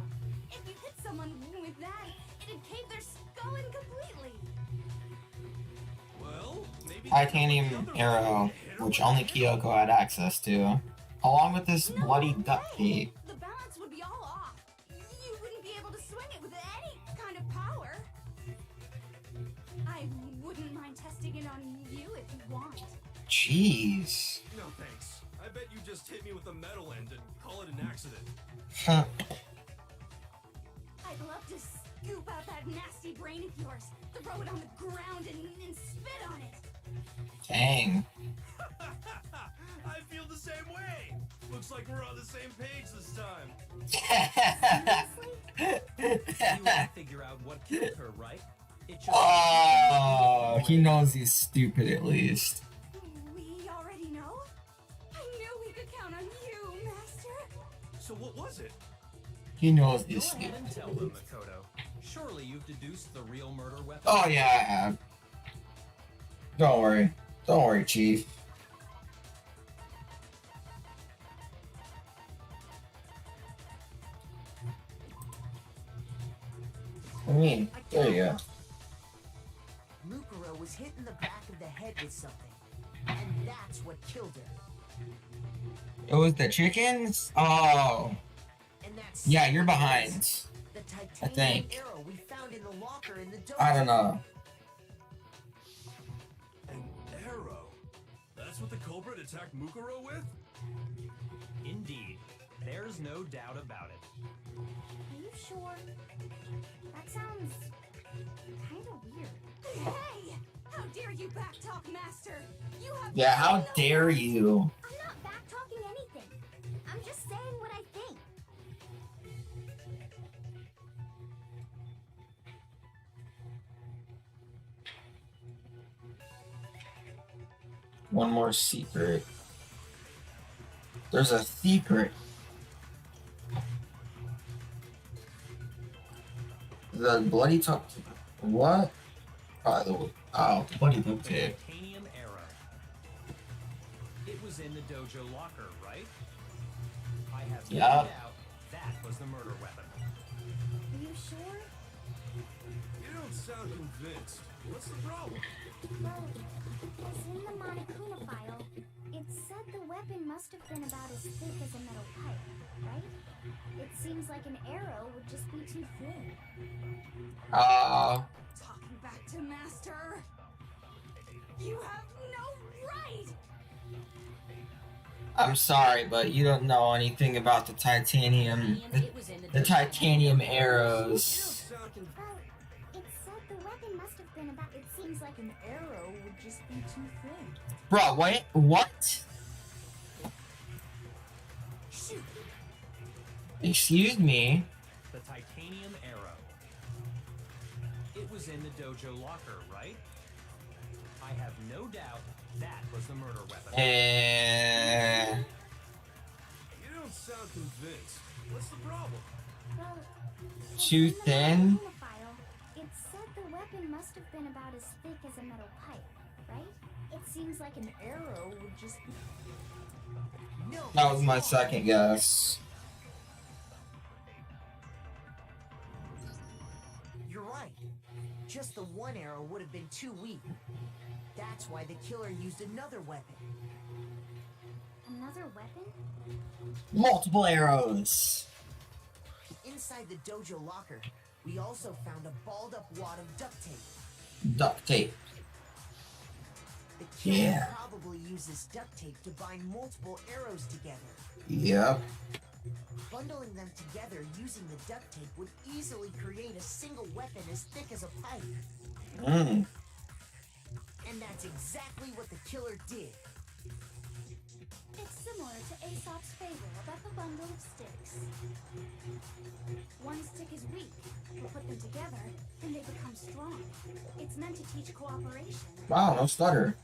If you hit someone with that, it'd cave their skull in completely. Well, maybe Titanium arrow, which only Kyoko had access to, along with this bloody duct tape. The balance would be all off. You wouldn't be able to swing it with any kind of power. I wouldn't mind testing it on you if you want. Jeez. No thanks. I bet you just hit me with a metal end and call it an accident. Huh. I'd love to scoop out that nasty brain of yours, throw it on the ground and spit on it. Dang. I feel the same way. Looks like we're on the same page this time. You want to figure out what killed her, right? It just Oh, he knows he's stupid at least. We already know? I knew we could count on you, Master. So what was it? He knows Go he's ahead stupid. and tell them, Makoto. Surely you've deduced the real murder weapon. Oh yeah, I have. Don't worry. Don't worry, Chief. I mean, there you go. Mukuro was hit in the back of the head with something, and that's what killed her. It was the chickens? Oh. And that's Yeah, you're behind. the I titanium think. arrow we found in the locker in the dojo. I don't know. An arrow. That's what the culprit attacked Mukuro with? Indeed. There's no doubt about it. Are you sure? That sounds kind of weird. Hey! How dare you backtalk, Master? You have Yeah, how no dare you? I'm not back-talking anything. I'm just saying what I think. One more secret. There's a secret. The bloody tuck. What? Oh, bloody duct The tape. titanium arrow. It was in the dojo locker, right? I have no Yup. doubt that was the murder weapon. Are you sure? You don't sound convinced. What's the problem? Well, as in the Monokuma file, it said the weapon must have been about as thick as a metal pipe, right? It seems like an arrow would just be too thin. Talking back to Master. You have no right. I'm sorry, but you don't know anything about the titanium. The titanium arrows. Sound convinced. Well, it said the weapon must have been about. It seems like an arrow would just be too thin. Bro, wait, what? Shoot. Excuse me. The titanium arrow. It was in the dojo locker, right? I have no doubt that was the murder weapon. You don't sound convinced. What's the problem? Well, Too in the thin? Monokuma file, it said the weapon must have been about as thick as a metal pipe, right? It seems like an arrow would just be. No, That was my second guess. You're right. Just the one arrow would have been too weak. That's why the killer used another weapon. Another weapon? Multiple arrows. Inside the dojo locker, we also found a balled up wad of duct tape. Duct tape. The killer Yeah. probably uses duct tape to bind multiple arrows together. Yep. Bundling them together using the duct tape would easily create a single weapon as thick as a pipe. Mm. And that's exactly what the killer did. It's similar to Aesop's fable about the bundle of sticks. One stick is weak, but put them together, and they become strong. It's meant to teach cooperation. Wow, no stutter.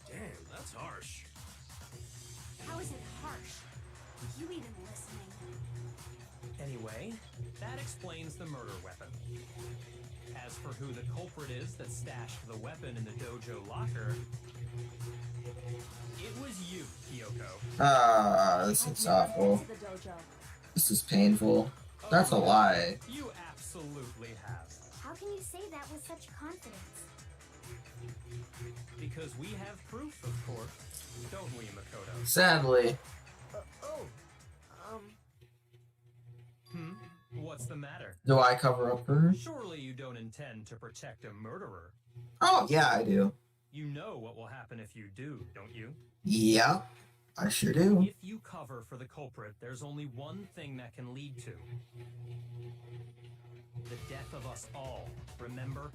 Damn, that's harsh. How is it harsh? You even listening? Anyway, explains the murder weapon. As for who the culprit is that stashed the weapon in the dojo locker, it was you, Kyoko. Ah, this is awful. To the dojo. This is painful. That's a lie. You absolutely have. How can you say that with such confidence? Because we have proof, of course. Don't we, Makoto? Sadly. What's the matter? Do I cover up for her? Surely you don't intend to protect a murderer. Oh, yeah, I do. You know what will happen if you do, don't you? Yeah, I sure do. If you cover for the culprit, there's only one thing that can lead to the death of us all, remember?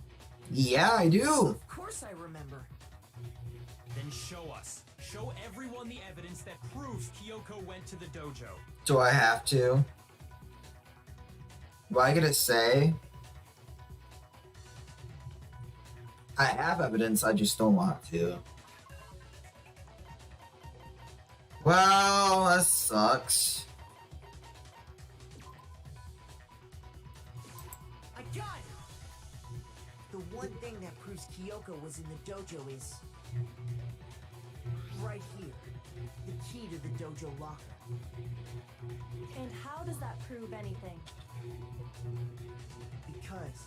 Yeah, I do. Of course I remember. Then show us. Show everyone the evidence that proves Kyoko went to the dojo. Do I have to? Do I get to say? I have evidence, I just don't want to. Well, that sucks. I got it! The one thing that proves Kyoko was in the dojo is right here. The key to the dojo locker. And how does that prove anything? Because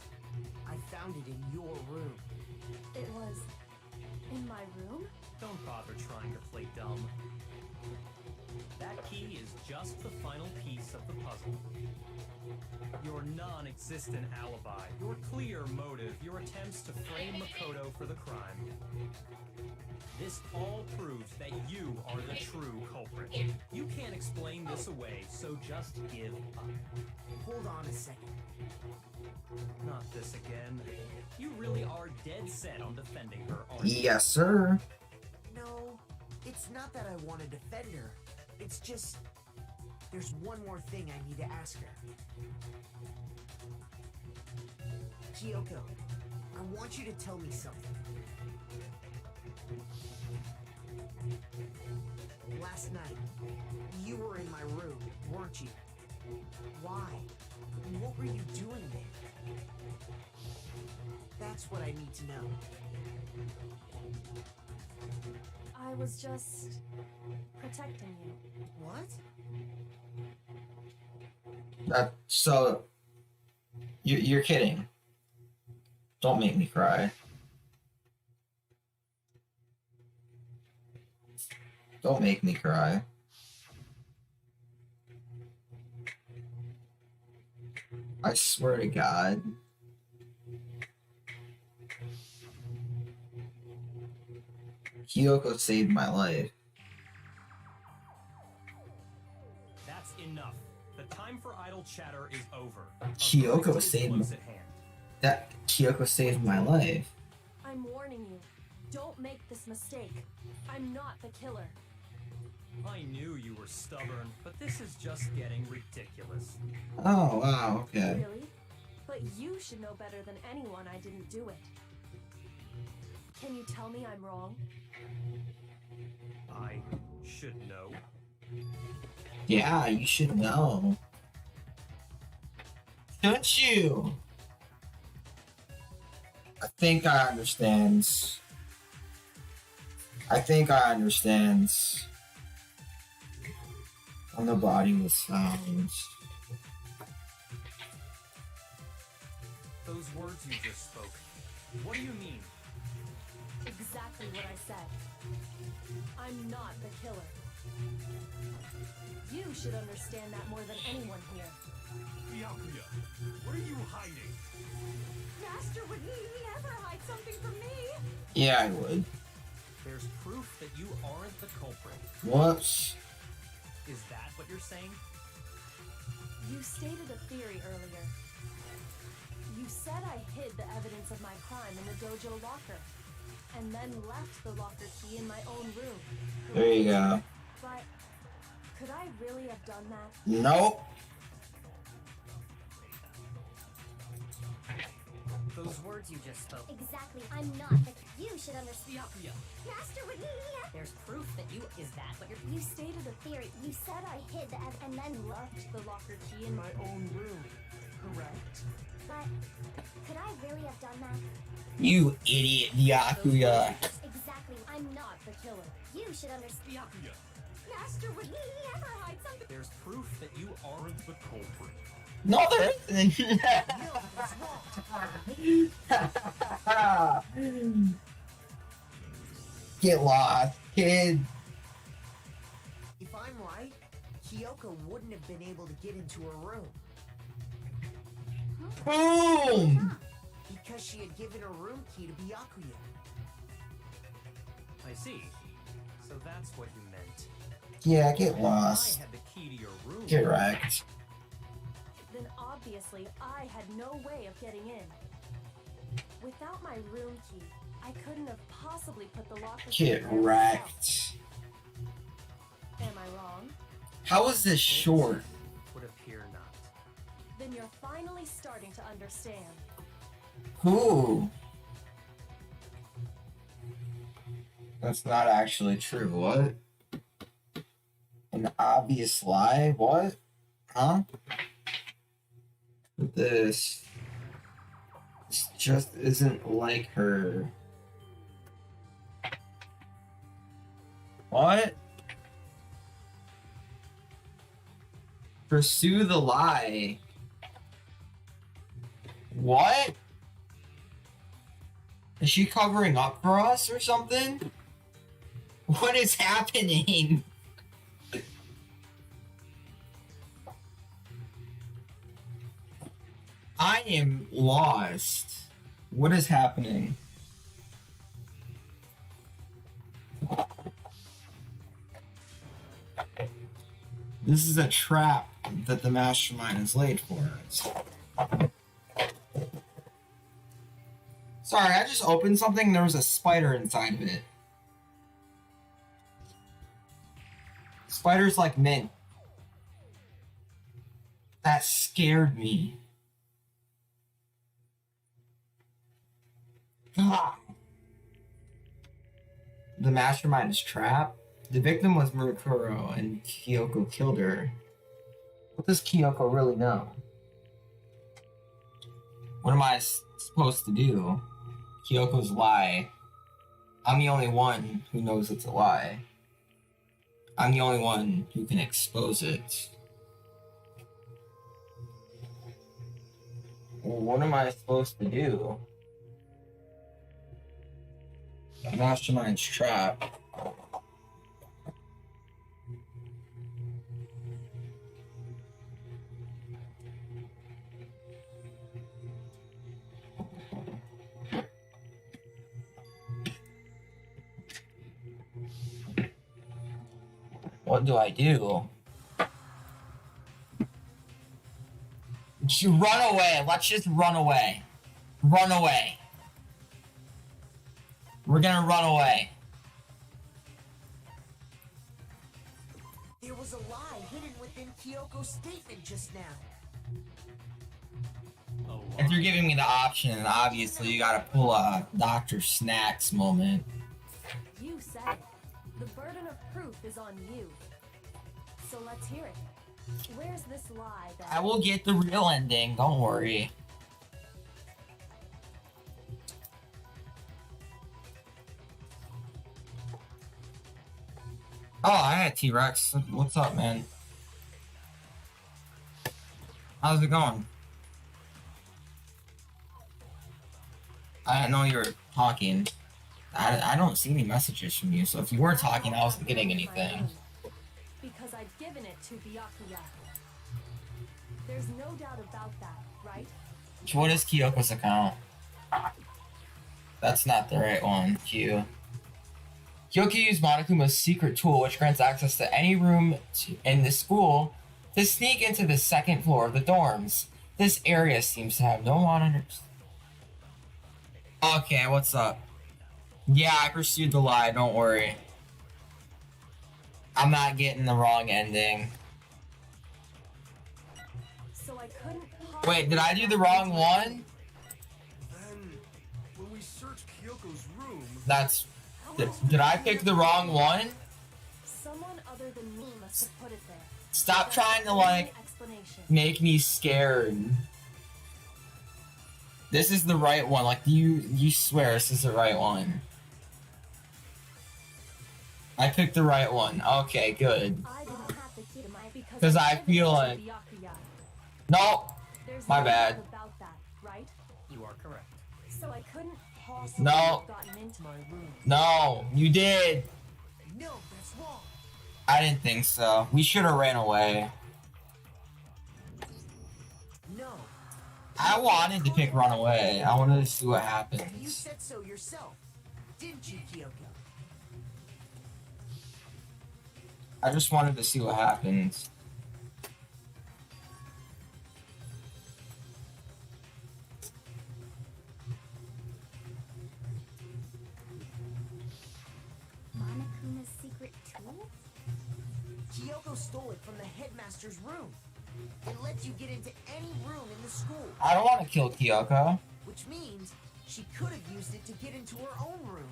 I found it in your room. It was in my room? Don't bother trying to play dumb. That key is just the final piece of the puzzle. Your non-existent alibi, your clear motive, your attempts to frame Makoto for the crime. This all proves that you are the true culprit. You can't explain this away, so just give up. Hold on a second. Not this again. You really are dead set on defending her, aren't you? Yes, sir. No, it's not that I want to defend her. It's just there's one more thing I need to ask her. Kyoko, I want you to tell me something. Last night, you were in my room, weren't you? Why? What were you doing there? That's what I need to know. I was just protecting you. What? So, you're kidding. Don't make me cry. Don't make me cry. I swear to God. Kyoko saved my life. That's enough. The time for idle chatter is over. Kyoko saved close at hand. that. Kyoko saved my life. I'm warning you. Don't make this mistake. I'm not the killer. I knew you were stubborn, but this is just getting ridiculous. Oh, wow, okay. Really? But you should know better than anyone I didn't do it. Can you tell me I'm wrong? I should know. Yeah, you should know. Shouldn't you? I think I understand. When the body was found. Those words you just spoke, what do you mean? Exactly what I said. I'm not the killer. You should understand that more than anyone here. Byakuya, what are you hiding? Master would never hide something from me. Yeah, I would. There's proof that you aren't the culprit. Whoops. Is that what you're saying? You stated a theory earlier. You said I hid the evidence of my crime in the dojo locker, and then left the locker key in my own room. There you go. But could I really have done that? Nope. Those words you just spoke. Exactly, I'm not the. You should understand. Byakuya, Master would never. there's proof that you. Is that what you're. You stated a theory. You said I hid the and then left the locker key in my own room. correct. But could I really have done that? You idiot, Byakuya. Exactly. I'm not the killer. You should understand. Byakuya, Master would never hide something. There's proof that you aren't the culprit. No, there isn't. Get lost, kid. If I'm right, Kyoko wouldn't have been able to get into her room Boom! because she had given her room key to Byakuya. I see. So that's what you meant. Yeah, get I lost. had the key to your room. Get wrecked. Then obviously I had no way of getting in. Without my room key, I couldn't have possibly put the lock. Get wrecked. Am I wrong? How is this short? Would appear not. Then you're finally starting to understand. Who? That's not actually true. What? An obvious lie? What? Huh? This just isn't like her. What? Pursue the lie. What? Is she covering up for us or something? What is happening? I am lost. What is happening? This is a trap that the mastermind has laid for us. Sorry, I just opened something and there was a spider inside of it. Spiders like mint. That scared me. God. The mastermind is trapped. The victim was Murukuro and Kyoko killed her. What does Kyoko really know? What am I supposed to do? Kyoko's lie. I'm the only one who knows it's a lie. I'm the only one who can expose it. Well, what am I supposed to do? The mastermind's trapped. What do I do? Run away. Let's just run away. Run away. We're gonna run away. There was a lie hidden within Kyoko's statement just now. Oh, If you're giving me the option, then obviously you gotta pull a Dr. Snacks moment. You said it. The burden of proof is on you. So let's hear it. Where's this lie that... I will get the real ending, don't worry. Oh, I had T-Rex. What's up, man? How's it going? I didn't know you were talking. I don't see any messages from you, so if you were talking, I wasn't getting anything. Because I've given it to Byakuya. There's no doubt about that, right? What is Kyoko's account? That's not the right one. Q. Kyoko used Monokuma's secret tool, which grants access to any room in the school, to sneak into the second floor of the dorms. This area seems to have no monitors. Okay, what's up? Yeah, I pursued the lie, don't worry. I'm not getting the wrong ending. So I couldn't Wait, did I do the wrong one? Then, when we searched Kyoko's room, That's... Did I pick the wrong one? Someone other than me must have put it there. Stop trying to, like, Explanation. make me scared. This is the right one. Like, you swear this is the right one. I picked the right one. Okay, good. I didn't have the key to my because 'Cause I didn't feel enter like- the Byakuya. No! There's My no bad. doubt about that, right? You are correct. So I couldn't possibly No. have gotten into my room. No, you did. No, that's wrong. I didn't think so. We should have ran away. No. I wanted to pick run away. I wanted to see what You happens. said so yourself, didn't you, Kyoko? I just wanted to see what happens. Monokuma's secret tool? Kyoko stole it from the headmaster's room. It lets you get into any room in the school, I don't want to kill Kyoko. which means she could have used it to get into her own room.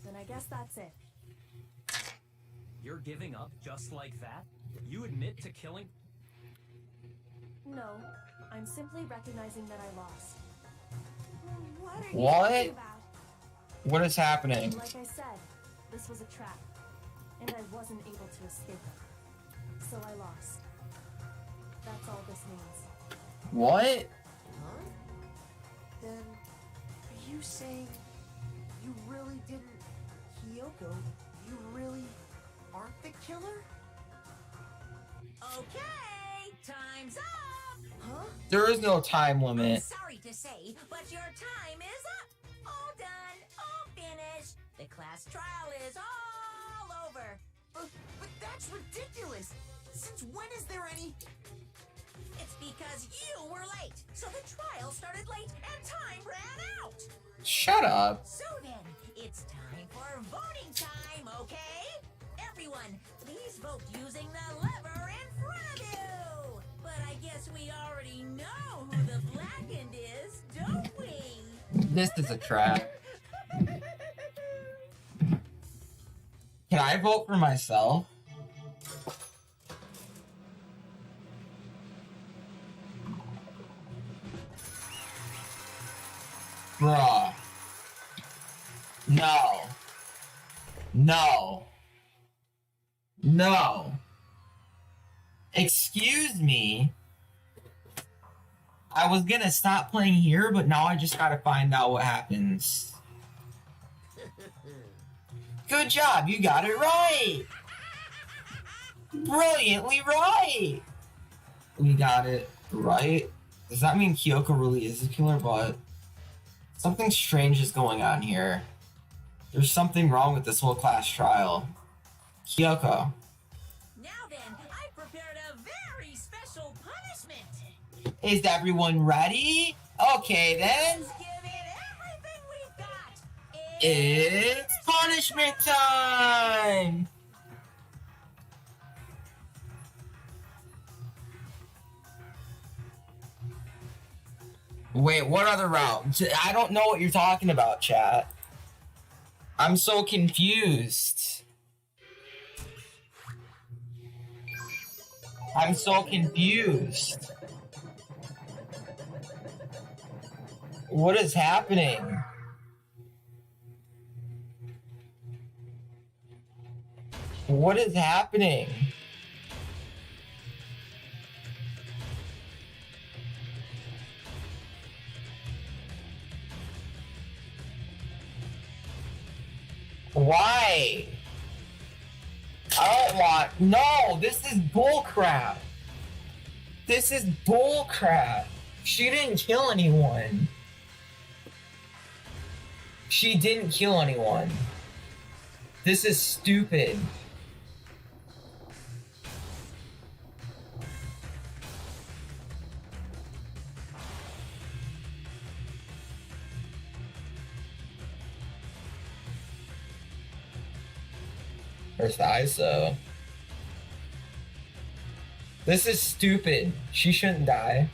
Then I guess that's it. You're giving up just like that? You admit to killing... No, I'm simply recognizing that I lost. What are you What? talking about? What is happening? Like I said, this was a trap, and I wasn't able to escape it. So I lost. That's all this means. What? Huh? Then, are you saying you really didn't... Kyoko, you really aren't the killer? Okay, time's up. Huh? There is no time I'm limit. sorry to say, but your time is up. All done, all finished. The class trial is all over. But that's ridiculous! Since when is there any... It's because you were late. So the trial started late and time ran out. Shut up. So then, it's time for voting time, okay? Everyone, please vote using the lever in front of you. But I guess we already know who the blackened is, don't we? This is a trap. Can I vote for myself? Bruh. No. No. No. Excuse me. I was gonna stop playing here, but now I just gotta find out what happens. Good job, you got it right! Brilliantly right! We got it right. Does that mean Kyoko really is a killer? But something strange is going on here. There's something wrong with this whole class trial. Kyoko. Now then, I prepared a very special punishment. Is everyone ready? Okay then. Let's give it everything we've got. It's punishment time! Wait, what other route? I don't know what you're talking about, chat. I'm so confused. I'm so confused. What is happening? What is happening? Why? I don't want... No, this is bullcrap. This is bullcrap. She didn't kill anyone. She didn't kill anyone. This is stupid. Where's the ISO? This is stupid. She shouldn't die.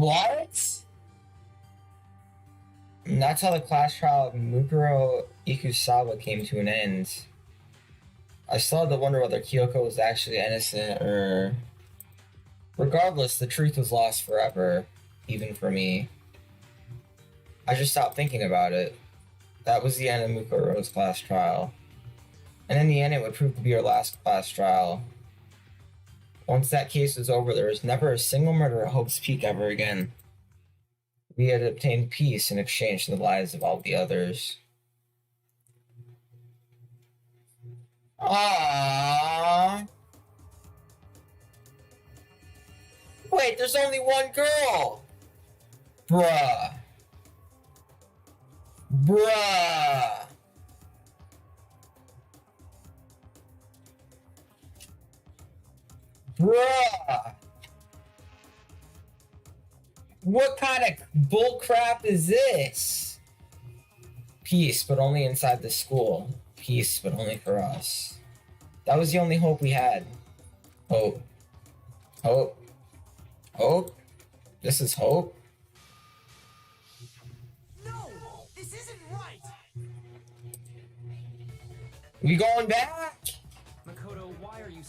What? And that's how the class trial of Mukuro Ikusawa came to an end. I still had to wonder whether Kyoko was actually innocent or... Regardless, the truth was lost forever, even for me. I just stopped thinking about it. That was the end of Mukuro's class trial. And in the end, it would prove to be her last class trial. Once that case was over, there was never a single murder at Hope's Peak ever again. We had obtained peace in exchange for the lives of all the others. Aww. Wait, there's only one girl! Bruh. Bruh. Bruh. What kind of bullcrap is this? Peace, but only inside the school. Peace, but only for us. That was the only hope we had. Hope. Hope. Hope? This is hope? No! This isn't right! We going back? Makoto, why are you...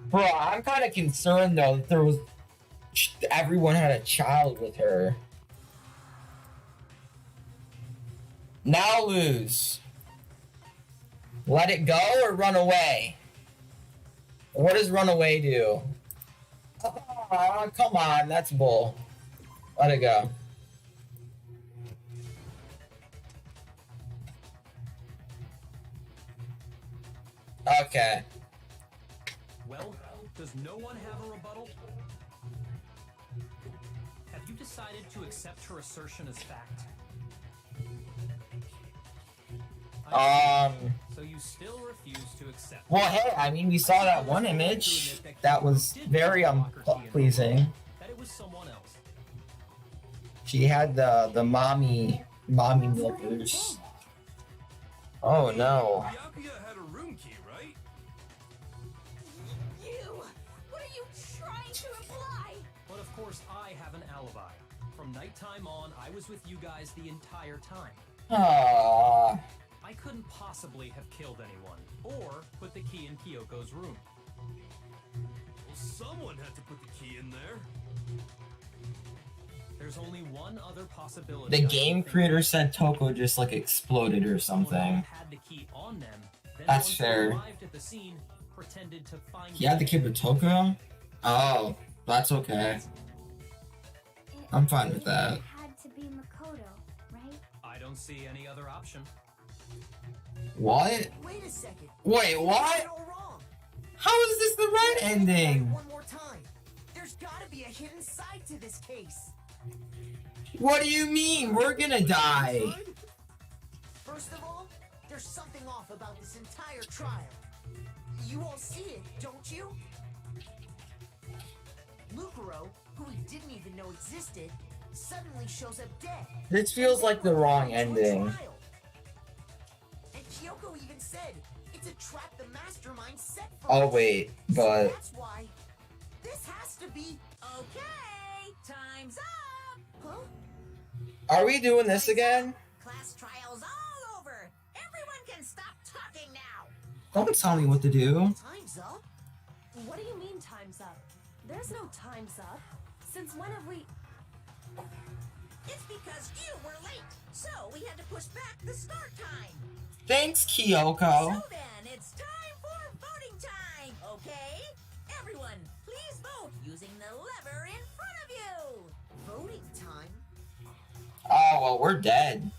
Bro, I'm kind of concerned though that there was... Everyone had a child with her. Now lose. Let it go or run away? What does run away do? Oh, come on, that's bull. Let it go. Okay. Well, does no one have a rebuttal? Have you decided to accept her assertion as fact? So you still refuse to accept. Well, hey, I mean, we saw that one image that was very unpleasing. That it was someone else. She had the mommy milkers. Oh no. Byakuya had a room key, right? You! What are you trying to imply? But of course, I have an alibi. From nighttime on, I was with you guys the entire time. Aww. I couldn't possibly have killed anyone, or put the key in Kyoko's room. Well, someone had to put the key in there. There's only one other possibility. The game creator said Toko just like exploded or something. Had the key on them, then That's once fair. they arrived at the scene, pretended to find He had the kid with Toko? Oh, that's okay. I'm fine with that. It had to be Makoto, right? I don't see any other option. What? Wait a second. Wait, what? It's all wrong. How is this the right ending? One more time. There's gotta be a hidden side to this case. What do you mean? We're gonna die. First of all, there's something off about this entire trial. You all see it, don't you? Mukuro, who we didn't even know existed, suddenly shows up dead. This feels like the wrong ending. And Kyoko even said it's a trap the mastermind set for Oh us. wait, So but that's why this has to be Okay, time's up. huh? are we doing this again? Class trial's all over. Everyone can stop talking now. Don't tell me what to do. Time's up? What do you mean time's up? There's no time's up. Since when have we... It's because you were late, so we had to push back the start time. Thanks, Kyoko. So then, it's time for voting time, okay? Everyone, please vote using the lever in front of you. Voting time? Oh, well, we're dead.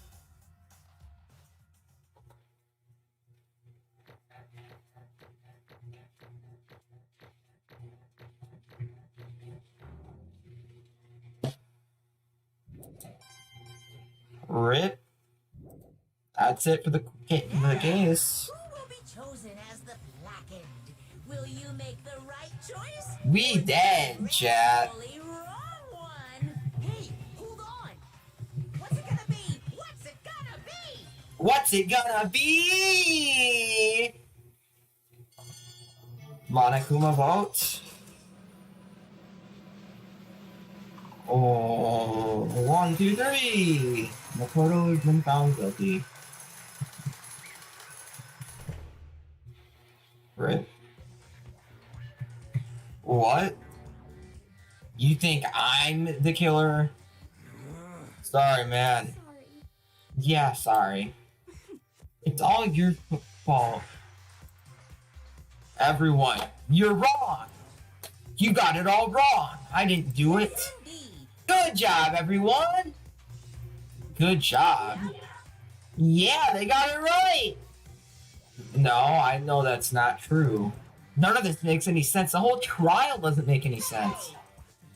Rip. That's it for the case. Who will be chosen as the blackened? Will you make the right choice? We dead, chat. Totally wrong one. Hey, hold on! What's it gonna be? What's it gonna be? What's it gonna be? Monokuma vote. Oh, 1, 2, 3. Makoto has been found guilty. Right. What? You think I'm the killer? Sorry, man. Sorry. Yeah, sorry. It's all your fault. Everyone, you're wrong. You got it all wrong. I didn't do it. Good job, everyone. Good job. Yeah, they got it right. No, I know that's not true. None of this makes any sense. The whole trial doesn't make any sense.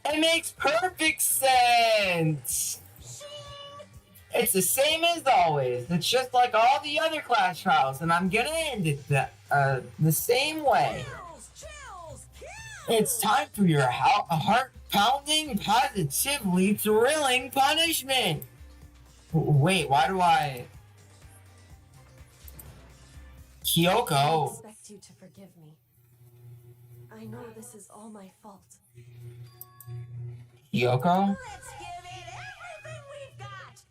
It makes perfect sense. It's the same as always. It's just like all the other class trials, and I'm gonna end it the same way. It's time for your heart-pounding, positively thrilling punishment. Wait, why do I... Kyoko. I expect you to forgive me. I know this is all my fault. Kyoko? Let's give it everything we've got.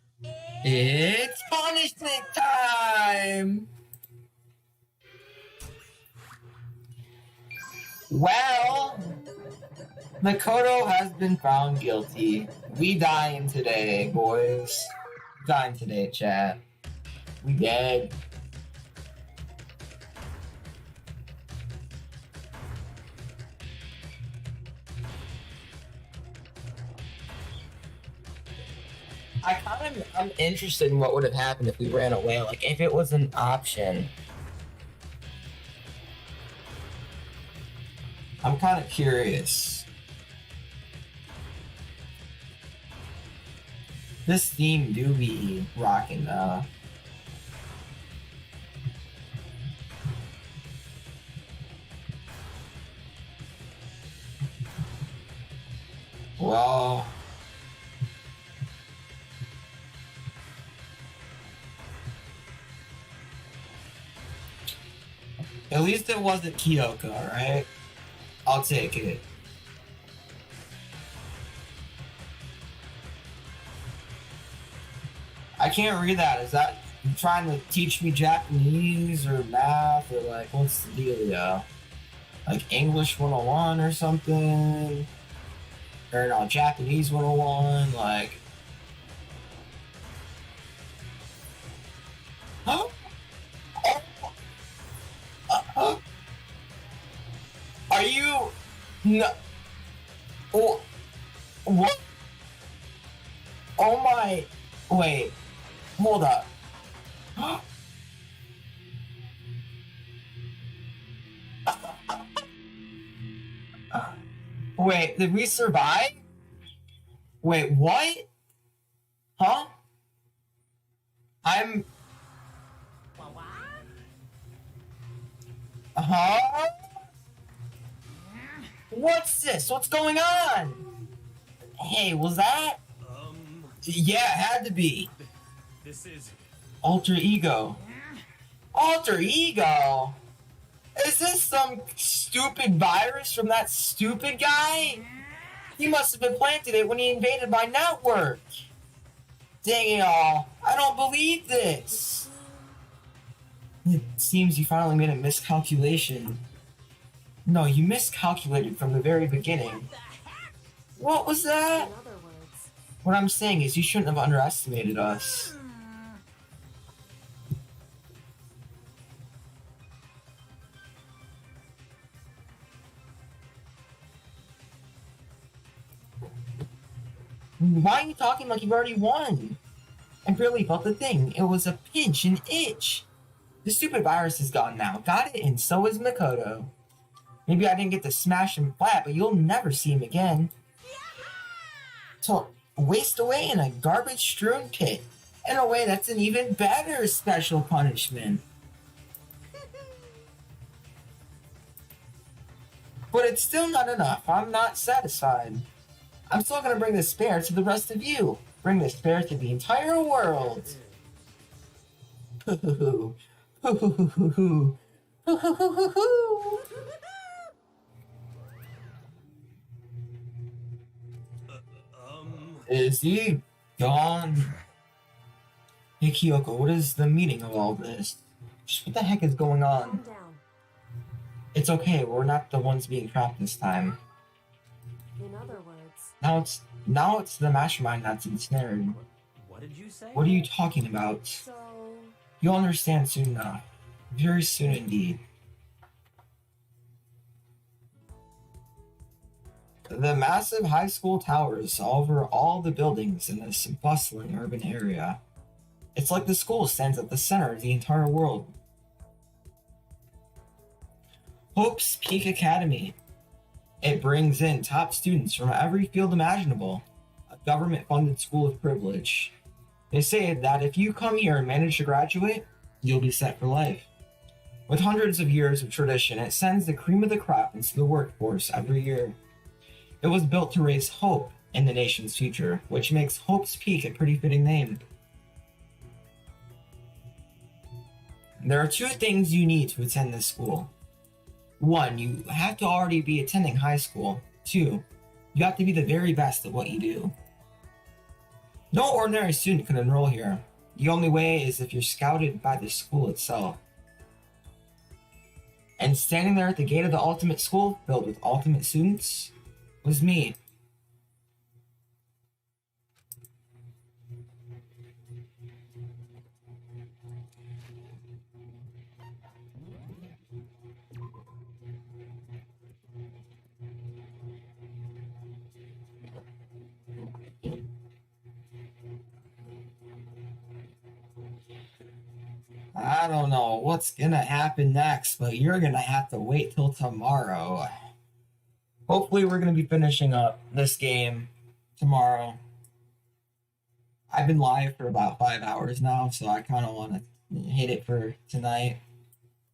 It's punishment time! Well, Makoto has been found guilty. We dying today, boys. Dying today, chat. We dead. I'm interested in what would have happened if we ran away, like if it was an option. I'm kind of curious. This theme do be rocking though. Well, at least it wasn't Kyoko, right? I'll take it. I can't read that. Is that you trying to teach me Japanese or math or like what's the dealio? Like English 101 or something? Or no, Japanese 101, like... Huh? Are you... No... Oh, what? Oh my... Wait. Hold up. Wait, did we survive? Wait, what? Huh? I'm... Huh? What's this? What's going on? Hey, was that? Yeah, it had to be. This is... Alter ego. Alter ego? Is this some stupid virus from that stupid guy? He must have implanted it when he invaded my network. Dang it all. I don't believe this. It seems you finally made a miscalculation. No, you miscalculated from the very beginning. What was that? In other words, What I'm saying is you shouldn't have underestimated us. Why are you talking like you've already won? I barely felt the thing. It was a pinch, an itch. The stupid virus is gone now. Got it, and so is Makoto. Maybe I didn't get to smash him flat, but you'll never see him again. So, waste away in a garbage-strewn pit. In a way, that's an even better special punishment. But it's still not enough. I'm not satisfied. I'm still gonna bring the spare to the rest of you. Bring the spare to the entire world. Is he gone? Hey Kyoko, what is the meaning of all this? Just what the heck is going on? Calm down. It's okay, we're not the ones being trapped this time. In other words, Now it's the mastermind that's ensnared. What did you say? What are you talking about? so You'll understand soon enough. Very soon indeed. The massive high school towers over all the buildings in this bustling urban area. It's like the school stands at the center of the entire world. Hope's Peak Academy. It brings in top students from every field imaginable. A government-funded school of privilege. They say that if you come here and manage to graduate, you'll be set for life. With hundreds of years of tradition, it sends the cream of the crop into the workforce every year. It was built to raise hope in the nation's future, which makes Hope's Peak a pretty fitting name. There are 2 things you need to attend this school. 1, you have to already be attending high school. 2, you have to be the very best at what you do. No ordinary student can enroll here. The only way is if you're scouted by the school itself. And standing there at the gate of the ultimate school, filled with ultimate students, was me. I don't know what's gonna happen next, but you're gonna have to wait till tomorrow. Hopefully we're gonna be finishing up this game tomorrow. I've been live for about 5 hours now, so I kind of want to hit it for tonight.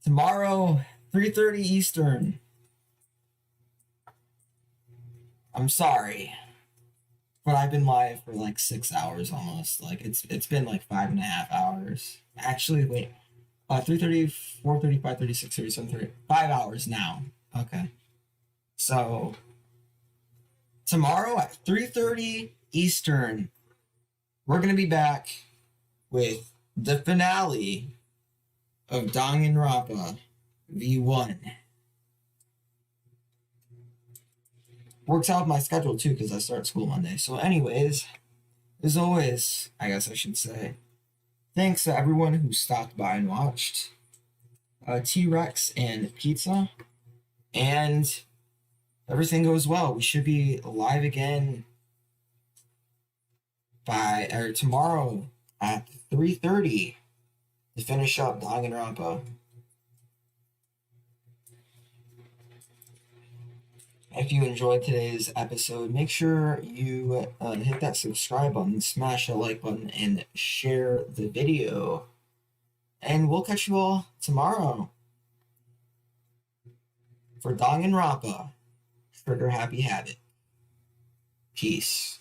Tomorrow, 3:30 Eastern. I'm sorry, but I've been live for like 6 hours almost. Like it's been like 5.5 hours. Actually, wait. 3:30, 4:30, 5:30, 6:30, 7:30. 5 hours now. Okay. So tomorrow at 3:30 Eastern, we're gonna be back with the finale of Danganronpa V1. Works out with my schedule too because I start school Monday. So anyways, as always, I guess I should say, thanks to everyone who stopped by and watched. T-Rex and Pizza. And everything goes well. We should be live again tomorrow at 3:30 to finish up Danganronpa. If you enjoyed today's episode, make sure you hit that subscribe button, smash that like button, and share the video. And we'll catch you all tomorrow for Danganronpa. Trigger Happy Habit. Peace.